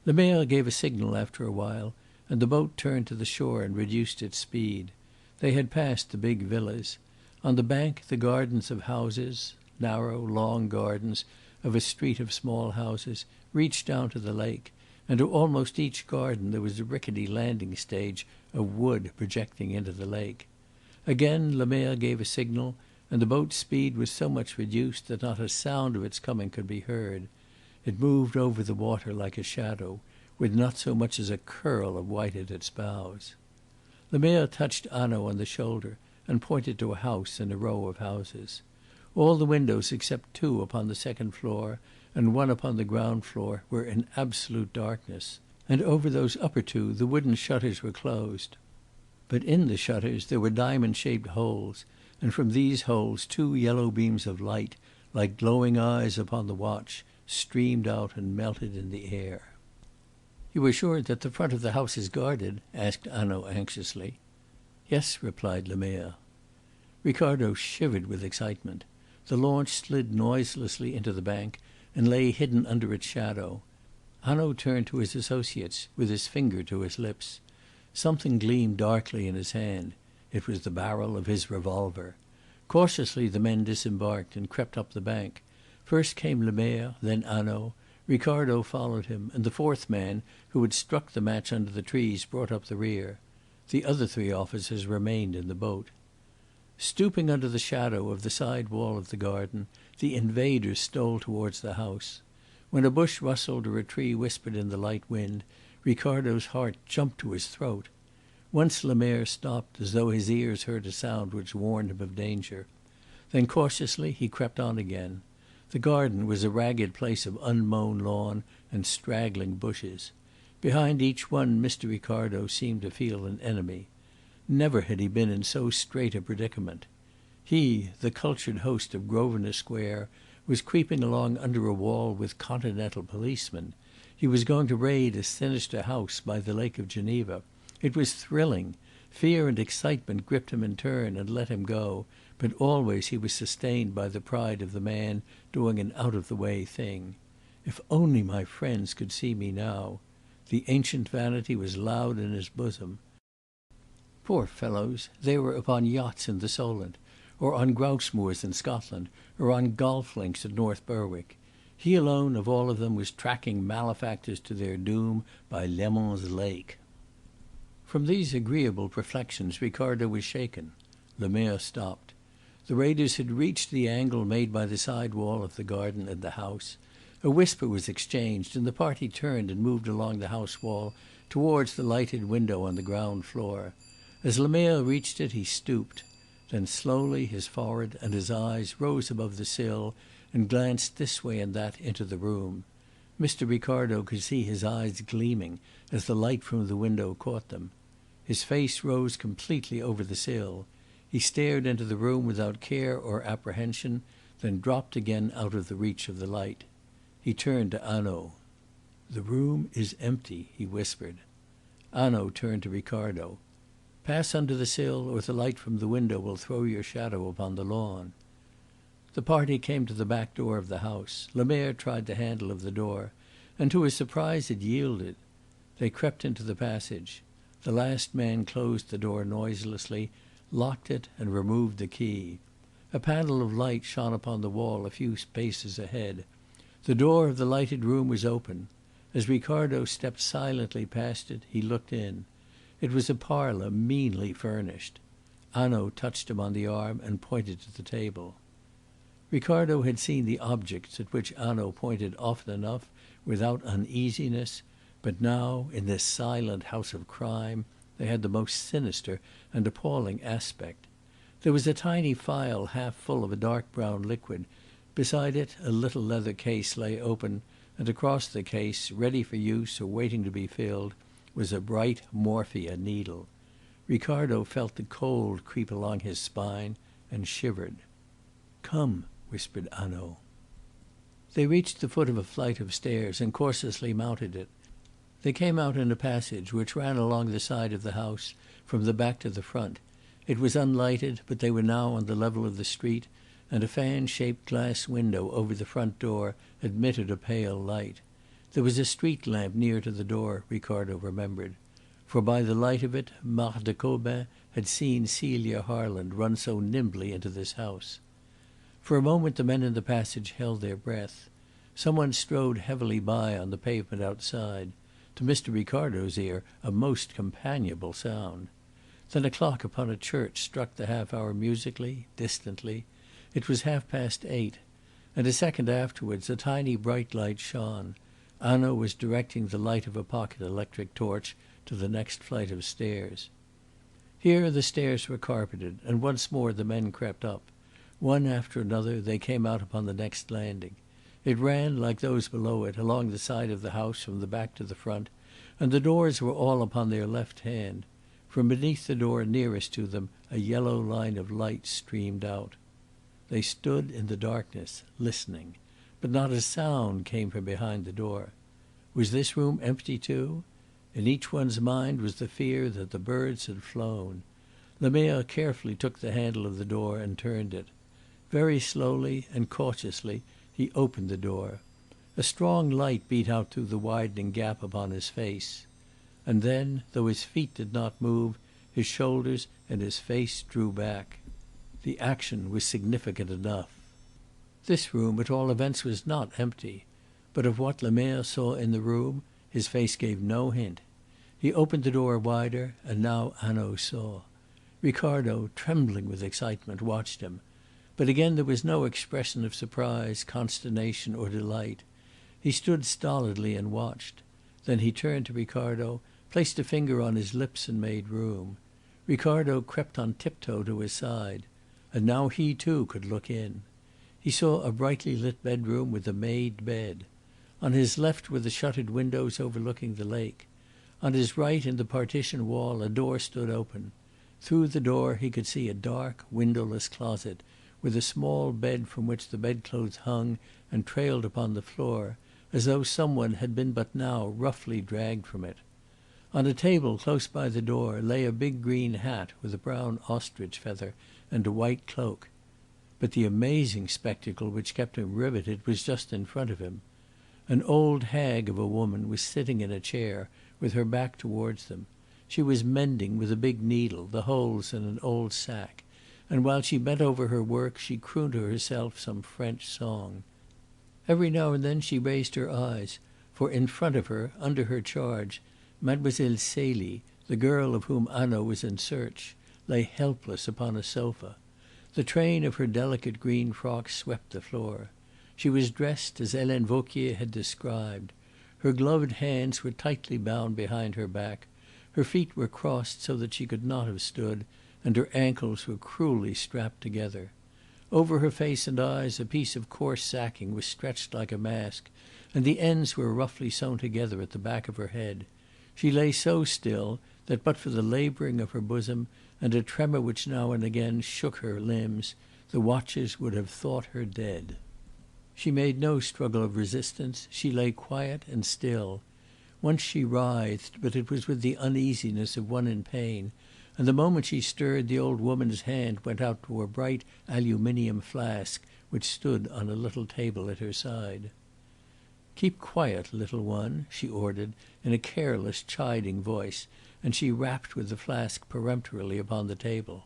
Le Maire gave a signal after a while, and the boat turned to the shore and reduced its speed. They had passed the big villas. On the bank the gardens of houses, narrow, long gardens of a street of small houses, reached down to the lake, and to almost each garden there was a rickety landing stage of wood projecting into the lake. Again Le Maire gave a signal, and the boat's speed was so much reduced that not a sound of its coming could be heard. It moved over the water like a shadow, with not so much as a curl of white at its bows. Le Maire touched Hanaud on the shoulder and pointed to a house in a row of houses. All the windows except 2 upon the second floor and 1 upon the ground floor were in absolute darkness, and over those upper 2 the wooden shutters were closed. But in the shutters there were diamond-shaped holes, and from these holes 2 yellow beams of light, like glowing eyes upon the watch, streamed out and melted in the air. "You are sure that the front of the house is guarded?" asked Hanaud anxiously. "Yes," replied Le Maire. Ricardo shivered with excitement. The launch slid noiselessly into the bank and lay hidden under its shadow. Hanaud turned to his associates, with his finger to his lips. Something gleamed darkly in his hand. It was the barrel of his revolver. Cautiously the men disembarked and crept up the bank. First came Le Maire, then Hanaud. Ricardo followed him, and the 4th man, who had struck the match under the trees, brought up the rear. The other 3 officers remained in the boat. Stooping under the shadow of the side wall of the garden, the invaders stole towards the house. When a bush rustled or a tree whispered in the light wind, Ricardo's heart jumped to his throat. Once Le Maire stopped, as though his ears heard a sound which warned him of danger. Then cautiously he crept on again. The garden was a ragged place of unmown lawn and straggling bushes. Behind each one Mr. Ricardo seemed to feel an enemy. Never had he been in so strait a predicament. He, the cultured host of Grosvenor Square, was creeping along under a wall with continental policemen. He was going to raid a sinister house by the Lake of Geneva. It was thrilling. Fear and excitement gripped him in turn and let him go, but always he was sustained by the pride of the man doing an out-of-the-way thing. If only my friends could see me now! The ancient vanity was loud in his bosom. Poor fellows, they were upon yachts in the Solent, or on grouse moors in Scotland, or on golf links at North Berwick. He alone of all of them was tracking malefactors to their doom by Leman's Lake. From these agreeable reflections Ricardo was shaken. Le Maire stopped. The raiders had reached the angle made by the side wall of the garden and the house. A whisper was exchanged, and the party turned and moved along the house wall towards the lighted window on the ground floor. As Le Maire reached it he stooped. Then slowly his forehead and his eyes rose above the sill and glanced this way and that into the room. Mr. Ricardo could see his eyes gleaming as the light from the window caught them. His face rose completely over the sill. He stared into the room without care or apprehension, then dropped again out of the reach of the light. He turned to Hanaud. "The room is empty," he whispered. Hanaud turned to Ricardo. "Pass under the sill, or the light from the window will throw your shadow upon the lawn." The party came to the back door of the house. Le Maire tried the handle of the door, and to his surprise it yielded. They crept into the passage. The last man closed the door noiselessly, locked it, and removed the key. A panel of light shone upon the wall a few paces ahead. The door of the lighted room was open. As Ricardo stepped silently past it, he looked in. It was a parlour meanly furnished. Hanaud touched him on the arm and pointed to the table. Ricardo had seen the objects at which Hanaud pointed often enough without uneasiness, but now, in this silent house of crime, they had the most sinister and appalling aspect. There was a tiny phial half full of a dark brown liquid. Beside it a little leather case lay open, and across the case, ready for use or waiting to be filled, was a bright morphia needle. Ricardo felt the cold creep along his spine and shivered. "Come," whispered Hanaud. They reached the foot of a flight of stairs and cautiously mounted it. They came out in a passage which ran along the side of the house from the back to the front. It was unlighted, but they were now on the level of the street, and a fan-shaped glass window over the front door admitted a pale light. There was a street lamp near to the door, Ricardo remembered, for by the light of it Marthe de Cobin had seen Celia Harland run so nimbly into this house. For a moment the men in the passage held their breath. Someone strode heavily by on the pavement outside. To Mr. Ricardo's ear a most companionable sound. Then a clock upon a church struck the half-hour musically, distantly. It was 8:30, and a second afterwards a tiny bright light shone. Hanaud was directing the light of a pocket electric torch to the next flight of stairs. Here the stairs were carpeted, and once more the men crept up. One after another they came out upon the next landing. It ran, like those below it, along the side of the house from the back to the front, and the doors were all upon their left hand. From beneath the door nearest to them a yellow line of light streamed out. They stood in the darkness, listening, but not a sound came from behind the door. Was this room empty too? In each one's mind was the fear that the birds had flown. Le Maire carefully took the handle of the door and turned it. Very slowly and cautiously he opened the door. A strong light beat out through the widening gap upon his face. And then, though his feet did not move, his shoulders and his face drew back. The action was significant enough. This room, at all events, was not empty. But of what Le Maire saw in the room, his face gave no hint. He opened the door wider, and now Hanaud saw. Ricardo, trembling with excitement, watched him. But again there was no expression of surprise, consternation, or delight. He stood stolidly and watched. Then he turned to Ricardo, placed a finger on his lips and made room. Ricardo crept on tiptoe to his side. And now he too could look in. He saw a brightly lit bedroom with a made bed. On his left were the shuttered windows overlooking the lake. On his right, in the partition wall, a door stood open. Through the door he could see a dark, windowless closet, with a small bed from which the bedclothes hung and trailed upon the floor, as though someone had been but now roughly dragged from it. On a table close by the door lay a big green hat with a brown ostrich feather and a white cloak. But the amazing spectacle which kept him riveted was just in front of him. An old hag of a woman was sitting in a chair with her back towards them. She was mending with a big needle the holes in an old sack, and while she bent over her work she crooned to herself some French song. Every now and then she raised her eyes, for in front of her, under her charge, Mademoiselle Celie, the girl of whom Hanaud was in search, lay helpless upon a sofa. The train of her delicate green frock swept the floor. She was dressed as Helene Vauquier had described. Her gloved hands were tightly bound behind her back, her feet were crossed so that she could not have stood, and her ankles were cruelly strapped together. Over her face and eyes a piece of coarse sacking was stretched like a mask, and the ends were roughly sewn together at the back of her head. She lay so still that but for the labouring of her bosom and a tremor which now and again shook her limbs, the watchers would have thought her dead. She made no struggle of resistance. She lay quiet and still. Once she writhed, but it was with the uneasiness of one in pain, and the moment she stirred the old woman's hand went out to a bright aluminium flask which stood on a little table at her side. "Keep quiet, little one," she ordered in a careless, chiding voice, and she rapped with the flask peremptorily upon the table.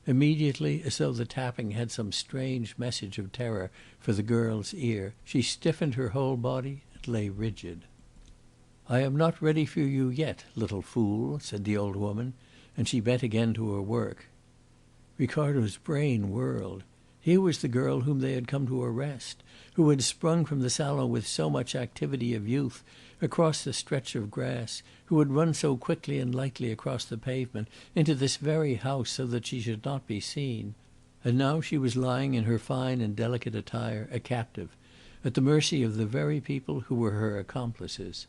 Immediately, as though the tapping had some strange message of terror for the girl's ear, she stiffened her whole body and lay rigid. "I am not ready for you yet, little fool," said the old woman, and she bent again to her work. Ricardo's brain whirled. Here was the girl whom they had come to arrest, who had sprung from the salon with so much activity of youth across the stretch of grass, who had run so quickly and lightly across the pavement into this very house so that she should not be seen. And now she was lying in her fine and delicate attire, a captive, at the mercy of the very people who were her accomplices.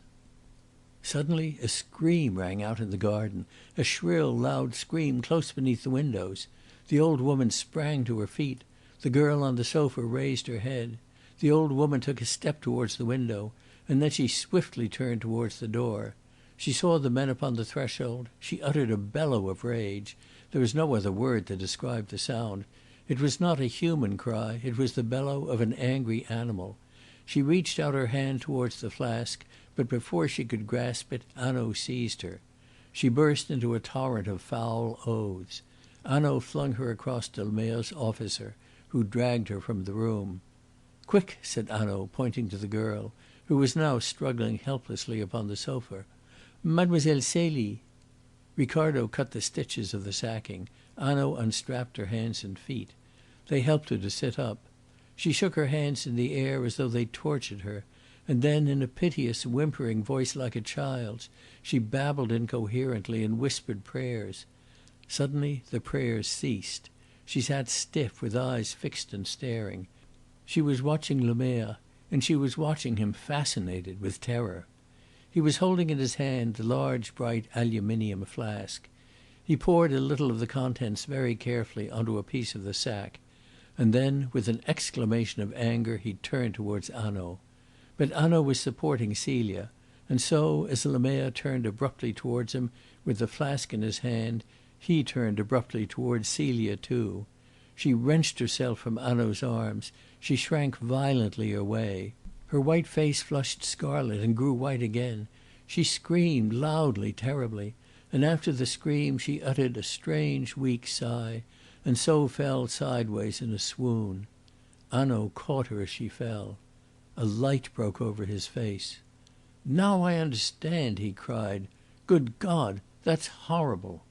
Suddenly a scream rang out in the garden, a shrill, loud scream close beneath the windows. The old woman sprang to her feet. The girl on the sofa raised her head. The old woman took a step towards the window, and then she swiftly turned towards the door. She saw the men upon the threshold. She uttered a bellow of rage. There is no other word to describe the sound. It was not a human cry. It was the bellow of an angry animal. She reached out her hand towards the flask, but before she could grasp it, Hanaud seized her. She burst into a torrent of foul oaths. Hanaud flung her across to le Mayor's officer, who dragged her from the room. "Quick!" said Hanaud, pointing to the girl, who was now struggling helplessly upon the sofa. "Mademoiselle Celie!" Ricardo cut the stitches of the sacking. Hanaud unstrapped her hands and feet. They helped her to sit up. She shook her hands in the air as though they tortured her, and then, in a piteous, whimpering voice like a child's, she babbled incoherently and whispered prayers. Suddenly the prayers ceased. She sat stiff, with eyes fixed and staring. She was watching le Maire, and she was watching him fascinated with terror. He was holding in his hand the large bright aluminium flask. He poured a little of the contents very carefully onto a piece of the sack, and then, with an exclamation of anger, he turned towards Hanaud. But Hanaud was supporting Celia, and so, as le Maire turned abruptly towards him with the flask in his hand, he turned abruptly towards Celia too. She wrenched herself from Hanaud's arms. She shrank violently away. Her white face flushed scarlet and grew white again. She screamed loudly, terribly, and after the scream she uttered a strange, weak sigh, and so fell sideways in a swoon. Hanaud caught her as she fell. A light broke over his face. "Now I understand!" he cried. "Good God! That's horrible!"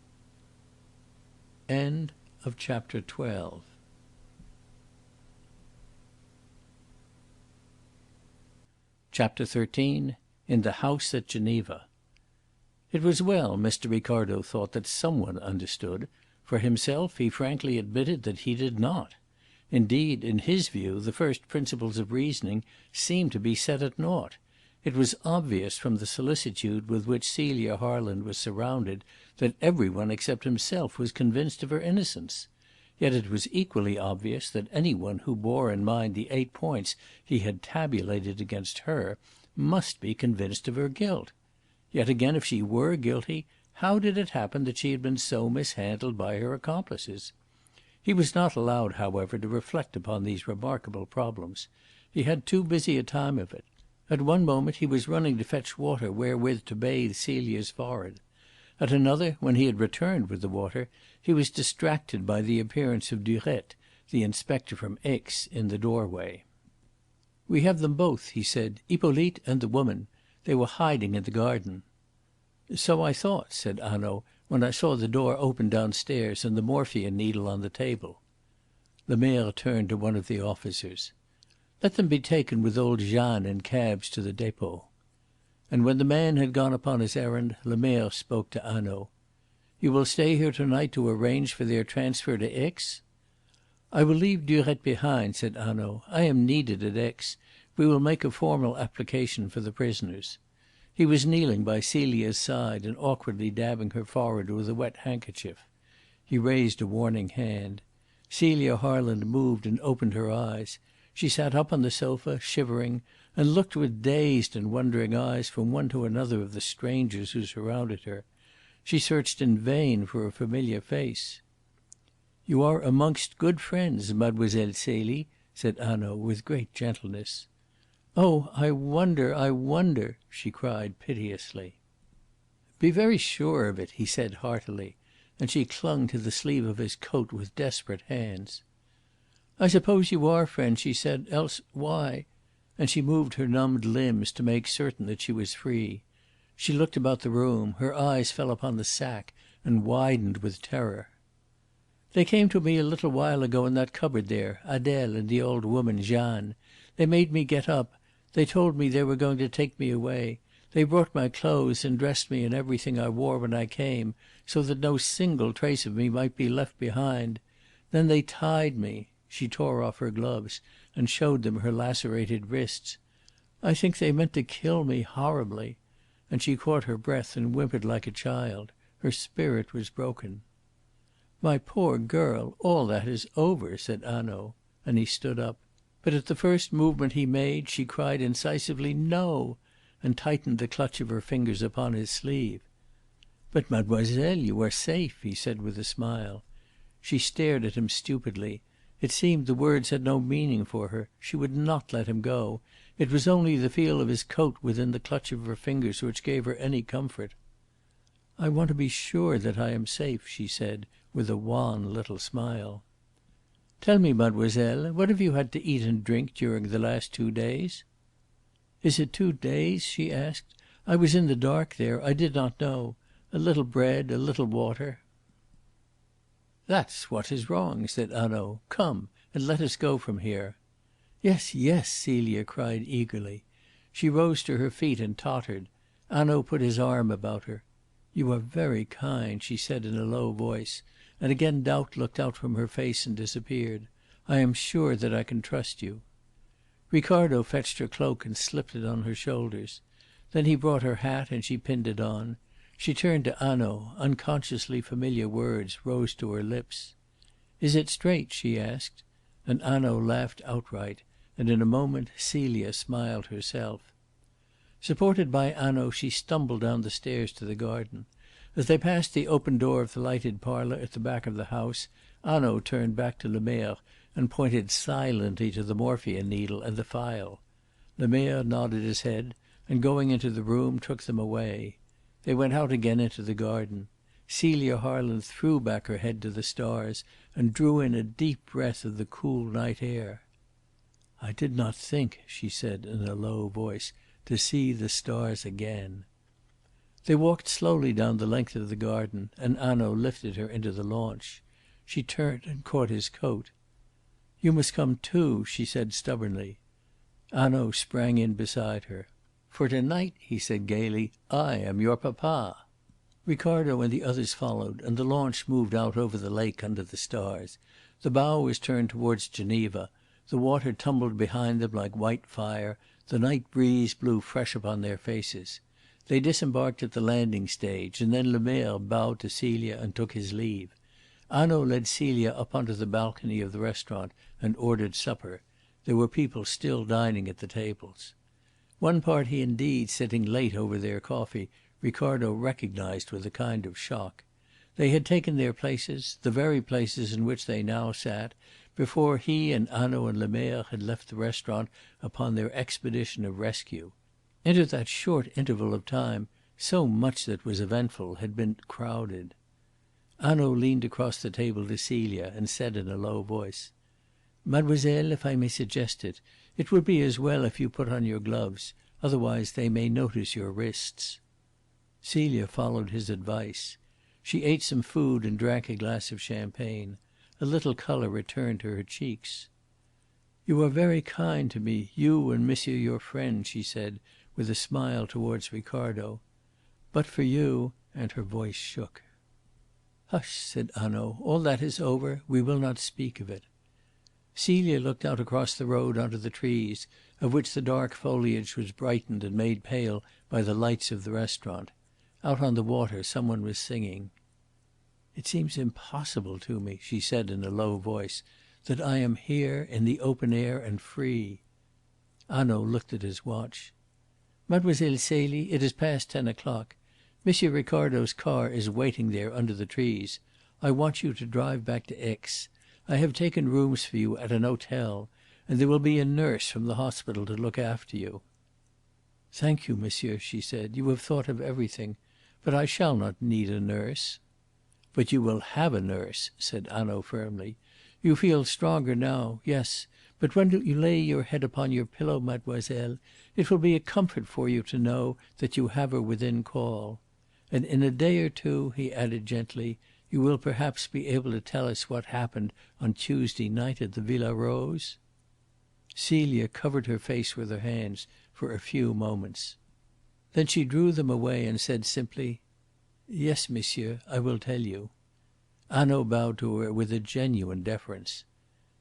End of chapter 12. Chapter 13. In the House at Geneva. It was well, Mr. Ricardo thought, that someone understood. For himself, he frankly admitted that he did not. Indeed, in his view, the first principles of reasoning seemed to be set at naught. It was obvious from the solicitude with which Celia Harland was surrounded that every one except himself was convinced of her innocence. Yet it was equally obvious that any one who bore in mind the 8 points he had tabulated against her must be convinced of her guilt. Yet again, if she were guilty, how did it happen that she had been so mishandled by her accomplices? He was not allowed, however, to reflect upon these remarkable problems. He had too busy a time of it. At one moment he was running to fetch water wherewith to bathe Celia's forehead. At another, when he had returned with the water, he was distracted by the appearance of Durette, the inspector from Aix, in the doorway. "We have them both," he said, "Hippolyte and the woman. They were hiding in the garden." "So I thought," said Hanaud, "when I saw the door open downstairs and the morphia needle on the table." Lemerre turned to one of the officers. "Let them be taken with old Jeanne in cabs to the depot." And when the man had gone upon his errand, Lemerre spoke to Hanaud. "You will stay here to night to arrange for their transfer to Aix?" "I will leave Durette behind," said Hanaud. "I am needed at Aix. We will make a formal application for the prisoners." He was kneeling by Celia's side and awkwardly dabbing her forehead with a wet handkerchief. He raised a warning hand. Celia Harland moved and opened her eyes. She sat up on the sofa, shivering, and looked with dazed and wondering eyes from one to another of the strangers who surrounded her. She searched in vain for a familiar face. "You are amongst good friends, Mademoiselle Celie," said Hanaud with great gentleness. "Oh, I wonder, I wonder!" she cried piteously. "Be very sure of it," he said heartily, and she clung to the sleeve of his coat with desperate hands. "I suppose you are friends," she said, "else why?" And she moved her numbed limbs to make certain that she was free. She looked about the room. Her eyes fell upon the sack and widened with terror. "They came to me a little while ago in that cupboard there, Adele and the old woman, Jeanne. They made me get up. They told me they were going to take me away. They brought my clothes and dressed me in everything I wore when I came, so that no single trace of me might be left behind. Then they tied me." She tore off her gloves and showed them her lacerated wrists. "I think they meant to kill me horribly." And she caught her breath and whimpered like a child. Her spirit was broken. "My poor girl, all that is over," said Hanaud, and he stood up. But at the first movement he made she cried incisively "No!" and tightened the clutch of her fingers upon his sleeve. "But, mademoiselle, you are safe," he said with a smile. She stared at him stupidly. It seemed the words had no meaning for her. She would not let him go. It was only the feel of his coat within the clutch of her fingers which gave her any comfort. "I want to be sure that I am safe," she said, with a wan little smile. "Tell me, mademoiselle, what have you had to eat and drink during the last 2 days?" "Is it 2 days?" she asked. "I was in the dark there. I did not know. A little bread, a little water." "That's what is wrong," said Hanaud. "Come, and let us go from here." "Yes, yes," Celia cried eagerly. She rose to her feet and tottered. Hanaud put his arm about her. "You are very kind," she said in a low voice, and again doubt looked out from her face and disappeared. "I am sure that I can trust you." Ricardo fetched her cloak and slipped it on her shoulders. Then he brought her hat and she pinned it on. She turned to Hanaud. Unconsciously familiar words rose to her lips. "Is it straight?" she asked. And Hanaud laughed outright, and in a moment Celia smiled herself. Supported by Hanaud she stumbled down the stairs to the garden. As they passed the open door of the lighted parlour at the back of the house, Hanaud turned back to Lemerre and pointed silently to the morphia needle and the phial. Lemerre nodded his head, and going into the room took them away. They went out again into the garden. Celia Harland threw back her head to the stars and drew in a deep breath of the cool night air. "I did not think," she said in a low voice, "to see the stars again." They walked slowly down the length of the garden, and Hanaud lifted her into the launch. She turned and caught his coat. "You must come too," she said stubbornly. Hanaud sprang in beside her. "For to night," he said gaily, "I am your papa." Ricardo and the others followed, and the launch moved out over the lake under the stars. The bow was turned towards Geneva. The water tumbled behind them like white fire. The night breeze blew fresh upon their faces. They disembarked at the landing stage, and then Lemerre bowed to Celia and took his leave. Hanaud led Celia up onto the balcony of the restaurant and ordered supper. There were people still dining at the tables. One party indeed sitting late over their coffee Ricardo recognised with a kind of shock. They had taken their places, the very places in which they now sat, before he and Hanaud and Lemerre had left the restaurant upon their expedition of rescue. Into that short interval of time So much that was eventful had been crowded. Hanaud leaned across the table to Celia and said in a low voice: "Mademoiselle, if I may suggest it, it would be as well if you put on your gloves, otherwise they may notice your wrists." Celia followed his advice. She ate some food and drank a glass of champagne. A little colour returned to her cheeks. "You are very kind to me, you and monsieur your friend," she said, with a smile towards Ricardo. "But for you " and her voice shook. "Hush!" said Hanaud. "All that is over. We will not speak of it." Celia looked out across the road on to the trees, of which the dark foliage was brightened and made pale by the lights of the restaurant. Out on the water some one was singing. "It seems impossible to me," she said in a low voice, "that I am here in the open air and free." Hanaud looked at his watch. "Mademoiselle Celie, it is past 10 o'clock. Monsieur Ricardo's car is waiting there under the trees. I want you to drive back to Aix. I have taken rooms for you at an hotel, and there will be a nurse from the hospital to look after you." "Thank you, monsieur," she said. "You have thought of everything. But I shall not need a nurse." "But you will have a nurse," said Hanaud firmly. "You feel stronger now yes. But when you lay your head upon your pillow, mademoiselle, it will be a comfort for you to know that you have her within call. And in a day or two," he added gently, "you will perhaps be able to tell us what happened on Tuesday night at the Villa Rose?" Celia covered her face with her hands for a few moments. Then she drew them away and said simply: "Yes, monsieur, I will tell you." Hanaud bowed to her with a genuine deference.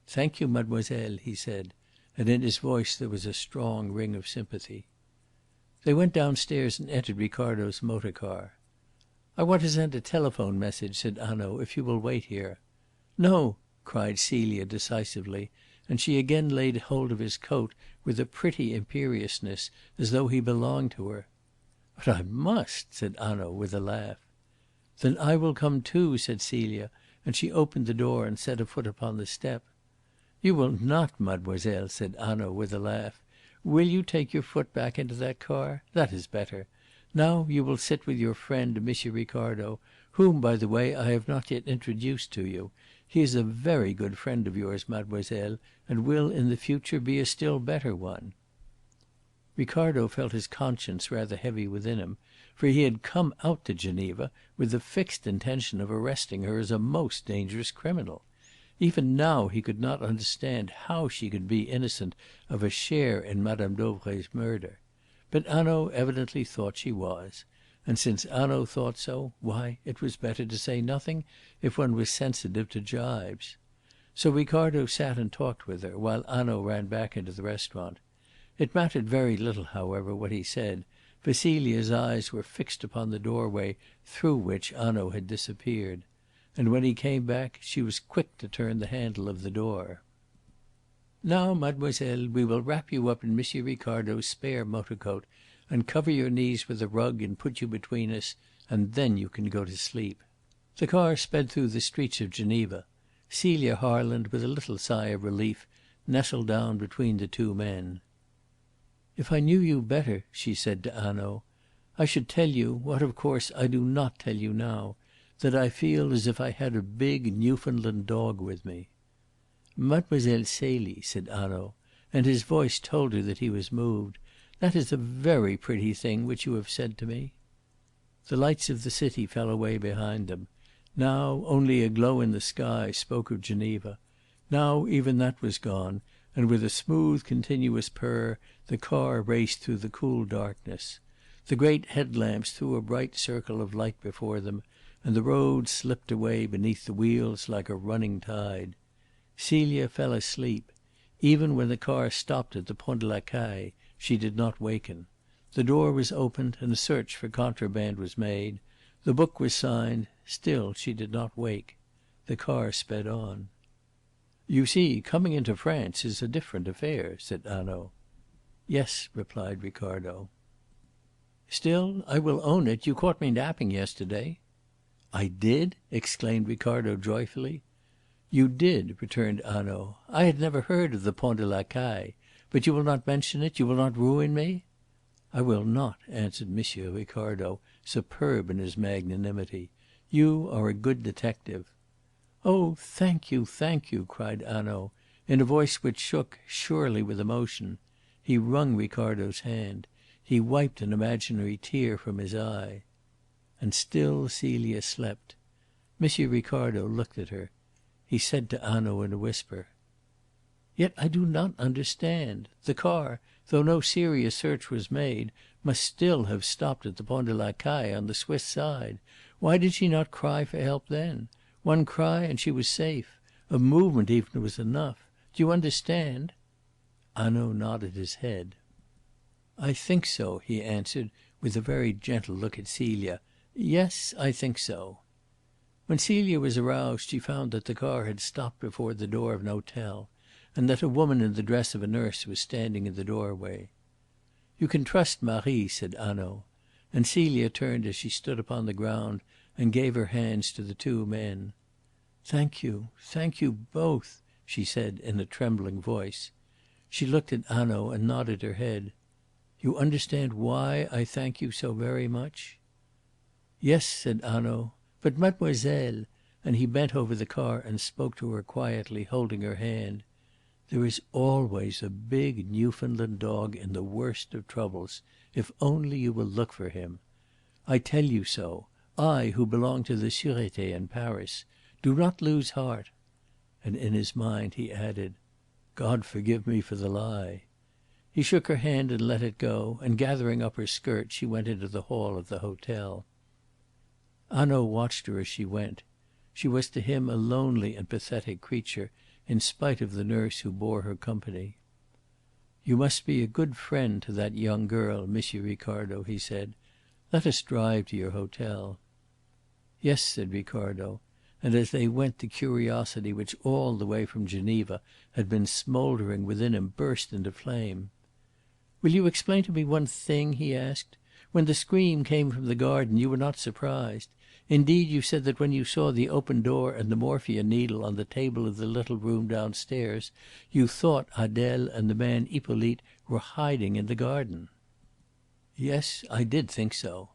"Thank you, mademoiselle," he said, and in his voice there was a strong ring of sympathy. They went downstairs and entered Ricardo's motor car. "I want to send a telephone message," said Hanaud, "if you will wait here." "No!" cried Celia decisively, and she again laid hold of his coat with a pretty imperiousness, as though he belonged to her. "But I must," said Hanaud with a laugh. "Then I will come too," said Celia, and she opened the door and set a foot upon the step. "You will not, mademoiselle," said Hanaud with a laugh. "Will you take your foot back into that car? That is better. Now you will sit with your friend, M. Ricardo, whom, by the way, I have not yet introduced to you. He is a very good friend of yours, mademoiselle, and will in the future be a still better one." Ricardo felt his conscience rather heavy within him, for he had come out to Geneva with the fixed intention of arresting her as a most dangerous criminal. Even now he could not understand how she could be innocent of a share in Madame Dauvray's murder. But Hanaud evidently thought she was; and since Hanaud thought so, why, it was better to say nothing if one was sensitive to gibes. So Ricardo sat and talked with her, while Hanaud ran back into the restaurant. It mattered very little, however, what he said, for Celia's eyes were fixed upon the doorway through which Hanaud had disappeared. And when he came back she was quick to turn the handle of the door. "Now, mademoiselle, we will wrap you up in Monsieur Ricardo's spare motor coat, and cover your knees with a rug and put you between us, and then you can go to sleep." The car sped through the streets of Geneva. Celia Harland, with a little sigh of relief, nestled down between the two men. "If I knew you better," she said to Hanaud, "I should tell you, what of course I do not tell you now, that I feel as if I had a big Newfoundland dog with me." "Mademoiselle Celie," said Hanaud, and his voice told her that he was moved, "that is a very pretty thing which you have said to me." The lights of the city fell away behind them. Now only a glow in the sky spoke of Geneva. Now even that was gone, and with a smooth continuous purr the car raced through the cool darkness. The great headlamps threw a bright circle of light before them, and the road slipped away beneath the wheels like a running tide. Celia fell asleep. Even when the car stopped at the Pont de la Caille she did not waken. The door was opened and a search for contraband was made. The book was signed. Still she did not wake. The car sped on. "You see, coming into France is a different affair," said Hanaud. "Yes," replied Ricardo. "Still, I will own it, you caught me napping yesterday." "I did?" exclaimed Ricardo joyfully. "You did," returned Hanaud. "I had never heard of the Pont de la Caille. But you will not mention it? You will not ruin me?" "I will not," answered M. Ricardo, superb in his magnanimity. "You are a good detective." "Oh, thank you, thank you!" cried Hanaud, in a voice which shook, surely with emotion. He wrung Ricardo's hand. He wiped an imaginary tear from his eye. And still Celia slept. M. Ricardo looked at her. He said to Hanaud in a whisper: "Yet I do not understand. The car, though no serious search was made, must still have stopped at the Pont de la Caille on the Swiss side. Why did she not cry for help then? One cry and she was safe. A movement even was enough. Do you understand?" Hanaud nodded his head. "I think so," he answered, with a very gentle look at Celia. "Yes, I think so." When Celia was aroused she found that the car had stopped before the door of an hotel, and that a woman in the dress of a nurse was standing in the doorway. "You can trust Marie," said Hanaud; and Celia turned as she stood upon the ground and gave her hands to the two men. Thank you both," she said in a trembling voice. She looked at Hanaud and nodded her head. "You understand why I thank you so very much?" "Yes," said Hanaud. "But mademoiselle," and he bent over the car and spoke to her quietly, holding her hand, "there is always a big Newfoundland dog in the worst of troubles, if only you will look for him. I tell you so, I who belong to the Sûreté in Paris. Do not lose heart." And in his mind he added, "God forgive me for the lie." He shook her hand and let it go, and gathering up her skirt she went into the hall of the hotel. Hanaud watched her as she went. She was to him a lonely and pathetic creature, in spite of the nurse who bore her company. "You must be a good friend to that young girl, M. Ricardo," he said. "Let us drive to your hotel." "Yes," said Ricardo; and as they went the curiosity which all the way from Geneva had been smouldering within him burst into flame. "Will you explain to me one thing?" he asked. "When the scream came from the garden you were not surprised. Indeed, you said that when you saw the open door and the morphia needle on the table of the little room downstairs, you thought Adele and the man Hippolyte were hiding in the garden." "Yes, I did think so."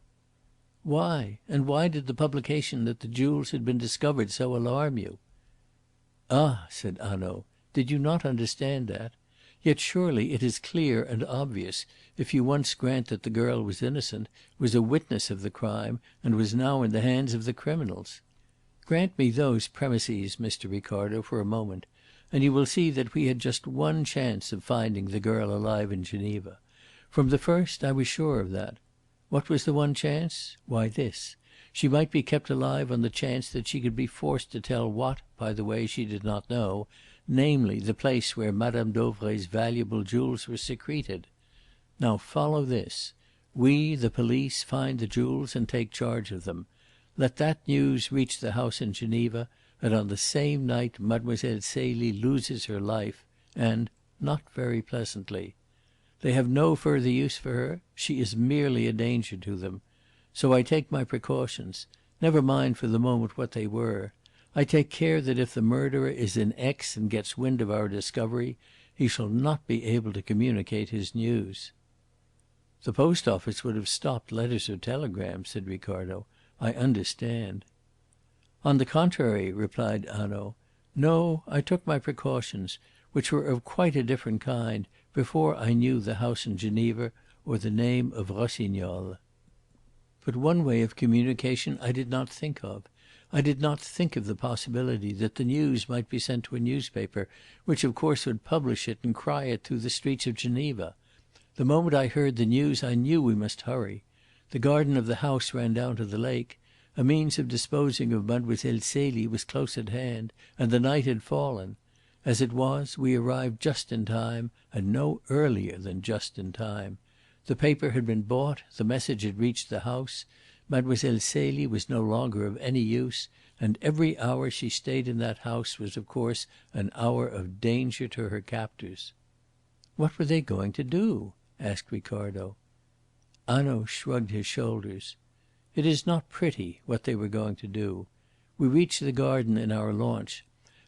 "Why? And why did the publication that the jewels had been discovered so alarm you?" "Ah!" said Hanaud. "Did you not understand that? Yet surely it is clear and obvious, if you once grant that the girl was innocent, was a witness of the crime, and was now in the hands of the criminals. Grant me those premises, Mr. Ricardo, for a moment, and you will see that we had just one chance of finding the girl alive in Geneva. From the first I was sure of that. What was the one chance? Why, this: she might be kept alive on the chance that she could be forced to tell what, by the way, she did not know, namely the place where Madame Dauvray's valuable jewels were secreted. Now follow this. We, the police, find the jewels and take charge of them. Let that news reach the house in Geneva, and on the same night Mademoiselle Celie loses her life, and not very pleasantly. They have no further use for her. She is merely a danger to them. So I take my precautions. Never mind for the moment what they were. I take care that if the murderer is in Aix and gets wind of our discovery, he shall not be able to communicate his news." "The Post Office would have stopped letters or telegrams," said Ricardo. "I understand." "On the contrary," replied Hanaud. "No, I took my precautions, which were of quite a different kind, before I knew the house in Geneva or the name of Rossignol. But one way of communication I did not think of. I did not think of the possibility that the news might be sent to a newspaper, which of course would publish it and cry it through the streets of Geneva. The moment I heard the news I knew we must hurry. The garden of the house ran down to the lake. A means of disposing of Mademoiselle Celie was close at hand, and the night had fallen. As it was, we arrived just in time, and no earlier than just in time. The paper had been bought, the message had reached the house. Mademoiselle Celie was no longer of any use, and every hour she stayed in that house was of course an hour of danger to her captors." "What were they going to do?" asked Ricardo. Hanaud shrugged his shoulders. "It is not pretty, what they were going to do. We reached the garden in our launch.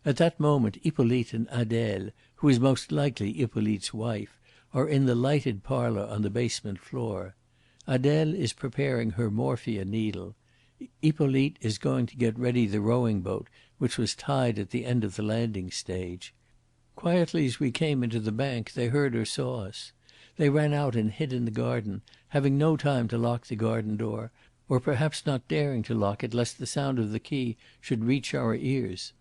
At that moment Hippolyte and Adele, who was most likely Hippolyte's wife, are in the lighted parlour on the basement floor. Adele is preparing her morphia needle. Hippolyte is going to get ready the rowing boat which was tied at the end of the landing stage. Quietly as we came into the bank they heard or saw us. They ran out and hid in the garden, having no time to lock the garden door, or perhaps not daring to lock it lest the sound of the key should reach our ears.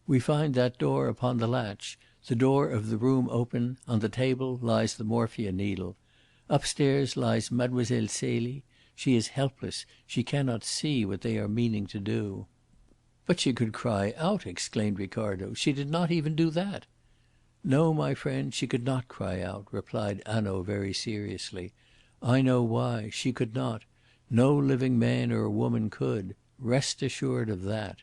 We find that door upon the latch, the door of the room open, on the table lies the morphia needle. Upstairs lies Mademoiselle Celie. She is helpless, she cannot see what they are meaning to do." "But she could cry out," exclaimed Ricardo. "She did not even do that." "No, my friend, she could not cry out," replied Hanaud very seriously. "I know why. She could not. No living man or woman could. Rest assured of that."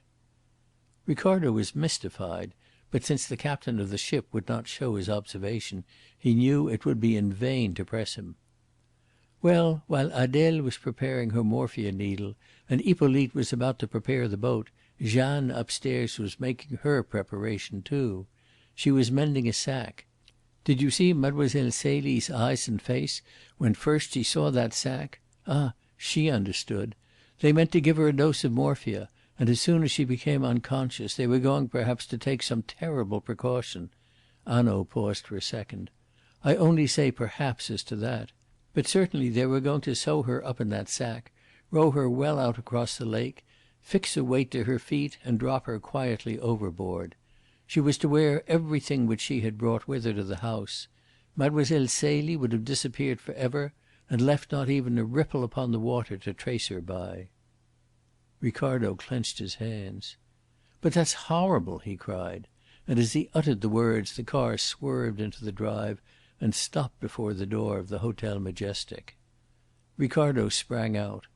Ricardo was mystified, but since the captain of the ship would not show his observation, he knew it would be in vain to press him. "Well, while Adele was preparing her morphia needle and Hippolyte was about to prepare the boat, Jeanne upstairs was making her preparation too. She was mending a sack. Did you see Mademoiselle Celie's eyes and face when first she saw that sack? Ah, she understood. They meant to give her a dose of morphia, and as soon as she became unconscious they were going perhaps to take some terrible precaution." Hanaud paused for a second. "I only say perhaps as to that. But certainly they were going to sew her up in that sack, row her well out across the lake, fix a weight to her feet and drop her quietly overboard. She was to wear everything which she had brought with her to the house. Mademoiselle Celie would have disappeared for ever, and left not even a ripple upon the water to trace her by." Ricardo clenched his hands. "But that's horrible!" he cried, and as he uttered the words the car swerved into the drive and stopped before the door of the Hotel Majestic. Ricardo sprang out.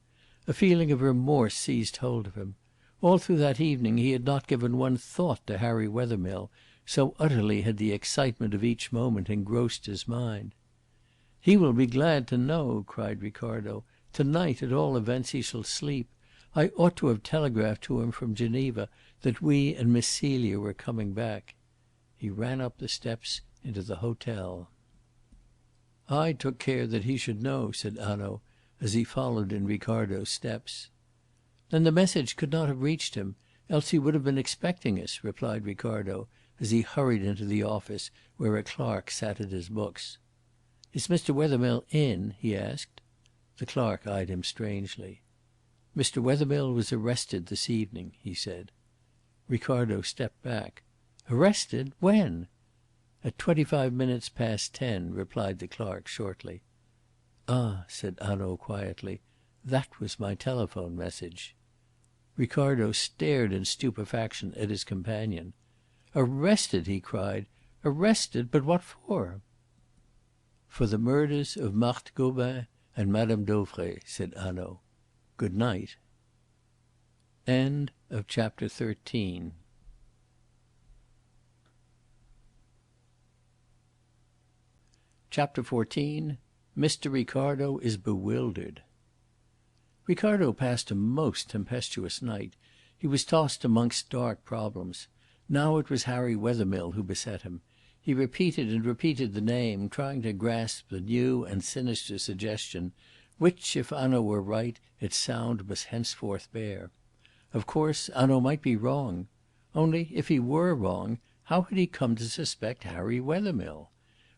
A feeling of remorse seized hold of him. All through that evening he had not given one thought to Harry Wethermill, so utterly had the excitement of each moment engrossed his mind. "He will be glad to know," cried Ricardo. "To night, at all events, he shall sleep. I ought to have telegraphed to him from Geneva that we and Miss Celia were coming back." He ran up the steps into the hotel. "I took care that he should know," said Hanaud, as he followed in Ricardo's steps. "Then the message could not have reached him, else he would have been expecting us," replied Ricardo, as he hurried into the office, where a clerk sat at his books. "Is Mr. Wethermill in?" he asked. The clerk eyed him strangely. "Mr. Wethermill was arrested this evening," he said. Ricardo stepped back. "Arrested? When?" "At 10:25, replied the clerk shortly. "Ah," said Hanaud quietly, "that was my telephone message." Ricardo stared in stupefaction at his companion. "Arrested!" he cried. "Arrested! But what for?" "For the murders of Marthe Gobin and Madame Dauvray," said Hanaud. "Good night." Chapter 14. Mr. Ricardo is bewildered. Ricardo passed a most tempestuous night. He was tossed amongst dark problems. Now it was Harry Wethermill who beset him. He repeated and repeated the name, trying to grasp the new and sinister suggestion, which, if Hanaud were right, its sound must henceforth bear. Of course Hanaud might be wrong. Only, if he were wrong, how had he come to suspect Harry Wethermill?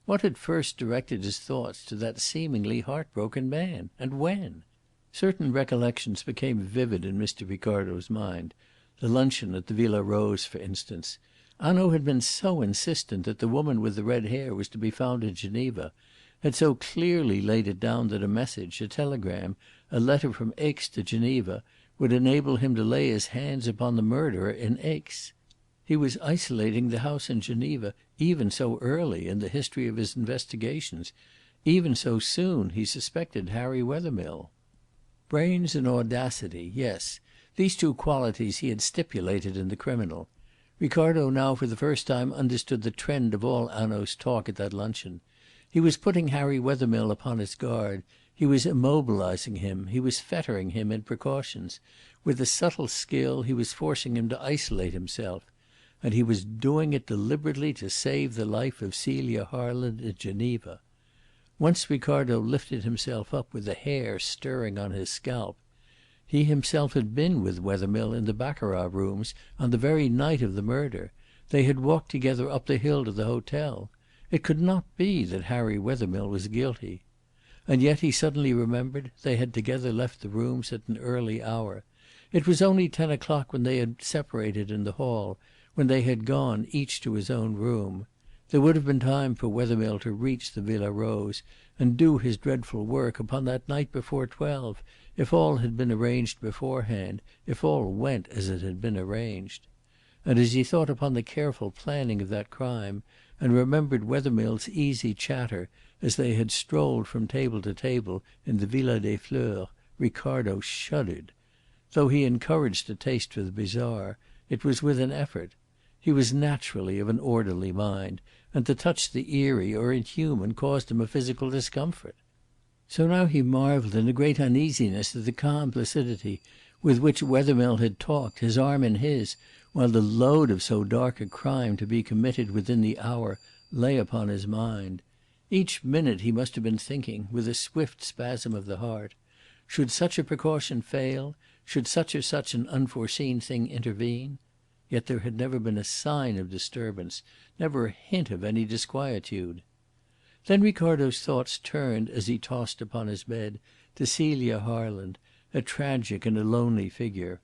What had first directed his thoughts to that seemingly heartbroken man? And when? Certain recollections became vivid in Mr. Ricardo's mind. The luncheon at the Villa Rose, for instance. Hanaud had been so insistent that the woman with the red hair was to be found in Geneva, had so clearly laid it down that a message, a telegram, a letter from Aix to Geneva, would enable him to lay his hands upon the murderer in Aix. He was isolating the house in Geneva even so early in the history of his investigations. Even so soon he suspected Harry Wethermill. Brains and audacity, yes, these two qualities he had stipulated in the criminal. Ricardo now for the first time understood the trend of all Hanaud's talk at that luncheon. He was putting Harry Wethermill upon his guard, he was immobilising him, he was fettering him in precautions. With a subtle skill he was forcing him to isolate himself. And he was doing it deliberately to save the life of Celia Harland in Geneva. Once Ricardo lifted himself up with the hair stirring on his scalp. He himself had been with Wethermill in the baccarat rooms on the very night of the murder. They had walked together up the hill to the hotel. It could not be that Harry Wethermill was guilty. And yet, he suddenly remembered, they had together left the rooms at an early hour. It was only 10 o'clock when they had separated in the hall, when they had gone, each to his own room. There would have been time for Wethermill to reach the Villa Rose and do his dreadful work upon that night before 12, if all had been arranged beforehand, if all went as it had been arranged. And as he thought upon the careful planning of that crime, and remembered Wethermill's easy chatter as they had strolled from table to table in the Villa des Fleurs, Ricardo shuddered. Though he encouraged a taste for the bizarre, it was with an effort. He was naturally of an orderly mind, and to touch the eerie or inhuman caused him a physical discomfort. So now he marvelled in a great uneasiness at the calm placidity with which Wethermill had talked, his arm in his, while the load of so dark a crime to be committed within the hour lay upon his mind. Each minute he must have been thinking, with a swift spasm of the heart, should such a precaution fail, should such or such an unforeseen thing intervene? Yet there had never been a sign of disturbance, never a hint of any disquietude. Then Ricardo's thoughts turned as he tossed upon his bed to Celia Harland, a tragic and a lonely figure.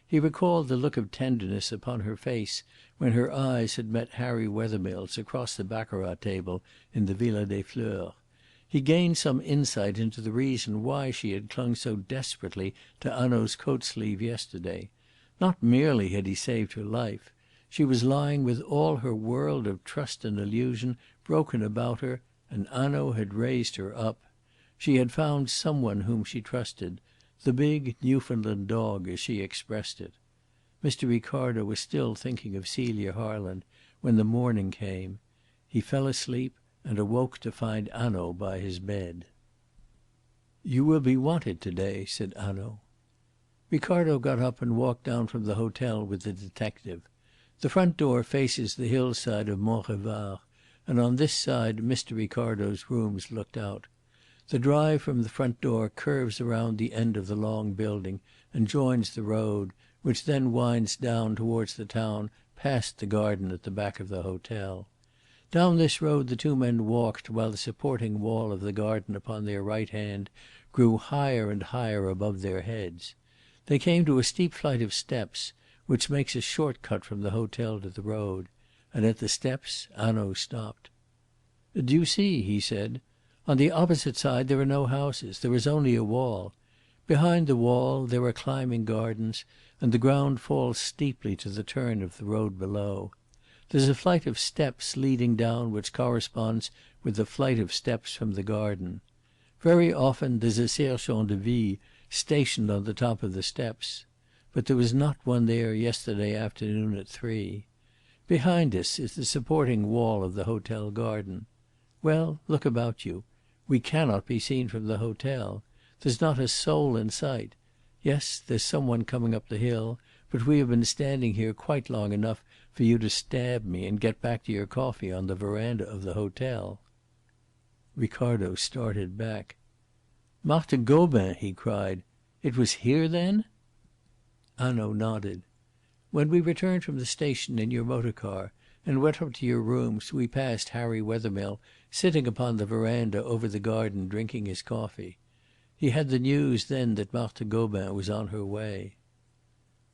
He recalled the look of tenderness upon her face when her eyes had met Harry Wethermill's across the baccarat table in the Villa des Fleurs. He gained some insight into the reason why she had clung so desperately to Hanaud's coat sleeve yesterday. Not merely had he saved her life. She was lying with all her world of trust and illusion broken about her, and Hanaud had raised her up. She had found some one whom she trusted, the big Newfoundland dog, as she expressed it. Mr. Ricardo was still thinking of Celia Harland when the morning came. He fell asleep and awoke to find Hanaud by his bed. "You will be wanted to day," said Hanaud. Ricardo got up and walked down from the hotel with the detective. The front door faces the hillside of Mont Revard, and on this side Mr. Ricardo's rooms looked out. The drive from the front door curves around the end of the long building and joins the road, which then winds down towards the town past the garden at the back of the hotel. Down this road the two men walked while the supporting wall of the garden upon their right hand grew higher and higher above their heads. They came to a steep flight of steps, which makes a short cut from the hotel to the road, and at the steps Hanaud stopped. "Do you see?" he said. "On the opposite side there are no houses, there is only a wall. Behind the wall there are climbing gardens, and the ground falls steeply to the turn of the road below. There's a flight of steps leading down which corresponds with the flight of steps from the garden. Very often there's a sergent de ville stationed on the top of the steps. But there was not one there yesterday afternoon at 3. Behind us is the supporting wall of the hotel garden. Well, look about you. We cannot be seen from the hotel. There's not a soul in sight. Yes, there's some one coming up the hill, but we have been standing here quite long enough for you to stab me and get back to your coffee on the veranda of the hotel." Ricardo started back. "Marthe Gobin!" he cried. "It was here, then?" Hanaud nodded. "When we returned from the station in your motor car and went up to your rooms we passed Harry Wethermill sitting upon the veranda over the garden drinking his coffee. He had the news then that Marthe Gobin was on her way."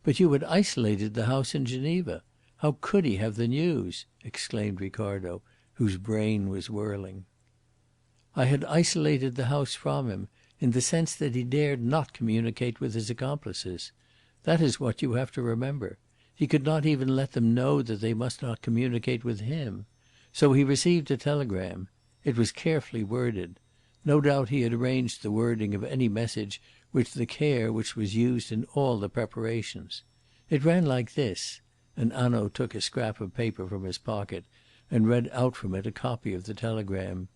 "But you had isolated the house in Geneva. How could he have the news?" exclaimed Ricardo, whose brain was whirling. "I had isolated the house from him, in the sense that he dared not communicate with his accomplices. That is what you have to remember. He could not even let them know that they must not communicate with him. So he received a telegram. It was carefully worded. No doubt he had arranged the wording of any message with the care which was used in all the preparations. It ran like this," and Hanaud took a scrap of paper from his pocket and read out from it a copy of the telegram.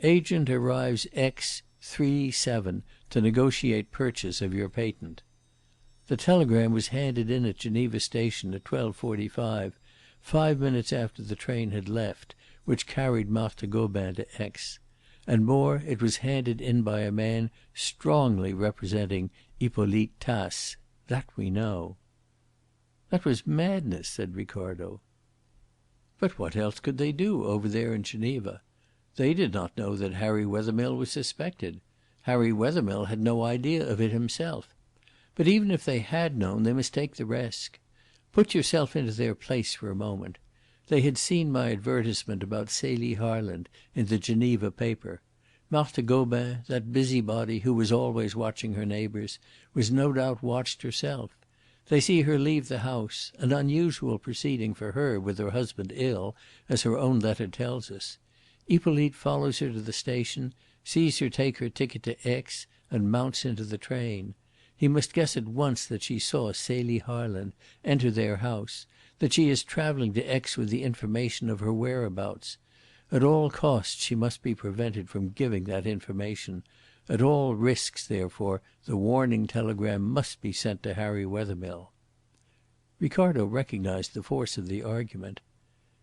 "Agent arrives Aix 3/7 to negotiate purchase of your patent." The telegram was handed in at Geneva station at 12:45, 5 minutes after the train had left, which carried Marthe Gobin to Aix. and more, it was handed in by a man strongly representing Hippolyte Tasse. That we know." "That was madness," said Ricardo. "But what else could they do over there in Geneva? They did not know that Harry Wethermill was suspected. Harry Wethermill had no idea of it himself. But even if they had known, they must take the risk. Put yourself into their place for a moment. They had seen my advertisement about Celia Harland in the Geneva paper. Marthe Gobin, that busybody who was always watching her neighbours, was no doubt watched herself. They see her leave the house, an unusual proceeding for her with her husband ill, as her own letter tells us. Hippolyte follows her to the station, sees her take her ticket to Aix, and mounts into the train. He must guess at once that she saw Celia Harland enter their house, that she is travelling to Aix with the information of her whereabouts. At all costs she must be prevented from giving that information. At all risks, therefore, the warning telegram must be sent to Harry Wethermill." Ricardo recognised the force of the argument.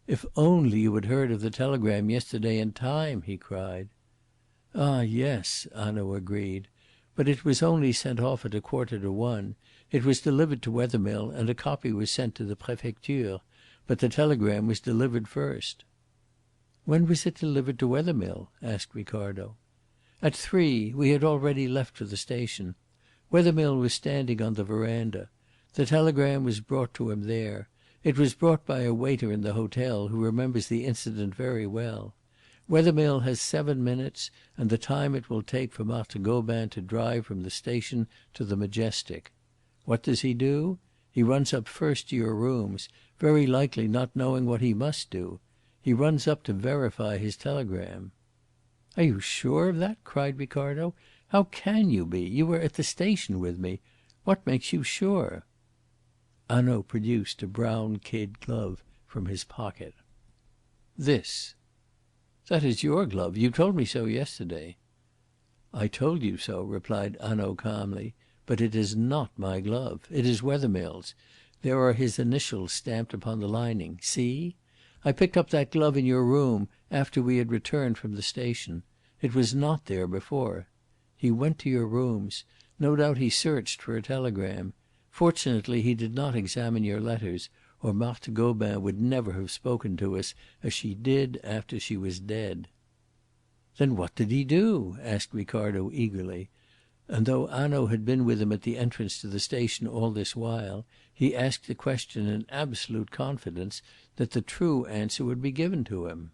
"If only you had heard of the telegram yesterday in time!" he cried. "Ah, yes," Hanaud agreed. "But it was only sent off at 1:15. It was delivered to Wethermill, and a copy was sent to the Prefecture. But the telegram was delivered first." "When was it delivered to Wethermill?" asked Ricardo. "At 3. We had already left for the station. Wethermill was standing on the verandah. The telegram was brought to him there. It was brought by a waiter in the hotel who remembers the incident very well. Wethermill has 7 minutes and the time it will take for Marthe Gobin to drive from the station to the Majestic. What does he do? He runs up first to your rooms, very likely not knowing what he must do. He runs up to verify his telegram." "Are you sure of that?" cried Ricardo. "How can you be? You were at the station with me. What makes you sure?" Hanaud produced a brown kid glove from his pocket. "This." "That is your glove. You told me so yesterday." "I told you so," replied Hanaud calmly. "But it is not my glove. It is Wethermill's. There are his initials stamped upon the lining. See? I picked up that glove in your room after we had returned from the station. It was not there before. He went to your rooms. No doubt he searched for a telegram. Fortunately he did not examine your letters, or Marthe Gobin would never have spoken to us as she did after she was dead." "Then what did he do?" asked Ricardo eagerly; and though Hanaud had been with him at the entrance to the station all this while, he asked the question in absolute confidence that the true answer would be given to him.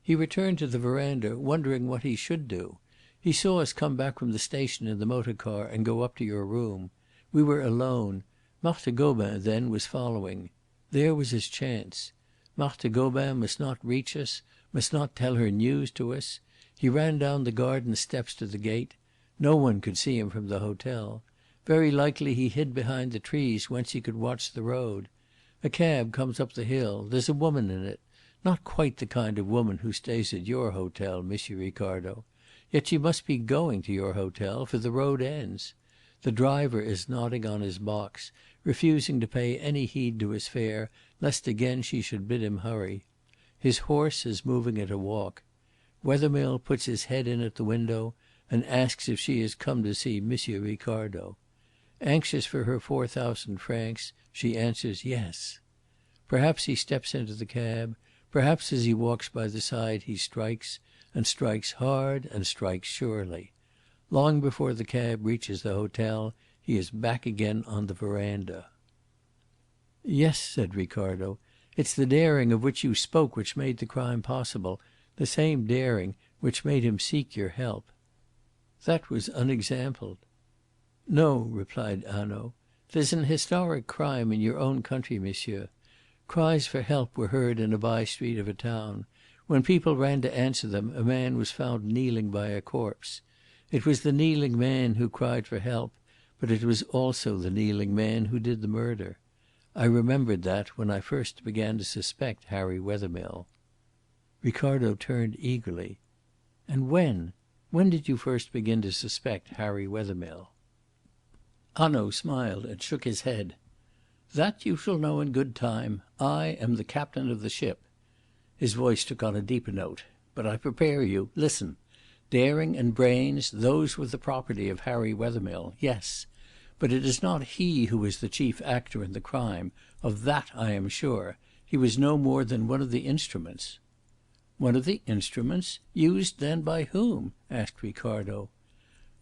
"He returned to the verandah, wondering what he should do. He saw us come back from the station in the motor car and go up to your room. We were alone. Marthe Gobin, then, was following. There was his chance. Marthe Gobin must not reach us, must not tell her news to us. He ran down the garden steps to the gate. No one could see him from the hotel. Very likely he hid behind the trees whence he could watch the road. A cab comes up the hill. There's a woman in it. Not quite the kind of woman who stays at your hotel, M. Ricardo. Yet she must be going to your hotel, for the road ends. The driver is nodding on his box, refusing to pay any heed to his fare, lest again she should bid him hurry. His horse is moving at a walk. Wethermill puts his head in at the window and asks if she has come to see M. Ricardo. Anxious for her 4,000 francs, she answers yes. Perhaps he steps into the cab, perhaps as he walks by the side he strikes, and strikes hard and strikes surely. Long before the cab reaches the hotel he is back again on the verandah." "Yes," said Ricardo. "It's the daring of which you spoke which made the crime possible, the same daring which made him seek your help." "That was unexampled." "No," replied Hanaud. "There's an historic crime in your own country, monsieur. Cries for help were heard in a by street of a town. When people ran to answer them a man was found kneeling by a corpse. It was the kneeling man who cried for help, but it was also the kneeling man who did the murder. I remembered that when I first began to suspect Harry Wethermill." Ricardo turned eagerly. "And when? When did you first begin to suspect Harry Wethermill?" Hanaud smiled and shook his head. "That you shall know in good time. I am the captain of the ship." His voice took on a deeper note. But I prepare you. Listen. Daring and brains, those were the property of Harry Wethermill. Yes. But it is not he who is the chief actor in the crime. Of that I am sure. He was no more than one of the instruments." "One of the instruments? Used then by whom?" asked Ricardo.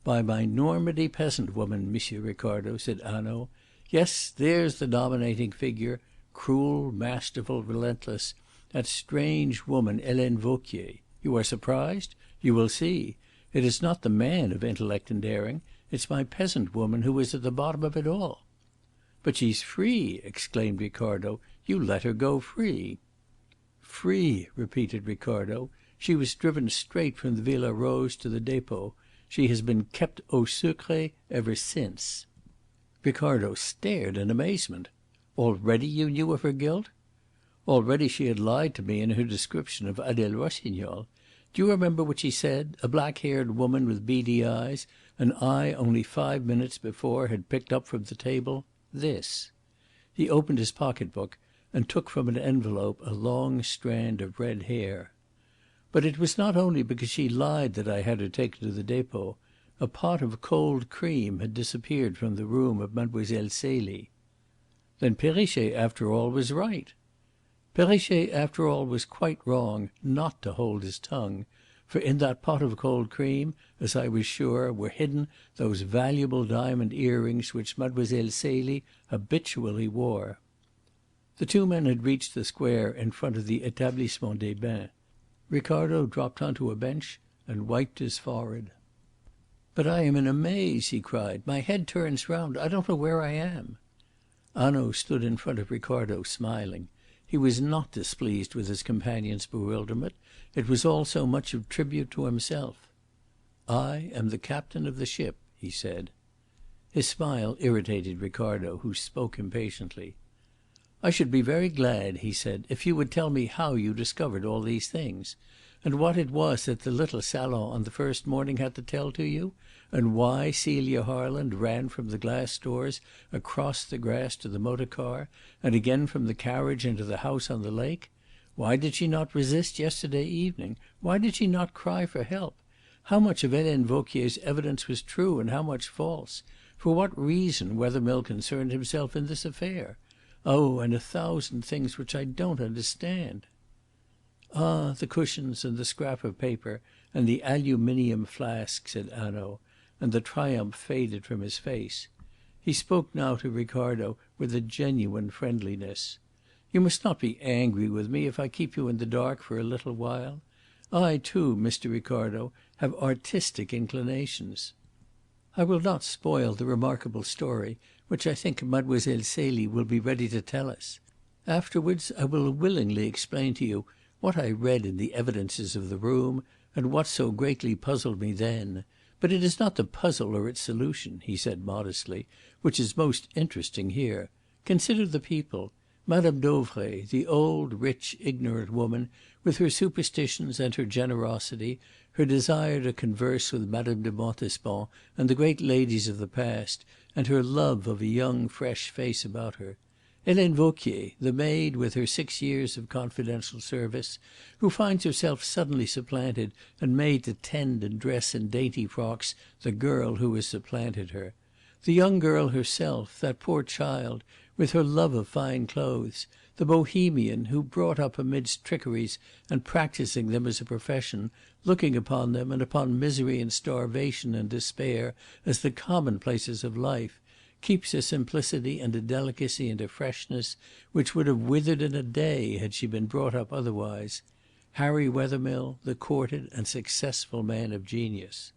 "By my Normandy peasant woman, Monsieur Ricardo," said Hanaud. "Yes, there's the dominating figure, cruel, masterful, relentless, that strange woman Helene Vauquier. You are surprised? You will see. It is not the man of intellect and daring. It's my peasant woman who is at the bottom of it all." "But she's free!" exclaimed Ricardo. "You let her go free." "Free!" repeated Ricardo. "She was driven straight from the Villa Rose to the depot. She has been kept au secret ever since." Ricardo stared in amazement. "Already you knew of her guilt?" "Already she had lied to me in her description of Adele Rossignol. Do you remember what she said? A black-haired woman with beady eyes, and I only 5 minutes before had picked up from the table this." He opened his pocket book and took from an envelope a long strand of red hair. "But it was not only because she lied that I had her taken to the depot. A pot of cold cream had disappeared from the room of Mlle. Celie." "Then Perrichet after all was right." "Perrichet after all was quite wrong not to hold his tongue. For in that pot of cold cream, as I was sure, were hidden those valuable diamond earrings which Mlle. Celie habitually wore." The two men had reached the square in front of the Etablissement des Bains. Ricardo dropped on to a bench and wiped his forehead. "But I am in a maze," he cried. "My head turns round. I don't know where I am." Hanaud stood in front of Ricardo, smiling. He was not displeased with his companion's bewilderment. It was all so much of tribute to himself. "I am the captain of the ship," he said. His smile irritated Ricardo, who spoke impatiently. "I should be very glad," he said, "if you would tell me how you discovered all these things. And what it was that the little salon on the first morning had to tell to you? And why Celia Harland ran from the glass doors across the grass to the motor car, and again from the carriage into the house on the lake? Why did she not resist yesterday evening? Why did she not cry for help? How much of Helene Vauquier's evidence was true and how much false? For what reason Wethermill concerned himself in this affair? Oh, and 1,000 things which I don't understand." "Ah, the cushions and the scrap of paper and the aluminium flask," said Hanaud, and the triumph faded from his face. He spoke now to Ricardo with a genuine friendliness. "You must not be angry with me if I keep you in the dark for a little while. I, too, Mr. Ricardo, have artistic inclinations. I will not spoil the remarkable story which I think Mlle. Celie will be ready to tell us. Afterwards I will willingly explain to you what I read in the evidences of the room, and what so greatly puzzled me then. But it is not the puzzle or its solution," he said modestly, "which is most interesting here. Consider the people. Madame Dauvray, the old, rich, ignorant woman, with her superstitions and her generosity, her desire to converse with Madame de Montespan and the great ladies of the past, and her love of a young, fresh face about her. Helene Vauquier, the maid with her 6 years of confidential service, who finds herself suddenly supplanted and made to tend and dress in dainty frocks the girl who has supplanted her. The young girl herself, that poor child, with her love of fine clothes, the Bohemian who, brought up amidst trickeries and practising them as a profession, looking upon them and upon misery and starvation and despair as the commonplaces of life, keeps a simplicity and a delicacy and a freshness which would have withered in a day had she been brought up otherwise. Harry Wethermill, the courted and successful man of genius.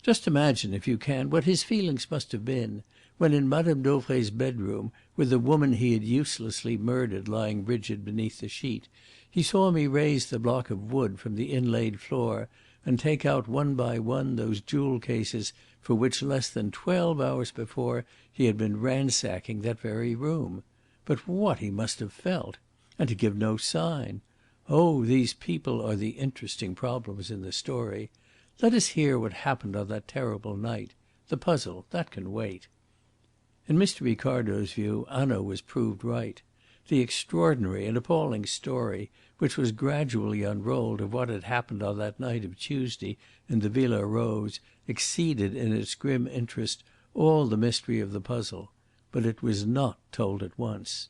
Just imagine, if you can, what his feelings must have been when, in Madame Dauvray's bedroom, with the woman he had uselessly murdered lying rigid beneath the sheet, he saw me raise the block of wood from the inlaid floor and take out one by one those jewel cases for which less than 12 hours before he had been ransacking that very room. But what he must have felt! And to give no sign! Oh, these people are the interesting problems in the story. Let us hear what happened on that terrible night. The puzzle, that can wait." In Mr. Ricardo's view Hanaud was proved right. the extraordinary and appalling story which was gradually unrolled of what had happened on that night of Tuesday in the Villa Rose exceeded in its grim interest all the mystery of the puzzle. But it was not told at once.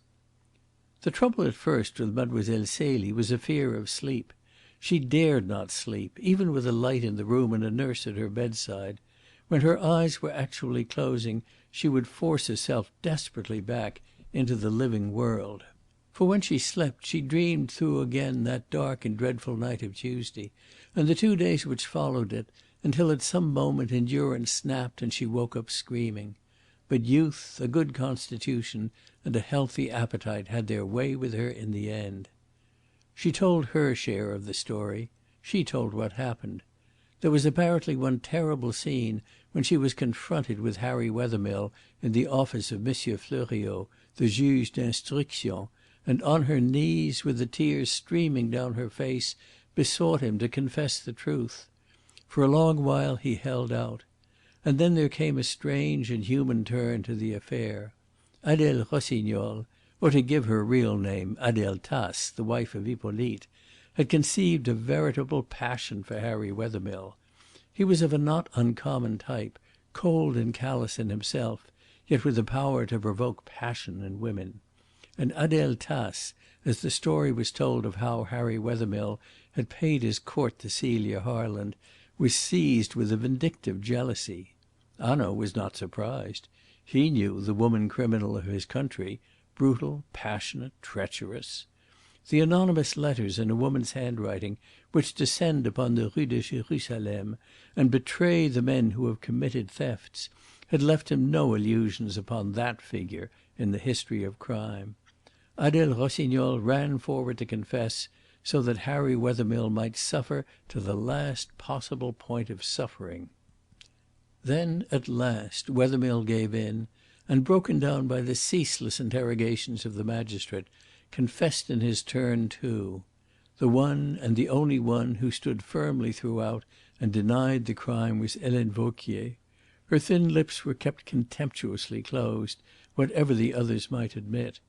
The trouble at first with Mlle. Celie was a fear of sleep. She dared not sleep, even with a light in the room and a nurse at her bedside. When her eyes were actually closing she would force herself desperately back into the living world. For when she slept she dreamed through again that dark and dreadful night of Tuesday, and the 2 days which followed it, until at some moment endurance snapped and she woke up screaming. But youth, a good constitution, and a healthy appetite had their way with her in the end. She told her share of the story. She told what happened. There was apparently one terrible scene when she was confronted with Harry Wethermill in the office of Monsieur Fleuriot, the juge d'instruction, and on her knees, with the tears streaming down her face, besought him to confess the truth. For a long while he held out. And then there came a strange and human turn to the affair. Adele Rossignol, or to give her real name, Adele Tace, the wife of Hippolyte, had conceived a veritable passion for Harry Wethermill. He was of a not uncommon type, cold and callous in himself, yet with the power to provoke passion in women. And Adele Tace, as the story was told of how Harry Wethermill had paid his court to Celia Harland, was seized with a vindictive jealousy. Hanaud was not surprised. He knew the woman criminal of his country, brutal, passionate, treacherous. The anonymous letters in a woman's handwriting which descend upon the Rue de Jerusalem and betray the men who have committed thefts had left him no illusions upon that figure in the history of crime. Adele Rossignol ran forward to confess, so that Harry Wethermill might suffer to the last possible point of suffering. Then at last Wethermill gave in, and, broken down by the ceaseless interrogations of the magistrate, confessed in his turn too. The one and the only one who stood firmly throughout and denied the crime was Helene Vauquier. Her thin lips were kept contemptuously closed, whatever the others might admit.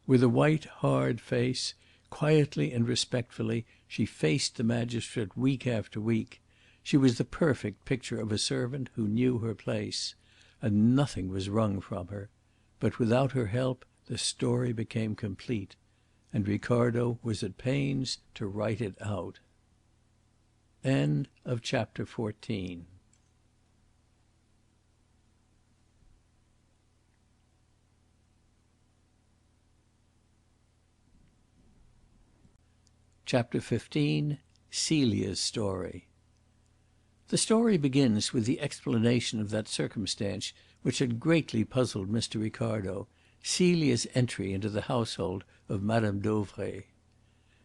With a white, hard face, quietly and respectfully, she faced the magistrate week after week. She was the perfect picture of a servant who knew her place. And nothing was wrung from her. But without her help the story became complete. And Ricardo was at pains to write it out. End of chapter 14. Chapter 15. Celia's Story. The story begins with the explanation of that circumstance which had greatly puzzled Mr. Ricardo, Celia's entry into the household of Madame Dauvray.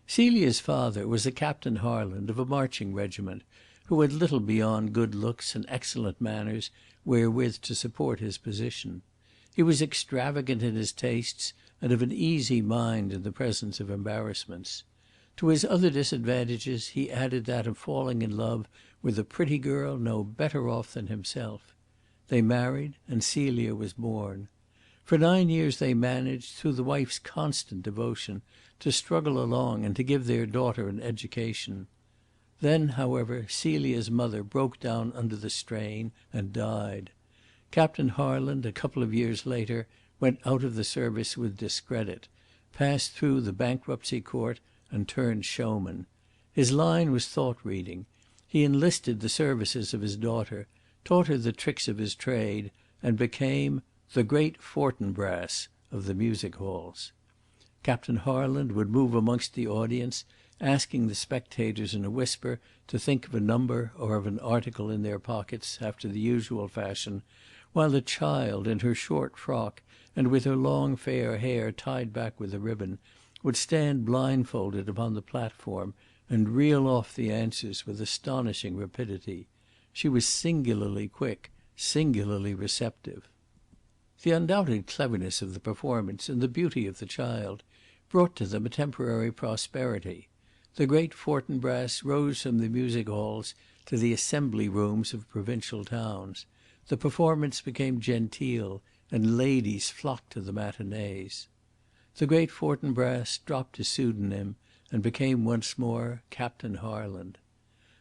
Celia's father was a Captain Harland of a marching regiment, who had little beyond good looks and excellent manners wherewith to support his position. He was extravagant in his tastes and of an easy mind in the presence of embarrassments. To his other disadvantages he added that of falling in love with a pretty girl no better off than himself. They married, and Celia was born. For 9 years they managed, through the wife's constant devotion, to struggle along and to give their daughter an education. Then, however, Celia's mother broke down under the strain and died. Captain Harland, a couple of years later, went out of the service with discredit, passed through the bankruptcy court, and turned showman. His line was thought reading. He enlisted the services of his daughter, taught her the tricks of his trade, and became the great Fortinbras of the music halls. Captain Harland would move amongst the audience, asking the spectators in a whisper to think of a number or of an article in their pockets after the usual fashion, while the child, in her short frock and with her long fair hair tied back with a ribbon, would stand blindfolded upon the platform and reel off the answers with astonishing rapidity. She was singularly quick, singularly receptive. The undoubted cleverness of the performance and the beauty of the child brought to them a temporary prosperity. The great Fortinbras rose from the music halls to the assembly rooms of provincial towns. The performance became genteel, and ladies flocked to the matinees. The great Fortinbras dropped his pseudonym and became once more Captain Harland.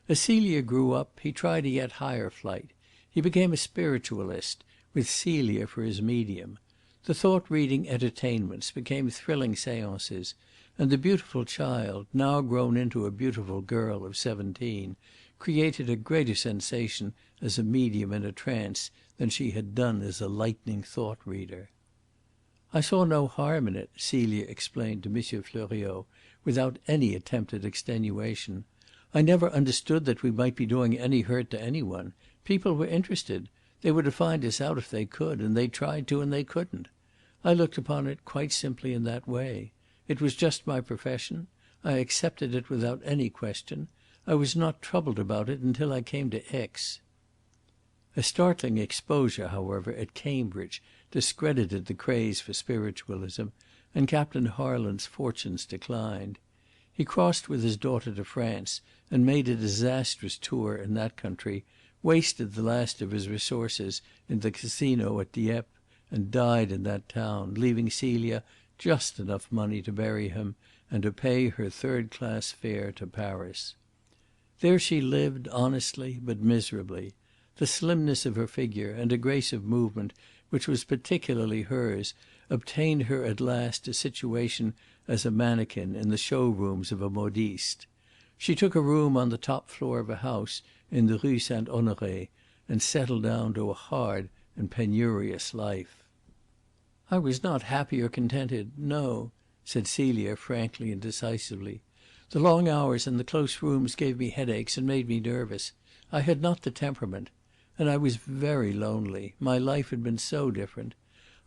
As Celia grew up, he tried a yet higher flight. He became a spiritualist, with Celia for his medium. The thought-reading entertainments became thrilling seances, and the beautiful child, now grown into a beautiful girl of 17, created a greater sensation as a medium in a trance than she had done as a lightning thought-reader. "I saw no harm in it," Celia explained to M. Fleuriot, without any attempt at extenuation. "I never understood that we might be doing any hurt to any one. People were interested. They were to find us out if they could, and they tried to and they couldn't. I looked upon it quite simply in that way. It was just my profession. I accepted it without any question. I was not troubled about it until I came to Aix." A startling exposure, however, at Cambridge discredited the craze for spiritualism, and Captain Harland's fortunes declined. He crossed with his daughter to France and made a disastrous tour in that country, wasted the last of his resources in the casino at Dieppe, and died in that town, leaving Celia just enough money to bury him and to pay her third-class fare to Paris. There she lived honestly but miserably. The slimness of her figure and a grace of movement which was particularly hers obtained her at last a situation as a mannequin in the show rooms of a modiste. She took a room on the top floor of a house in the Rue Saint Honoré and settled down to a hard and penurious life. "I was not happy or contented, no," said Celia frankly and decisively. "The long hours in the close rooms gave me headaches and made me nervous. I had not the temperament. And I was very lonely. My life had been so different.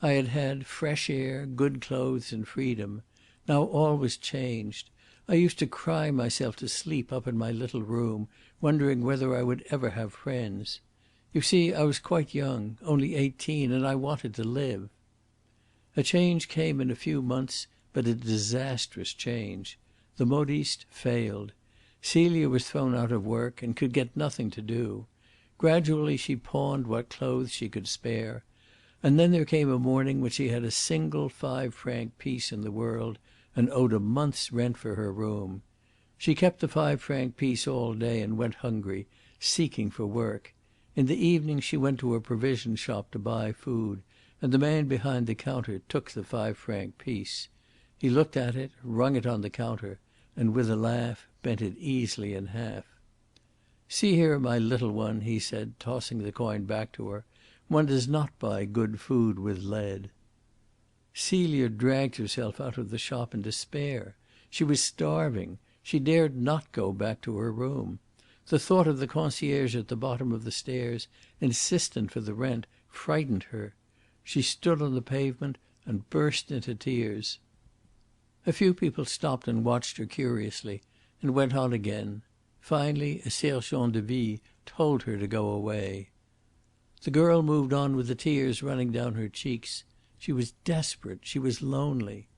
I had had fresh air, good clothes, and freedom. Now all was changed. I used to cry myself to sleep up in my little room, wondering whether I would ever have friends. You see, I was quite young, only 18, and I wanted to live. A change came in a few months, but a disastrous change. The modiste failed. Celia was thrown out of work and could get nothing to do. Gradually she pawned what clothes she could spare, and then there came a morning when she had a single 5-franc piece in the world and owed a month's rent for her room. She kept the 5-franc piece all day and went hungry, seeking for work. In the evening she went to a provision shop to buy food, and the man behind the counter took the 5-franc piece. He looked at it, rung it on the counter, and with a laugh bent it easily in half. "See here, my little one," he said, tossing the coin back to her. "One does not buy good food with lead." Celia dragged herself out of the shop in despair. She was starving. She dared not go back to her room. The thought of the concierge at the bottom of the stairs, insistent for the rent, frightened her. She stood on the pavement and burst into tears. A few people stopped and watched her curiously, and went on again. Finally a sergent de ville told her to go away. The girl moved on with the tears running down her cheeks. She was desperate. She was lonely.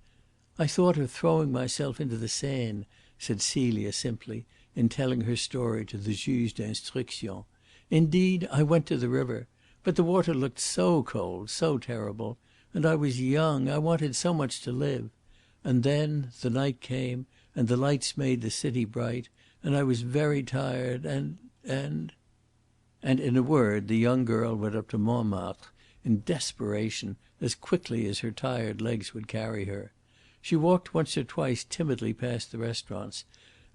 "I thought of throwing myself into the Seine," said Celia simply, in telling her story to the juge d'instruction. "Indeed, I went to the river. But the water looked so cold, so terrible. And I was young. I wanted so much to live. And then the night came, and the lights made the city bright, and I was very tired, and in a word the young girl went up to Montmartre in desperation as quickly as her tired legs would carry her. She walked once or twice timidly past the restaurants,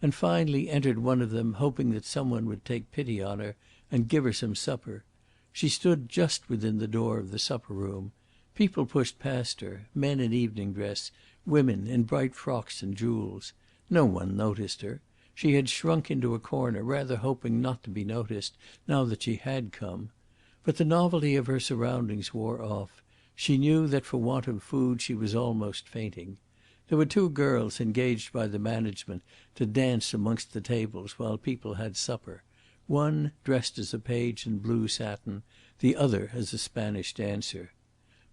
and finally entered one of them, hoping that some one would take pity on her and give her some supper. She stood just within the door of the supper room. People pushed past her, men in evening dress, women in bright frocks and jewels. No one noticed her. She had shrunk into a corner, rather hoping not to be noticed now that she had come. But the novelty of her surroundings wore off. She knew that for want of food she was almost fainting. There were 2 girls engaged by the management to dance amongst the tables while people had supper, one dressed as a page in blue satin, the other as a Spanish dancer.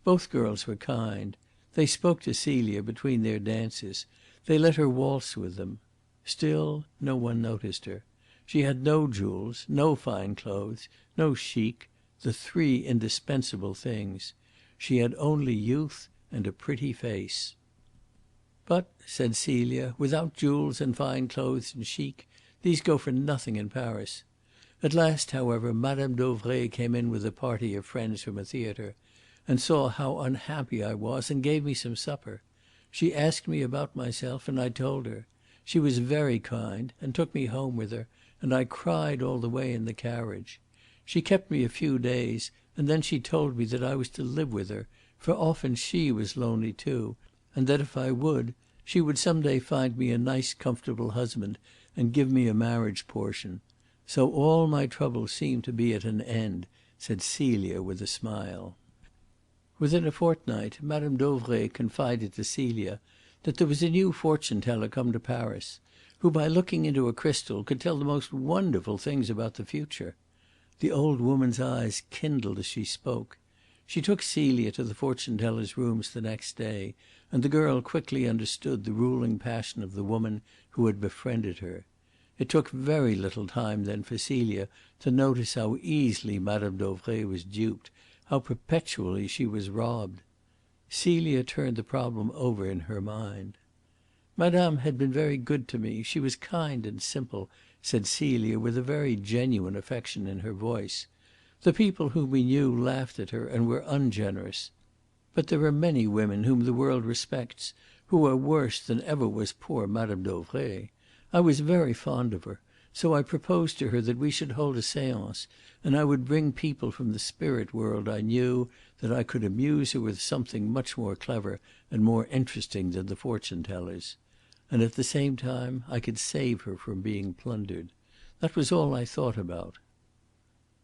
Both girls were kind. They spoke to Celia between their dances. They let her waltz with them. Still no one noticed her. She had no jewels, no fine clothes, no chic, the 3 indispensable things. She had only youth and a pretty face. But," said Celia, "without jewels and fine clothes and chic, these go for nothing in Paris. At last, however, Madame Dauvray came in with a party of friends from a theatre, and saw how unhappy I was, and gave me some supper. She asked me about myself, and I told her. She was very kind, and took me home with her, and I cried all the way in the carriage. She kept me a few days, and then she told me that I was to live with her, for often she was lonely too, and that if I would, she would some day find me a nice comfortable husband and give me a marriage portion. So all my troubles seemed to be at an end," said Celia with a smile. Within a fortnight Madame Dauvray confided to Celia that there was a new fortune teller come to Paris, who by looking into a crystal could tell the most wonderful things about the future. The old woman's eyes kindled as she spoke. She took Celia to the fortune teller's rooms the next day, and the girl quickly understood the ruling passion of the woman who had befriended her. It took very little time then for Celia to notice how easily Madame Dauvray was duped, how perpetually she was robbed. Celia turned the problem over in her mind. "Madame had been very good to me. She was kind and simple," said Celia with a very genuine affection in her voice. "The people whom we knew laughed at her and were ungenerous. But there are many women whom the world respects who are worse than ever was poor Madame Dauvray. I was very fond of her, so I proposed to her that we should hold a séance, and I would bring people from the spirit world I knew, that I could amuse her with something much more clever and more interesting than the fortune tellers. And at the same time I could save her from being plundered. That was all I thought about."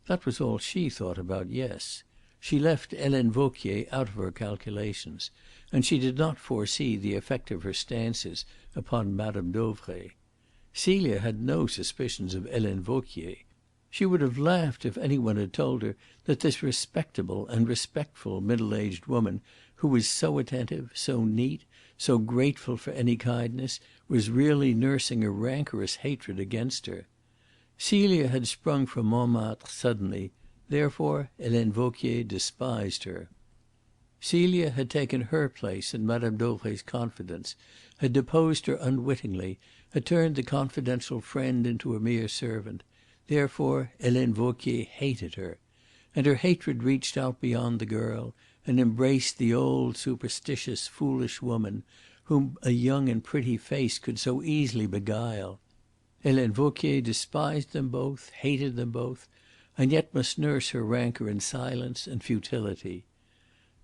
That was all she thought about, yes. She left Helene Vauquier out of her calculations, and she did not foresee the effect of her stances upon Madame Dauvray. Celia had no suspicions of Helene Vauquier. She would have laughed if any one had told her that this respectable and respectful middle-aged woman, who was so attentive, so neat, so grateful for any kindness, was really nursing a rancorous hatred against her. Celia had sprung from Montmartre suddenly, therefore Helene Vauquier despised her. Celia had taken her place in Madame Dauvray's confidence, had deposed her unwittingly, had turned the confidential friend into a mere servant. Therefore Helene Vauquier hated her. And her hatred reached out beyond the girl, and embraced the old superstitious foolish woman, whom a young and pretty face could so easily beguile. Helene Vauquier despised them both, hated them both, and yet must nurse her rancour in silence and futility.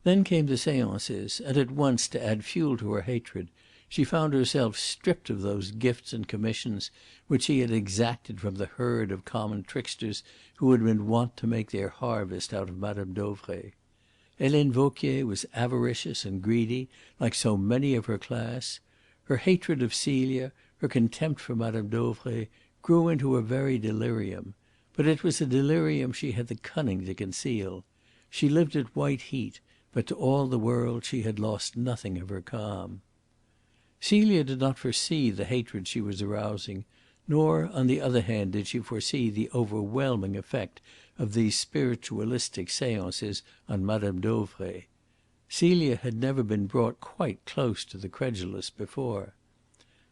Then came the séances, and at once, to add fuel to her hatred, she found herself stripped of those gifts and commissions which she had exacted from the herd of common tricksters who had been wont to make their harvest out of Madame Dauvray. Helene Vauquier was avaricious and greedy, like so many of her class. Her hatred of Celia, her contempt for Madame Dauvray, grew into a very delirium. But it was a delirium she had the cunning to conceal. She lived at white heat, but to all the world she had lost nothing of her calm. Celia did not foresee the hatred she was arousing, nor on the other hand did she foresee the overwhelming effect of these spiritualistic séances on Madame Dauvray. Celia had never been brought quite close to the credulous before.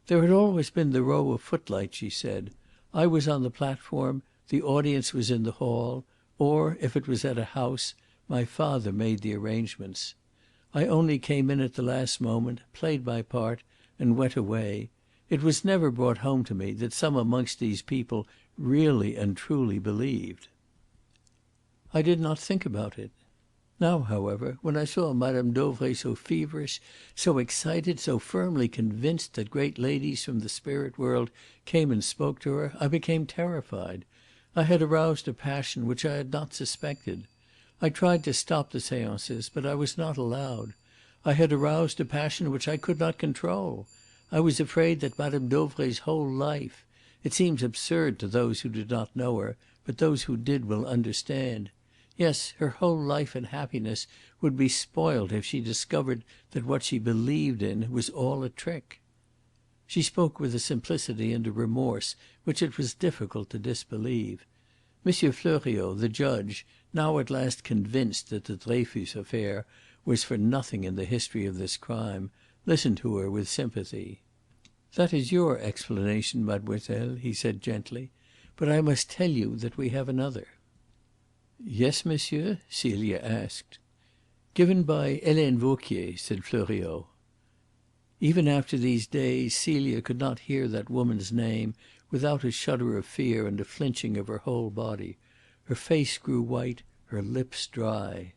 "There had always been the row of footlights," she said. "I was on the platform, the audience was in the hall, or, if it was at a house, my father made the arrangements. I only came in at the last moment, played my part, and went away. It was never brought home to me that some amongst these people really and truly believed. I did not think about it. Now, however, when I saw Madame Dauvray so feverish, so excited, so firmly convinced that great ladies from the spirit world came and spoke to her, I became terrified. I had aroused a passion which I had not suspected. I tried to stop the séances, but I was not allowed. I had aroused a passion which I could not control. I was afraid that Madame Dauvray's whole life, it seems absurd to those who did not know her, but those who did will understand. Yes, her whole life and happiness would be spoilt if she discovered that what she believed in was all a trick." She spoke with a simplicity and a remorse which it was difficult to disbelieve. M. Fleuriot, the judge, now at last convinced that the Dreyfus affair was for nothing in the history of this crime, listened to her with sympathy. "That is your explanation, mademoiselle," he said gently. "But I must tell you that we have another." "Yes, monsieur?" Celia asked. "Given by Helene Vauquier," said Fleuriot. Even after these days Celia could not hear that woman's name without a shudder of fear and a flinching of her whole body. Her face grew white, her lips dry.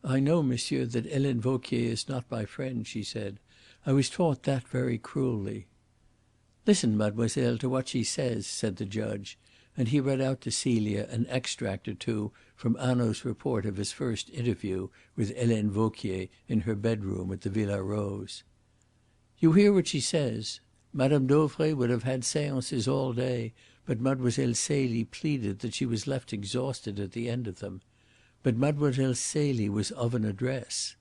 "I know, monsieur, that Helene Vauquier is not my friend," she said. "I was taught that very cruelly." "Listen, mademoiselle, to what she says," said the judge, and he read out to Celia an extract or two from Hanaud's report of his first interview with Helene Vauquier in her bedroom at the Villa Rose. "You hear what she says. Madame Dauvray would have had seances all day, but Mademoiselle Celie pleaded that she was left exhausted at the end of them. But Mademoiselle Celie was of an address."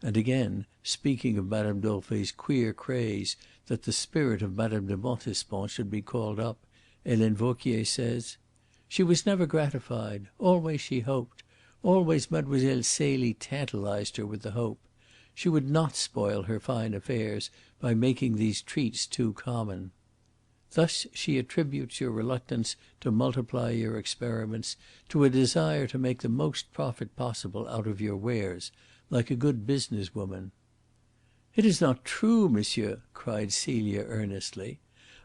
And again, speaking of Madame Dauvray's queer craze that the spirit of Madame de Montespan should be called up, Helene Vauquier says: "She was never gratified. Always she hoped. Always Mademoiselle Celie tantalised her with the hope. She would not spoil her fine affairs by making these treats too common. Thus she attributes your reluctance to multiply your experiments to a desire to make the most profit possible out of your wares, like a good business woman." "It is not true, monsieur," cried Celia earnestly.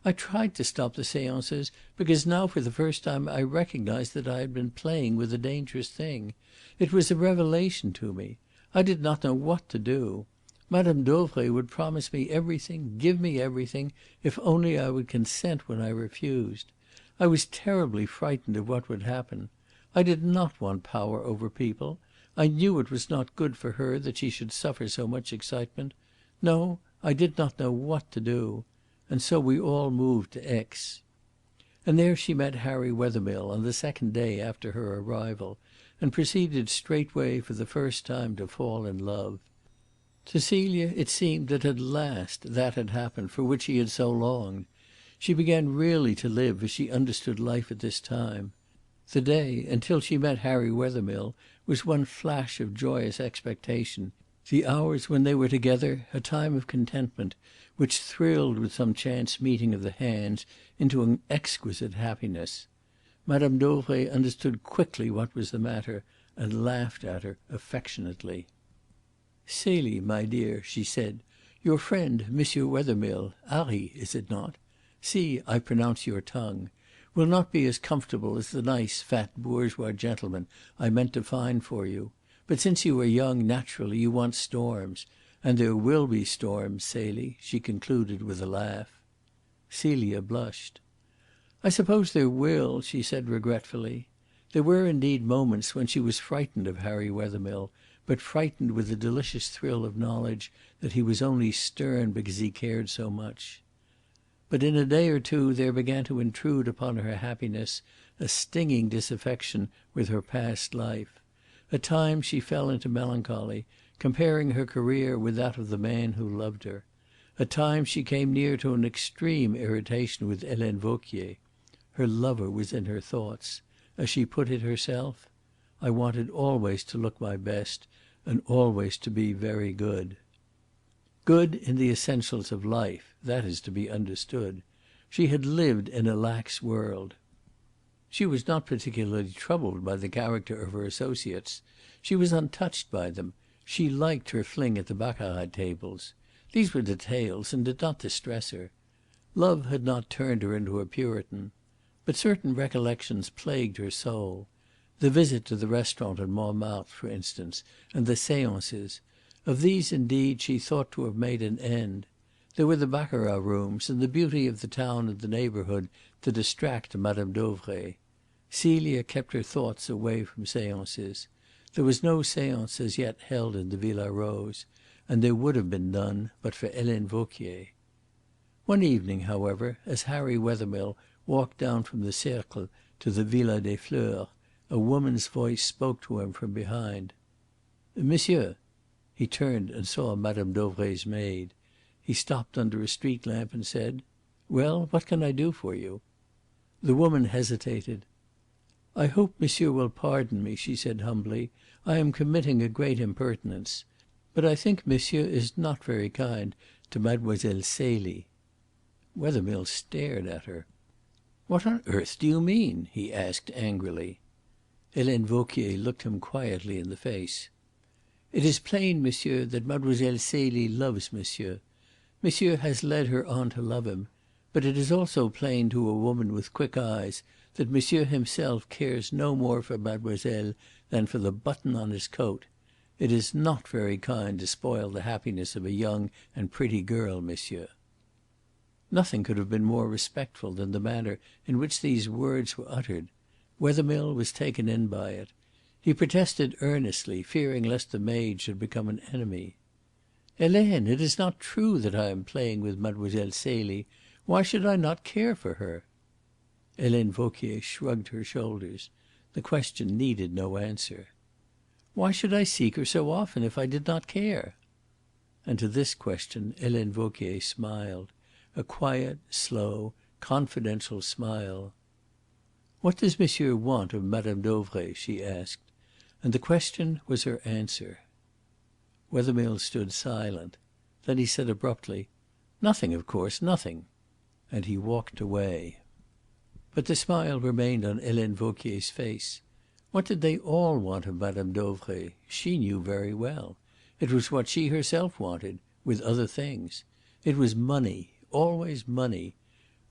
"I tried to stop the seances because now for the first time I recognised that I had been playing with a dangerous thing. It was a revelation to me. I did not know what to do. Madame Dauvray would promise me everything, give me everything, if only I would consent when I refused. I was terribly frightened of what would happen. I did not want power over people. I knew it was not good for her that she should suffer so much excitement. No, I did not know what to do. And so we all moved to Aix. And there she met Harry Wethermill on the second day after her arrival, and proceeded straightway for the first time to fall in love. To Celia it seemed that at last that had happened for which she had so longed. She began really to live as she understood life at this time. The day, until she met Harry Wethermill, was one flash of joyous expectation; the hours when they were together a time of contentment, which thrilled with some chance meeting of the hands into an exquisite happiness. Madame Dauvray understood quickly what was the matter, and laughed at her affectionately. "Celie, my dear," she said, "your friend, Monsieur Wethermill, Harry, is it not? See, I pronounce your tongue, will not be as comfortable as the nice fat bourgeois gentleman I meant to find for you. But since you are young, naturally you want storms. And there will be storms, Celie," she concluded with a laugh. Celia blushed. "I suppose there will," she said regretfully. There were indeed moments when she was frightened of Harry Wethermill, but frightened with a delicious thrill of knowledge that he was only stern because he cared so much. But in a day or two there began to intrude upon her happiness a stinging disaffection with her past life. At times she fell into melancholy, comparing her career with that of the man who loved her. At times she came near to an extreme irritation with Helene Vauquier. Her lover was in her thoughts. As she put it herself, "I wanted always to look my best, and always to be very good." Good in the essentials of life, that is to be understood. She had lived in a lax world. She was not particularly troubled by the character of her associates. She was untouched by them. She liked her fling at the baccarat tables. These were details and did not distress her. Love had not turned her into a Puritan. But certain recollections plagued her soul. The visit to the restaurant in Montmartre, for instance, and the seances. Of these indeed she thought to have made an end. There were the baccarat rooms and the beauty of the town and the neighbourhood to distract Madame Dauvray. Celia kept her thoughts away from seances. There was no seance as yet held in the Villa Rose, and there would have been none but for Helene Vauquier. One evening, however, as Harry Wethermill walked down from the Cercle to the Villa des Fleurs, a woman's voice spoke to him from behind. "Monsieur." He turned and saw Madame Dauvray's maid. He stopped under a street lamp and said, "Well, what can I do for you?" The woman hesitated. "I hope monsieur will pardon me," she said humbly. "I am committing a great impertinence. But I think monsieur is not very kind to Mademoiselle Celie." Wethermill stared at her. "What on earth do you mean?" he asked angrily. Helene Vauquier looked him quietly in the face. "It is plain, monsieur, that Mademoiselle Celie loves monsieur. Monsieur has led her on to love him. But it is also plain to a woman with quick eyes that monsieur himself cares no more for mademoiselle than for the button on his coat. It is not very kind to spoil the happiness of a young and pretty girl, monsieur." Nothing could have been more respectful than the manner in which these words were uttered. Wethermill was taken in by it. He protested earnestly, fearing lest the maid should become an enemy. "Helene, it is not true that I am playing with Mademoiselle Celie. Why should I not care for her?" Helene Vauquier shrugged her shoulders. The question needed no answer. "Why should I seek her so often if I did not care?" And to this question Helene Vauquier smiled, a quiet, slow, confidential smile. "What does monsieur want of Madame Dauvray?" she asked. And the question was her answer. Wethermill stood silent. Then he said abruptly, "Nothing, of course, nothing." And he walked away. But the smile remained on Helene Vauquier's face. What did they all want of Madame Dauvray? She knew very well. It was what she herself wanted, with other things. It was money, always money.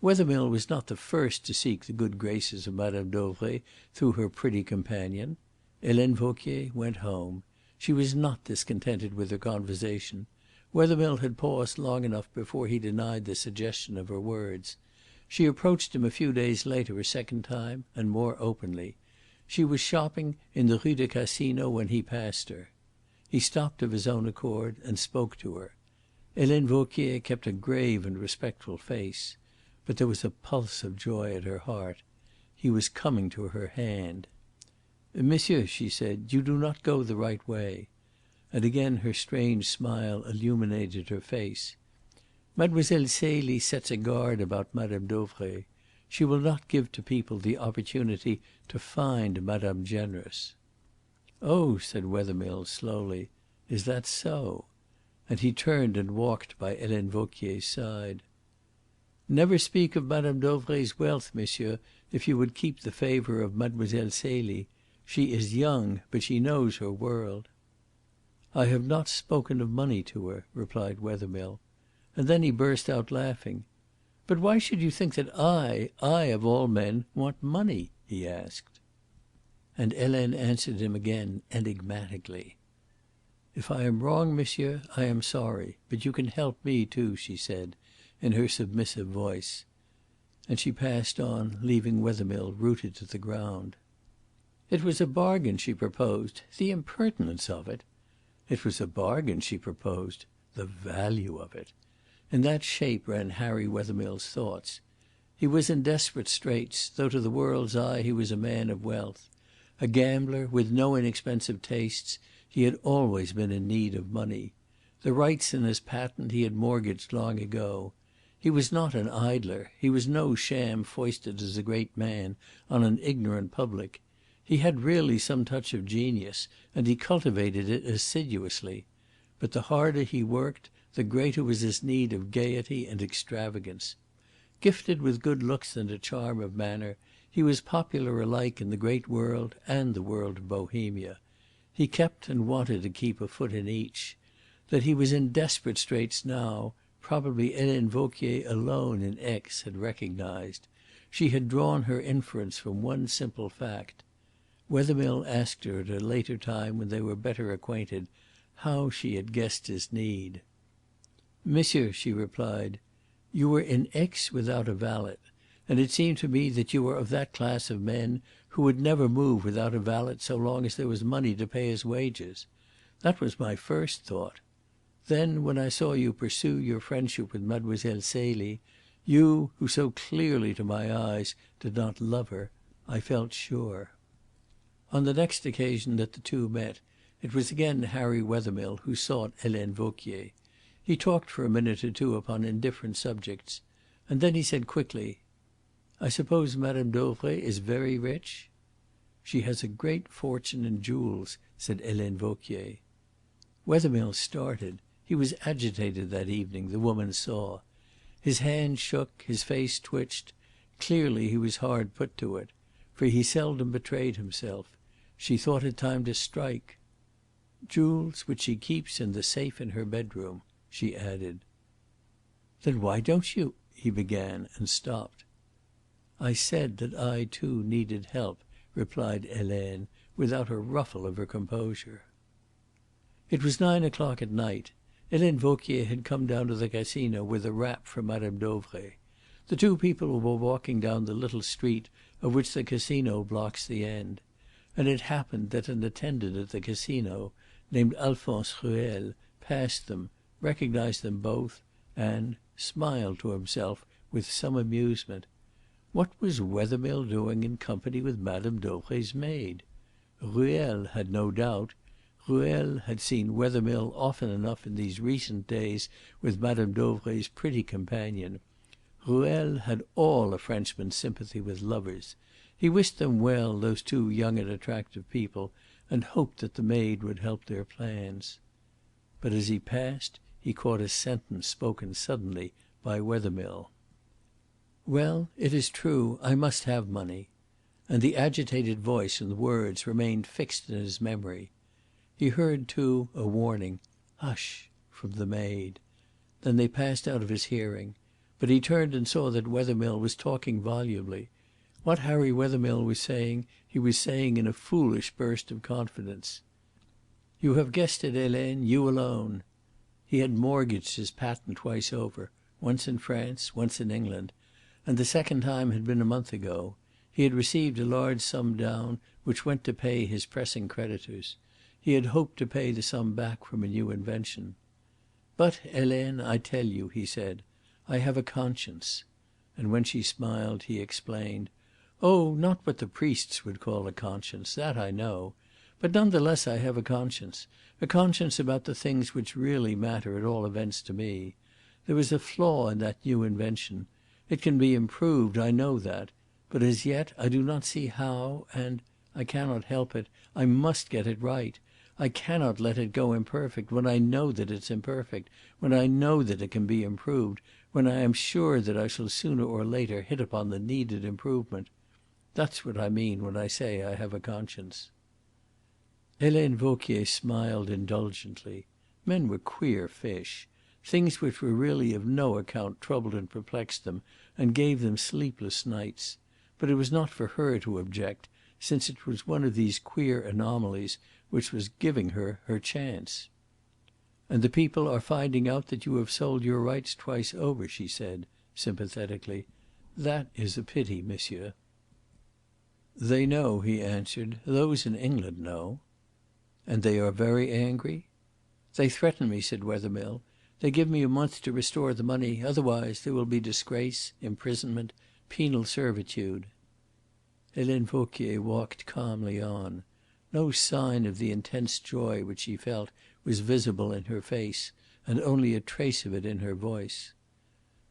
Wethermill was not the first to seek the good graces of Madame Dauvray through her pretty companion. Helene Vauquier went home. She was not discontented with her conversation. Wethermill had paused long enough before he denied the suggestion of her words. She approached him a few days later a second time, and more openly. She was shopping in the Rue du Casino when he passed her. He stopped of his own accord and spoke to her. Helene Vauquier kept a grave and respectful face. But there was a pulse of joy at her heart. He was coming to her hand. "Monsieur," she said, "you do not go the right way." And again her strange smile illuminated her face. "Mademoiselle Celie sets a guard about Madame Dauvray. She will not give to people the opportunity to find Madame generous." "Oh," said Wethermill slowly. "Is that so?" And he turned and walked by Helene Vauquier's side. "Never speak of Madame Dauvray's wealth, monsieur, if you would keep the favour of Mademoiselle Celie. She is young, but she knows her world." "I have not spoken of money to her," replied Wethermill. And then he burst out laughing. "But why should you think that I of all men, want money?" he asked. And Helene answered him again enigmatically. "If I am wrong, monsieur, I am sorry. But you can help me too," she said, in her submissive voice. And she passed on, leaving Wethermill rooted to the ground. It was a bargain she proposed. The impertinence of it! It was a bargain she proposed. The value of it! In that shape ran Harry Wethermill's thoughts. He was in desperate straits, though to the world's eye he was a man of wealth. A gambler, with no inexpensive tastes, he had always been in need of money. The rights in his patent he had mortgaged long ago. He was not an idler. He was no sham foisted as a great man on an ignorant public. He had really some touch of genius, and he cultivated it assiduously. But the harder he worked, the greater was his need of gaiety and extravagance. Gifted with good looks and a charm of manner, he was popular alike in the great world and the world of Bohemia. He kept and wanted to keep a foot in each. That he was in desperate straits now, probably Helene Vauquier alone in Aix had recognised. She had drawn her inference from one simple fact. Wethermill asked her at a later time, when they were better acquainted, how she had guessed his need. "Monsieur," she replied, "you were in Aix without a valet, and it seemed to me that you were of that class of men who would never move without a valet so long as there was money to pay his wages. That was my first thought. Then, when I saw you pursue your friendship with Mademoiselle Celie, you, who so clearly to my eyes did not love her, I felt sure." On the next occasion that the two met, it was again Harry Wethermill who sought Helene Vauquier. He talked for a minute or two upon indifferent subjects, and then he said quickly, "I suppose Madame Dauvray is very rich?" "She has a great fortune in jewels," said Helene Vauquier. Wethermill started. He was agitated that evening, the woman saw. His hand shook, his face twitched. Clearly he was hard put to it. For he seldom betrayed himself. She thought it time to strike. "Jewels which she keeps in the safe in her bedroom," she added. "Then why don't you—" he began, and stopped. "I said that I too needed help," replied Helene, without a ruffle of her composure. It was 9 o'clock at night. Helene Vauquier had come down to the Casino with a wrap from Madame Dauvray. The two people were walking down the little street of which the Casino blocks the end. And it happened that an attendant at the Casino, named Alphonse Ruel, passed them, recognised them both, and smiled to himself with some amusement. What was Wethermill doing in company with Madame Dauvray's maid? Ruel had no doubt. Ruel had seen Wethermill often enough in these recent days with Madame Dauvray's pretty companion. Ruel had all a Frenchman's sympathy with lovers. He wished them well, those two young and attractive people, and hoped that the maid would help their plans. But as he passed he caught a sentence spoken suddenly by Wethermill. "Well, it is true, I must have money." And the agitated voice and the words remained fixed in his memory. He heard, too, a warning, "Hush!" from the maid. Then they passed out of his hearing. But he turned and saw that Wethermill was talking volubly. What Harry Wethermill was saying, he was saying in a foolish burst of confidence. "You have guessed it, Helene, you alone." He had mortgaged his patent twice over, once in France, once in England, and the second time had been a month ago. He had received a large sum down, which went to pay his pressing creditors. He had hoped to pay the sum back from a new invention. "But, Helene, I tell you," he said, "I have a conscience." And when she smiled, he explained, "Oh, not what the priests would call a conscience, that I know. But none the less I have a conscience about the things which really matter, at all events to me. There is a flaw in that new invention. It can be improved, I know that. But as yet I do not see how, and I cannot help it, I must get it right. I cannot let it go imperfect when I know that it's imperfect, when I know that it can be improved, when I am sure that I shall sooner or later hit upon the needed improvement. That's what I mean when I say I have a conscience." Helene Vauquier smiled indulgently. Men were queer fish. Things which were really of no account troubled and perplexed them and gave them sleepless nights. But it was not for her to object, since it was one of these queer anomalies which was giving her her chance. "And the people are finding out that you have sold your rights twice over," she said, sympathetically. "That is a pity, monsieur." "They know," he answered. "Those in England know." "And they are very angry?" "They threaten me," said Wethermill. "They give me a month to restore the money. Otherwise there will be disgrace, imprisonment, penal servitude." Helene Vauquier walked calmly on. No sign of the intense joy which she felt was visible in her face, and only a trace of it in her voice.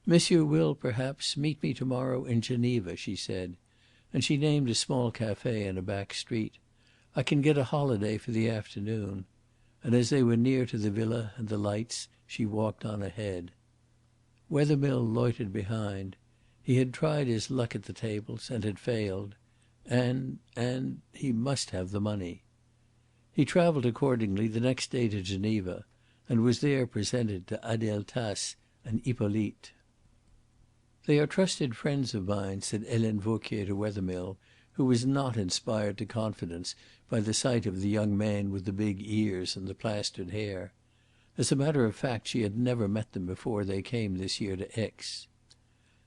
"Monsieur will, perhaps, meet me to morrow in Geneva," she said, and she named a small cafe in a back street. "I can get a holiday for the afternoon." And as they were near to the villa and the lights, she walked on ahead. Wethermill loitered behind. He had tried his luck at the tables and had failed. And he must have the money. He travelled accordingly the next day to Geneva, and was there presented to Adele Tace and Hippolyte. "They are trusted friends of mine," said Helene Vauquier to Wethermill, who was not inspired to confidence by the sight of the young man with the big ears and the plastered hair. As a matter of fact, she had never met them before they came this year to Aix.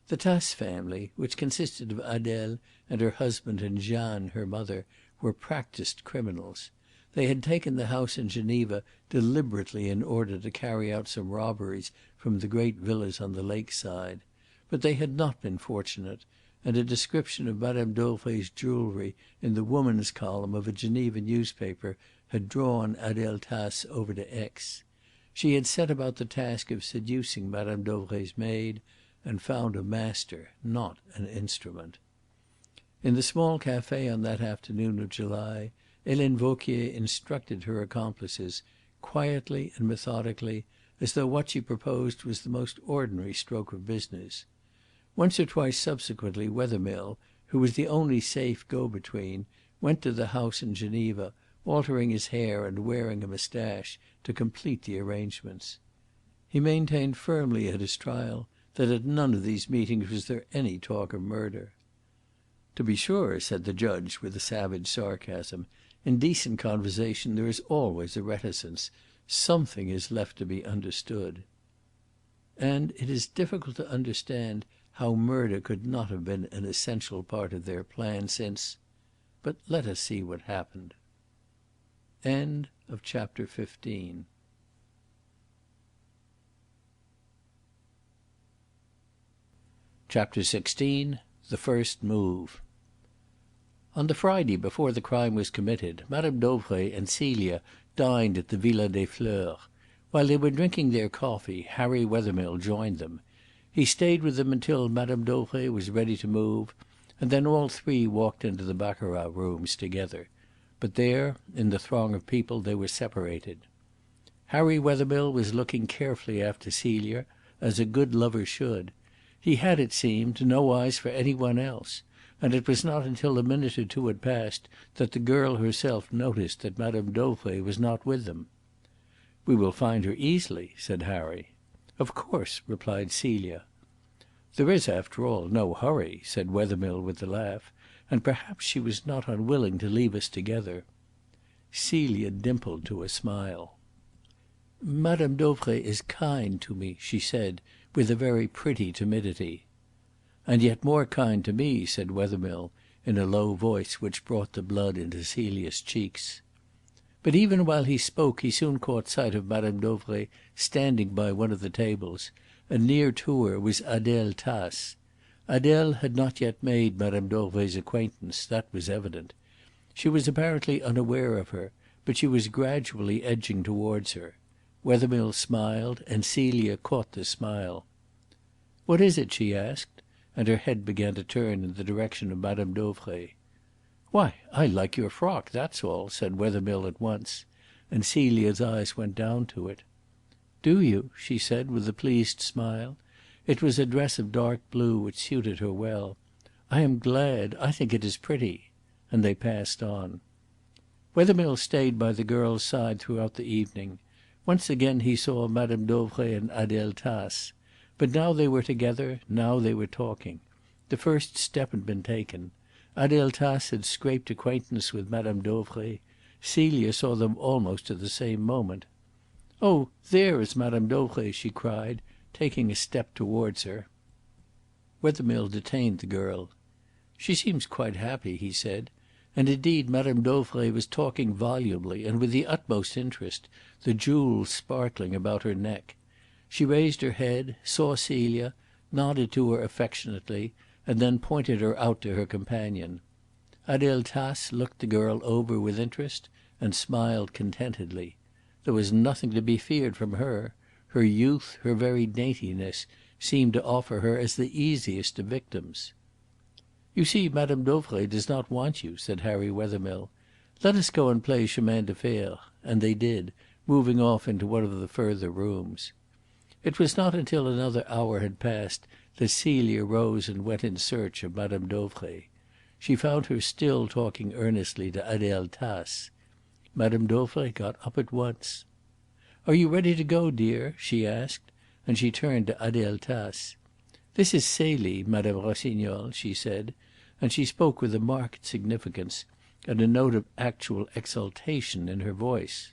The Tace family, which consisted of Adele and her husband and Jeanne, her mother, were practised criminals. They had taken the house in Geneva deliberately in order to carry out some robberies from the great villas on the lake side. But they had not been fortunate, and a description of Madame Dauvray's jewellery in the woman's column of a Geneva newspaper had drawn Adele Tace over to Aix. She had set about the task of seducing Madame Dauvray's maid, and found a master, not an instrument. In the small cafe on that afternoon of July, Helene Vauquier instructed her accomplices, quietly and methodically, as though what she proposed was the most ordinary stroke of business. Once or twice subsequently Wethermill, who was the only safe go-between, went to the house in Geneva, altering his hair and wearing a moustache to complete the arrangements. He maintained firmly at his trial that at none of these meetings was there any talk of murder. "To be sure," said the judge with a savage sarcasm, "in decent conversation there is always a reticence. Something is left to be understood." And it is difficult to understand how murder could not have been an essential part of their plan, since... But let us see what happened. End of chapter 15. Chapter 16. The First Move. On the Friday before the crime was committed, Madame Dauvray and Celia dined at the Villa des Fleurs. While they were drinking their coffee, Harry Wethermill joined them. He stayed with them until Madame Dauvray was ready to move, and then all three walked into the baccarat rooms together. But there, in the throng of people, they were separated. Harry Wethermill was looking carefully after Celia, as a good lover should. He had, it seemed, no eyes for any one else, and it was not until a minute or two had passed that the girl herself noticed that Madame Dauvray was not with them. "We will find her easily," said Harry. "Of course," replied Celia. "There is, after all, no hurry," said Wethermill with a laugh, "and perhaps she was not unwilling to leave us together." Celia dimpled to a smile. "Madame Dauvray is kind to me," she said, with a very pretty timidity. "And yet more kind to me," said Wethermill, in a low voice which brought the blood into Celia's cheeks. But even while he spoke he soon caught sight of Madame Dauvray standing by one of the tables, and near to her was Adele Tace. Adele had not yet made Madame Dauvray's acquaintance, that was evident. She was apparently unaware of her, but she was gradually edging towards her. Wethermill smiled, and Celia caught the smile. "What is it?" she asked, and her head began to turn in the direction of Madame Dauvray. "Why, I like your frock, that's all," said Wethermill at once, and Celia's eyes went down to it. "Do you?" she said with a pleased smile. It was a dress of dark blue which suited her well. "I am glad. I think it is pretty." And they passed on. Wethermill stayed by the girl's side throughout the evening. Once again he saw Madame Dauvray and Adele Tace. But now they were together, now they were talking. The first step had been taken. Adele Tace had scraped acquaintance with Madame Dauvray. Celia saw them almost at the same moment. "Oh, there is Madame Dauvray," she cried, taking a step towards her. Wethermill detained the girl. "She seems quite happy," he said. And indeed Madame Dauvray was talking volubly and with the utmost interest, the jewels sparkling about her neck. She raised her head, saw Celia, nodded to her affectionately, and then pointed her out to her companion. Adele Tace looked the girl over with interest and smiled contentedly. There was nothing to be feared from her. Her youth, her very daintiness, seemed to offer her as the easiest of victims. "You see Madame Dauvray does not want you," said Harry Wethermill. "Let us go and play chemin de fer," and they did, moving off into one of the further rooms. It was not until another hour had passed that Celia rose and went in search of Madame Dauvray. She found her still talking earnestly to Adele Tace. Madame Dauvray got up at once. "Are you ready to go, dear?" she asked, and she turned to Adele Tace. "This is Celie, Madame Rossignol," she said, and she spoke with a marked significance and a note of actual exultation in her voice.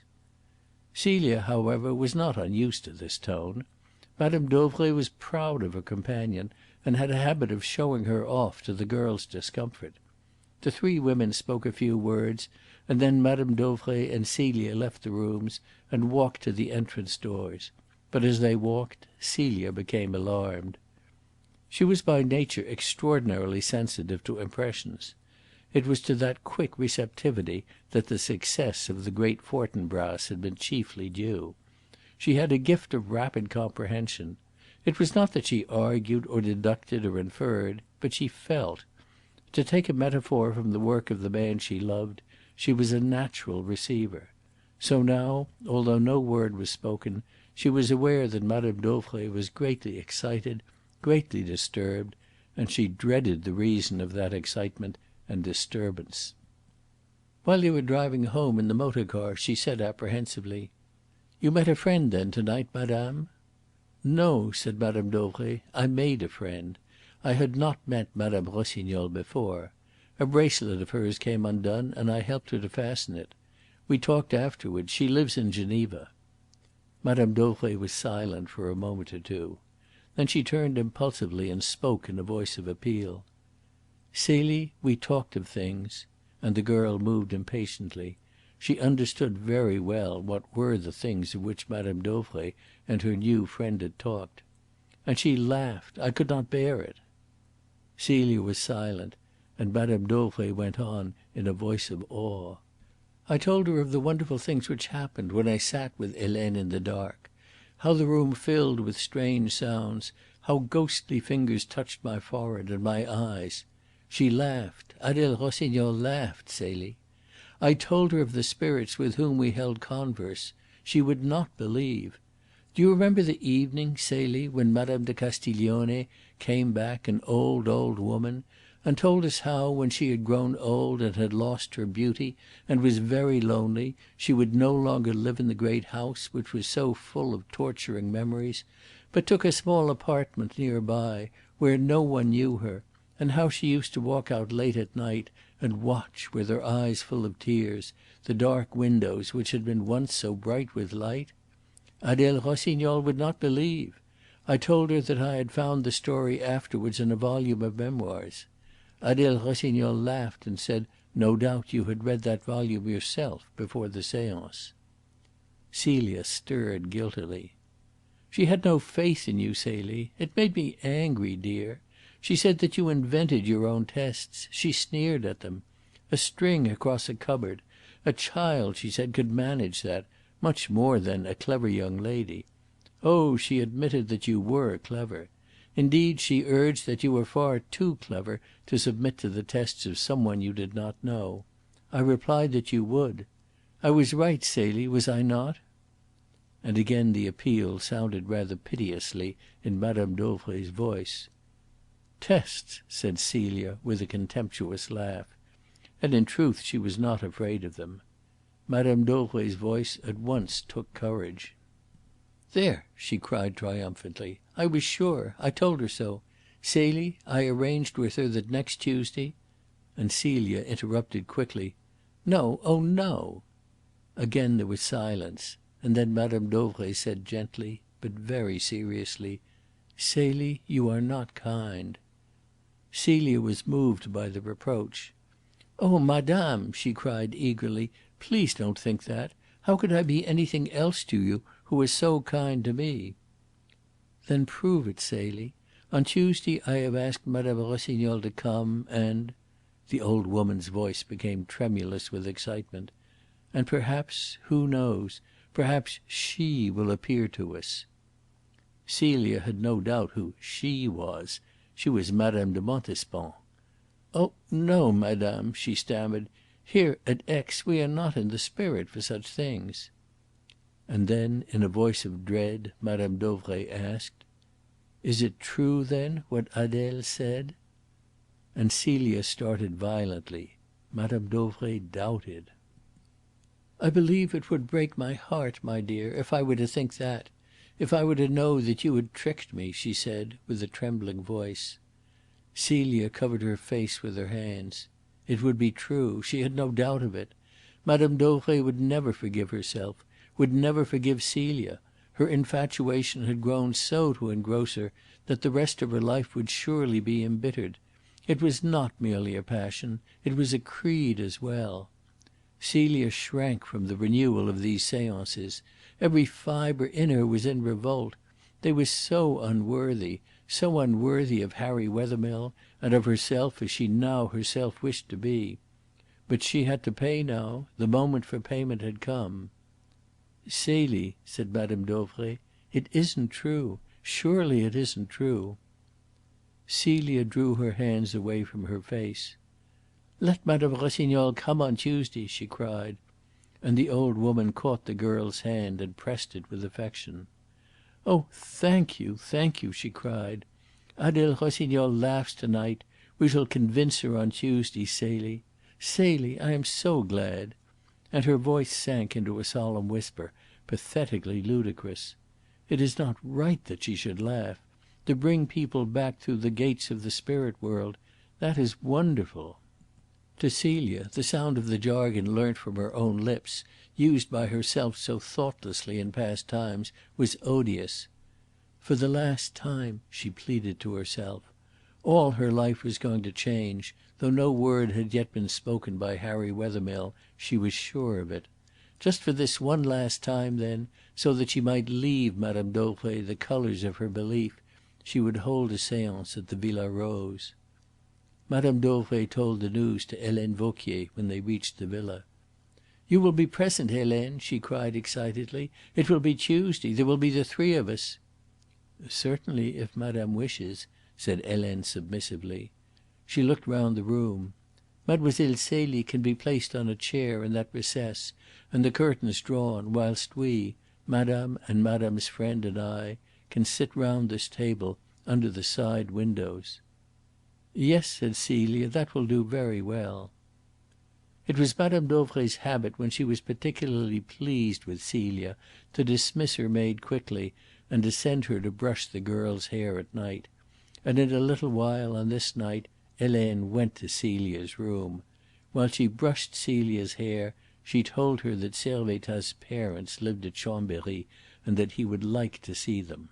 Celia, however, was not unused to this tone. Madame Dauvray was proud of her companion, and had a habit of showing her off to the girl's discomfort. The three women spoke a few words, and then Madame Dauvray and Celia left the rooms and walked to the entrance doors. But as they walked, Celia became alarmed. She was by nature extraordinarily sensitive to impressions. It was to that quick receptivity that the success of the great Fortinbras had been chiefly due. She had a gift of rapid comprehension. It was not that she argued or deducted or inferred, but she felt. To take a metaphor from the work of the man she loved, she was a natural receiver. So now, although no word was spoken, she was aware that Madame Dauvray was greatly excited, greatly disturbed, and she dreaded the reason of that excitement and disturbance. While they were driving home in the motor car she said apprehensively: "You met a friend then to night, madame?" "No," said Madame Dauvray. "I made a friend. I had not met Madame Rossignol before. A bracelet of hers came undone, and I helped her to fasten it. We talked afterwards. She lives in Geneva." Madame Dauvray was silent for a moment or two. Then she turned impulsively and spoke in a voice of appeal. "Celie, we talked of things," and the girl moved impatiently. She understood very well what were the things of which Madame Dauvray and her new friend had talked. "And she laughed. I could not bear it." Celia was silent, and Madame Dauvray went on in a voice of awe. "I told her of the wonderful things which happened when I sat with Helene in the dark. How the room filled with strange sounds, how ghostly fingers touched my forehead and my eyes. She laughed. Adele Rossignol laughed, Celie. I told her of the spirits with whom we held converse. She would not believe. Do you remember the evening, Celie, when Madame de Castiglione came back, an old, old woman, and told us how, when she had grown old and had lost her beauty and was very lonely, she would no longer live in the great house which was so full of torturing memories, but took a small apartment near by, where no one knew her, and how she used to walk out late at night and watch, with her eyes full of tears, the dark windows which had been once so bright with light? Adele Rossignol would not believe. I told her that I had found the story afterwards in a volume of memoirs. Adele Rossignol laughed and said no doubt you had read that volume yourself before the seance." Celia stirred guiltily. "She had no faith in you, Celie. It made me angry, dear. She said that you invented your own tests. She sneered at them. A string across a cupboard. A child, she said, could manage that, much more than a clever young lady. Oh, she admitted that you were clever. Indeed, she urged that you were far too clever to submit to the tests of some one you did not know. I replied that you would. I was right, Celie, was I not?" And again the appeal sounded rather piteously in Madame Dauvray's voice. "Tests!" said Celia with a contemptuous laugh. And in truth she was not afraid of them. Madame Dauvray's voice at once took courage. "There!" she cried triumphantly. "I was sure. I told her so. Celie, I arranged with her that next Tuesday—" And Celia interrupted quickly. "No, oh no!" Again there was silence, and then Madame Dauvray said gently, but very seriously: "Celie, you are not kind." Celia was moved by the reproach. "Oh, madame!" she cried eagerly. "Please don't think that. How could I be anything else to you, who are so kind to me?" "Then prove it, Celie. On Tuesday I have asked Madame Rossignol to come, and—" the old woman's voice became tremulous with excitement, "and perhaps, who knows, perhaps she will appear to us." Celia had no doubt who "she" was. She was Madame de Montespan. "Oh no, madame," she stammered. "Here at Aix we are not in the spirit for such things." And then, in a voice of dread, Madame Dauvray asked: "Is it true, then, what Adele said?" And Celia started violently. Madame Dauvray doubted. "I believe it would break my heart, my dear, if I were to think that, if I were to know that you had tricked me," she said, with a trembling voice. Celia covered her face with her hands. It would be true. She had no doubt of it. Madame Dauvray would never forgive herself, would never forgive Celia. Her infatuation had grown so to engross her that the rest of her life would surely be embittered. It was not merely a passion, it was a creed as well. Celia shrank from the renewal of these seances. Every fibre in her was in revolt. They were so unworthy of Harry Wethermill and of herself as she now herself wished to be. But she had to pay now. The moment for payment had come. "Celie," said Madame Dauvray, "it isn't true. Surely it isn't true." Celia drew her hands away from her face. "Let Madame Rossignol come on Tuesday," she cried. and the old woman caught the girl's hand and pressed it with affection. "Oh, thank you," she cried. "Adele Rossignol laughs to night. We shall convince her on Tuesday, Celie. Celie, I am so glad." And her voice sank into a solemn whisper, pathetically ludicrous. "It is not right that she should laugh. To bring people back through the gates of the spirit world, that is wonderful." To Celia the sound of the jargon learnt from her own lips, used by herself so thoughtlessly in past times, was odious. For the last time, she pleaded to herself. All her life was going to change, though no word had yet been spoken by Harry Wethermill, she was sure of it. Just for this one last time, then, so that she might leave Madame Dauvray the colours of her belief, she would hold a séance at the Villa Rose. Madame Dauvray told the news to Helene Vauquier when they reached the villa. "You will be present, Helene," she cried excitedly. "It will be Tuesday. There will be the three of us." "Certainly, if madame wishes," said Helene submissively. She looked round the room. "Mademoiselle Celie can be placed on a chair in that recess and the curtains drawn, whilst we, madame and madame's friend and I, can sit round this table under the side windows." "Yes," said Celia, "that will do very well." It was Madame Dauvray's habit, when she was particularly pleased with Celia, to dismiss her maid quickly and to send her to brush the girl's hair at night; and in a little while on this night Helene went to Celia's room. While she brushed Celia's hair she told her that Servettaz's parents lived at Chambery and that he would like to see them.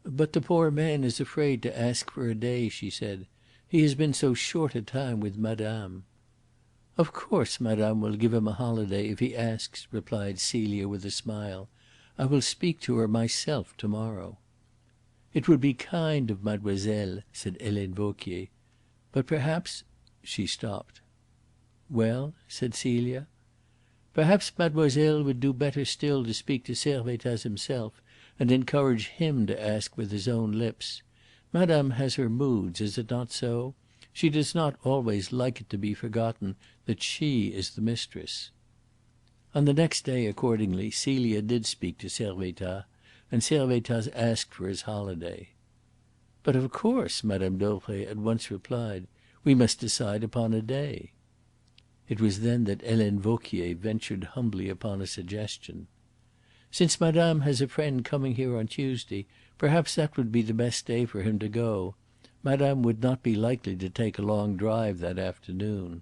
"But the poor man is afraid to ask for a day," she said. "He has been so short a time with madame." "Of course madame will give him a holiday if he asks," replied Celia with a smile. "I will speak to her myself to morrow." "It would be kind of mademoiselle," said Helene Vauquier. "But perhaps " She stopped. "Well?" said Celia. "Perhaps mademoiselle would do better still to speak to Servettaz himself and encourage him to ask with his own lips. Madame has her moods, is it not so? She does not always like it to be forgotten that she is the mistress." On the next day, accordingly, Celia did speak to Servettaz, and Servettaz asked for his holiday. "But of course," Madame Dauvray at once replied. "We must decide upon a day." It was then that Helene Vauquier ventured humbly upon a suggestion. "Since madame has a friend coming here on Tuesday, perhaps that would be the best day for him to go. Madame would not be likely to take a long drive that afternoon."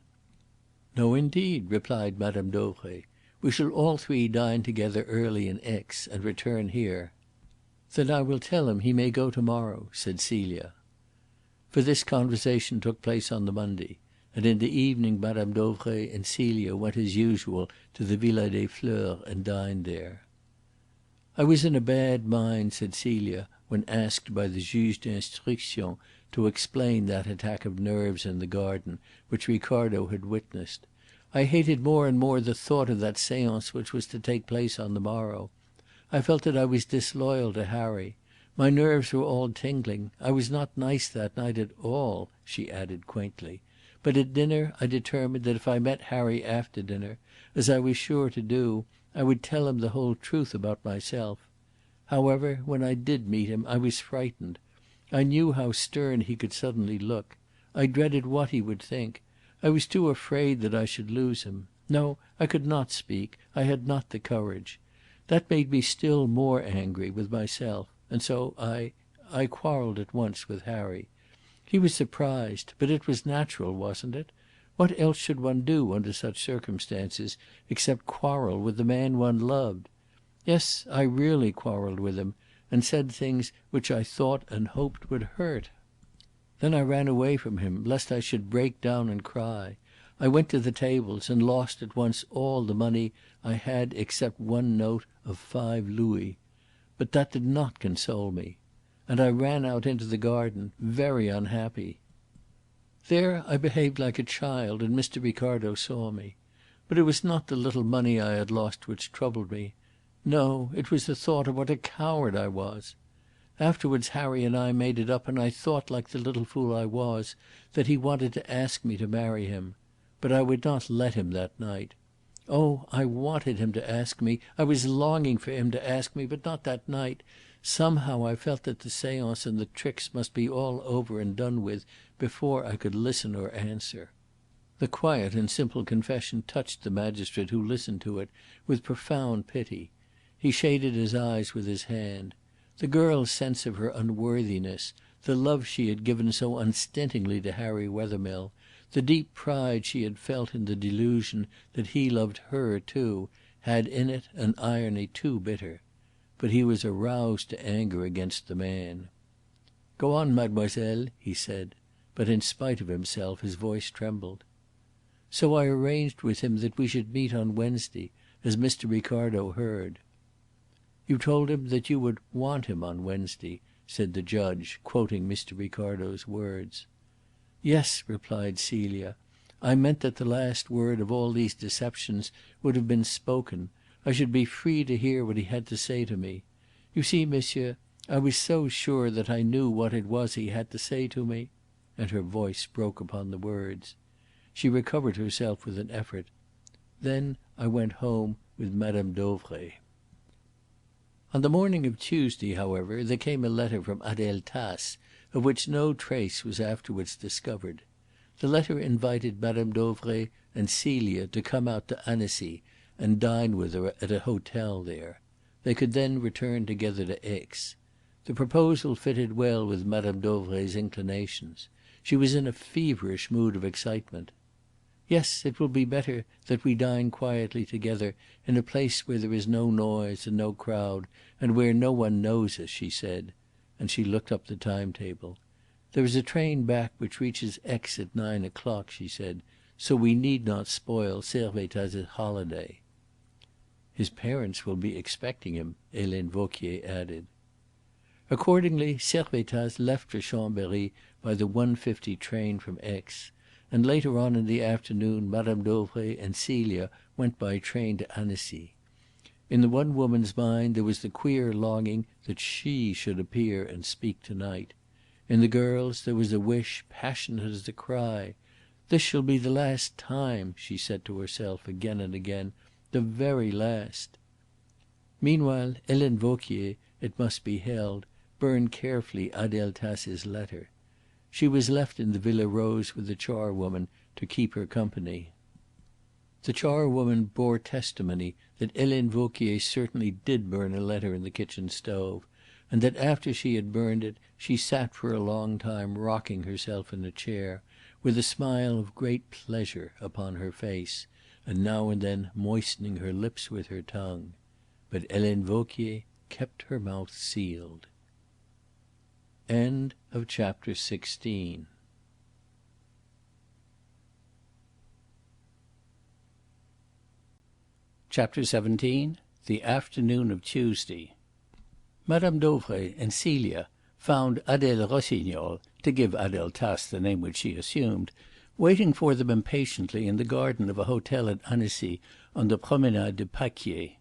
"No, indeed," replied Madame Dauvray. "We shall all three dine together early in Aix and return here." "Then I will tell him he may go to morrow," said Celia. For this conversation took place on the Monday, and in the evening Madame Dauvray and Celia went as usual to the Villa des Fleurs and dined there. "I was in a bad mind," said Celia, when asked by the Juge d'instruction to explain that attack of nerves in the garden which Ricardo had witnessed. "I hated more and more the thought of that séance which was to take place on the morrow. I felt that I was disloyal to Harry. My nerves were all tingling. I was not nice that night at all," she added quaintly. "But at dinner I determined that if I met Harry after dinner, as I was sure to do, I would tell him the whole truth about myself. However, when I did meet him I was frightened. I knew how stern he could suddenly look. I dreaded what he would think. I was too afraid that I should lose him. No, I could not speak. I had not the courage. That made me still more angry with myself, and so I quarrelled at once with Harry. He was surprised, but it was natural, wasn't it? What else should one do under such circumstances except quarrel with the man one loved? Yes, I really quarrelled with him, and said things which I thought and hoped would hurt. Then I ran away from him, lest I should break down and cry. I went to the tables and lost at once all the money I had except one note of 5 louis. But that did not console me. And I ran out into the garden, very unhappy. There I behaved like a child, and Mr. Ricardo saw me. But it was not the little money I had lost which troubled me. No, it was the thought of what a coward I was. Afterwards Harry and I made it up, and I thought, like the little fool I was, that he wanted to ask me to marry him. But I would not let him that night. Oh, I wanted him to ask me. I was longing for him to ask me, but not that night. Somehow I felt that the seance and the tricks must be all over and done with before I could listen or answer." The quiet and simple confession touched the magistrate who listened to it with profound pity. He shaded his eyes with his hand. The girl's sense of her unworthiness, the love she had given so unstintingly to Harry Wethermill, the deep pride she had felt in the delusion that he loved her too, had in it an irony too bitter. But he was aroused to anger against the man. "Go on, mademoiselle," he said, but in spite of himself his voice trembled. "So I arranged with him that we should meet on Wednesday, as Mr. Ricardo heard." "You told him that you would want him on Wednesday," said the judge, quoting Mr. Ricardo's words. "Yes," replied Celia. "I meant that the last word of all these deceptions would have been spoken. I should be free to hear what he had to say to me. You see, monsieur, I was so sure that I knew what it was he had to say to me," and her voice broke upon the words. She recovered herself with an effort. "Then I went home with Madame Dauvray." On the morning of Tuesday, however, there came a letter from Adele Tace, of which no trace was afterwards discovered. The letter invited Madame Dauvray and Celia to come out to Annecy and dine with her at a hotel there. They could then return together to Aix. The proposal fitted well with Madame Dauvray's inclinations. She was in a feverish mood of excitement. "Yes, it will be better that we dine quietly together in a place where there is no noise and no crowd, and where no one knows us," she said, and she looked up the timetable. "There is a train back which reaches Aix at 9 o'clock," she said, "so we need not spoil Servettaz's holiday." "His parents will be expecting him," Helene Vauquier added. Accordingly Servettaz left for Chambery by the 1:50 train from Aix, and later on in the afternoon Madame Dauvray and Celia went by train to Annecy. In the one woman's mind there was the queer longing that she should appear and speak to night. In the girl's there was a wish passionate as a cry. "This shall be the last time," she said to herself again and again, "the very last." Meanwhile Helene Vauquier, it must be held, burned carefully Adele Tace's letter. She was left in the Villa Rose with the charwoman to keep her company. The charwoman bore testimony that Helene Vauquier certainly did burn a letter in the kitchen stove, and that after she had burned it she sat for a long time rocking herself in a chair, with a smile of great pleasure upon her face, and now and then moistening her lips with her tongue. But Helene Vauquier kept her mouth sealed. End of chapter 16. Chapter 17. The afternoon of Tuesday. Madame Dauvray and Celia found Adele Rossignol, to give Adele Tace the name which she assumed, waiting for them impatiently in the garden of a hotel at Annecy on the Promenade de Paquier.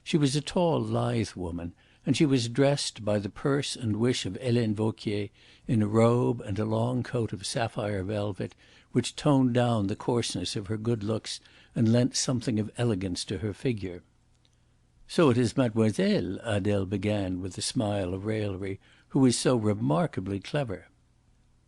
She was a tall, lithe woman, and she was dressed, by the purse and wish of Helene Vauquier, in a robe and a long coat of sapphire velvet, which toned down the coarseness of her good looks and lent something of elegance to her figure. "So it is mademoiselle," Adele began with a smile of raillery, "who is so remarkably clever."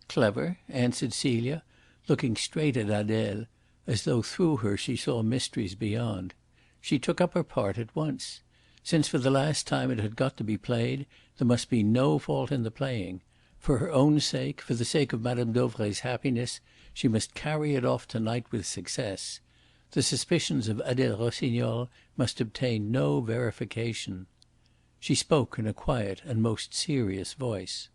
"Clever?" answered Celia, looking straight at Adele, as though through her she saw mysteries beyond. She took up her part at once. Since for the last time it had got to be played, there must be no fault in the playing. For her own sake, for the sake of Madame Dauvray's happiness, she must carry it off to night with success. The suspicions of Adele Rossignol must obtain no verification. She spoke in a quiet and most serious voice.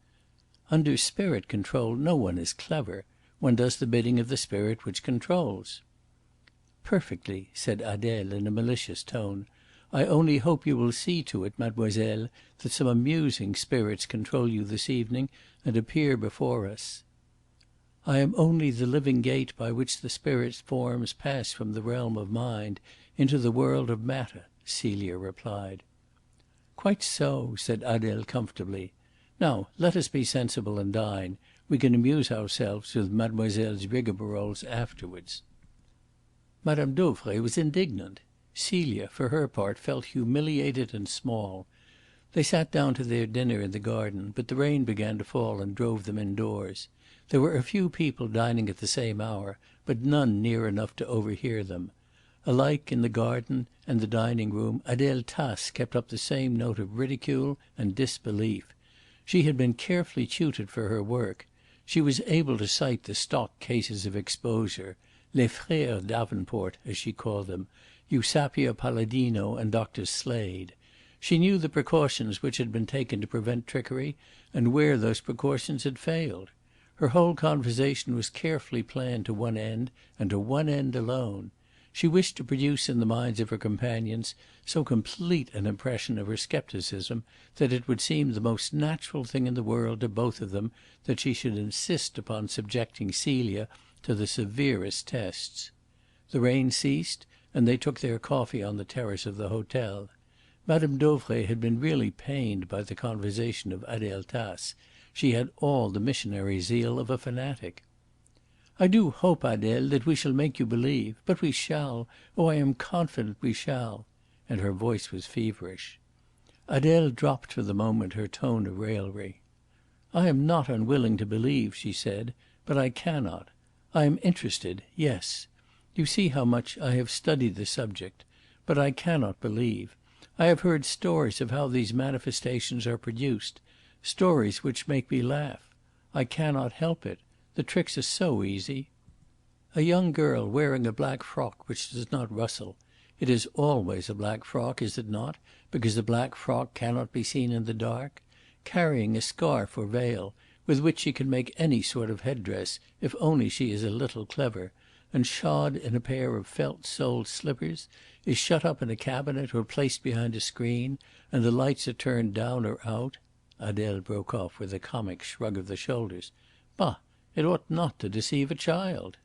"Under spirit control no one is clever. One does the bidding of the spirit which controls." "Perfectly," said Adele in a malicious tone. "I only hope you will see to it, mademoiselle, that some amusing spirits control you this evening and appear before us." "I am only the living gate by which the spirit's forms pass from the realm of mind into the world of matter," Celia replied. "Quite so," said Adele comfortably. "Now let us be sensible and dine. We can amuse ourselves with mademoiselle's rigmaroles afterwards." Madame Dauvray was indignant. Celia, for her part, felt humiliated and small. They sat down to their dinner in the garden, but the rain began to fall and drove them indoors. There were a few people dining at the same hour, but none near enough to overhear them. Alike in the garden and the dining room, Adele Tace kept up the same note of ridicule and disbelief. She had been carefully tutored for her work. She was able to cite the stock cases of exposure, les frères Davenport, as she called them, Eusapia Palladino and Dr. Slade. She knew the precautions which had been taken to prevent trickery, and where those precautions had failed. Her whole conversation was carefully planned to one end, and to one end alone. She wished to produce in the minds of her companions so complete an impression of her scepticism that it would seem the most natural thing in the world to both of them that she should insist upon subjecting Celia to the severest tests. The rain ceased, and they took their coffee on the terrace of the hotel. Madame Dauvray had been really pained by the conversation of Adele Tace. She had all the missionary zeal of a fanatic. "I do hope, Adele, that we shall make you believe. But we shall. Oh, I am confident we shall." And her voice was feverish. Adele dropped for the moment her tone of raillery. "I am not unwilling to believe," she said, "but I cannot. I am interested, yes. You see how much I have studied the subject. But I cannot believe. I have heard stories of how these manifestations are produced, stories which make me laugh. I cannot help it. The tricks are so easy. A young girl wearing a black frock which does not rustle. It is always a black frock, is it not, because a black frock cannot be seen in the dark? Carrying a scarf or veil, with which she can make any sort of head dress, if only she is a little clever, and shod in a pair of felt-soled slippers, is shut up in a cabinet or placed behind a screen, and the lights are turned down or out." Adele broke off with a comic shrug of the shoulders. "Bah! It ought not to deceive a child."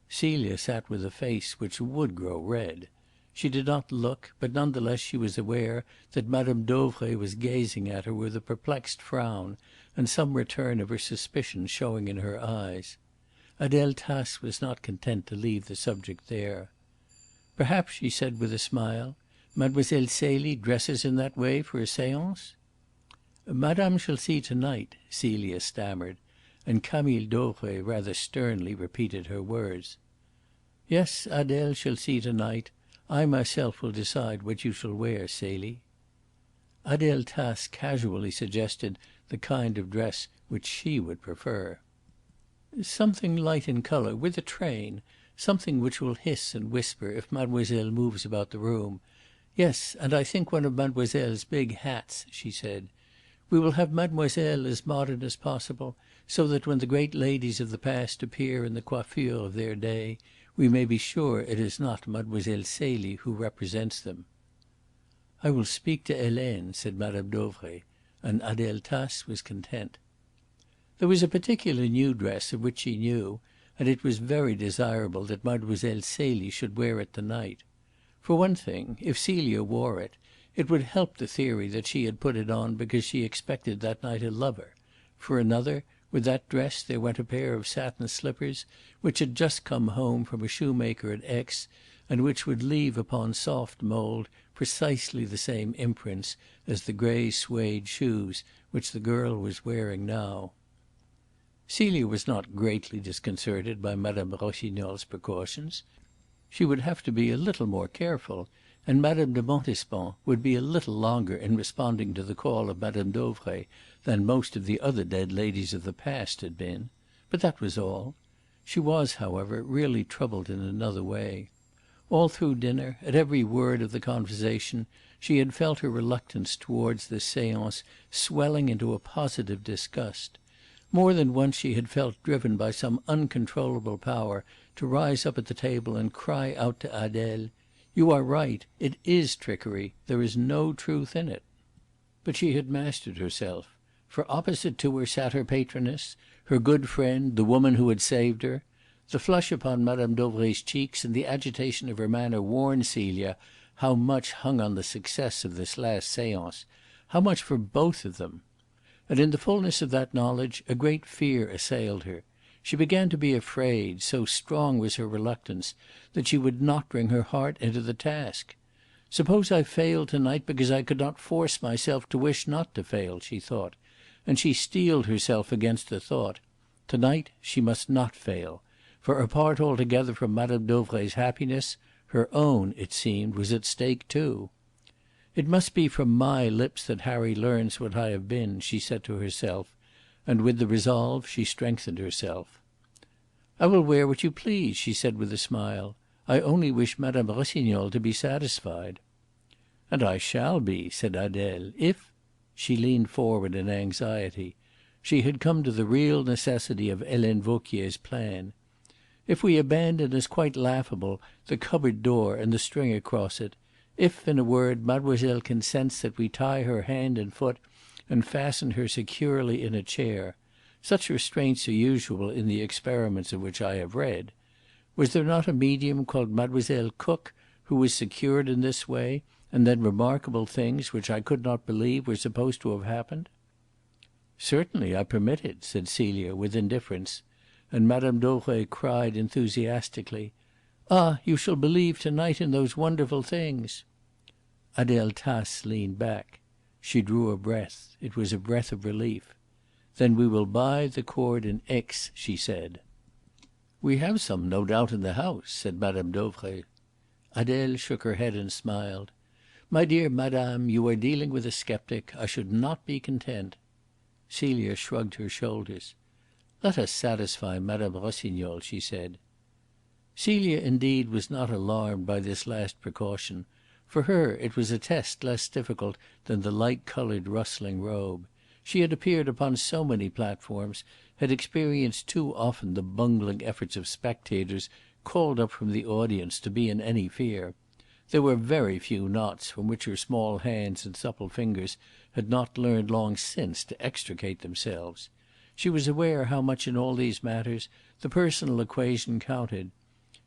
Celia sat with a face which would grow red. She did not look, but none the less she was aware that Madame Dauvray was gazing at her with a perplexed frown, and some return of her suspicion showing in her eyes. Adele Tace was not content to leave the subject there. "Perhaps," she said with a smile, "Mademoiselle Celie dresses in that way for a séance?" "Madame shall see to night," Celia stammered, and Camille Dauvray rather sternly repeated her words. "Yes, Adele shall see to night. I myself will decide what you shall wear, Celie." Adele Tace casually suggested the kind of dress which she would prefer. "Something light in colour, with a train. Something which will hiss and whisper if mademoiselle moves about the room. Yes, and I think one of mademoiselle's big hats," she said. "We will have mademoiselle as modern as possible, so that when the great ladies of the past appear in the coiffure of their day, we may be sure it is not Mademoiselle Celie who represents them." "I will speak to Helene," said Madame Dauvray, and Adele Tace was content. There was a particular new dress of which she knew, and it was very desirable that Mademoiselle Celie should wear it to night. For one thing, if Celia wore it, it would help the theory that she had put it on because she expected that night a lover. For another, with that dress there went a pair of satin slippers which had just come home from a shoemaker at Aix, and which would leave upon soft mould precisely the same imprints as the grey suede shoes which the girl was wearing now. Celia was not greatly disconcerted by Mme. Rossignol's precautions. She would have to be a little more careful, and Mme. de Montespan would be a little longer in responding to the call of Mme. Dauvray than most of the other dead ladies of the past had been. But that was all. She was, however, really troubled in another way. All through dinner, at every word of the conversation, she had felt her reluctance towards this séance swelling into a positive disgust. More than once she had felt driven by some uncontrollable power to rise up at the table and cry out to Adele, "You are right. It is trickery. There is no truth in it." But she had mastered herself. For opposite to her sat her patroness, her good friend, the woman who had saved her. The flush upon Mme. Dauvray's cheeks and the agitation of her manner warned Celia how much hung on the success of this last séance, how much for both of them. And in the fulness of that knowledge a great fear assailed her. She began to be afraid, so strong was her reluctance, that she would not bring her heart into the task. "Suppose I failed to night because I could not force myself to wish not to fail," she thought, and she steeled herself against the thought. To night she must not fail, for apart altogether from Madame Dauvray's happiness, her own, it seemed, was at stake too. "It must be from my lips that Harry learns what I have been," she said to herself, and with the resolve she strengthened herself. "I will wear what you please," she said with a smile. "I only wish Madame Rossignol to be satisfied." "And I shall be," said Adele, "if—" She leaned forward in anxiety. She had come to the real necessity of Helene Vauquier's plan. "If we abandon as quite laughable the cupboard door and the string across it, if, in a word, mademoiselle consents that we tie her hand and foot and fasten her securely in a chair. Such restraints are usual in the experiments of which I have read. Was there not a medium called Mademoiselle Cook who was secured in this way, and then remarkable things, which I could not believe, were supposed to have happened?" "Certainly, I permit it," said Celia with indifference, and Madame Dauvray cried enthusiastically, "Ah, you shall believe to night in those wonderful things." Adele Tace leaned back. She drew a breath. It was a breath of relief. "Then we will buy the cord in Aix," she said. "We have some, no doubt, in the house," said Madame Dauvray. Adele shook her head and smiled. "My dear madame, you are dealing with a sceptic. I should not be content." Celia shrugged her shoulders. "Let us satisfy Madame Rossignol," she said. Celia indeed was not alarmed by this last precaution. For her it was a test less difficult than the light coloured rustling robe. She had appeared upon so many platforms, had experienced too often the bungling efforts of spectators called up from the audience to be in any fear. There were very few knots from which her small hands and supple fingers had not learned long since to extricate themselves. She was aware how much in all these matters the personal equation counted.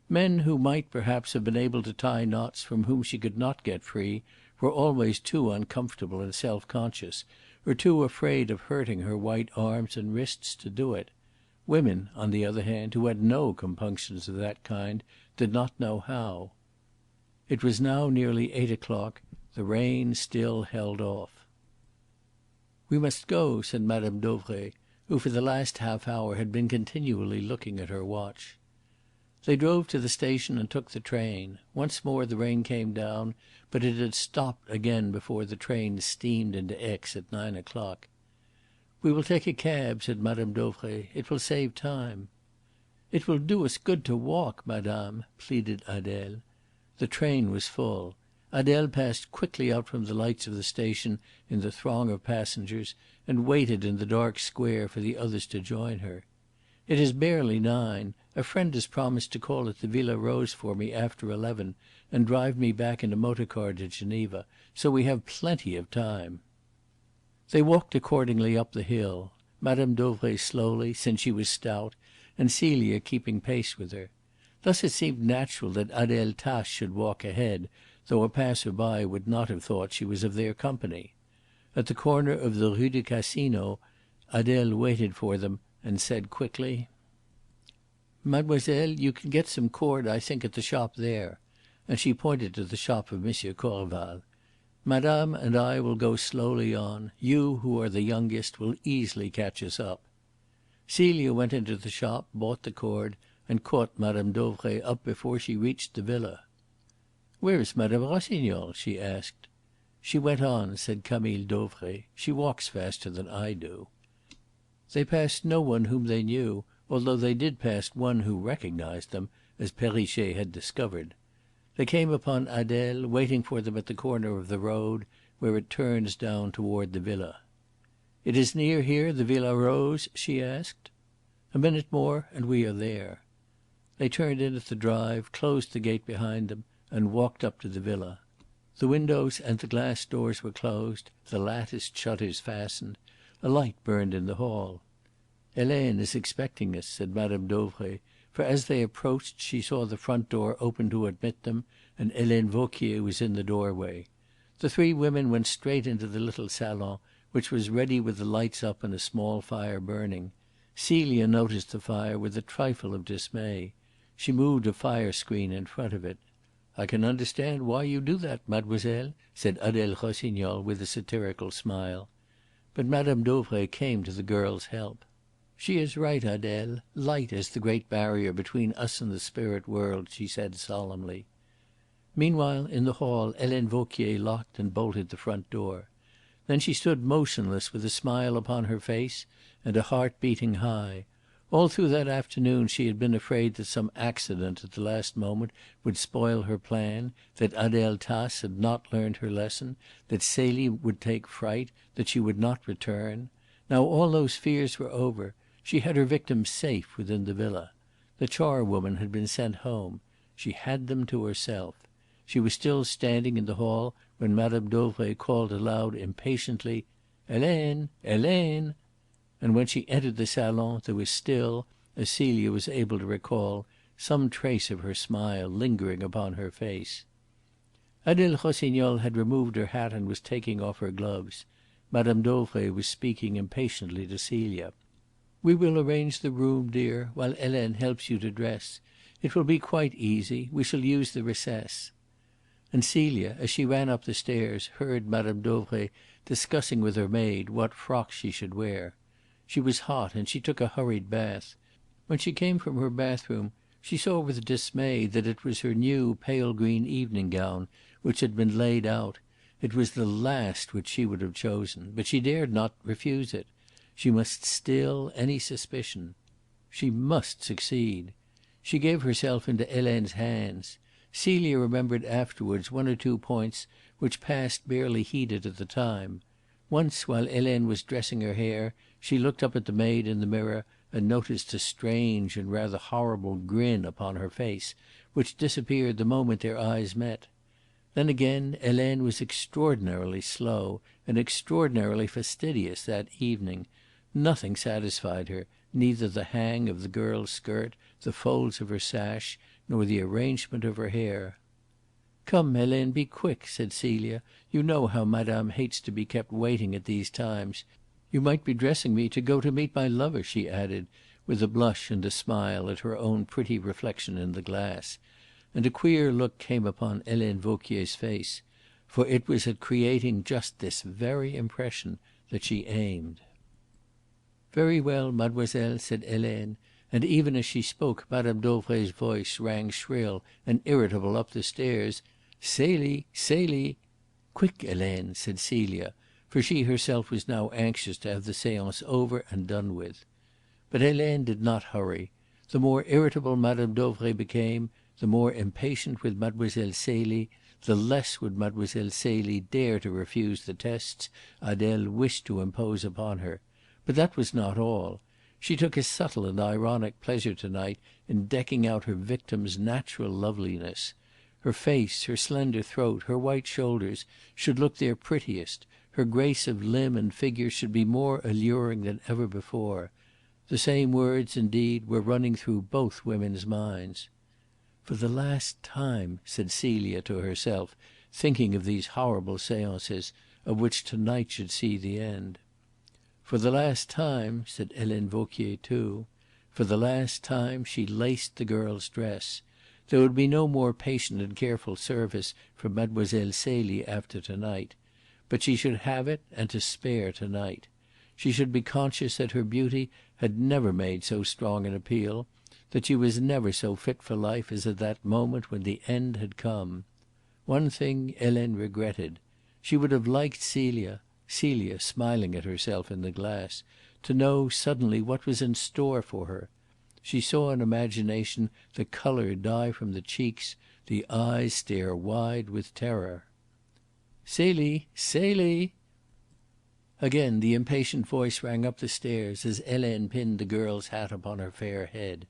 Men who might perhaps have been able to tie knots from whom she could not get free were always too uncomfortable and self-conscious, or too afraid of hurting her white arms and wrists to do it. Women, on the other hand, who had no compunctions of that kind, did not know how. It was now nearly 8 o'clock. The rain still held off. "We must go," said Madame Dauvray, who for the last half hour had been continually looking at her watch. They drove to the station and took the train. Once more the rain came down, but it had stopped again before the train steamed into Aix at 9 o'clock. "We will take a cab," said Madame Dauvray. "It will save time." "It will do us good to walk, madame," pleaded Adele. The train was full. Adele passed quickly out from the lights of the station in the throng of passengers, and waited in the dark square for the others to join her. "It is barely 9. A friend has promised to call at the Villa Rose for me after 11 and drive me back in a motor car to Geneva, so we have plenty of time." They walked accordingly up the hill, Madame Dauvray slowly, since she was stout, and Celia keeping pace with her. Thus it seemed natural that Adele Tace should walk ahead, though a passer by would not have thought she was of their company. At the corner of the Rue du Casino Adele waited for them and said quickly: "Mademoiselle, you can get some cord, I think, at the shop there," and she pointed to the shop of M. Corval. "Madame and I will go slowly on. You, who are the youngest, will easily catch us up." Celia went into the shop, bought the cord, and caught Madame Dauvray up before she reached the villa. "Where is Madame Rossignol?" she asked. "She went on," said Camille Dauvray. "She walks faster than I do." They passed no one whom they knew, although they did pass one who recognised them, as Perrichet had discovered. They came upon Adele, waiting for them at the corner of the road where it turns down toward the villa. "It is near here, the Villa Rose?" she asked. "A minute more and we are there." They turned in at the drive, closed the gate behind them, and walked up to the villa. The windows and the glass doors were closed, the latticed shutters fastened. A light burned in the hall. "Helene is expecting us," said Madame Dauvray, for as they approached she saw the front door open to admit them, and Helene Vauquier was in the doorway. The three women went straight into the little salon, which was ready with the lights up and a small fire burning. Celia noticed the fire with a trifle of dismay. She moved a fire screen in front of it. "I can understand why you do that, mademoiselle," said Adele Rossignol with a satirical smile. But Madame Dauvray came to the girl's help. "She is right, Adele. Light is the great barrier between us and the spirit world," she said solemnly. Meanwhile in the hall Helene Vauquier locked and bolted the front door. Then she stood motionless with a smile upon her face and a heart beating high. All through that afternoon she had been afraid that some accident at the last moment would spoil her plan, that Adele Tace had not learned her lesson, that Celie would take fright, that she would not return. Now all those fears were over. She had her victims safe within the villa. The charwoman had been sent home. She had them to herself. She was still standing in the hall when Madame Dauvray called aloud impatiently, "Helene! Helene!" And when she entered the salon there was still, as Celia was able to recall, some trace of her smile lingering upon her face. Adele Rossignol had removed her hat and was taking off her gloves. Madame Dauvray was speaking impatiently to Celia. "We will arrange the room, dear, while Helene helps you to dress. It will be quite easy. We shall use the recess." And Celia, as she ran up the stairs, heard Madame Dauvray discussing with her maid what frock she should wear. She was hot and she took a hurried bath. When she came from her bathroom she saw with dismay that it was her new pale green evening gown which had been laid out. It was the last which she would have chosen, but she dared not refuse it. She must still any suspicion. She must succeed. She gave herself into Helene's hands. Celia remembered afterwards one or two points which passed barely heeded at the time. Once, while Helene was dressing her hair, she looked up at the maid in the mirror and noticed a strange and rather horrible grin upon her face, which disappeared the moment their eyes met. Then again Helene was extraordinarily slow and extraordinarily fastidious that evening. Nothing satisfied her, neither the hang of the girl's skirt, the folds of her sash, nor the arrangement of her hair. "Come, Helene, be quick," said Celia. "You know how madame hates to be kept waiting at these times. You might be dressing me to go to meet my lover," she added, with a blush and a smile at her own pretty reflection in the glass. And a queer look came upon Helene Vauquier's face, for it was at creating just this very impression that she aimed. "Very well, mademoiselle," said Helene, and even as she spoke Madame Dauvray's voice rang shrill and irritable up the stairs. "Celie! Celie!" "Quick, Helene," said Celia, for she herself was now anxious to have the seance over and done with. But Helene did not hurry. The more irritable Madame Dauvray became, the more impatient with Mademoiselle Celie, the less would Mademoiselle Celie dare to refuse the tests Adele wished to impose upon her. But that was not all. She took a subtle and ironic pleasure to-night in decking out her victim's natural loveliness. Her face, her slender throat, her white shoulders should look their prettiest, her grace of limb and figure should be more alluring than ever before. The same words, indeed, were running through both women's minds. "For the last time," said Celia to herself, thinking of these horrible seances, of which to-night should see the end. "For the last time," said Helene Vauquier too. For the last time she laced the girl's dress. There would be no more patient and careful service for Mademoiselle Celie after to-night. But she should have it and to spare to-night. She should be conscious that her beauty had never made so strong an appeal, that she was never so fit for life as at that moment when the end had come. One thing Helene regretted. She would have liked Celia, smiling at herself in the glass, to know suddenly what was in store for her. She saw in imagination the colour die from the cheeks, the eyes stare wide with terror. "Celie! Celie!" Again the impatient voice rang up the stairs as Helene pinned the girl's hat upon her fair head.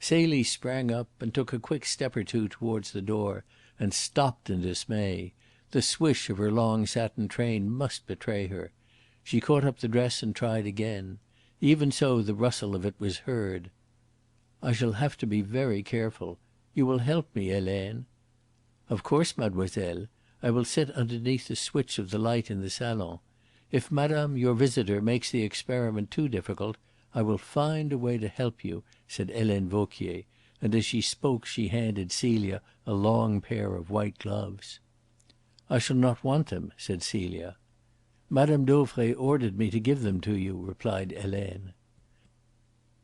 Celie sprang up and took a quick step or two towards the door, and stopped in dismay. The swish of her long satin train must betray her. She caught up the dress and tried again. Even so the rustle of it was heard. "I shall have to be very careful. You will help me, Helene?" "Of course, mademoiselle. I will sit underneath the switch of the light in the salon. If madame, your visitor, makes the experiment too difficult, I will find a way to help you," said Helene Vauquier, and as she spoke she handed Celia a long pair of white gloves. "I shall not want them," said Celia. "Madame Dauvray ordered me to give them to you," replied Helene.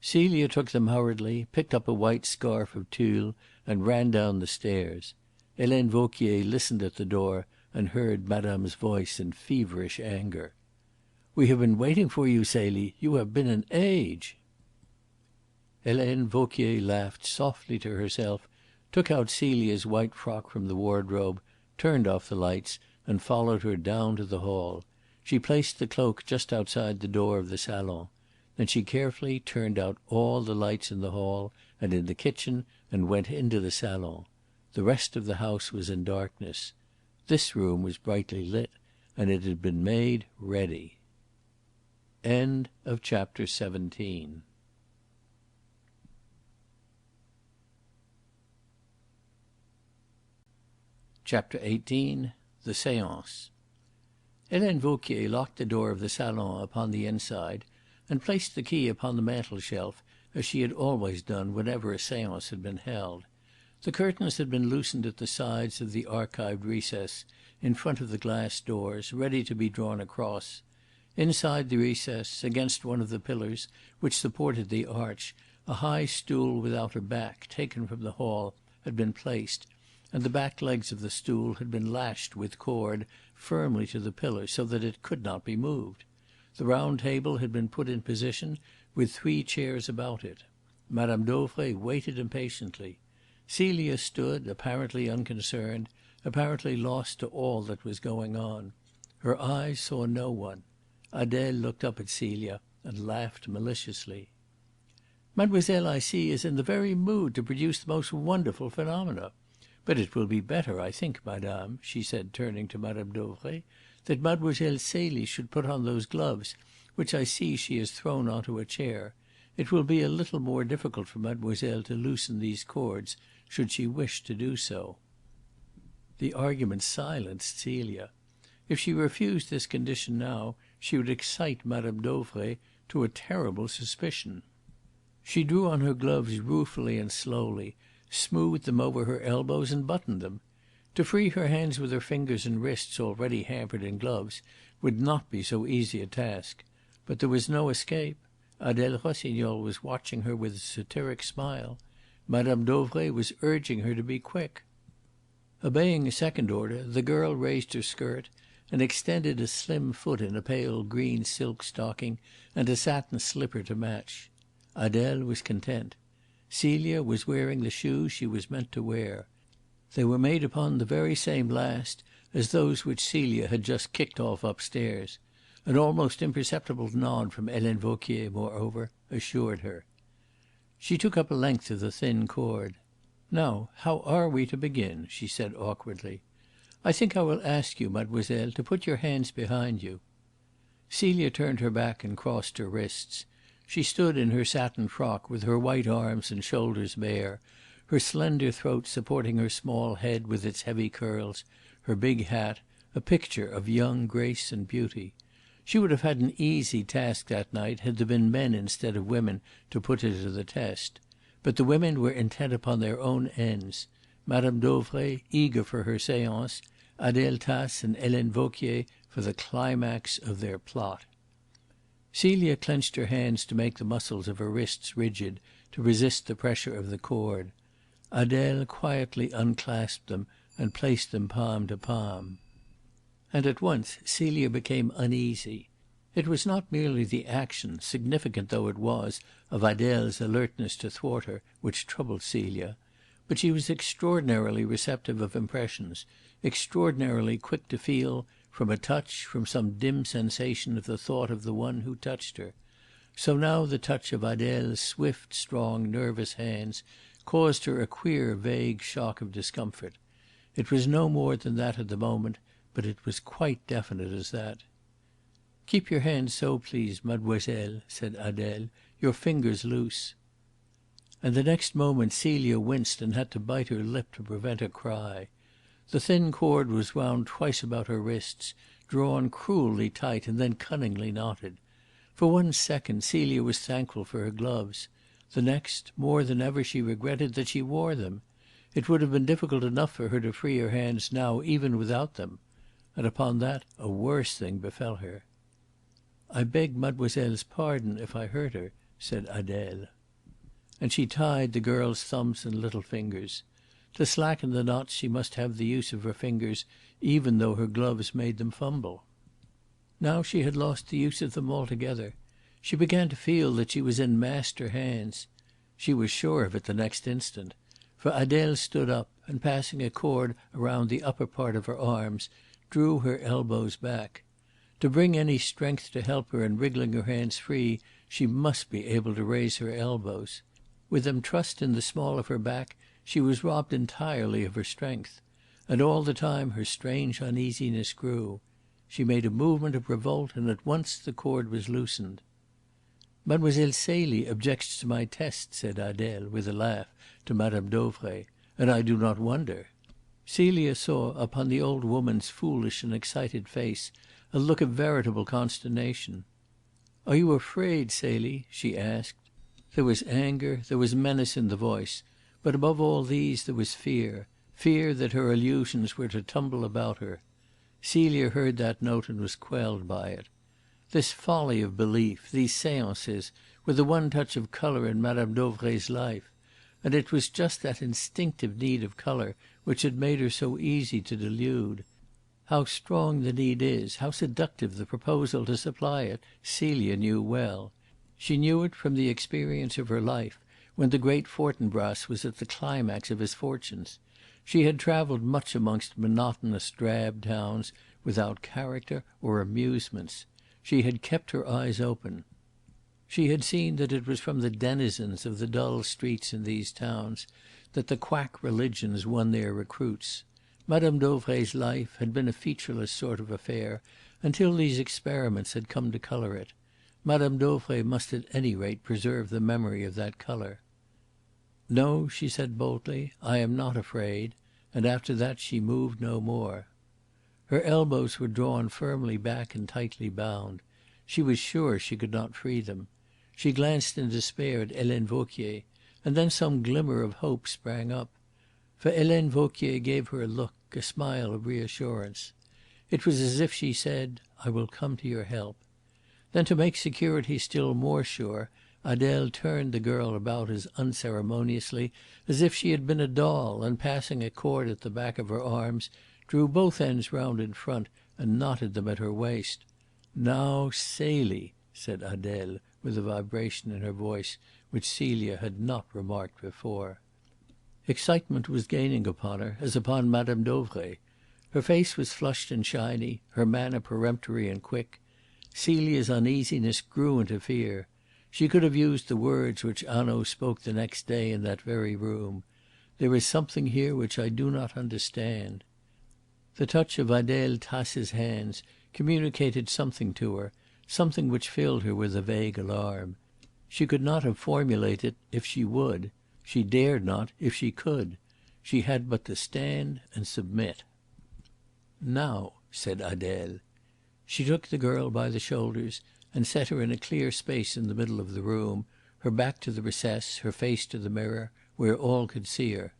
Celia took them hurriedly, picked up a white scarf of tulle and ran down the stairs. Helene Vauquier listened at the door and heard Madame's voice in feverish anger. "We have been waiting for you, Celie. You have been an age." Helene Vauquier laughed softly to herself, took out Celia's white frock from the wardrobe, turned off the lights, and followed her down to the hall. She placed the cloak just outside the door of the salon. Then she carefully turned out all the lights in the hall and in the kitchen and went into the salon. The rest of the house was in darkness. This room was brightly lit, and it had been made ready. End of chapter 17. Chapter 18. The Séance. Helene Vauquier locked the door of the salon upon the inside and placed the key upon the mantel-shelf, as she had always done whenever a séance had been held. The curtains had been loosened at the sides of the arched recess in front of the glass doors, ready to be drawn across. Inside the recess, against one of the pillars which supported the arch, a high stool without a back, taken from the hall, had been placed, and the back legs of the stool had been lashed with cord firmly to the pillar so that it could not be moved. The round table had been put in position with 3 chairs about it. Madame Dauvray waited impatiently. Celia stood, apparently unconcerned, apparently lost to all that was going on. Her eyes saw no one. Adele looked up at Celia and laughed maliciously. "Mademoiselle, I see, is in the very mood to produce the most wonderful phenomena. But it will be better, I think, madame," she said, turning to Madame Dauvray, "that Mademoiselle Celie should put on those gloves which I see she has thrown onto a chair. It will be a little more difficult for mademoiselle to loosen these cords, should she wish to do so." The argument silenced Celia. If she refused this condition now, she would excite Madame Dauvray to a terrible suspicion. She drew on her gloves ruefully and slowly, smoothed them over her elbows and buttoned them. To free her hands with her fingers and wrists already hampered in gloves would not be so easy a task. But there was no escape. Adele Rossignol was watching her with a satiric smile. Madame Dauvray was urging her to be quick. Obeying a second order, the girl raised her skirt and extended a slim foot in a pale green silk stocking and a satin slipper to match. Adele was content. Celia was wearing the shoes she was meant to wear. They were made upon the very same last as those which Celia had just kicked off upstairs. An almost imperceptible nod from Helene Vauquier, moreover, assured her. She took up a length of the thin cord. "Now, how are we to begin?" she said awkwardly. "I think I will ask you, mademoiselle, to put your hands behind you." Celia turned her back and crossed her wrists. She stood in her satin frock with her white arms and shoulders bare, her slender throat supporting her small head with its heavy curls, her big hat, a picture of young grace and beauty. She would have had an easy task that night had there been men instead of women to put her to the test. But the women were intent upon their own ends. Madame Dauvray eager for her séance, Adele Tace and Helene Vauquier for the climax of their plot. Celia clenched her hands to make the muscles of her wrists rigid, to resist the pressure of the cord. Adele quietly unclasped them and placed them palm to palm. And at once Celia became uneasy. It was not merely the action, significant though it was, of Adele's alertness to thwart her, which troubled Celia. But she was extraordinarily receptive of impressions, extraordinarily quick to feel, from a touch, from some dim sensation of the thought of the one who touched her. So now the touch of Adele's swift, strong, nervous hands caused her a queer vague shock of discomfort. It was no more than that at the moment, but it was quite definite as that. "Keep your hands so, please, mademoiselle," said Adele. "Your fingers loose." And the next moment Celia winced and had to bite her lip to prevent a cry. The thin cord was wound twice about her wrists, drawn cruelly tight and then cunningly knotted. For one second Celia was thankful for her gloves. The next, more than ever she regretted that she wore them. It would have been difficult enough for her to free her hands now even without them. And upon that a worse thing befell her. "I beg mademoiselle's pardon if I hurt her," said Adele. And she tied the girl's thumbs and little fingers. To slacken the knots she must have the use of her fingers, even though her gloves made them fumble. Now she had lost the use of them altogether. She began to feel that she was in master hands. She was sure of it the next instant. For Adele stood up, and passing a cord around the upper part of her arms, drew her elbows back. To bring any strength to help her in wriggling her hands free, she must be able to raise her elbows. With them trussed in the small of her back, she was robbed entirely of her strength. And all the time her strange uneasiness grew. She made a movement of revolt, and at once the cord was loosened. "Mademoiselle Celie objects to my test," said Adele, with a laugh, to Madame Dauvray, "and I do not wonder." Celia saw upon the old woman's foolish and excited face a look of veritable consternation. "Are you afraid, Celie?" she asked. There was anger, there was menace in the voice, but above all these there was fear fear that her illusions were to tumble about her. Celia heard that note and was quelled by it. This folly of belief, these seances, were the one touch of colour in Madame Dauvray's life, and it was just that instinctive need of colour which had made her so easy to delude. How strong the need is, how seductive the proposal to supply it, Celia knew well. She knew it from the experience of her life, when the great Fortinbras was at the climax of his fortunes. She had travelled much amongst monotonous drab towns without character or amusements. She had kept her eyes open. She had seen that it was from the denizens of the dull streets in these towns that the quack religions won their recruits. Madame Dauvray's life had been a featureless sort of affair until these experiments had come to colour it. Madame Dauvray must at any rate preserve the memory of that colour. "No," she said boldly, "I am not afraid," and after that she moved no more. Her elbows were drawn firmly back and tightly bound. She was sure she could not free them. She glanced in despair at Helene Vauquier, and then some glimmer of hope sprang up. For Helene Vauquier gave her a look, a smile of reassurance. It was as if she said, "I will come to your help." Then, to make security still more sure, Adele turned the girl about as unceremoniously as if she had been a doll, and passing a cord at the back of her arms, drew both ends round in front and knotted them at her waist. "Now, Celie," said Adele, with a vibration in her voice which Celia had not remarked before. Excitement was gaining upon her, as upon Madame Dauvray. Her face was flushed and shiny, her manner peremptory and quick. Celia's uneasiness grew into fear. She could have used the words which Hanaud spoke the next day in that very room. "There is something here which I do not understand." The touch of Adele Tace's hands communicated something to her, something which filled her with a vague alarm. She could not have formulated it if she would. She dared not if she could. She had but to stand and submit. "Now," said Adele. She took the girl by the shoulders and set her in a clear space in the middle of the room, her back to the recess, her face to the mirror, where all could see her.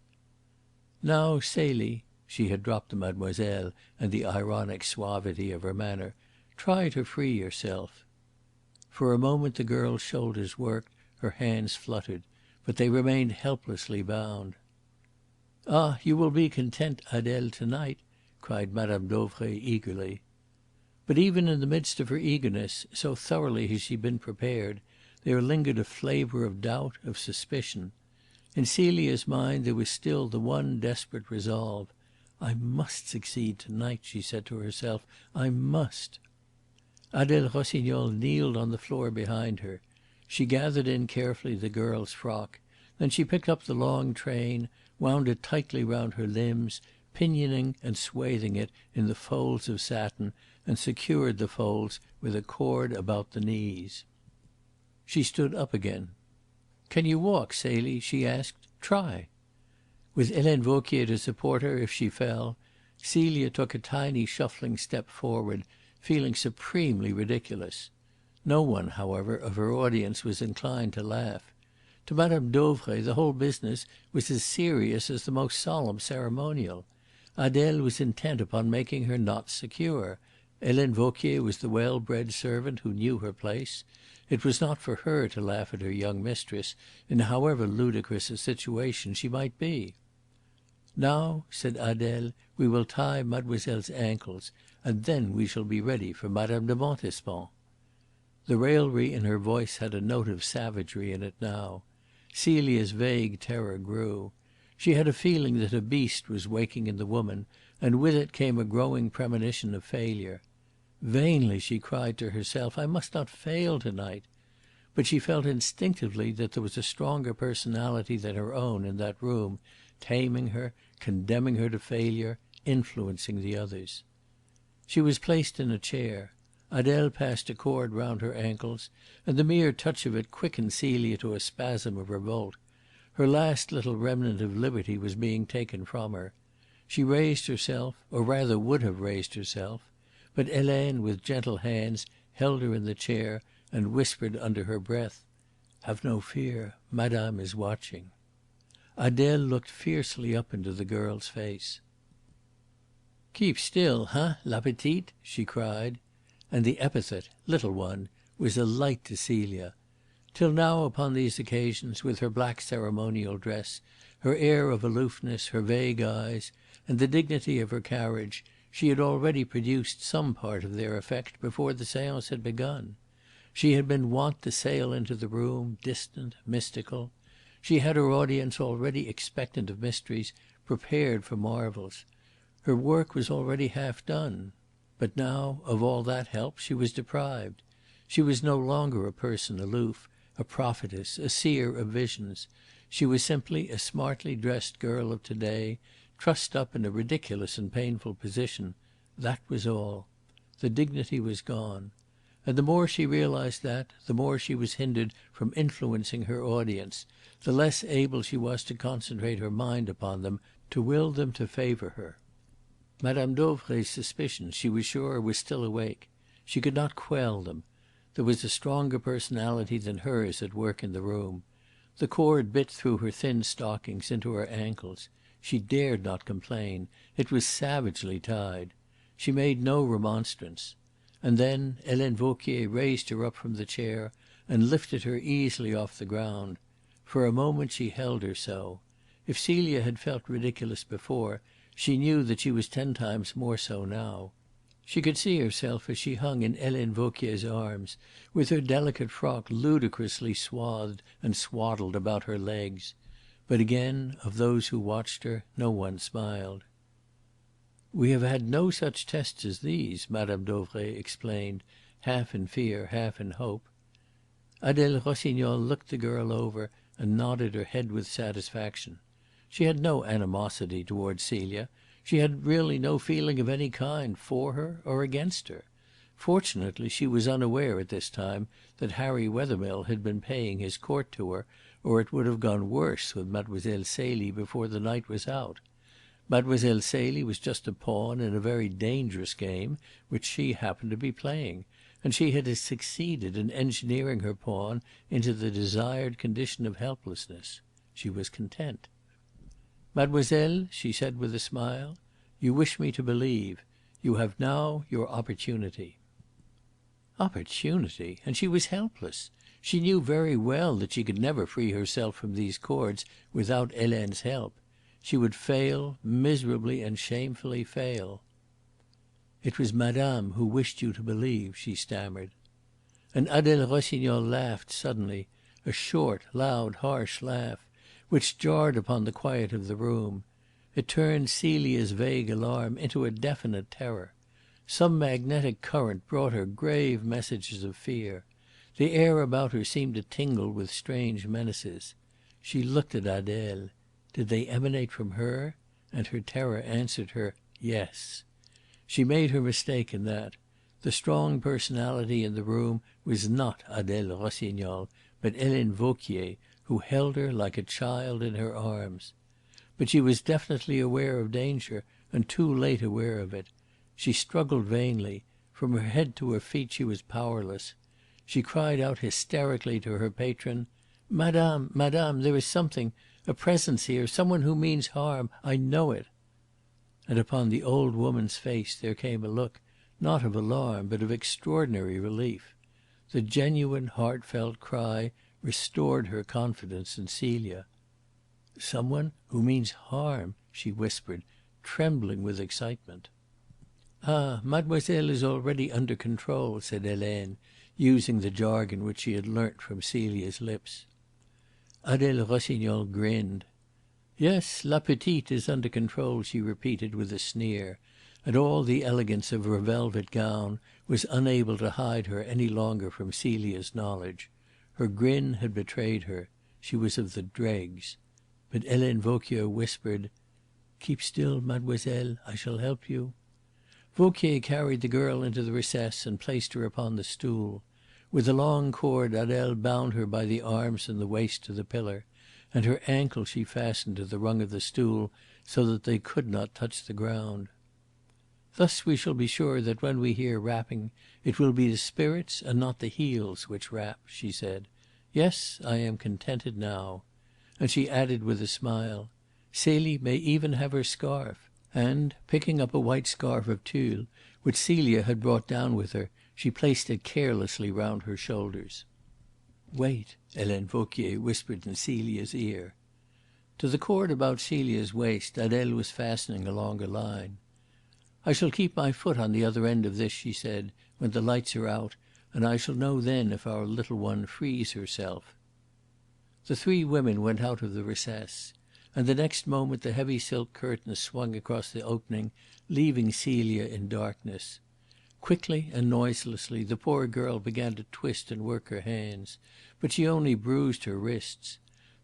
"Now, Celie," she had dropped the mademoiselle and the ironic suavity of her manner, "try to free yourself." For a moment the girl's shoulders worked, her hands fluttered, but they remained helplessly bound. "Ah, you will be content, Adele, to night," cried Madame Dauvray eagerly. But even in the midst of her eagerness, so thoroughly had she been prepared, there lingered a flavour of doubt, of suspicion. In Celia's mind there was still the one desperate resolve. "I must succeed to night," she said to herself. "I must." Adele Rossignol kneeled on the floor behind her. She gathered in carefully the girl's frock. Then she picked up the long train, wound it tightly round her limbs, pinioning and swathing it in the folds of satin, and secured the folds with a cord about the knees. She stood up again. "Can you walk, Celie?" she asked. "Try." With Helene Vauquier to support her if she fell, Celia took a tiny shuffling step forward, feeling supremely ridiculous. No one, however, of her audience was inclined to laugh. To Madame Dauvray the whole business was as serious as the most solemn ceremonial. Adele was intent upon making her knots secure. Helene Vauquier was the well bred servant who knew her place. It was not for her to laugh at her young mistress, in however ludicrous a situation she might be. "Now," said Adele, "we will tie mademoiselle's ankles, and then we shall be ready for Madame de Montespan." The raillery in her voice had a note of savagery in it now. Celia's vague terror grew. She had a feeling that a beast was waking in the woman, and with it came a growing premonition of failure. Vainly she cried to herself, "I must not fail to night." But she felt instinctively that there was a stronger personality than her own in that room, taming her, condemning her to failure, influencing the others. She was placed in a chair. Adele passed a cord round her ankles, and the mere touch of it quickened Celia to a spasm of revolt. Her last little remnant of liberty was being taken from her. She raised herself, or rather would have raised herself, but Helene, with gentle hands, held her in the chair and whispered under her breath, "Have no fear, Madame is watching." Adele looked fiercely up into the girl's face. "Keep still, hein, la petite?" she cried. And the epithet, "little one," was a light to Celia. Till now upon these occasions, with her black ceremonial dress, her air of aloofness, her vague eyes, and the dignity of her carriage, she had already produced some part of their effect before the seance had begun. She had been wont to sail into the room, distant, mystical. She had her audience already expectant of mysteries, prepared for marvels. Her work was already half done. But now of all that help she was deprived. She was no longer a person aloof, a prophetess, a seer of visions. She was simply a smartly dressed girl of to day, trussed up in a ridiculous and painful position. That was all. The dignity was gone. And the more she realised that, the more she was hindered from influencing her audience, the less able she was to concentrate her mind upon them, to will them to favour her. Madame Dauvray's suspicions, she was sure, were still awake. She could not quell them. There was a stronger personality than hers at work in the room. The cord bit through her thin stockings into her ankles. She dared not complain. It was savagely tied. She made no remonstrance. And then Helene Vauquier raised her up from the chair and lifted her easily off the ground. For a moment she held her so. If Celia had felt ridiculous before, she knew that she was 10 times more so now. She could see herself as she hung in Helene Vauquier's arms, with her delicate frock ludicrously swathed and swaddled about her legs. But again, of those who watched her, no one smiled. "We have had no such tests as these," Madame Dauvray explained, half in fear, half in hope. Adele Rossignol looked the girl over and nodded her head with satisfaction. She had no animosity towards Celia. She had really no feeling of any kind for her or against her. Fortunately she was unaware at this time that Harry Wethermill had been paying his court to her, or it would have gone worse with Mademoiselle Celie before the night was out. Mademoiselle Celie was just a pawn in a very dangerous game which she happened to be playing, and she had succeeded in engineering her pawn into the desired condition of helplessness. She was content. "Mademoiselle," she said with a smile, "you wish me to believe. You have now your opportunity." Opportunity! And she was helpless. She knew very well that she could never free herself from these cords without Helene's help. She would fail, miserably and shamefully fail. "It was Madame who wished you to believe," she stammered. And Adele Rossignol laughed suddenly, a short, loud, harsh laugh, which jarred upon the quiet of the room. It turned Celia's vague alarm into a definite terror. Some magnetic current brought her grave messages of fear. The air about her seemed to tingle with strange menaces. She looked at Adele. Did they emanate from her? And her terror answered her, yes. She made her mistake in that. The strong personality in the room was not Adele Rossignol, but Helene Vauquier, who held her like a child in her arms. But she was definitely aware of danger, and too late aware of it. She struggled vainly. From her head to her feet she was powerless. She cried out hysterically to her patron: "Madame, madame, there is something, a presence here, some one who means harm. I know it." And upon the old woman's face there came a look, not of alarm, but of extraordinary relief. The genuine heartfelt cry restored her confidence in Celia. "Some one who means harm," she whispered, trembling with excitement. "Ah, mademoiselle is already under control," said Helene, using the jargon which she had learnt from Celia's lips. Adele Rossignol grinned. "Yes, la petite is under control," she repeated with a sneer, and all the elegance of her velvet gown was unable to hide her any longer from Celia's knowledge. Her grin had betrayed her. She was of the dregs. But Helene Vauquier whispered: "Keep still, mademoiselle. I shall help you." Vauquier carried the girl into the recess and placed her upon the stool. With a long cord Adele bound her by the arms and the waist to the pillar, and her ankle she fastened to the rung of the stool so that they could not touch the ground. "Thus we shall be sure that when we hear rapping it will be the spirits and not the heels which rap," she said. "Yes, I am contented now." And she added with a smile: "Celie may even have her scarf." And picking up a white scarf of tulle, which Celia had brought down with her, she placed it carelessly round her shoulders. "Wait," Helene Vauquier whispered in Celia's ear. To the cord about Celia's waist Adele was fastening along a line. "I shall keep my foot on the other end of this," she said, "when the lights are out, and I shall know then if our little one frees herself." The three women went out of the recess, and the next moment the heavy silk curtains swung across the opening, leaving Celia in darkness. Quickly and noiselessly the poor girl began to twist and work her hands, but she only bruised her wrists.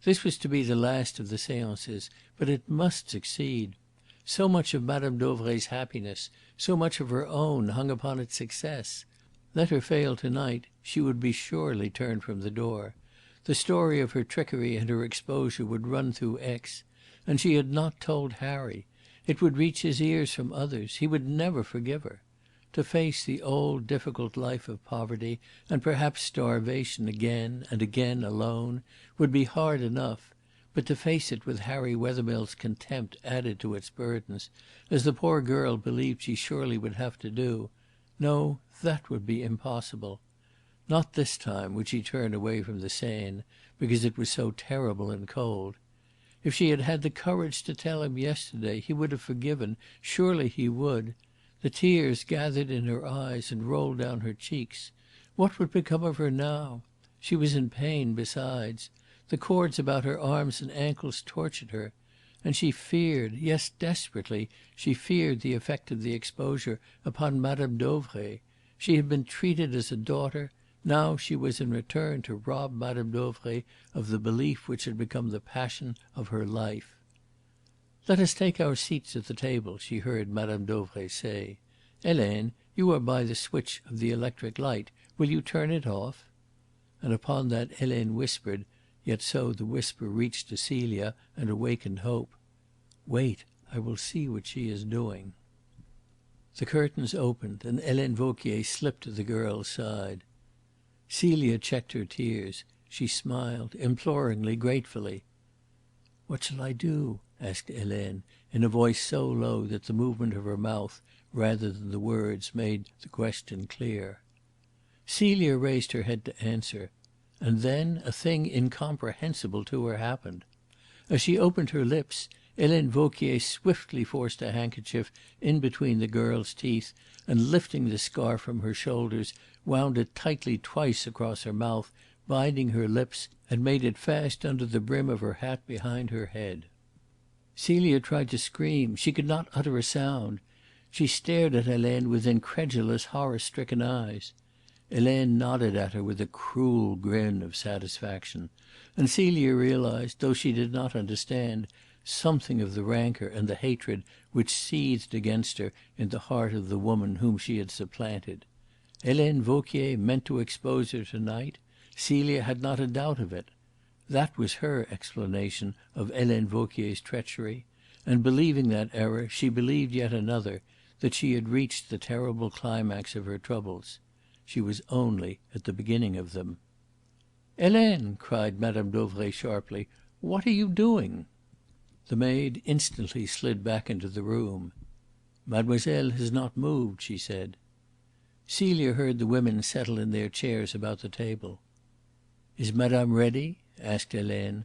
This was to be the last of the seances, but it must succeed. So much of Madame Dauvray's happiness, so much of her own, hung upon its success. Let her fail to night, she would be surely turned from the door. The story of her trickery and her exposure would run through Aix. And she had not told Harry. It would reach his ears from others. He would never forgive her. To face the old difficult life of poverty and perhaps starvation again and again alone would be hard enough, but to face it with Harry Wethermill's contempt added to its burdens, as the poor girl believed she surely would have to do, no, that would be impossible. Not this time would she turn away from the Seine, because it was so terrible and cold. If she had had the courage to tell him yesterday, he would have forgiven, surely he would. The tears gathered in her eyes and rolled down her cheeks. What would become of her now? She was in pain besides. The cords about her arms and ankles tortured her. And she feared, yes, desperately, she feared the effect of the exposure upon Madame Dauvray. She had been treated as a daughter. Now she was in return to rob Madame Dauvray of the belief which had become the passion of her life. "Let us take our seats at the table," she heard Madame Dauvray say. "Helene, you are by the switch of the electric light. Will you turn it off?" And upon that Helene whispered, yet so the whisper reached to Celia and awakened hope: "Wait, I will see what she is doing." The curtains opened and Helene Vauquier slipped to the girl's side. Celia checked her tears. She smiled, imploringly, gratefully. "What shall I do?" asked Helene, in a voice so low that the movement of her mouth rather than the words made the question clear. Celia raised her head to answer, and then a thing incomprehensible to her happened. As she opened her lips, Helene Vauquier swiftly forced a handkerchief in between the girl's teeth, and lifting the scarf from her shoulders, wound it tightly twice across her mouth, binding her lips, and made it fast under the brim of her hat behind her head. Celia tried to scream. She could not utter a sound. She stared at Helene with incredulous, horror-stricken eyes. Helene nodded at her with a cruel grin of satisfaction, and Celia realised, though she did not understand, something of the rancour and the hatred which seethed against her in the heart of the woman whom she had supplanted. Helene Vauquier meant to expose her to night. Celia had not a doubt of it. That was her explanation of Helene Vauquier's treachery, and believing that error, she believed yet another, that she had reached the terrible climax of her troubles. she was only at the beginning of them. "Helene!" cried Madame Dauvray sharply. "What are you doing?" The maid instantly slid back into the room. "Mademoiselle has not moved," she said. Celia heard the women settle in their chairs about the table. "Is madame ready?" asked Helene,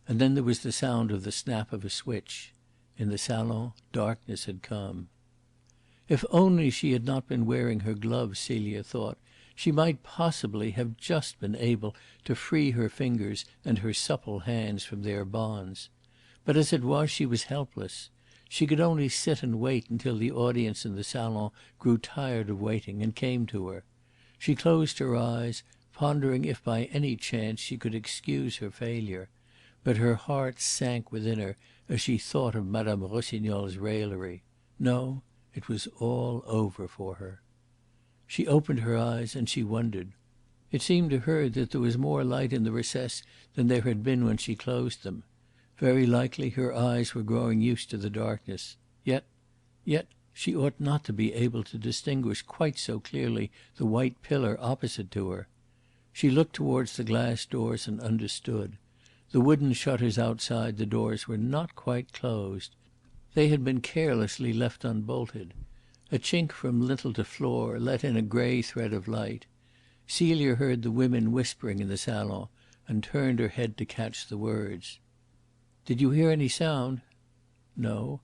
and then there was the sound of the snap of a switch. In the salon darkness had come. If only she had not been wearing her gloves, Celia thought, she might possibly have just been able to free her fingers and her supple hands from their bonds. But as it was she was helpless. She could only sit and wait until the audience in the salon grew tired of waiting and came to her. She closed her eyes, pondering if by any chance she could excuse her failure. But her heart sank within her as she thought of Madame Rossignol's raillery. No, it was all over for her. She opened her eyes and she wondered. It seemed to her that there was more light in the recess than there had been when she closed them. Very likely her eyes were growing used to the darkness. Yet she ought not to be able to distinguish quite so clearly the white pillar opposite to her. She looked towards the glass doors and understood. The wooden shutters outside the doors were not quite closed. They had been carelessly left unbolted. A chink from lintel to floor let in a grey thread of light. Celia heard the women whispering in the salon, and turned her head to catch the words. "Did you hear any sound?" "No."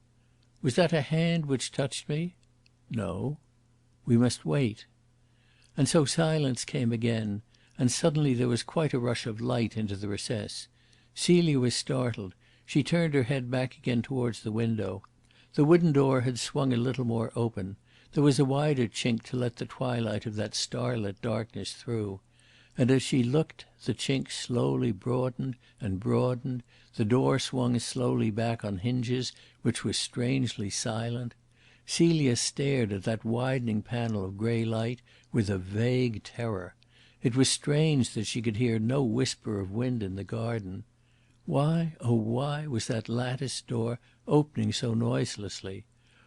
"Was that a hand which touched me?" "No." "We must wait." And so silence came again, and suddenly there was quite a rush of light into the recess. Celia was startled. She turned her head back again towards the window. The wooden door had swung a little more open. There was a wider chink to let the twilight of that starlit darkness through. And as she looked the chink slowly broadened and broadened, the door swung slowly back on hinges which were strangely silent. Celia stared at that widening panel of grey light with a vague terror. It was strange that she could hear no whisper of wind in the garden. Why, oh why, was that latticed door opening so noiselessly?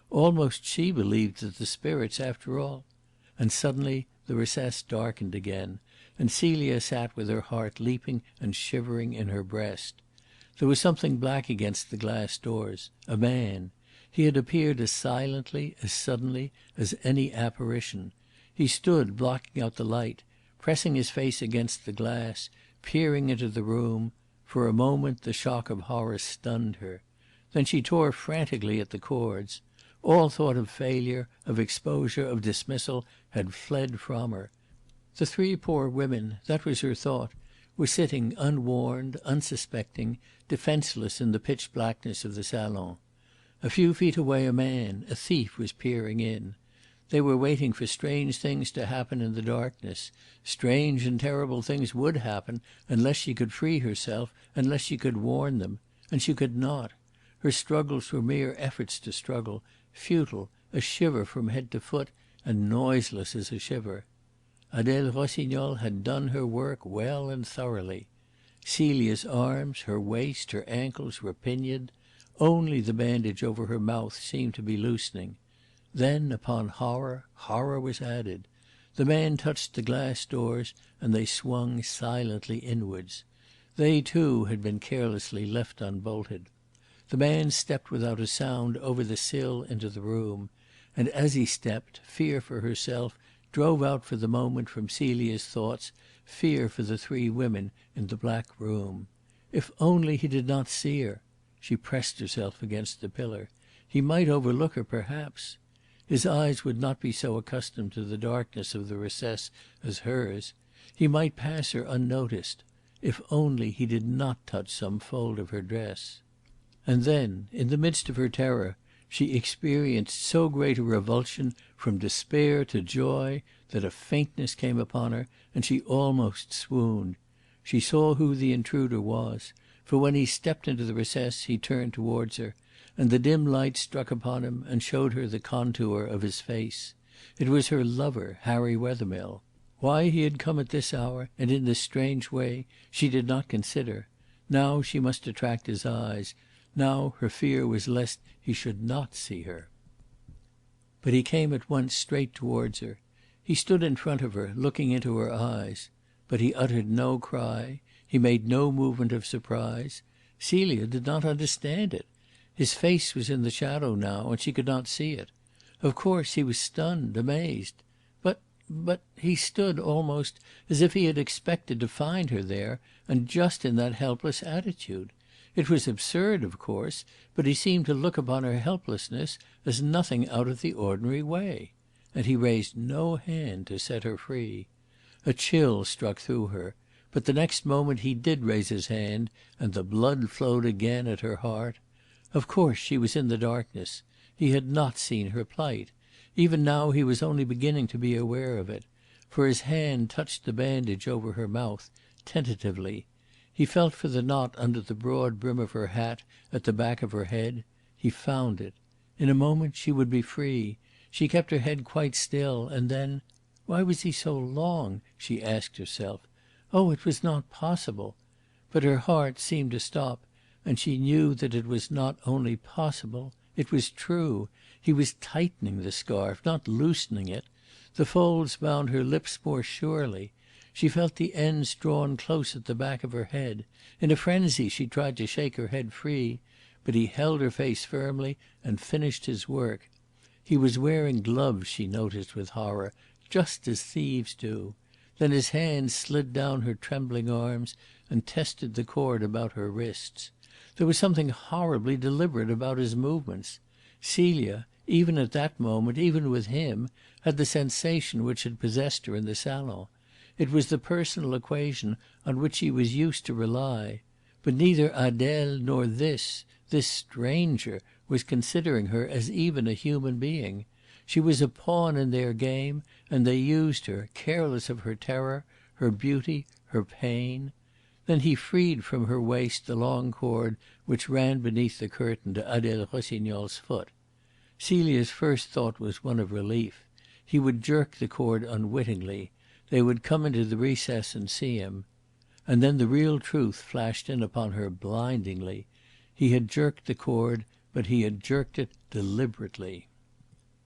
Almost she believed that the spirits, after all. And suddenly the recess darkened again, and Celia sat with her heart leaping and shivering in her breast. There was something black against the glass doors. A man. He had appeared as silently, as suddenly, as any apparition. He stood blocking out the light, pressing his face against the glass, peering into the room. For a moment the shock of horror stunned her. Then she tore frantically at the cords. All thought of failure, of exposure, of dismissal had fled from her. The three poor women, that was her thought, were sitting unwarned, unsuspecting, defenceless in the pitch blackness of the salon. A few feet away a man, a thief, was peering in. They were waiting for strange things to happen in the darkness. Strange and terrible things would happen unless she could free herself, unless she could warn them. And she could not. Her struggles were mere efforts to struggle, futile, a shiver from head to foot, and noiseless as a shiver. Adele Rossignol had done her work well and thoroughly. Celia's arms, her waist, her ankles were pinioned. Only the bandage over her mouth seemed to be loosening. Then, upon horror, horror was added. The man touched the glass doors, and they swung silently inwards. They, too, had been carelessly left unbolted. The man stepped without a sound over the sill into the room, and as he stepped, fear for herself drove out for the moment from Celia's thoughts fear for the three women in the black room. If only he did not see her! She pressed herself against the pillar. He might overlook her, perhaps. His eyes would not be so accustomed to the darkness of the recess as hers. He might pass her unnoticed. If only he did not touch some fold of her dress. And then, in the midst of her terror, she experienced so great a revulsion from despair to joy that a faintness came upon her, and she almost swooned. She saw who the intruder was, for when he stepped into the recess he turned towards her, and the dim light struck upon him and showed her the contour of his face. It was her lover, Harry Wethermill. Why he had come at this hour, and in this strange way, she did not consider. Now she must attract his eyes. Now her fear was lest he should not see her. But he came at once straight towards her. He stood in front of her, looking into her eyes. But he uttered no cry. He made no movement of surprise. Celia did not understand it. His face was in the shadow now, and she could not see it. Of course he was stunned, amazed. But he stood almost as if he had expected to find her there, and just in that helpless attitude. It was absurd, of course, but he seemed to look upon her helplessness as nothing out of the ordinary way. And he raised no hand to set her free. A chill struck through her, but the next moment he did raise his hand, and the blood flowed again at her heart. Of course she was in the darkness. He had not seen her plight. Even now he was only beginning to be aware of it, for his hand touched the bandage over her mouth, tentatively. He felt for the knot under the broad brim of her hat at the back of her head. He found it. In a moment she would be free. She kept her head quite still, and then why was he so long? She asked herself. Oh, it was not possible. But her heart seemed to stop, and she knew that it was not only possible, it was true. He was tightening the scarf, not loosening it. The folds bound her lips more surely. She felt the ends drawn close at the back of her head. In a frenzy she tried to shake her head free, but he held her face firmly and finished his work. He was wearing gloves, she noticed with horror, just as thieves do. Then his hand slid down her trembling arms and tested the cord about her wrists. There was something horribly deliberate about his movements. Celia, even at that moment, even with him, had the sensation which had possessed her in the salon. It was the personal equation on which she was used to rely. But neither Adele nor this stranger, was considering her as even a human being. She was a pawn in their game, and they used her, careless of her terror, her beauty, her pain. Then he freed from her waist the long cord which ran beneath the curtain to Adele Rossignol's foot. Celia's first thought was one of relief. He would jerk the cord unwittingly. They would come into the recess and see him. And then the real truth flashed in upon her blindingly. He had jerked the cord, but he had jerked it deliberately.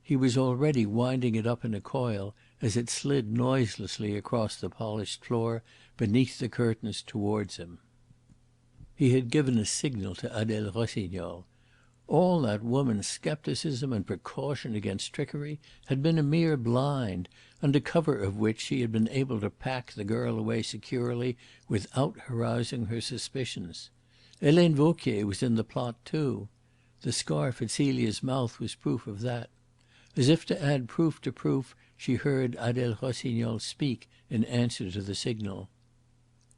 He was already winding it up in a coil as it slid noiselessly across the polished floor beneath the curtains towards him. He had given a signal to Adele Rossignol. All that woman's scepticism and precaution against trickery had been a mere blind, under cover of which she had been able to pack the girl away securely without arousing her suspicions. Helene Vauquier was in the plot too. The scarf at Celia's mouth was proof of that. As if to add proof to proof, she heard Adele Rossignol speak in answer to the signal.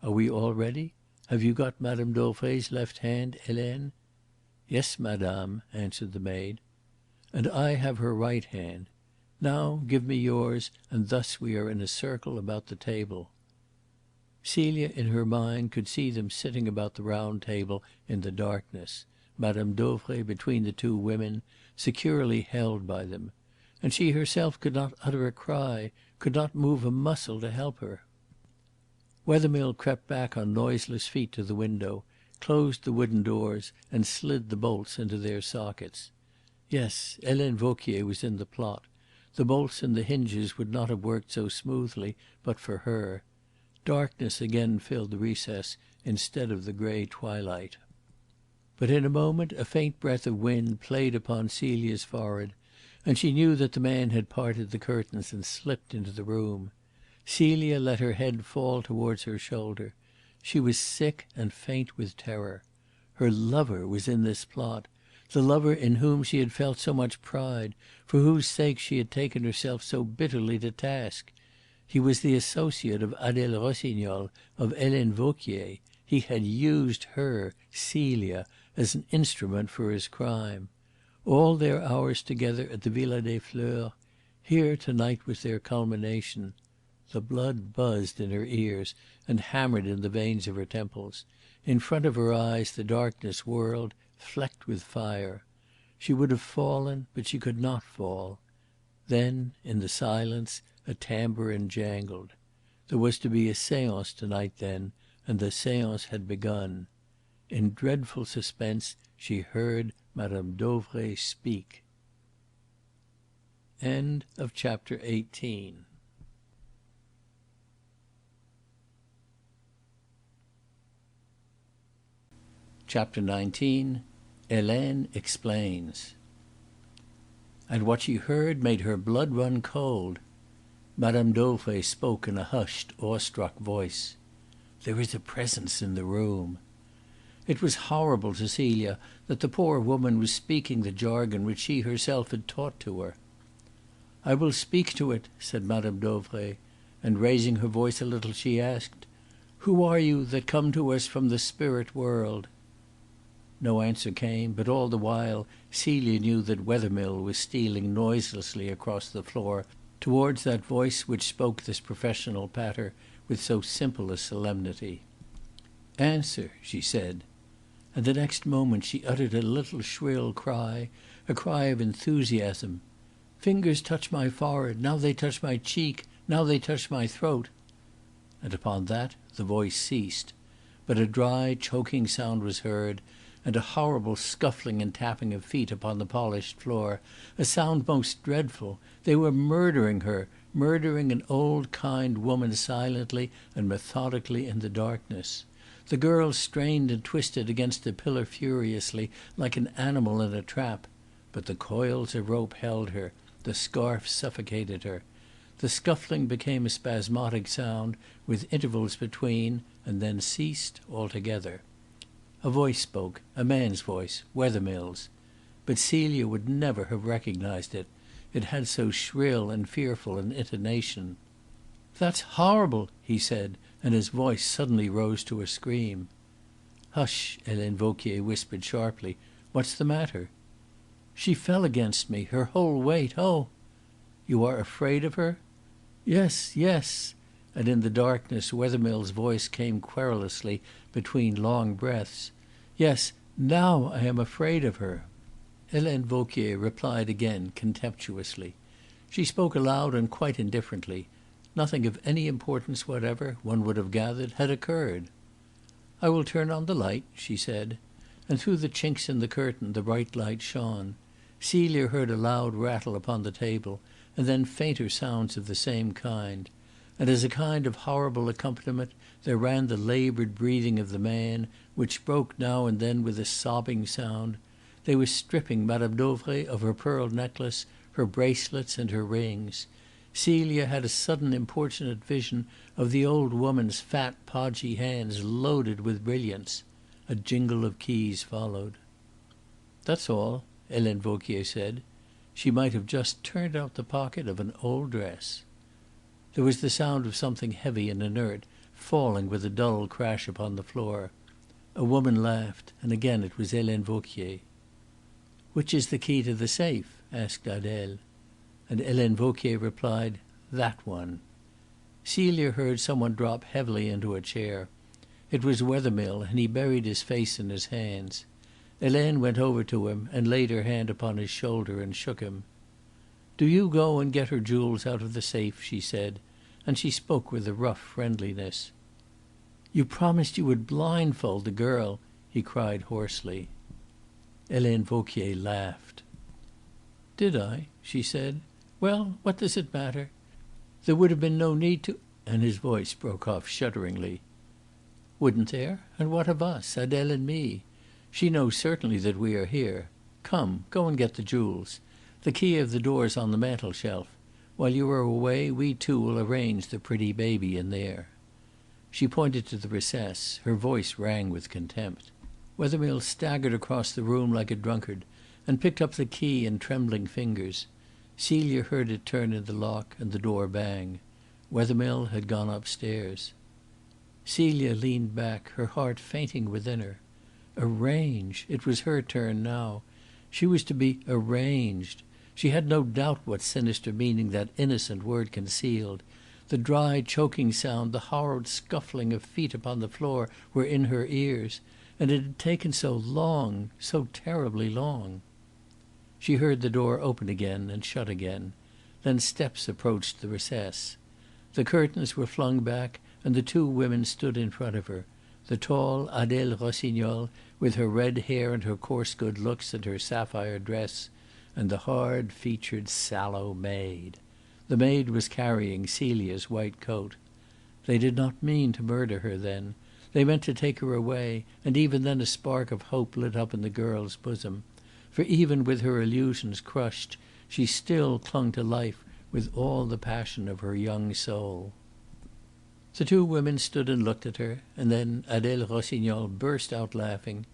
"Are we all ready? Have you got Madame Dauvray's left hand, Helene?" "Yes, madame," answered the maid. "And I have her right hand. Now give me yours, and thus we are in a circle about the table." Celia in her mind could see them sitting about the round table in the darkness, Madame Dauvray between the two women, securely held by them. And she herself could not utter a cry, could not move a muscle to help her. Wethermill crept back on noiseless feet to the window, closed the wooden doors, and slid the bolts into their sockets. Yes, Helene Vauquier was in the plot. The bolts and the hinges would not have worked so smoothly but for her. Darkness again filled the recess instead of the grey twilight. But in a moment a faint breath of wind played upon Celia's forehead, and she knew that the man had parted the curtains and slipped into the room. Celia let her head fall towards her shoulder. She was sick and faint with terror. Her lover was in this plot, the lover in whom she had felt so much pride, for whose sake she had taken herself so bitterly to task. He was the associate of Adele Rossignol, of Helene Vauquier. He had used her, Celia, as an instrument for his crime. All their hours together at the Villa des Fleurs, here tonight was their culmination. The blood buzzed in her ears and hammered in the veins of her temples. In front of her eyes the darkness whirled, flecked with fire. She would have fallen, but she could not fall. Then, in the silence, a tambourine jangled. There was to be a séance tonight then, and the séance had begun. In dreadful suspense she heard Madame Dauvray speak. End of chapter 18. Chapter 19. Helene Explains. And what she heard made her blood run cold. Madame Dauvray spoke in a hushed, awestruck voice. "There is a presence in the room." It was horrible to Celia that the poor woman was speaking the jargon which she herself had taught to her. "I will speak to it," said Madame Dauvray, and raising her voice a little she asked, "Who are you that come to us from the spirit world?" No answer came, but all the while Celia knew that Wethermill was stealing noiselessly across the floor towards that voice which spoke this professional patter with so simple a solemnity. "Answer," she said, and the next moment she uttered a little shrill cry, a cry of enthusiasm. "Fingers touch my forehead, now they touch my cheek, now they touch my throat." And upon that the voice ceased, but a dry choking sound was heard, and a horrible scuffling and tapping of feet upon the polished floor, a sound most dreadful. They were murdering her, murdering an old kind woman silently and methodically in the darkness. The girl strained and twisted against the pillar furiously, like an animal in a trap, but the coils of rope held her, the scarf suffocated her. The scuffling became a spasmodic sound, with intervals between, and then ceased altogether. A voice spoke, a man's voice, Wethermill's. But Celia would never have recognized it. It had so shrill and fearful an intonation. "That's horrible," he said, and his voice suddenly rose to a scream. "Hush," Helene Vauquier whispered sharply. "What's the matter?" "She fell against me, her whole weight. Oh!" "You are afraid of her?" "Yes, yes." And in the darkness Wethermill's voice came querulously between long breaths. "Yes, now I am afraid of her." Helene Vauquier replied again contemptuously. She spoke aloud and quite indifferently. Nothing of any importance whatever, one would have gathered, had occurred. "I will turn on the light," she said, and through the chinks in the curtain the bright light shone. Celia heard a loud rattle upon the table, and then fainter sounds of the same kind. And as a kind of horrible accompaniment there ran the laboured breathing of the man, which broke now and then with a sobbing sound. They were stripping Madame Dauvray of her pearl necklace, her bracelets, and her rings. Celia had a sudden importunate vision of the old woman's fat podgy hands loaded with brilliants. A jingle of keys followed. "That's all," Helene Vauquier said. She might have just turned out the pocket of an old dress. There was the sound of something heavy and inert falling with a dull crash upon the floor. A woman laughed, and again it was Helene Vauquier. "Which is the key to the safe?" asked Adele. And Helene Vauquier replied, "That one." Celia heard some one drop heavily into a chair. It was Wethermill, and he buried his face in his hands. Helene went over to him and laid her hand upon his shoulder and shook him. "Do you go and get her jewels out of the safe," she said, and she spoke with a rough friendliness. "You promised you would blindfold the girl," he cried hoarsely. Helene Vauquier laughed. "Did I?" she said. "Well, what does it matter? There would have been no need to—" and his voice broke off shudderingly. "Wouldn't there? And what of us, Adele and me? She knows certainly that we are here. Come, go and get the jewels. The key of the door's on the mantel-shelf. While you are away we two will arrange the pretty baby in there." She pointed to the recess. Her voice rang with contempt. Wethermill staggered across the room like a drunkard and picked up the key in trembling fingers. Celia heard it turn in the lock and the door bang. Wethermill had gone upstairs. Celia leaned back, her heart fainting within her. Arrange! It was her turn now. She was to be arranged. She had no doubt what sinister meaning that innocent word concealed. The dry choking sound, the horrid scuffling of feet upon the floor were in her ears. And it had taken so long, so terribly long. She heard the door open again and shut again. Then steps approached the recess. The curtains were flung back and the two women stood in front of her. The tall Adele Rossignol, with her red hair and her coarse good looks and her sapphire dress, and the hard-featured sallow maid. The maid was carrying Celia's white coat. They did not mean to murder her then. They meant to take her away, and even then a spark of hope lit up in the girl's bosom. For even with her illusions crushed, she still clung to life with all the passion of her young soul. The two women stood and looked at her, and then Adele Rossignol burst out laughing.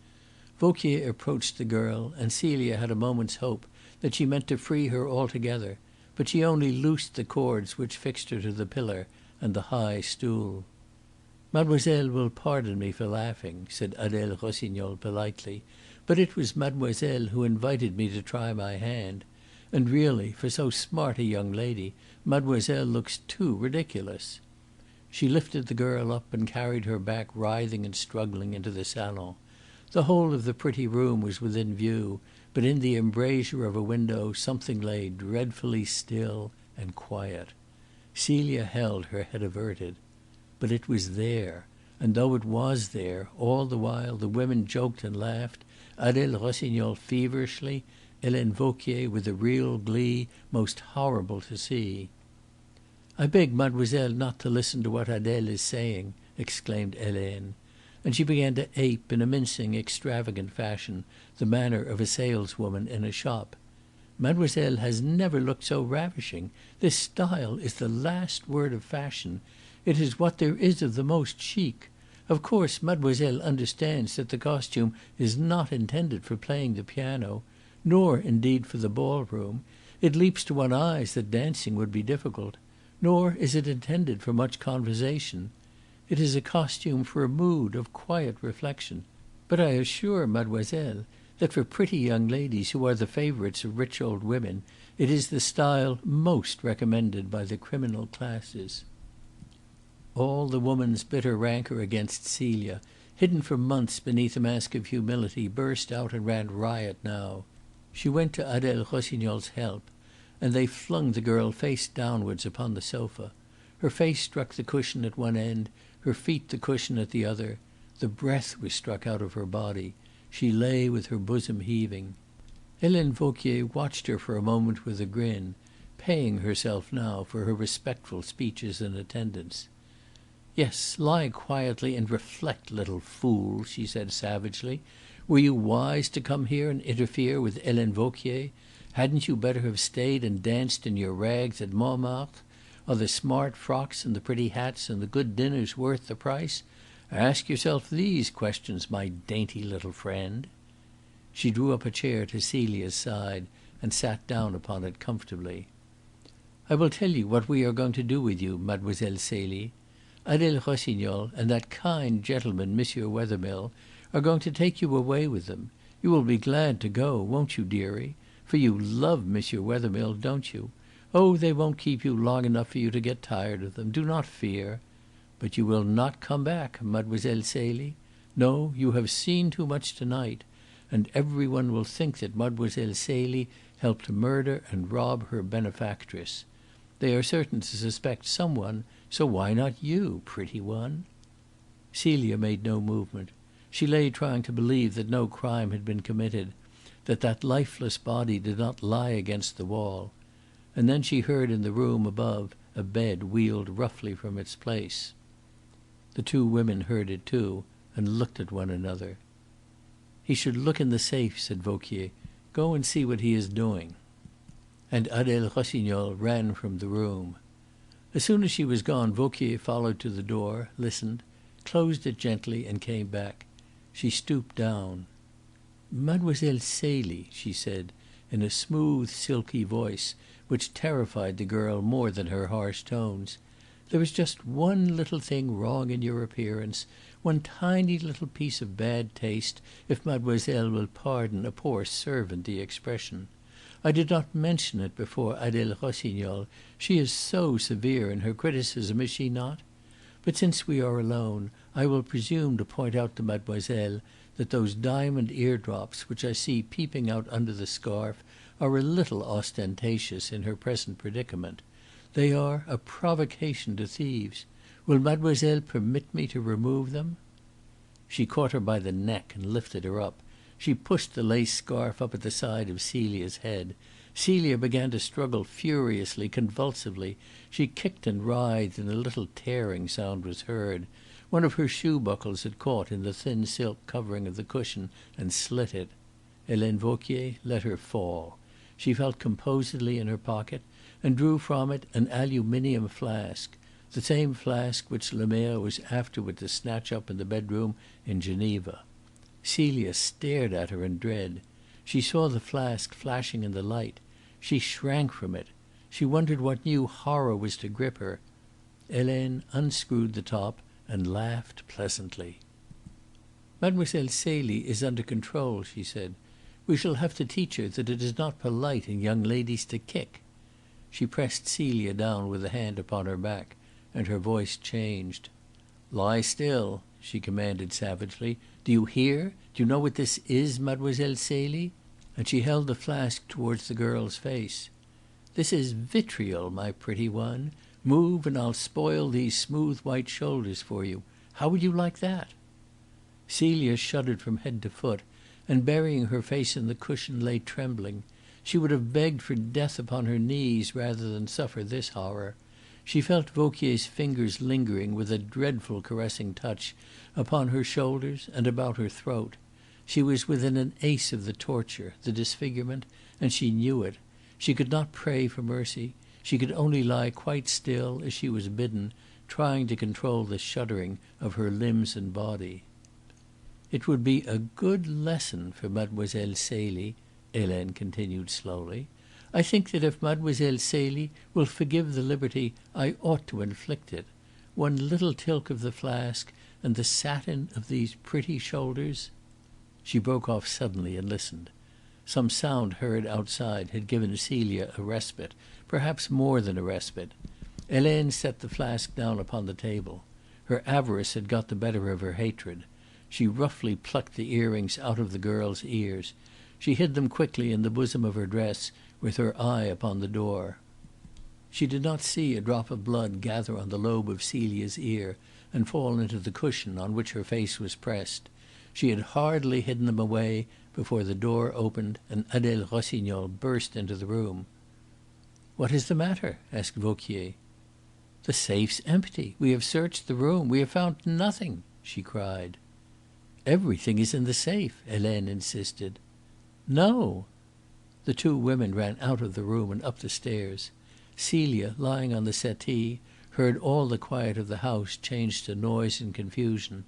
Vauquier approached the girl, and Celia had a moment's hope that she meant to free her altogether, but she only loosed the cords which fixed her to the pillar and the high stool. "Mademoiselle will pardon me for laughing," said Adele Rossignol politely, "but it was mademoiselle who invited me to try my hand. And really, for so smart a young lady, mademoiselle looks too ridiculous." She lifted the girl up and carried her back writhing and struggling into the salon. The whole of the pretty room was within view, but in the embrasure of a window something lay dreadfully still and quiet. Celia held her head averted. But it was there, and though it was there, all the while the women joked and laughed, Adele Rossignol feverishly, Helene Vauquier with a real glee most horrible to see. "I beg mademoiselle not to listen to what Adele is saying," exclaimed Helene. And she began to ape, in a mincing, extravagant fashion, the manner of a saleswoman in a shop. "Mademoiselle has never looked so ravishing. This style is the last word of fashion. It is what there is of the most chic. Of course, mademoiselle understands that the costume is not intended for playing the piano, nor indeed for the ballroom. It leaps to one's eyes that dancing would be difficult. Nor is it intended for much conversation. It is a costume for a mood of quiet reflection. But I assure mademoiselle that for pretty young ladies who are the favourites of rich old women, it is the style most recommended by the criminal classes." All the woman's bitter rancour against Celia, hidden for months beneath a mask of humility, burst out and ran riot now. She went to Adele Rossignol's help, and they flung the girl face downwards upon the sofa. Her face struck the cushion at one end, her feet the cushion at the other. The breath was struck out of her body. She lay with her bosom heaving. Helene Vauquier watched her for a moment with a grin, paying herself now for her respectful speeches and attendance. "Yes, lie quietly and reflect, little fool," she said savagely. "Were you wise to come here and interfere with Helene Vauquier? Hadn't you better have stayed and danced in your rags at Montmartre? Are the smart frocks and the pretty hats and the good dinners worth the price? Ask yourself these questions, my dainty little friend." She drew up a chair to Celia's side and sat down upon it comfortably. "I will tell you what we are going to do with you, Mademoiselle Celie. Adele Rossignol and that kind gentleman, Monsieur Wethermill, are going to take you away with them. You will be glad to go, won't you, dearie? For you love Monsieur Wethermill, don't you? Oh, they won't keep you long enough for you to get tired of them. Do not fear. But you will not come back, Mademoiselle Celie. No, you have seen too much tonight, and every one will think that Mademoiselle Celie helped murder and rob her benefactress. They are certain to suspect some one, so why not you, pretty one?" Celia made no movement. She lay trying to believe that no crime had been committed, that that lifeless body did not lie against the wall. And then she heard in the room above a bed wheeled roughly from its place. The two women heard it too, and looked at one another. "He should look in the safe," said Vauquier. "Go and see what he is doing." And Adele Rossignol ran from the room. As soon as she was gone, Vauquier followed to the door, listened, closed it gently, and came back. She stooped down. "Mademoiselle Celie," she said, in a smooth, silky voice which terrified the girl more than her harsh tones, "there is just one little thing wrong in your appearance, one tiny little piece of bad taste, if mademoiselle will pardon a poor servant the expression. I did not mention it before Adele Rossignol. She is so severe in her criticism, is she not? But since we are alone, I will presume to point out to mademoiselle that those diamond eardrops which I see peeping out under the scarf are a little ostentatious in her present predicament. They are a provocation to thieves. Will mademoiselle permit me to remove them?" She caught her by the neck and lifted her up. She pushed the lace scarf up at the side of Celia's head. Celia began to struggle furiously, convulsively. She kicked and writhed, and a little tearing sound was heard. One of her shoe buckles had caught in the thin silk covering of the cushion and slit it. Helene Vauquier let her fall. She felt composedly in her pocket and drew from it an aluminium flask, the same flask which Le Maire was afterward to snatch up in the bedroom in Geneva. Celia stared at her in dread. She saw the flask flashing in the light. She shrank from it. She wondered what new horror was to grip her. Helene unscrewed the top and laughed pleasantly. "Mademoiselle Celie is under control," she said. "We shall have to teach her that it is not polite in young ladies to kick." She pressed Celia down with a hand upon her back, and her voice changed. "Lie still," she commanded savagely. "Do you hear? Do you know what this is, Mademoiselle Celie?" And she held the flask towards the girl's face. "This is vitriol, my pretty one. Move, and I'll spoil these smooth white shoulders for you. How would you like that?" Celia shuddered from head to foot, and burying her face in the cushion lay trembling. She would have begged for death upon her knees rather than suffer this horror. She felt Vauquier's fingers lingering with a dreadful caressing touch upon her shoulders and about her throat. She was within an ace of the torture, the disfigurement, and she knew it. She could not pray for mercy. She could only lie quite still, as she was bidden, trying to control the shuddering of her limbs and body. "It would be a good lesson for Mademoiselle Celie," Helene continued slowly. "I think that if Mademoiselle Celie will forgive the liberty, I ought to inflict it. One little tilt of the flask, and the satin of these pretty shoulders—" She broke off suddenly and listened. Some sound heard outside had given Celia a respite, perhaps more than a respite. Helene set the flask down upon the table. Her avarice had got the better of her hatred. She roughly plucked the earrings out of the girl's ears. She hid them quickly in the bosom of her dress, with her eye upon the door. She did not see a drop of blood gather on the lobe of Celia's ear and fall into the cushion on which her face was pressed. She had hardly hidden them away before the door opened and Adèle Rossignol burst into the room. "What is the matter?" asked Vauquier. "The safe's empty. We have searched the room. We have found nothing," she cried. "Everything is in the safe," Helene insisted. "No!" The two women ran out of the room and up the stairs. Celia, lying on the settee, heard all the quiet of the house change to noise and confusion.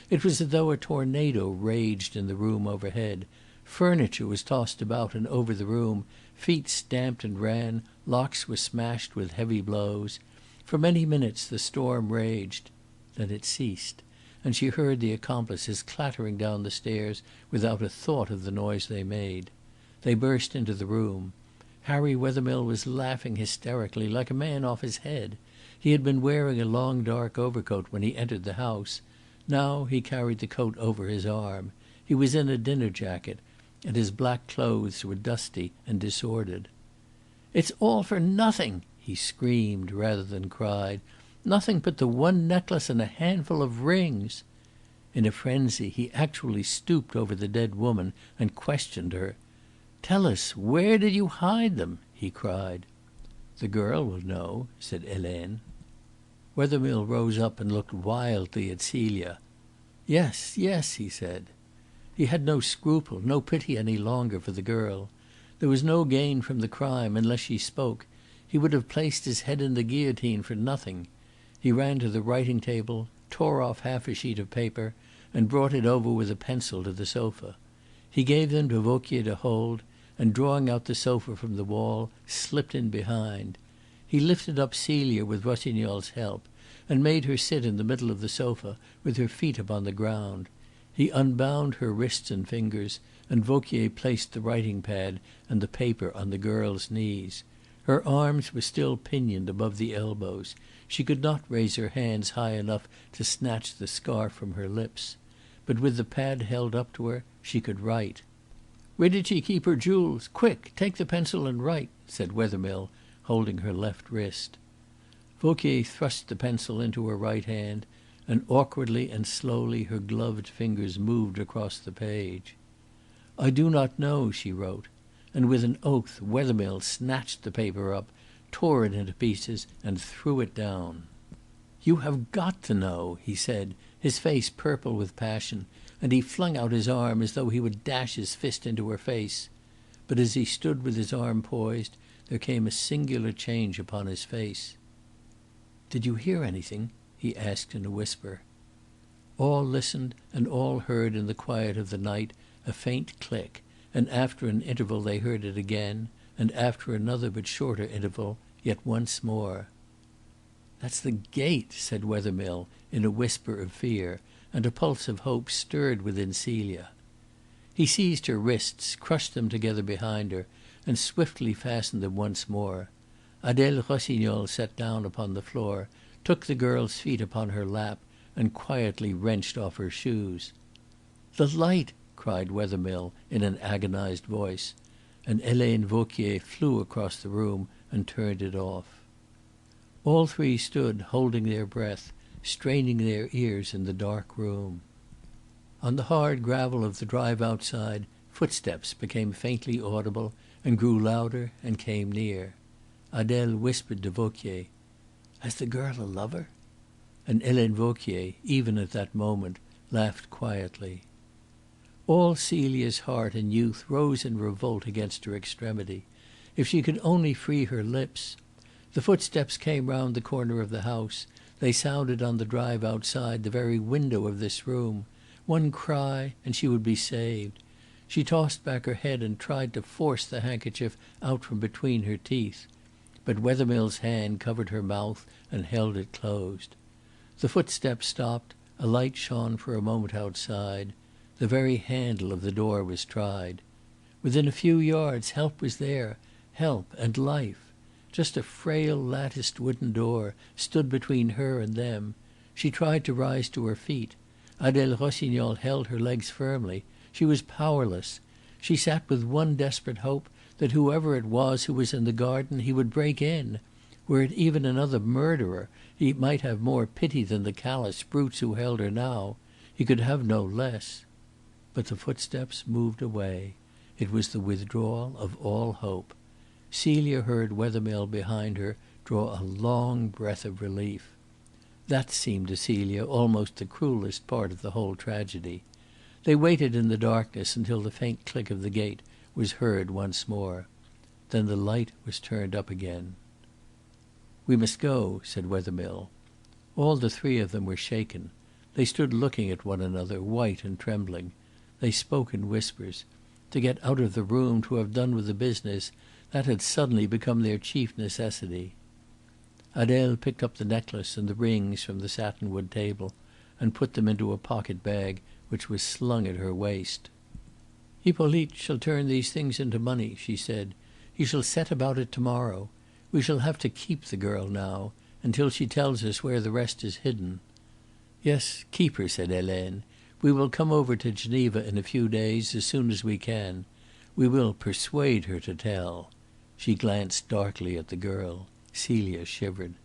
It was as though a tornado raged in the room overhead. Furniture was tossed about and over the room, feet stamped and ran, locks were smashed with heavy blows. For many minutes the storm raged. Then it ceased, and she heard the accomplices clattering down the stairs without a thought of the noise they made. They burst into the room. Harry Wethermill was laughing hysterically, like a man off his head. He had been wearing a long dark overcoat when he entered the house. Now he carried the coat over his arm. He was in a dinner jacket, and his black clothes were dusty and disordered. "It's all for nothing!" he screamed rather than cried. "Nothing but the one necklace and a handful of rings!" In a frenzy he actually stooped over the dead woman and questioned her. "Tell us, where did you hide them?" he cried. "The girl will know," said Helene. Wethermill rose up and looked wildly at Celia. "Yes, yes," he said. He had no scruple, no pity any longer for the girl. There was no gain from the crime unless she spoke. He would have placed his head in the guillotine for nothing. He ran to the writing table, tore off half a sheet of paper, and brought it over with a pencil to the sofa. He gave them to Vauquier to hold, and drawing out the sofa from the wall, slipped in behind. He lifted up Celia with Rossignol's help, and made her sit in the middle of the sofa with her feet upon the ground. He unbound her wrists and fingers, and Vauquier placed the writing pad and the paper on the girl's knees. Her arms were still pinioned above the elbows. She could not raise her hands high enough to snatch the scarf from her lips. But with the pad held up to her, she could write. "Where did she keep her jewels? Quick, take the pencil and write," said Wethermill, holding her left wrist. Vauquier thrust the pencil into her right hand, and awkwardly and slowly her gloved fingers moved across the page. "I do not know," she wrote, and with an oath Wethermill snatched the paper up, tore it into pieces, and threw it down. "You have got to know," he said, his face purple with passion, and he flung out his arm as though he would dash his fist into her face. But as he stood with his arm poised, there came a singular change upon his face. "Did you hear anything?" he asked in a whisper. All listened, and all heard in the quiet of the night a faint click, and after an interval they heard it again, and after another but shorter interval, yet once more. "That's the gate," said Wethermill in a whisper of fear, and a pulse of hope stirred within Celia. He seized her wrists, crushed them together behind her, and swiftly fastened them once more. Adele Rossignol sat down upon the floor, took the girl's feet upon her lap, and quietly wrenched off her shoes. "The light!" cried Wethermill in an agonized voice, and Helene Vauquier flew across the room and turned it off. All three stood holding their breath, straining their ears in the dark room. On the hard gravel of the drive outside, footsteps became faintly audible and grew louder and came near. Adele whispered to Vauquier, "Has the girl a lover?" And Helene Vauquier, even at that moment, laughed quietly. All Celia's heart and youth rose in revolt against her extremity. If she could only free her lips! The footsteps came round the corner of the house. They sounded on the drive outside the very window of this room. One cry, and she would be saved. She tossed back her head and tried to force the handkerchief out from between her teeth. But Wethermill's hand covered her mouth and held it closed. The footsteps stopped. A light shone for a moment outside. The very handle of the door was tried. Within a few yards help was there, help and life. Just a frail latticed wooden door stood between her and them. She tried to rise to her feet. Adele Rossignol held her legs firmly. She was powerless. She sat with one desperate hope, that whoever it was who was in the garden, he would break in. Were it even another murderer, he might have more pity than the callous brutes who held her now. He could have no less. But the footsteps moved away. It was the withdrawal of all hope. Celia heard Wethermill behind her draw a long breath of relief. That seemed to Celia almost the cruellest part of the whole tragedy. They waited in the darkness until the faint click of the gate was heard once more. Then the light was turned up again. "We must go," said Wethermill. All the three of them were shaken. They stood looking at one another, white and trembling. They spoke in whispers. To get out of the room, to have done with the business, that had suddenly become their chief necessity. Adele picked up the necklace and the rings from the satinwood table and put them into a pocket bag which was slung at her waist. "Hippolyte shall turn these things into money," she said. "He shall set about it tomorrow. We shall have to keep the girl now, until she tells us where the rest is hidden." "Yes, keep her," said Helene. "We will come over to Geneva in a few days, as soon as we can. We will persuade her to tell." She glanced darkly at the girl. Celia shivered.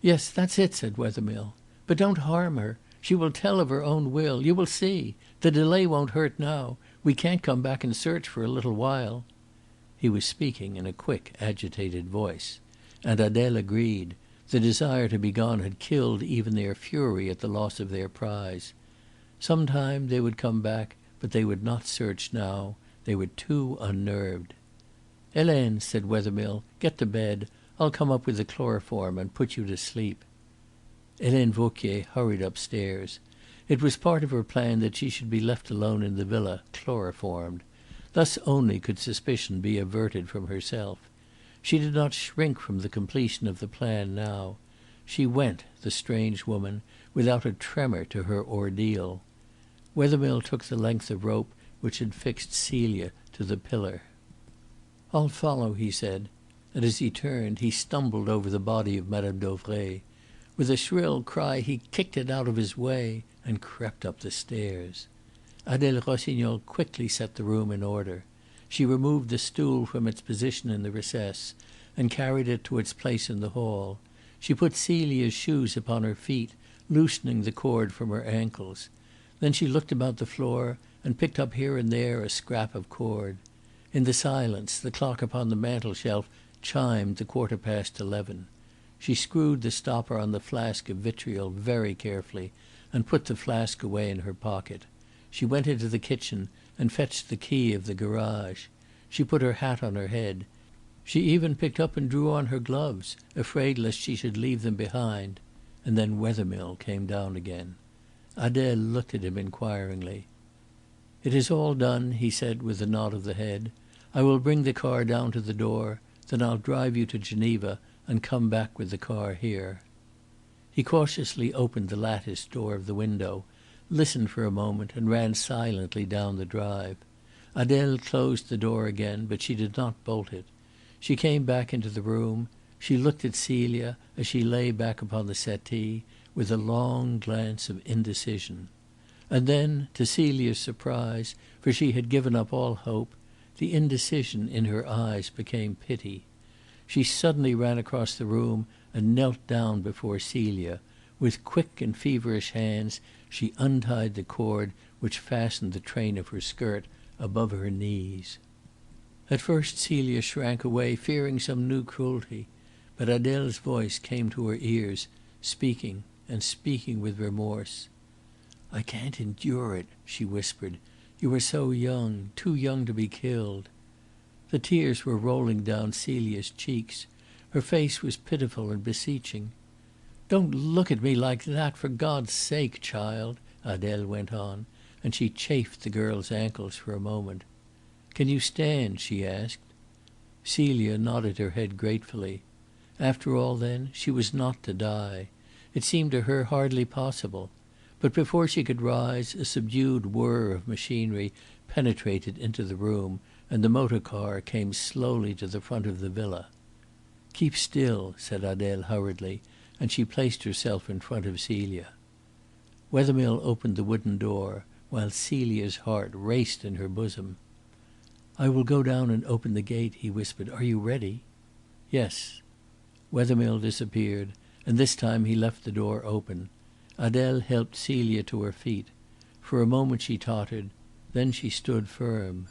"Yes, that's it," said Wethermill. "But don't harm her. She will tell of her own will. You will see. The delay won't hurt now. We can't come back and search for a little while." He was speaking in a quick, agitated voice. And Adele agreed. The desire to be gone had killed even their fury at the loss of their prize. Some time they would come back, but they would not search now. They were too unnerved. "Helene," said Wethermill, "get to bed. I'll come up with the chloroform and put you to sleep." Helene Vauquier hurried upstairs. It was part of her plan that she should be left alone in the villa, chloroformed. Thus only could suspicion be averted from herself. She did not shrink from the completion of the plan now. She went, the strange woman, without a tremor to her ordeal. Wethermill took the length of rope which had fixed Celia to the pillar. "I'll follow," he said, and as he turned he stumbled over the body of Madame Dauvray. With a shrill cry he kicked it out of his way and crept up the stairs. Adele Rossignol quickly set the room in order. She removed the stool from its position in the recess and carried it to its place in the hall. She put Celia's shoes upon her feet, loosening the cord from her ankles. Then she looked about the floor and picked up here and there a scrap of cord. In the silence the clock upon the mantel-shelf chimed the 11:15. She screwed the stopper on the flask of vitriol very carefully and put the flask away in her pocket. She went into the kitchen and fetched the key of the garage. She put her hat on her head. She even picked up and drew on her gloves, afraid lest she should leave them behind. And then Wethermill came down again. Adele looked at him inquiringly. "It is all done," he said with a nod of the head. "I will bring the car down to the door. Then I'll drive you to Geneva and come back with the car here." He cautiously opened the latticed door of the window, listened for a moment, and ran silently down the drive. Adele closed the door again, but she did not bolt it. She came back into the room. She looked at Celia as she lay back upon the settee, with a long glance of indecision. And then, to Celia's surprise, for she had given up all hope, the indecision in her eyes became pity. She suddenly ran across the room and knelt down before Celia. With quick and feverish hands she untied the cord which fastened the train of her skirt above her knees. At first Celia shrank away, fearing some new cruelty, but Adele's voice came to her ears, speaking, and speaking with remorse. "I can't endure it," she whispered. "You are so young, too young to be killed." The tears were rolling down Celia's cheeks. Her face was pitiful and beseeching. "Don't look at me like that, for God's sake, child," Adele went on, and she chafed the girl's ankles for a moment. "Can you stand?" she asked. Celia nodded her head gratefully. After all, then, she was not to die. It seemed to her hardly possible. But before she could rise, a subdued whir of machinery penetrated into the room, and the motor car came slowly to the front of the villa. "Keep still," said Adele hurriedly, and she placed herself in front of Celia. Wethermill opened the wooden door, while Celia's heart raced in her bosom. "I will go down and open the gate," he whispered. "Are you ready?" "Yes." Wethermill disappeared, and this time he left the door open. Adele helped Celia to her feet. For a moment she tottered. Then she stood firm.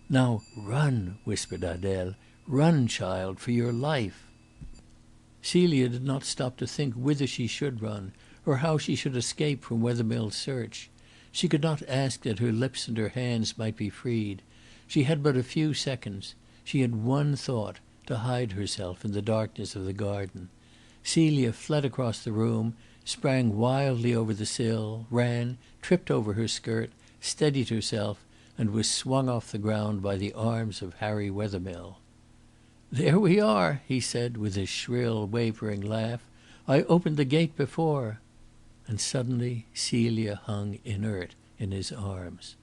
"Now run," whispered Adele. "Run, child, for your life." Celia did not stop to think whither she should run, or how she should escape from Wethermill's search. She could not ask that her lips and her hands might be freed. She had but a few seconds. She had one thought, to hide herself in the darkness of the garden. Celia fled across the room, sprang wildly over the sill, ran, tripped over her skirt, steadied herself, and was swung off the ground by the arms of Harry Wethermill. "There we are," he said with his shrill, wavering laugh. "I opened the gate before." And suddenly Celia hung inert in his arms.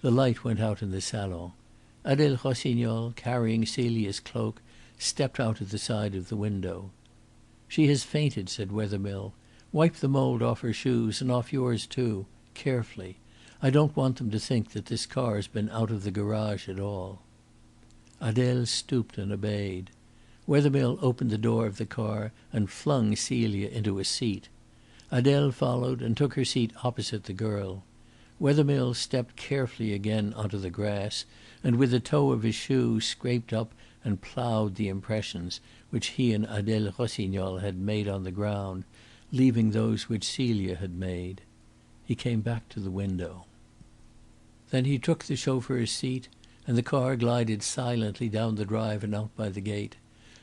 The light went out in the salon. Adele Rossignol, carrying Celia's cloak, stepped out at the side of the window. "She has fainted," said Wethermill. "Wipe the mould off her shoes, and off yours too, carefully. I don't want them to think that this car has been out of the garage at all." Adele stooped and obeyed. Wethermill opened the door of the car and flung Celia into a seat. Adele followed and took her seat opposite the girl. Wethermill stepped carefully again onto the grass, and with the toe of his shoe scraped up and ploughed the impressions which he and Adele Rossignol had made on the ground, leaving those which Celia had made. He came back to the window. Then he took the chauffeur's seat, and the car glided silently down the drive and out by the gate.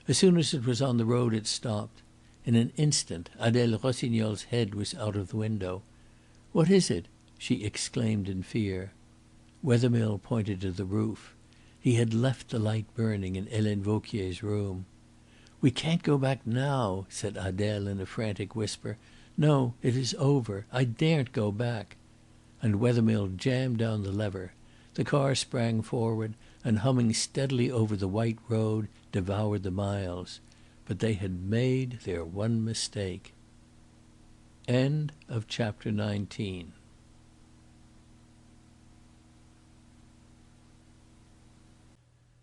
As soon as it was on the road it stopped. In an instant Adele Rossignol's head was out of the window. "What is it?" she exclaimed in fear. Wethermill pointed to the roof. He had left the light burning in Helene Vauquier's room. "We can't go back now," said Adele in a frantic whisper. "No, it is over. I daren't go back." And Wethermill jammed down the lever. The car sprang forward, and humming steadily over the white road, devoured the miles. But they had made their one mistake. End of chapter 19.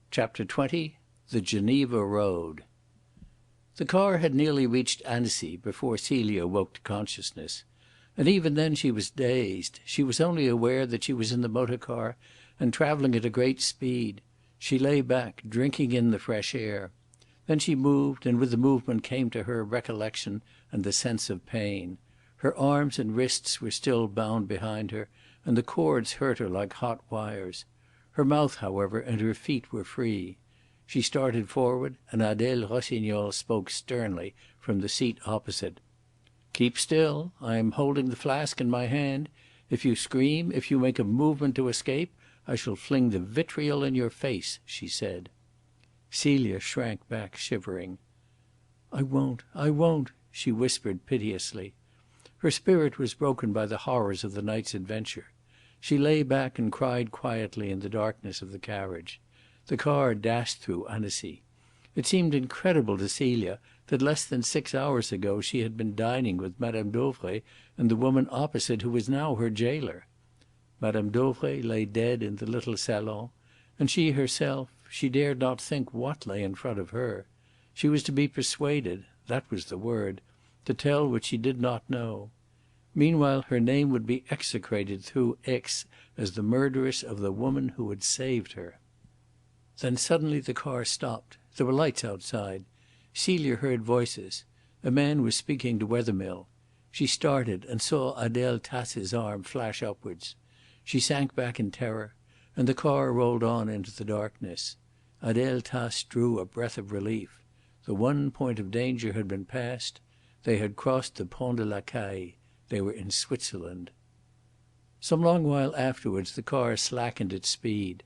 Chapter 20. The Geneva Road. The car had nearly reached Annecy before Celia woke to consciousness. And even then she was dazed. She was only aware that she was in the motor car and travelling at a great speed. She lay back, drinking in the fresh air. Then she moved, and with the movement came to her recollection and the sense of pain. Her arms and wrists were still bound behind her, and the cords hurt her like hot wires. Her mouth, however, and her feet were free. She started forward, and Adèle Rossignol spoke sternly from the seat opposite. "Keep still. I am holding the flask in my hand. If you scream, if you make a movement to escape, I shall fling the vitriol in your face," she said. Celia shrank back, shivering. "I won't, I won't," she whispered piteously. Her spirit was broken by the horrors of the night's adventure. She lay back and cried quietly in the darkness of the carriage. The car dashed through Annecy. It seemed incredible to Celia that less than 6 hours ago she had been dining with Madame Dauvray and the woman opposite who was now her jailer. Madame Dauvray lay dead in the little salon, and she herself, she dared not think what lay in front of her. She was to be persuaded, that was the word, to tell what she did not know. Meanwhile her name would be execrated through Aix as the murderess of the woman who had saved her. Then suddenly the car stopped. There were lights outside. Celia heard voices. A man was speaking to Wethermill. She started and saw Adèle Tass's arm flash upwards. She sank back in terror, and the car rolled on into the darkness. Adèle Tasse drew a breath of relief. The one point of danger had been passed. They had crossed the Pont de la Caille. They were in Switzerland. Some long while afterwards the car slackened its speed.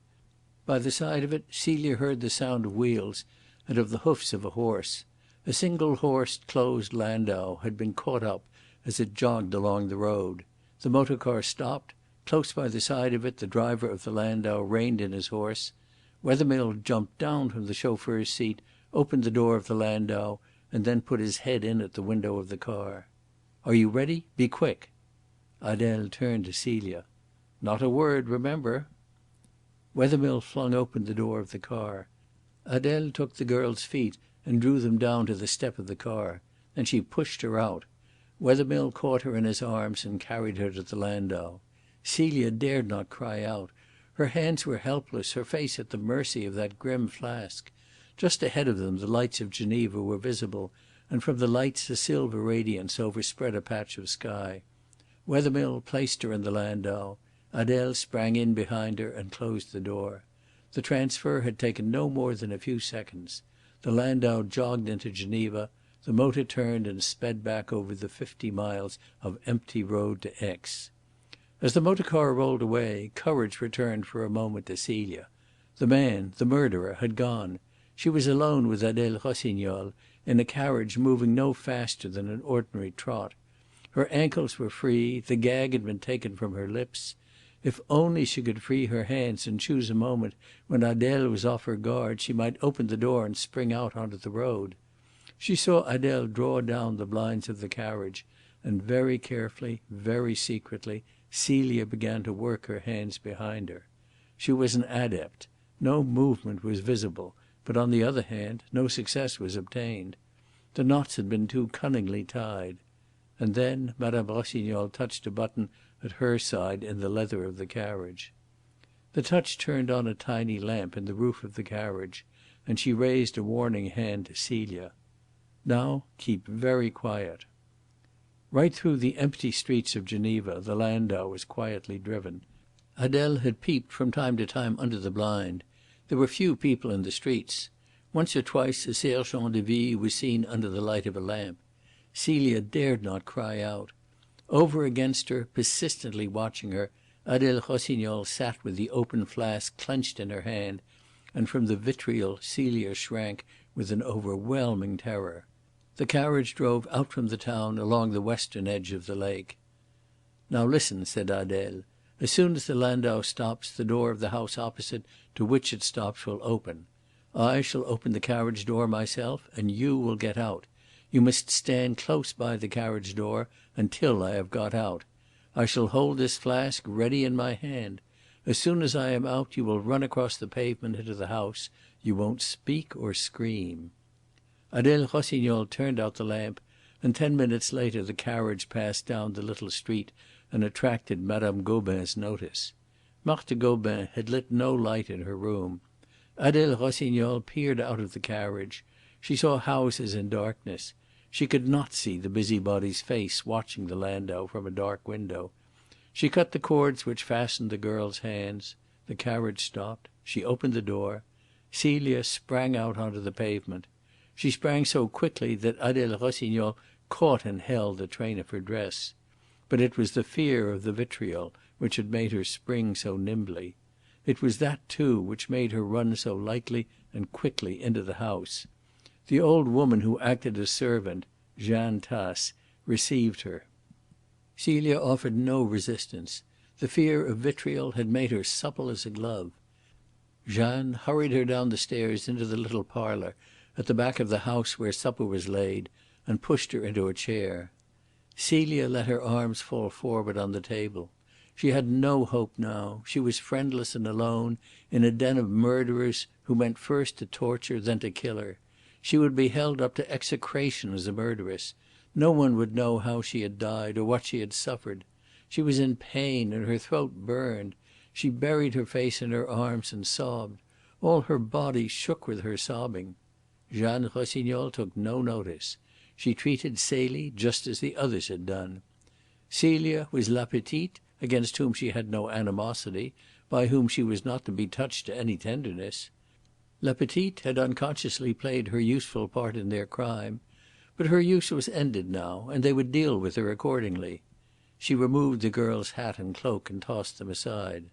By the side of it Celia heard the sound of wheels and of the hoofs of a horse. A single horsed closed landau had been caught up as it jogged along the road. The motor car stopped. Close by the side of it the driver of the landau reined in his horse. Wethermill jumped down from the chauffeur's seat, opened the door of the landau, and then put his head in at the window of the car. "Are you ready? Be quick." Adèle turned to Celia. "Not a word, remember." Wethermill flung open the door of the car. Adèle took the girl's feet and drew them down to the step of the car. Then she pushed her out. Wethermill caught her in his arms and carried her to the landau. Celia dared not cry out. Her hands were helpless, her face at the mercy of that grim flask. Just ahead of them the lights of Geneva were visible, and from the lights a silver radiance overspread a patch of sky. Wethermill placed her in the landau. Adèle sprang in behind her and closed the door. The transfer had taken no more than a few seconds. The landau jogged into Geneva. The motor turned and sped back over the 50 miles of empty road to Aix. As the motor car rolled away, courage returned for a moment to Celia. The man, the murderer, had gone. She was alone with Adèle Rossignol in a carriage moving no faster than an ordinary trot. Her ankles were free. The gag had been taken from her lips. If only she could free her hands and choose a moment when Adèle was off her guard, she might open the door and spring out onto the road. She saw Adèle draw down the blinds of the carriage, and very carefully, very secretly, Celia began to work her hands behind her. She was an adept. No movement was visible, but on the other hand, no success was obtained. The knots had been too cunningly tied. And then Madame Rossignol touched a button at her side in the leather of the carriage. The touch turned on a tiny lamp in the roof of the carriage, and she raised a warning hand to Celia. "Now keep very quiet." Right through the empty streets of Geneva the landau was quietly driven. Adèle had peeped from time to time under the blind. There were few people in the streets. Once or twice a sergent de ville was seen under the light of a lamp. Celia dared not cry out. Over against her, persistently watching her, Adèle Rossignol sat with the open flask clenched in her hand, and from the vitriol Celia shrank with an overwhelming terror. The carriage drove out from the town along the western edge of the lake. "Now listen," said Adèle. "As soon as the landau stops, the door of the house opposite to which it stops will open. I shall open the carriage door myself, and you will get out. You must stand close by the carriage door until I have got out. I shall hold this flask ready in my hand. As soon as I am out you will run across the pavement into the house. You won't speak or scream." Adèle Rossignol turned out the lamp, and 10 minutes later the carriage passed down the little street and attracted Madame Gobin's notice. Marthe Gobin had lit no light in her room. Adèle Rossignol peered out of the carriage. She saw houses in darkness. She could not see the busybody's face watching the landau from a dark window. She cut the cords which fastened the girl's hands. The carriage stopped. She opened the door. Celia sprang out onto the pavement. She sprang so quickly that Adèle Rossignol caught and held the train of her dress. But it was the fear of the vitriol which had made her spring so nimbly. It was that, too, which made her run so lightly and quickly into the house. The old woman who acted as servant, Jeanne Tasse, received her. Celia offered no resistance. The fear of vitriol had made her supple as a glove. Jeanne hurried her down the stairs into the little parlour at the back of the house where supper was laid, and pushed her into a chair. Celia let her arms fall forward on the table. She had no hope now. She was friendless and alone in a den of murderers who meant first to torture, then to kill her. She would be held up to execration as a murderess. No one would know how she had died or what she had suffered. She was in pain and her throat burned. She buried her face in her arms and sobbed. All her body shook with her sobbing. Jeanne Rossignol took no notice. She treated Celie just as the others had done. Celia was la petite, against whom she had no animosity, by whom she was not to be touched to any tenderness. La petite had unconsciously played her useful part in their crime, but her use was ended now, and they would deal with her accordingly. She removed the girl's hat and cloak and tossed them aside.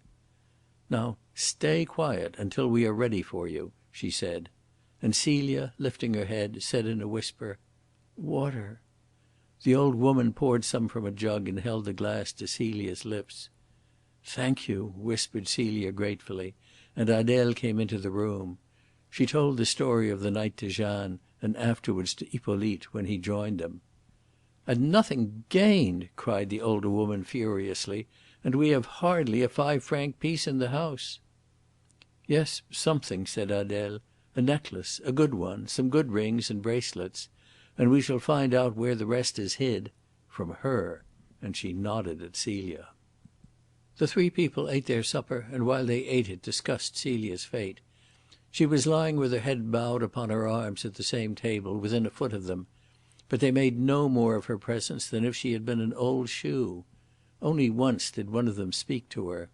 "Now stay quiet until we are ready for you," she said. And Celia, lifting her head, said in a whisper, "Water." The old woman poured some from a jug and held the glass to Celia's lips. "Thank you," whispered Celia gratefully, and Adèle came into the room. She told the story of the night to Jeanne, and afterwards to Hippolyte when he joined them. "And nothing gained!" cried the older woman furiously. "And we have hardly a 5-franc piece in the house." "Yes, something," said Adèle. "A necklace, a good one, some good rings and bracelets. And we shall find out where the rest is hid from her," and she nodded at Celia. The three people ate their supper, and while they ate it discussed Celia's fate. She was lying with her head bowed upon her arms at the same table, within a foot of them, but they made no more of her presence than if she had been an old shoe. Only once did one of them speak to her.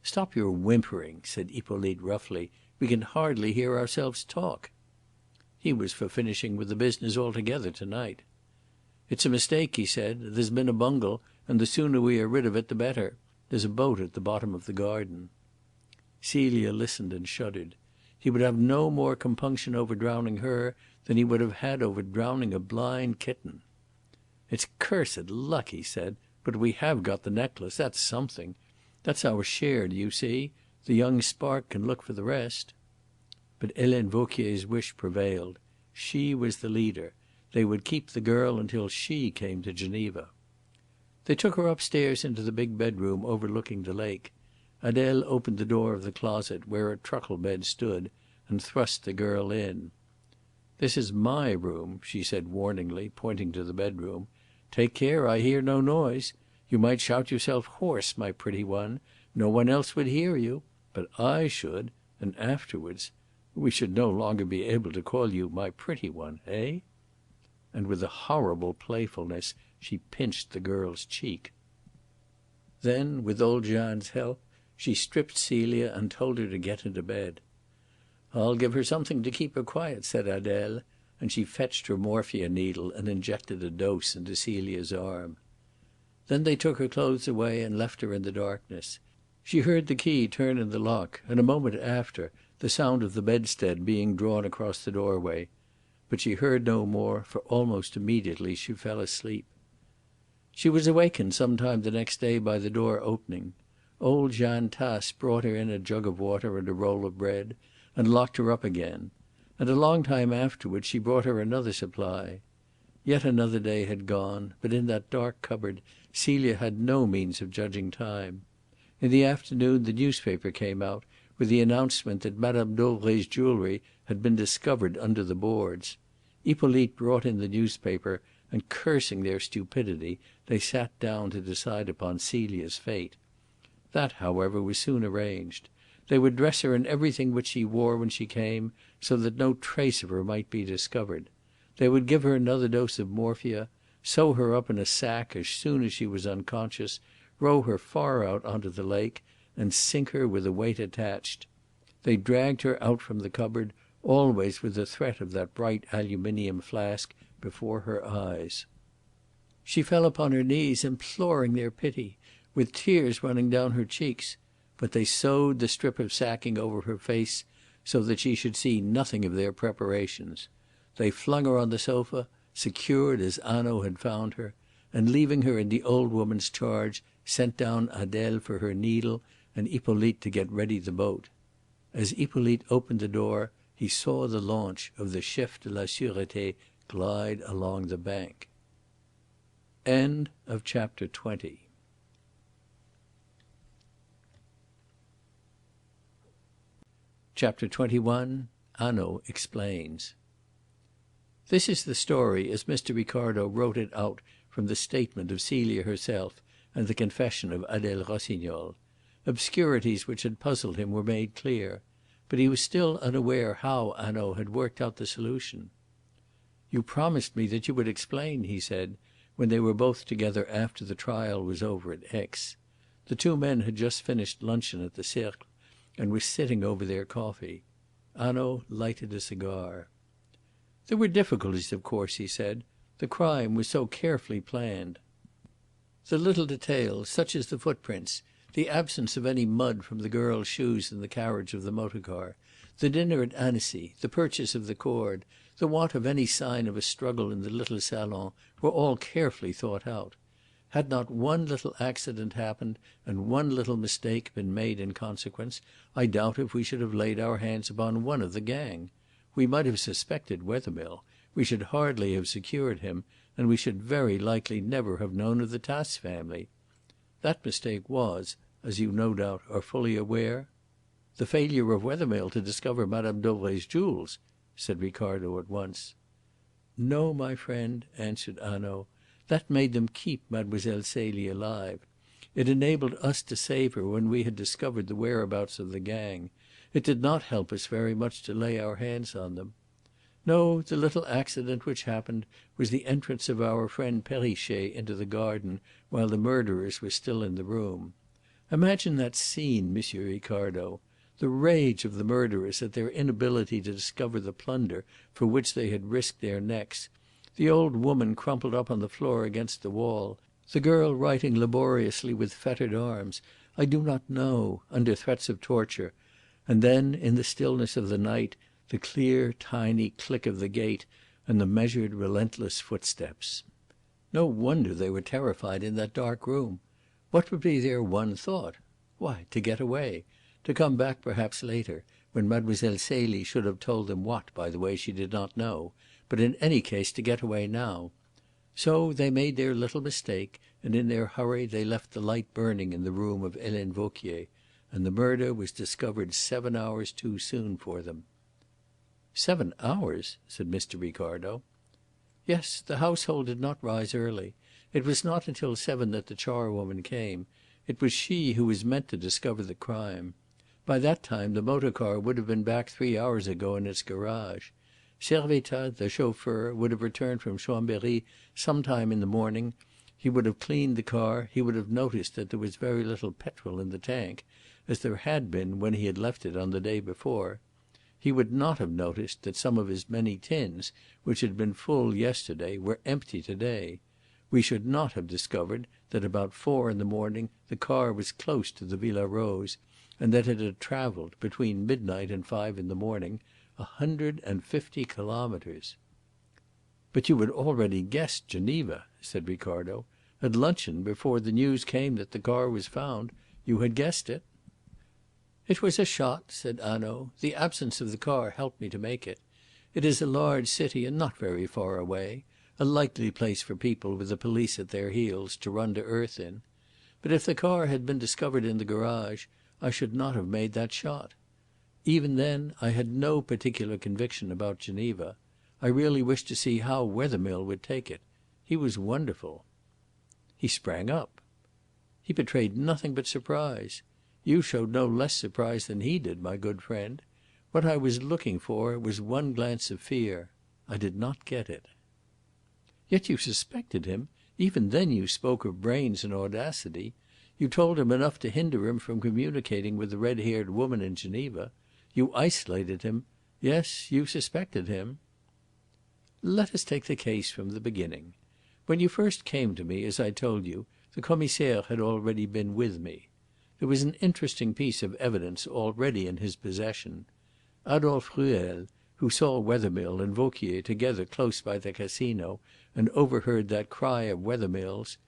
"Stop your whimpering," said Hippolyte roughly. "We can hardly hear ourselves talk." He was for finishing with the business altogether to night. "It's a mistake," he said. "There's been a bungle, and the sooner we are rid of it the better. There's a boat at the bottom of the garden." Celia listened and shuddered. He would have no more compunction over drowning her than he would have had over drowning a blind kitten. "It's cursed luck," he said. "But we have got the necklace. That's something. That's our share, do you see? The young spark can look for the rest." But Helene Vauquier's wish prevailed. She was the leader. They would keep the girl until she came to Geneva. They took her upstairs into the big bedroom overlooking the lake. Adèle opened the door of the closet where a truckle bed stood and thrust the girl in. "This is my room," she said warningly, pointing to the bedroom. "Take care I hear no noise. You might shout yourself hoarse, my pretty one. No one else would hear you. But I should. And afterwards we should no longer be able to call you my pretty one, eh?" And with a horrible playfulness she pinched the girl's cheek. Then, with old Jeanne's help, she stripped Celia and told her to get into bed. "I'll give her something to keep her quiet," said Adèle, and she fetched her morphia needle and injected a dose into Celia's arm. Then they took her clothes away and left her in the darkness. She heard the key turn in the lock, and a moment after the sound of the bedstead being drawn across the doorway. But she heard no more, for almost immediately she fell asleep. She was awakened some time the next day by the door opening. Old Jeanne Tasse brought her in a jug of water and a roll of bread, and locked her up again. And a long time afterwards she brought her another supply. Yet another day had gone, but in that dark cupboard Celia had no means of judging time. In the afternoon the newspaper came out with the announcement that Madame Dauvray's jewellery had been discovered under the boards. Hippolyte brought in the newspaper, and cursing their stupidity, they sat down to decide upon Celia's fate. That, however, was soon arranged. They would dress her in everything which she wore when she came, so that no trace of her might be discovered. They would give her another dose of morphia, sew her up in a sack as soon as she was unconscious, row her far out onto the lake, and sink her with a weight attached. They dragged her out from the cupboard, always with the threat of that bright aluminium flask before her eyes. She fell upon her knees, imploring their pity, with tears running down her cheeks. But they sewed the strip of sacking over her face so that she should see nothing of their preparations. They flung her on the sofa, secured as Hanaud had found her, and leaving her in the old woman's charge, sent down Adèle for her needle and Hippolyte to get ready the boat. As Hippolyte opened the door, he saw the launch of the chef de la Sûreté glide along the bank. End of chapter 20. Chapter 21. Hanaud explains. This is the story as Mr. Ricardo wrote it out from the statement of Celia herself and the confession of Adèle Rossignol. Obscurities which had puzzled him were made clear, but he was still unaware how Hanaud had worked out the solution. "You promised me that you would explain," he said, when they were both together after the trial was over at Aix. The two men had just finished luncheon at the Cercle and were sitting over their coffee. Hanaud lighted a cigar. "There were difficulties, of course," he said. "The crime was so carefully planned. The little details, such as the footprints, the absence of any mud from the girl's shoes in the carriage of the motor car, the dinner at Annecy, the purchase of the cord, the want of any sign of a struggle in the little salon, were all carefully thought out. Had not one little accident happened, and one little mistake been made in consequence, I doubt if we should have laid our hands upon one of the gang. We might have suspected Wethermill, we should hardly have secured him, and we should very likely never have known of the Tasse family. That mistake was, as you no doubt are fully aware—" "The failure of Wethermill to discover Madame Dauvray's jewels," said Ricardo at once. "No, my friend," answered Hanaud. "That made them keep Mademoiselle Celie alive. It enabled us to save her when we had discovered the whereabouts of the gang. It did not help us very much to lay our hands on them. No, the little accident which happened was the entrance of our friend Perrichet into the garden while the murderers were still in the room. Imagine that scene, Monsieur Ricardo. The rage of the murderers at their inability to discover the plunder for which they had risked their necks. The old woman crumpled up on the floor against the wall. The girl writing laboriously with fettered arms, I do not know, under threats of torture. And then, in the stillness of the night, the clear, tiny click of the gate and the measured, relentless footsteps. No wonder they were terrified in that dark room. What would be their one thought? Why, to get away. To come back perhaps later, when Mademoiselle Celie should have told them what, by the way, she did not know, but in any case to get away now. So they made their little mistake, and in their hurry they left the light burning in the room of Helene Vauquier, and the murder was discovered 7 hours too soon for them." "7 hours?" said Mr. Ricardo. "Yes, the household did not rise early. It was not until 7 that the charwoman came. It was she who was meant to discover the crime. By that time the motor car would have been back 3 hours ago in its garage. Servettaz, the chauffeur, would have returned from Chambéry some time in the morning. He would have cleaned the car, he would have noticed that there was very little petrol in the tank, as there had been when he had left it on the day before. He would not have noticed that some of his many tins, which had been full yesterday, were empty today. We should not have discovered that about 4 in the morning the car was close to the Villa Rose, and that it had travelled, between midnight and 5 in the morning, 150 kilometres." "But you had already guessed Geneva," said Ricardo. "At luncheon, before the news came that the car was found, you had guessed it." "It was a shot," said Hanaud. "The absence of the car helped me to make it. It is a large city and not very far away, a likely place for people with the police at their heels to run to earth in. But if the car had been discovered in the garage, I should not have made that shot. Even then I had no particular conviction about Geneva. I really wished to see how Wethermill would take it. He was wonderful." "He sprang up." "He betrayed nothing but surprise. You showed no less surprise than he did, my good friend. What I was looking for was one glance of fear. I did not get it." "Yet you suspected him. Even then you spoke of brains and audacity. You told him enough to hinder him from communicating with the red-haired woman in Geneva. You isolated him. Yes, you suspected him." "Let us take the case from the beginning. When you first came to me, as I told you, the Commissaire had already been with me. There was an interesting piece of evidence already in his possession. Adolphe Ruel, who saw Wethermill and Vauquier together close by the Casino and overheard that cry of Wethermill's,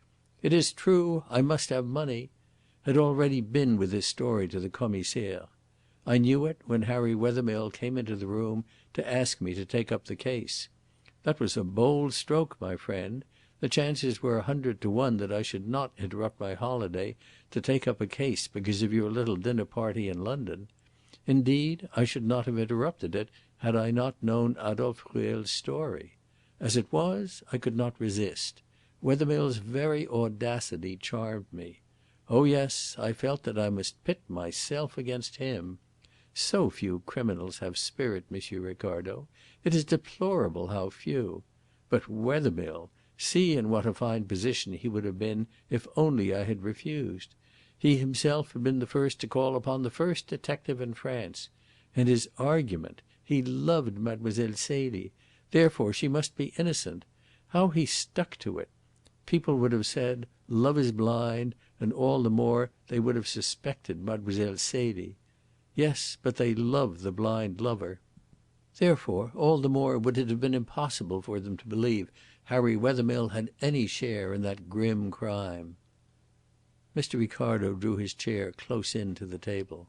'It is true, I must have money,' had already been with his story to the Commissaire. I knew it when Harry Wethermill came into the room to ask me to take up the case. That was a bold stroke, my friend. The chances were 100 to 1 that I should not interrupt my holiday to take up a case because of your little dinner party in London. Indeed, I should not have interrupted it had I not known Adolphe Ruel's story. As it was, I could not resist. Wethermill's very audacity charmed me. Oh yes, I felt that I must pit myself against him. So few criminals have spirit, Monsieur Ricardo. It is deplorable how few. But Wethermill! See in what a fine position he would have been if only I had refused. He himself had been the first to call upon the first detective in France. And his argument! He loved Mademoiselle Celie. Therefore she must be innocent. How he stuck to it! People would have said, 'Love is blind,' and all the more they would have suspected Mademoiselle Celie. Yes, but they love the blind lover. Therefore, all the more would it have been impossible for them to believe Harry Wethermill had any share in that grim crime." Mr. Ricardo drew his chair close in to the table.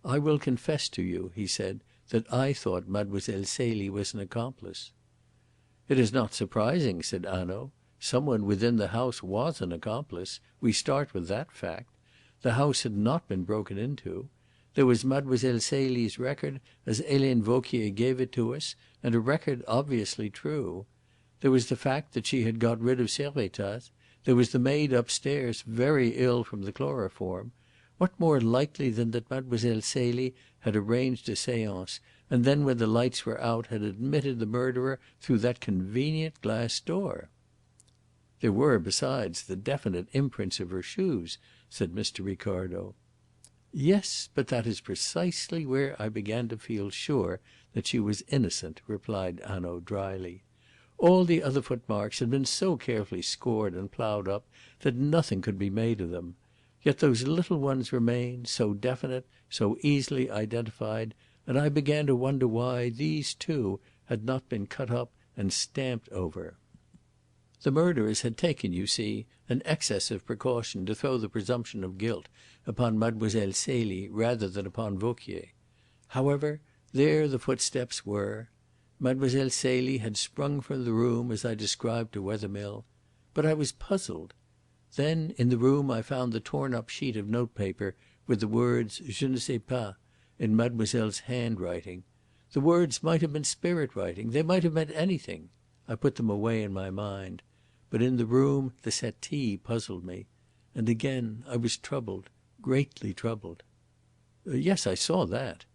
"I will confess to you," he said, "that I thought Mademoiselle Celie was an accomplice." "It is not surprising," said Hanaud. "Some one within the house was an accomplice. We start with that fact. The house had not been broken into. There was Mademoiselle Celie's record as Helene Vauquier gave it to us, and a record obviously true. There was the fact that she had got rid of Servettaz. There was the maid upstairs very ill from the chloroform. What more likely than that Mademoiselle Celie had arranged a séance, and then when the lights were out had admitted the murderer through that convenient glass door?" "There were, besides, the definite imprints of her shoes," said Mr. Ricardo. "Yes, but that is precisely where I began to feel sure that she was innocent," replied Hanaud dryly. "All the other footmarks had been so carefully scored and ploughed up that nothing could be made of them. Yet those little ones remained, so definite, so easily identified, and I began to wonder why these, too, had not been cut up and stamped over. The murderers had taken, you see, an excess of precaution to throw the presumption of guilt upon Mademoiselle Celie rather than upon Vauquier. However, there the footsteps were. Mademoiselle Celie had sprung from the room as I described to Wethermill. But I was puzzled. Then in the room I found the torn up sheet of notepaper with the words 'Je ne sais pas' in Mademoiselle's handwriting. The words might have been spirit writing. They might have meant anything. I put them away in my mind. But in the room the settee puzzled me. And again I was troubled, greatly troubled." "Yes, I saw that."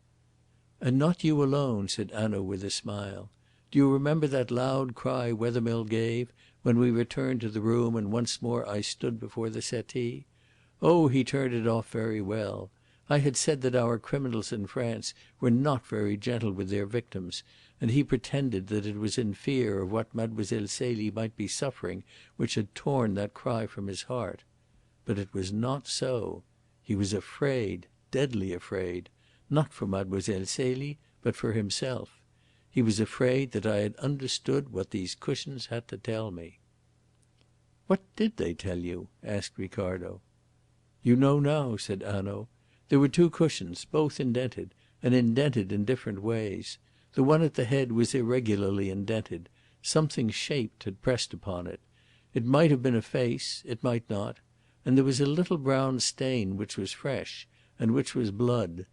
"And not you alone," said Hanaud with a smile. "Do you remember that loud cry Wethermill gave when we returned to the room and once more I stood before the settee? Oh, he turned it off very well. I had said that our criminals in France were not very gentle with their victims, and he pretended that it was in fear of what Mademoiselle Celie might be suffering which had torn that cry from his heart. But it was not so. He was afraid, deadly afraid, not for Mademoiselle Celie, but for himself. He was afraid that I had understood what these cushions had to tell me." "What did they tell you?" asked Ricardo. "You know now," said Hanaud. "There were two cushions, both indented, and indented in different ways. The one at the head was irregularly indented. Something shaped had pressed upon it. It might have been a face, it might not. And there was a little brown stain which was fresh, and which was blood.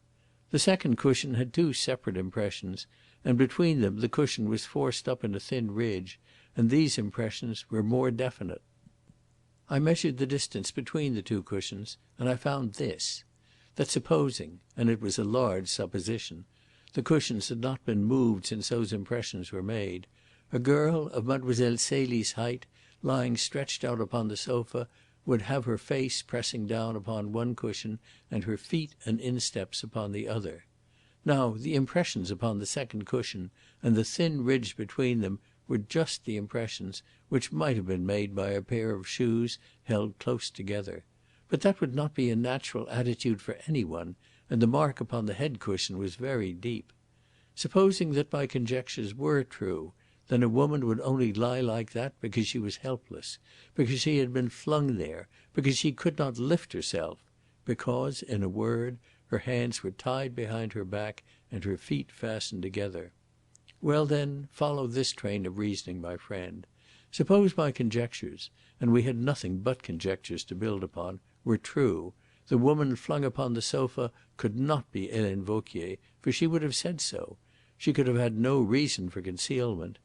The second cushion had two separate impressions, and between them the cushion was forced up in a thin ridge, and these impressions were more definite. I measured the distance between the two cushions, and I found this. that supposing, and it was a large supposition, the cushions had not been moved since those impressions were made, a girl of Mlle. Celie's height, lying stretched out upon the sofa, would have her face pressing down upon one cushion and her feet and insteps upon the other. Now the impressions upon the second cushion and the thin ridge between them were just the impressions which might have been made by a pair of shoes held close together. But that would not be a natural attitude for any one, and the mark upon the head cushion was very deep. Supposing that my conjectures were true, then a woman would only lie like that because she was helpless, because she had been flung there, because she could not lift herself, because, in a word, her hands were tied behind her back and her feet fastened together. Well, then, follow this train of reasoning, my friend. Suppose my conjectures, and we had nothing but conjectures to build upon, were true, the woman flung upon the sofa could not be Helene Vauquier, for she would have said so. She could have had no reason for concealment.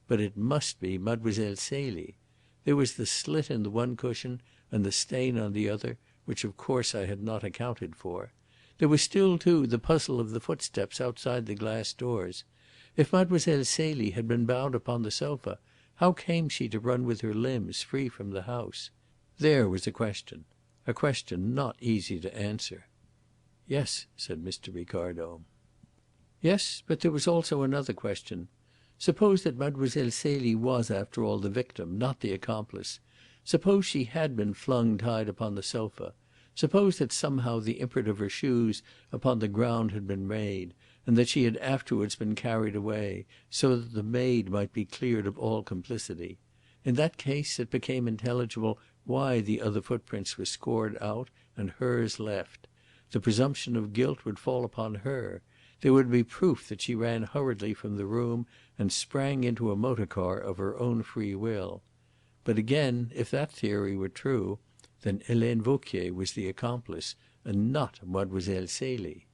But it must be Mlle. Celie. There was the slit in the one cushion and the stain on the other, which of course I had not accounted for. There was still, too, the puzzle of the footsteps outside the glass doors. If Mlle. Celie had been bound upon the sofa, how came she to run with her limbs free from the house? There was a question not easy to answer. "Yes," said Mr. Ricardo. "Yes, but there was also another question. Suppose that Mlle. Celie was, after all, the victim, not the accomplice. Suppose she had been flung tied upon the sofa. Suppose that somehow the imprint of her shoes upon the ground had been made, and that she had afterwards been carried away, so that the maid might be cleared of all complicity. In that case it became intelligible why the other footprints were scored out and hers left. The presumption of guilt would fall upon her. There would be proof that she ran hurriedly from the room and sprang into a motor car of her own free will. But again, if that theory were true, then Helene Vauquier was the accomplice and not Mlle. Celie."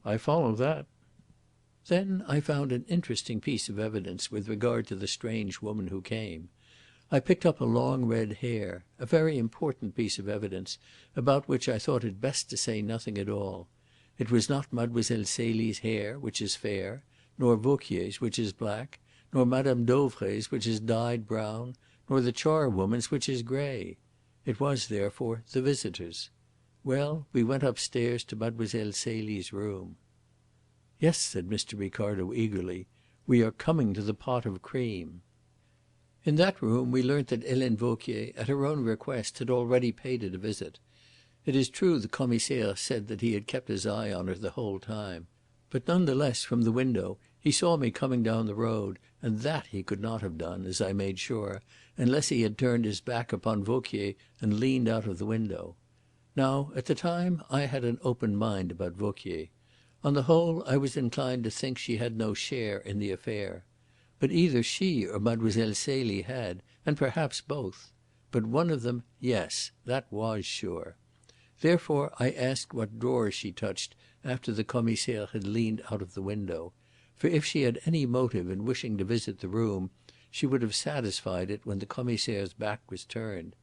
"I follow that." "Then I found an interesting piece of evidence with regard to the strange woman who came. I picked up a long red hair, a very important piece of evidence about which I thought it best to say nothing at all. It was not Mlle. Celie's hair, which is fair, nor Vauquier's, which is black, nor Madame Dauvray's, which is dyed brown, nor the charwoman's, which is grey. It was, therefore, the visitor's. Well, we went upstairs to Mlle. Celie's room." "Yes," said Mr. Ricardo eagerly, "we are coming to the pot of cream." In that room we learnt that Helene Vauquier, at her own request, had already paid it a visit. It is true the Commissaire said that he had kept his eye on her the whole time. But none the less, from the window, he saw me coming down the road, and that he could not have done, as I made sure, unless he had turned his back upon Vauquier and leaned out of the window. Now, at the time I had an open mind about Vauquier. On the whole I was inclined to think she had no share in the affair. But either she or Mlle. Celie had, and perhaps both. But one of them, yes, that was sure. Therefore I asked what drawers she touched after the Commissaire had leaned out of the window. For if she had any motive in wishing to visit the room, she would have satisfied it when the Commissaire's back was turned.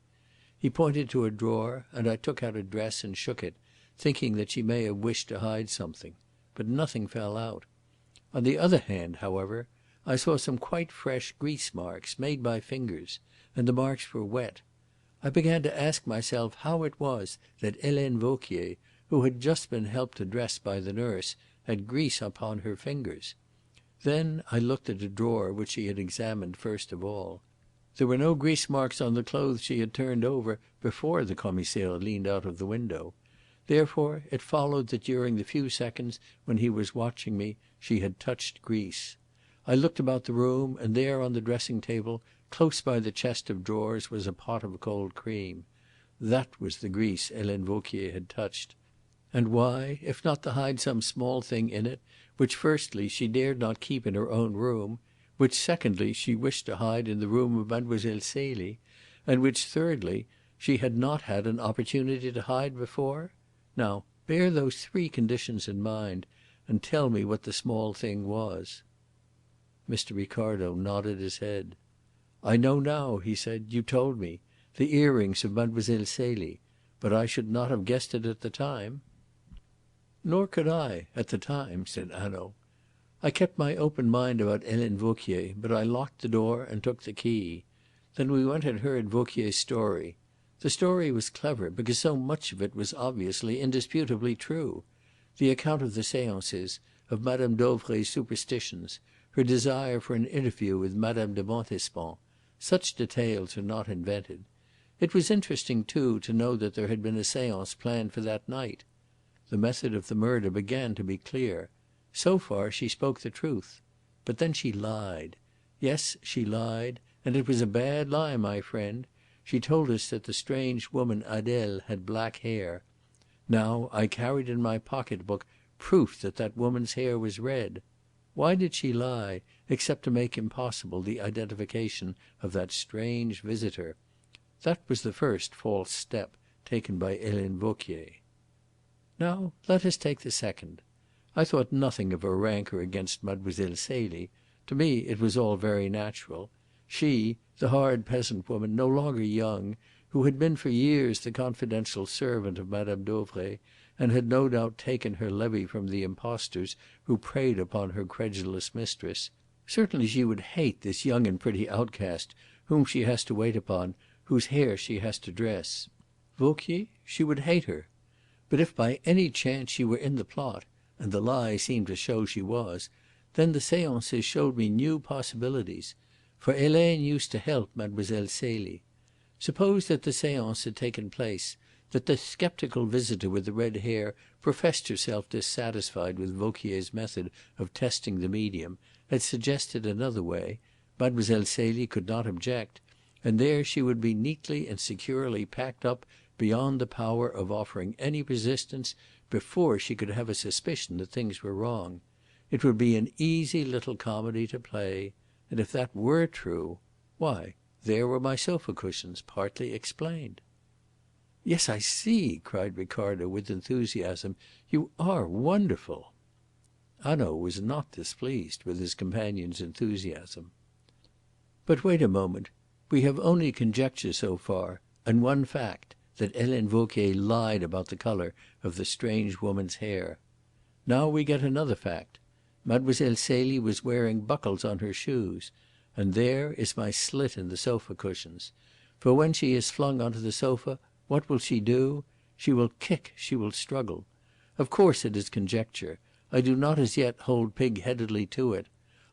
He pointed to a drawer, and I took out a dress and shook it, thinking that she may have wished to hide something. But nothing fell out. On the other hand, however, I saw some quite fresh grease marks, made by fingers, and the marks were wet. I began to ask myself how it was that Helene Vauquier, who had just been helped to dress by the nurse, had grease upon her fingers. Then I looked at a drawer which she had examined first of all. There were no grease marks on the clothes she had turned over before the Commissaire leaned out of the window. Therefore it followed that during the few seconds when he was watching me she had touched grease. I looked about the room, and there on the dressing table, close by the chest of drawers, was a pot of cold cream. That was the grease Helene Vauquier had touched. And why, if not to hide some small thing in it, which firstly she dared not keep in her own room, which secondly she wished to hide in the room of Mlle. Celie, and which thirdly she had not had an opportunity to hide before? Now, bear those three conditions in mind, and tell me what the small thing was." Mr. Ricardo nodded his head. "I know now," he said. "You told me. The earrings of Mlle. Celie. But I should not have guessed it at the time." "Nor could I at the time," said Hanaud. "I kept my open mind about Helene Vauquier, but I locked the door and took the key. Then we went and heard Vauquier's story. The story was clever, because so much of it was obviously, indisputably true. The account of the séances, of Madame Dauvray's superstitions, her desire for an interview with Madame de Montespan, such details are not invented. It was interesting, too, to know that there had been a séance planned for that night. The method of the murder began to be clear. So far she spoke the truth. But then she lied. Yes, she lied, and it was a bad lie, my friend. She told us that the strange woman Adèle had black hair. Now, I carried in my pocket book proof that that woman's hair was red. Why did she lie, except to make impossible the identification of that strange visitor? That was the first false step taken by Helene Vauquier. Now let us take the second. I thought nothing of her rancour against Mademoiselle Celie. To me it was all very natural. She, the hard peasant woman, no longer young, who had been for years the confidential servant of Madame Dauvray, and had no doubt taken her levy from the impostors who preyed upon her credulous mistress, certainly she would hate this young and pretty outcast whom she has to wait upon, whose hair she has to dress. Vauquier? She would hate her. But if by any chance she were in the plot, and the lie seemed to show she was, then the séances showed me new possibilities. For Helene used to help Mademoiselle Celie. Suppose that the séance had taken place, that the sceptical visitor with the red hair professed herself dissatisfied with Vauquier's method of testing the medium, had suggested another way, Mademoiselle Celie could not object, and there she would be neatly and securely packed up beyond the power of offering any resistance before she could have a suspicion that things were wrong. It would be an easy little comedy to play. And if that were true, why, there were my sofa cushions, partly explained. "Yes, I see," cried Ricardo with enthusiasm. "You are wonderful." Hanaud was not displeased with his companion's enthusiasm. "But wait a moment. We have only conjecture so far, and one fact, that Helene Vauquier lied about the colour of the strange woman's hair. Now we get another fact. Mademoiselle Celie was wearing buckles on her shoes, and there is my slit in the sofa cushions. For when she is flung onto the sofa, what will she do? She will kick, she will struggle. Of course it is conjecture. I do not as yet hold pig-headedly to it.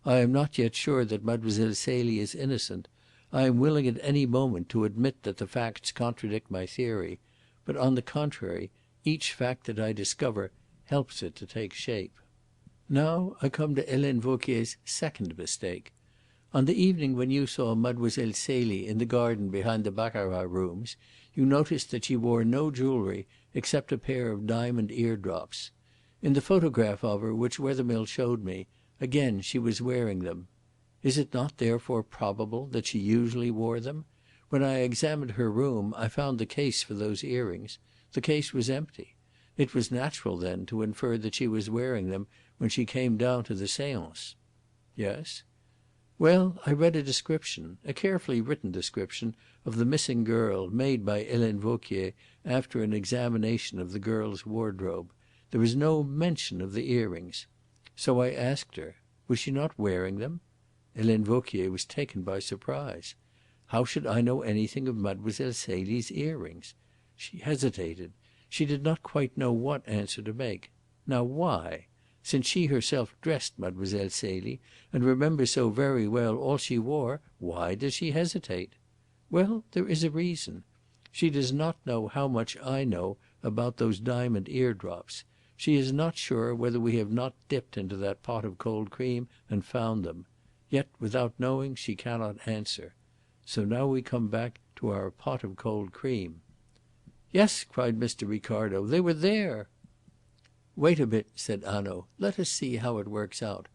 I am not yet sure that Mademoiselle Celie is innocent. I am willing at any moment to admit that the facts contradict my theory. But on the contrary, each fact that I discover helps it to take shape. Now I come to Helene Vauquier's second mistake. On the evening when you saw Mademoiselle Celie in the garden behind the baccarat rooms, you noticed that she wore no jewellery except a pair of diamond eardrops. In the photograph of her which Wethermill showed me, again she was wearing them. Is it not therefore probable that she usually wore them? When I examined her room I found the case for those earrings. The case was empty. It was natural, then, to infer that she was wearing them when she came down to the séance." "Yes?" "Well, I read a description, a carefully written description, of the missing girl, made by Helene Vauquier after an examination of the girl's wardrobe. There was no mention of the earrings. So I asked her, was she not wearing them? Helene Vauquier was taken by surprise. How should I know anything of Mademoiselle Celie's earrings? She hesitated. She did not quite know what answer to make. Now why? Since she herself dressed Mademoiselle Celie and remembers so very well all she wore, why does she hesitate? Well, there is a reason. She does not know how much I know about those diamond eardrops. She is not sure whether we have not dipped into that pot of cold cream and found them. Yet, without knowing, she cannot answer. So now we come back to our pot of cold cream." "Yes," cried Mr. Ricardo, "they were there." "Wait a bit," said Hanaud. "Let us see how it works out.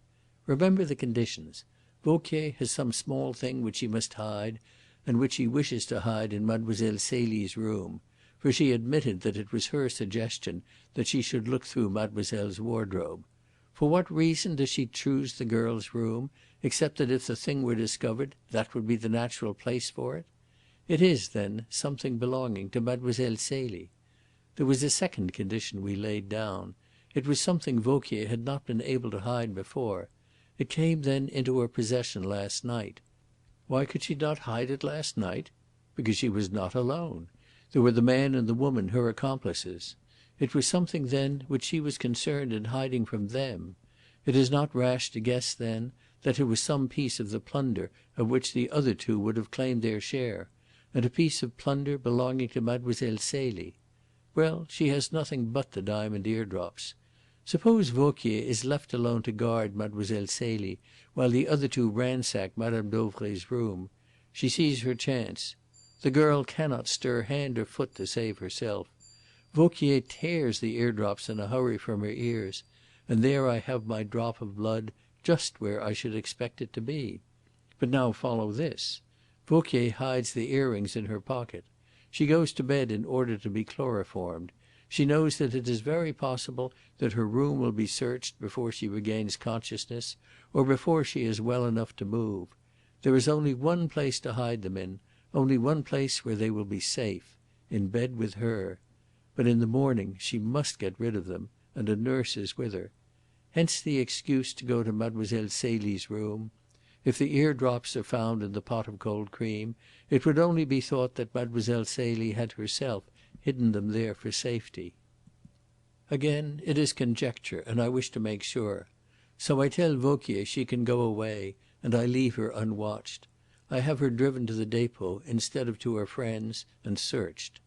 Remember the conditions. Vauquier has some small thing which she must hide, and which she wishes to hide in Mademoiselle Celie's room. For she admitted that it was her suggestion that she should look through Mademoiselle's wardrobe. For what reason does she choose the girl's room, except that if the thing were discovered, that would be the natural place for it? It is, then, something belonging to Mademoiselle Celie. There was a second condition we laid down. It was something Vauquier had not been able to hide before. It came then into her possession last night. Why could she not hide it last night? Because she was not alone. There were the man and the woman, her accomplices. It was something, then, which she was concerned in hiding from them. It is not rash to guess, then, that it was some piece of the plunder of which the other two would have claimed their share, and a piece of plunder belonging to Mademoiselle Celie. Well, she has nothing but the diamond eardrops. Suppose Vauquier is left alone to guard Mademoiselle Celie while the other two ransack Madame Dauvray's room. She sees her chance. The girl cannot stir hand or foot to save herself. Vauquier tears the eardrops in a hurry from her ears, and there I have my drop of blood just where I should expect it to be. But now follow this. Vauquier hides the earrings in her pocket. She goes to bed in order to be chloroformed. She knows that it is very possible that her room will be searched before she regains consciousness, or before she is well enough to move. There is only one place to hide them in, only one place where they will be safe, in bed with her. But in the morning she must get rid of them, and a nurse is with her. Hence the excuse to go to Mademoiselle Celie's room. If the eardrops are found in the pot of cold cream, it would only be thought that Mademoiselle Celie had herself hidden them there for safety. Again, it is conjecture, and I wish to make sure. So I tell Vauquier she can go away, and I leave her unwatched. I have her driven to the depot instead of to her friends, and searched.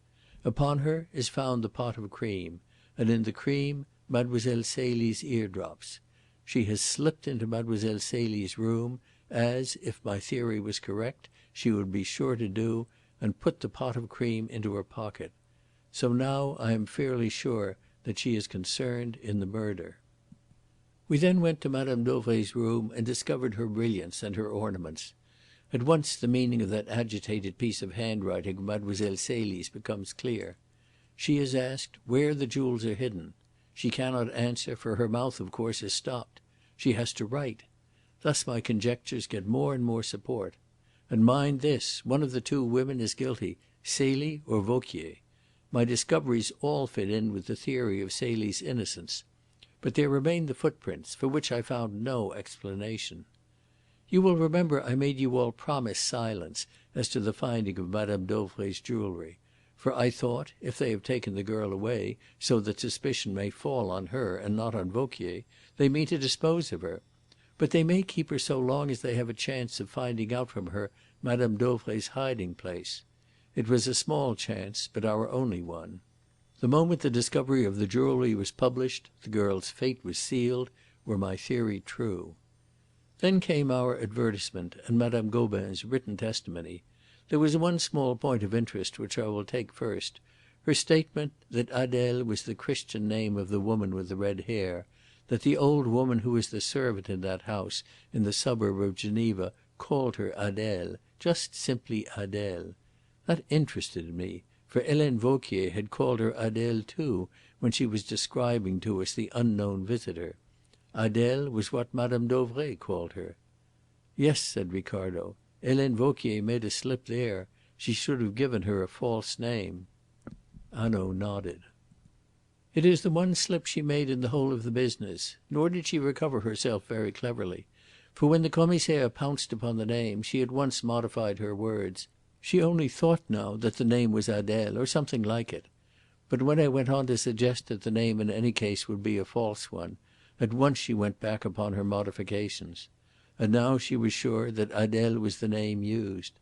Upon her is found the pot of cream, and in the cream Mademoiselle Celie's eardrops. She has slipped into Mademoiselle Celie's room, as, if my theory was correct, she would be sure to do, and put the pot of cream into her pocket. So now I am fairly sure that she is concerned in the murder. We then went to Madame Dauvray's room and discovered her brilliants and her ornaments. At once the meaning of that agitated piece of handwriting of Mademoiselle Celie's becomes clear. She is asked where the jewels are hidden. She cannot answer, for her mouth of course is stopped. She has to write. Thus my conjectures get more and more support. And mind this, one of the two women is guilty, Celie or Vauquier. My discoveries all fit in with the theory of Celie's innocence. But there remain the footprints, for which I found no explanation. You will remember I made you all promise silence as to the finding of Madame Dauvray's jewellery, for I thought, if they have taken the girl away so that suspicion may fall on her and not on Vauquier, they mean to dispose of her. But they may keep her so long as they have a chance of finding out from her Madame Dauvray's hiding place. It was a small chance, but our only one. The moment the discovery of the jewellery was published, the girl's fate was sealed, were my theory true. Then came our advertisement and Madame Gobin's written testimony. There was one small point of interest which I will take first. Her statement that Adèle was the Christian name of the woman with the red hair, that the old woman who was the servant in that house in the suburb of Geneva called her Adèle, just simply Adèle. That interested me, for Helene Vauquier had called her Adèle too when she was describing to us the unknown visitor. Adèle was what Madame Dauvray called her. Yes, said Ricardo, Helene Vauquier made a slip there. She should have given her a false name. Hanaud nodded. It is the one slip she made in the whole of the business. Nor did she recover herself very cleverly, for when the Commissaire pounced upon the name, she at once modified her words. She only thought now that the name was Adèle, or something like it. But when I went on to suggest that the name in any case would be a false one, at once she went back upon her modifications. And now she was sure that Adèle was the name used.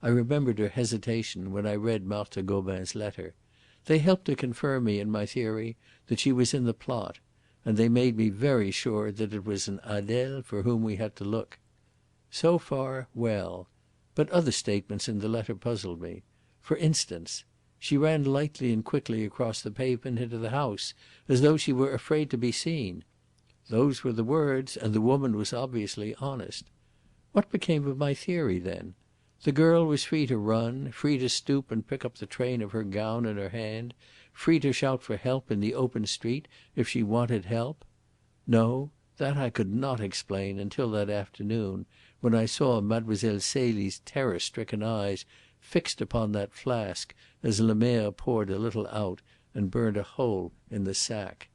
I remembered her hesitation when I read Marthe Gobin's letter. They helped to confirm me in my theory that she was in the plot, and they made me very sure that it was an Adèle for whom we had to look. So far, well. But other statements in the letter puzzled me. For instance, she ran lightly and quickly across the pavement into the house, as though she were afraid to be seen. Those were the words, and the woman was obviously honest. What became of my theory, then? The girl was free to run, free to stoop and pick up the train of her gown in her hand, free to shout for help in the open street if she wanted help? No, that I could not explain until that afternoon, when I saw Mademoiselle Celie's terror-stricken eyes fixed upon that flask as Lemerre poured a little out and burned a hole in the sack.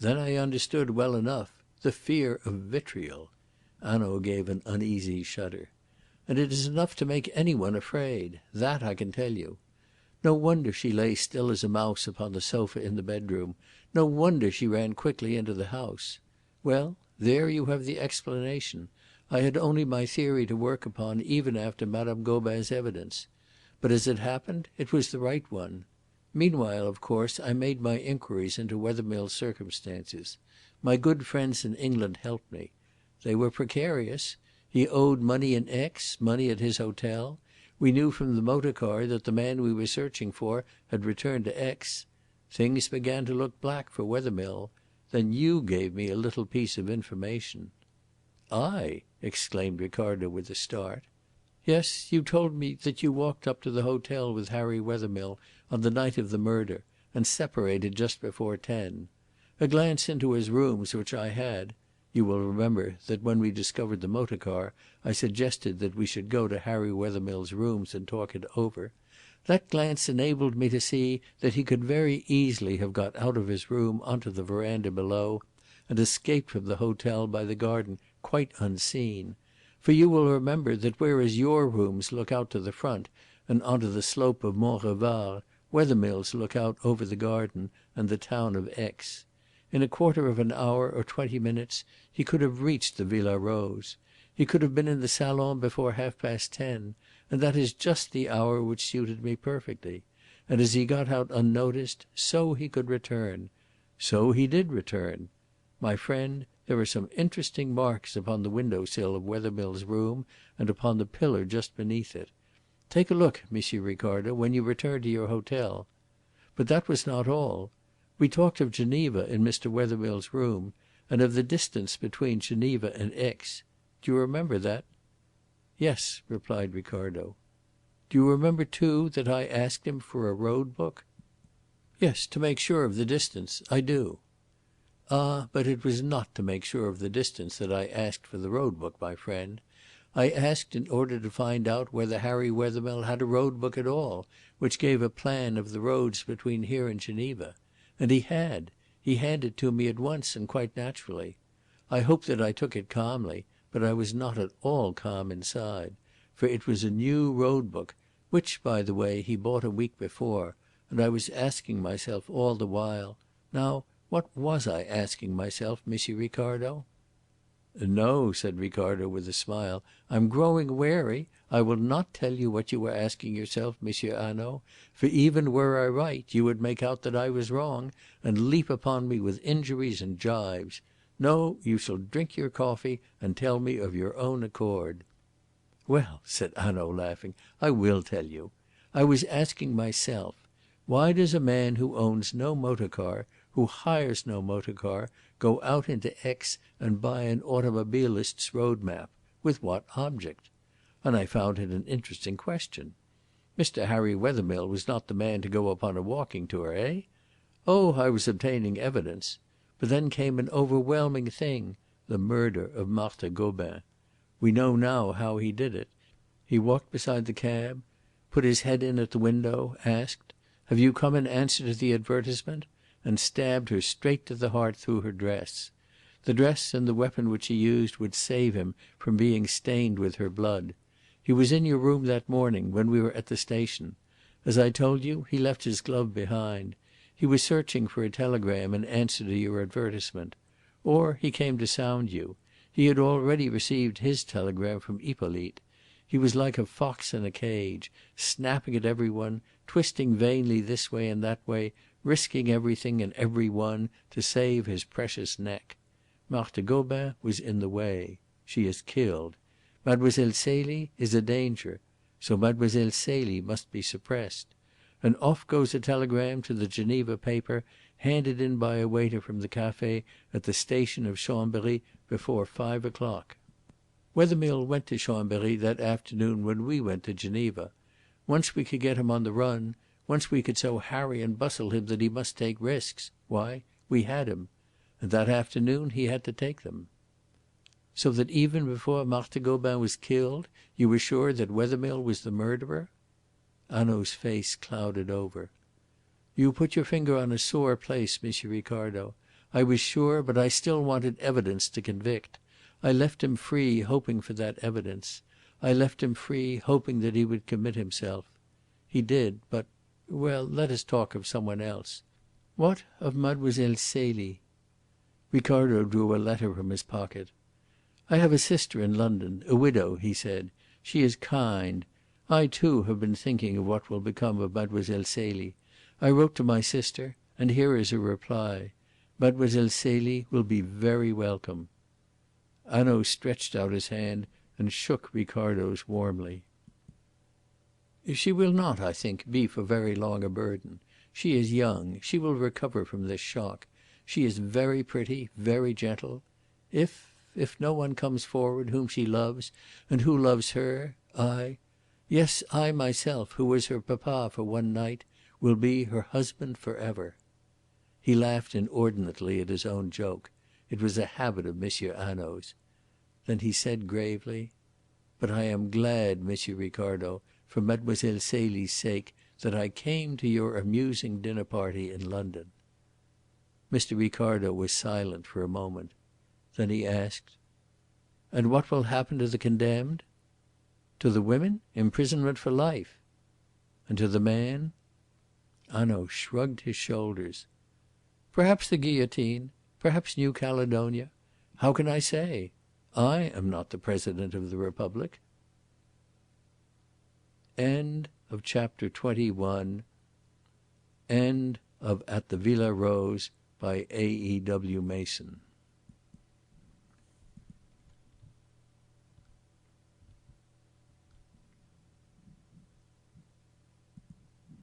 Then I understood well enough. The fear of vitriol." Hanaud gave an uneasy shudder. "And it is enough to make any one afraid. That I can tell you. No wonder she lay still as a mouse upon the sofa in the bedroom. No wonder she ran quickly into the house. Well, there you have the explanation. I had only my theory to work upon even after Madame Gobin's evidence. But as it happened, it was the right one. Meanwhile, of course, I made my inquiries into Wethermill's circumstances. My good friends in England helped me. They were precarious. He owed money in Aix, money at his hotel. We knew from the motor car that the man we were searching for had returned to Aix. Things began to look black for Wethermill. Then you gave me a little piece of information." "I?" exclaimed Ricardo with a start. "Yes, you told me that you walked up to the hotel with Harry Wethermill on the night of the murder and separated just before 10. A glance into his rooms which I had you will remember that when we discovered the motor car I suggested that we should go to Harry Wethermill's rooms and talk it over that glance enabled me to see that he could very easily have got out of his room onto the verandah below and escaped from the hotel by the garden quite unseen. For you will remember that whereas your rooms look out to the front and onto the slope of Mont Revard, Wethermill's look out over the garden and the town of Aix. In a quarter of an hour or 20 minutes he could have reached the Villa Rose. He could have been in the salon before 10:30, and that is just the hour which suited me perfectly. And as he got out unnoticed, so he could return. So he did return. My friend, there are some interesting marks upon the window sill of Wethermill's room and upon the pillar just beneath it. Take a look, M. Ricardo, when you return to your hotel. But that was not all. We talked of Geneva in Mr. Wethermill's room, and of the distance between Geneva and Aix. Do you remember that?" "Yes," replied Ricardo. "Do you remember, too, that I asked him for a road book?" "Yes, to make sure of the distance. I do." "Ah, but it was not to make sure of the distance that I asked for the road book, my friend. I asked in order to find out whether Harry Wethermill had a road book at all, which gave a plan of the roads between here and Geneva. And he had. He handed it to me at once and quite naturally. I hope that I took it calmly, but I was not at all calm inside. For it was a new road book, which, by the way, he bought a week before, and I was asking myself all the while, now, what was I asking myself, M. Ricardo?" "No," said Ricardo with a smile. "I'm growing wary. I will not tell you what you were asking yourself, M. Hanaud, for even were I right you would make out that I was wrong, and leap upon me with injuries and gibes. No, you shall drink your coffee and tell me of your own accord." "Well," said Hanaud, laughing, "I will tell you. I was asking myself, why does a man who owns no motor car, who hires no motor car, go out into Aix and buy an automobilist's road map? With what object? And I found it an interesting question. Mr. Harry Wethermill was not the man to go upon a walking tour, eh? Oh, I was obtaining evidence. But then came an overwhelming thing, the murder of Marthe Gobin. We know now how he did it. He walked beside the cab, put his head in at the window, asked, 'Have you come in answer to the advertisement?' and stabbed her straight to the heart through her dress. The dress and the weapon which he used would save him from being stained with her blood. He was in your room that morning when we were at the station. As I told you, he left his glove behind. He was searching for a telegram in answer to your advertisement. Or he came to sound you. He had already received his telegram from Hippolyte. He was like a fox in a cage, snapping at every one, twisting vainly this way and that way, risking everything and every one to save his precious neck. Marthe Gobin was in the way. She is killed. Mademoiselle Celie is a danger. So Mademoiselle Celie must be suppressed. And off goes a telegram to the Geneva paper, handed in by a waiter from the cafe at the station of Chambery before 5 o'clock. Wethermill went to Chambery that afternoon when we went to Geneva. Once we could get him on the run, once we could so harry and bustle him that he must take risks, why, we had him. And that afternoon he had to take them." "So that even before Marthe Gobin was killed you were sure that Wethermill was the murderer?" Hanaud's face clouded over. "You put your finger on a sore place, M. Ricardo. I was sure, but I still wanted evidence to convict. I left him free, hoping for that evidence. I left him free, hoping that he would commit himself. He did, but well, let us talk of some one else. What of Mademoiselle Celie?" Ricardo drew a letter from his pocket. "I have a sister in London, a widow," he said. "She is kind. I, too, have been thinking of what will become of Mademoiselle Celie. I wrote to my sister, and here is her reply. Mademoiselle Celie will be very welcome." Hanaud stretched out his hand and shook Ricardo's warmly. "She will not, I think, be for very long a burden. She is young. She will recover from this shock. She is very pretty, very gentle. If no one comes forward whom she loves and who loves her, yes, I myself, who was her papa for one night, will be her husband for ever." He laughed inordinately at his own joke. It was a habit of Monsieur Hanaud's. Then he said gravely: "But I am glad, Monsieur Ricardo, for Mademoiselle Celie's sake, that I came to your amusing dinner party in London." Mr. Ricardo was silent for a moment. Then he asked: "And what will happen to the condemned?" "To the women? Imprisonment for life." "And to the man?" Hanaud shrugged his shoulders. "Perhaps the guillotine. Perhaps New Caledonia. How can I say? I am not the President of the Republic." End of Chapter 21. End of At the Villa Rose by A. E. W. Mason.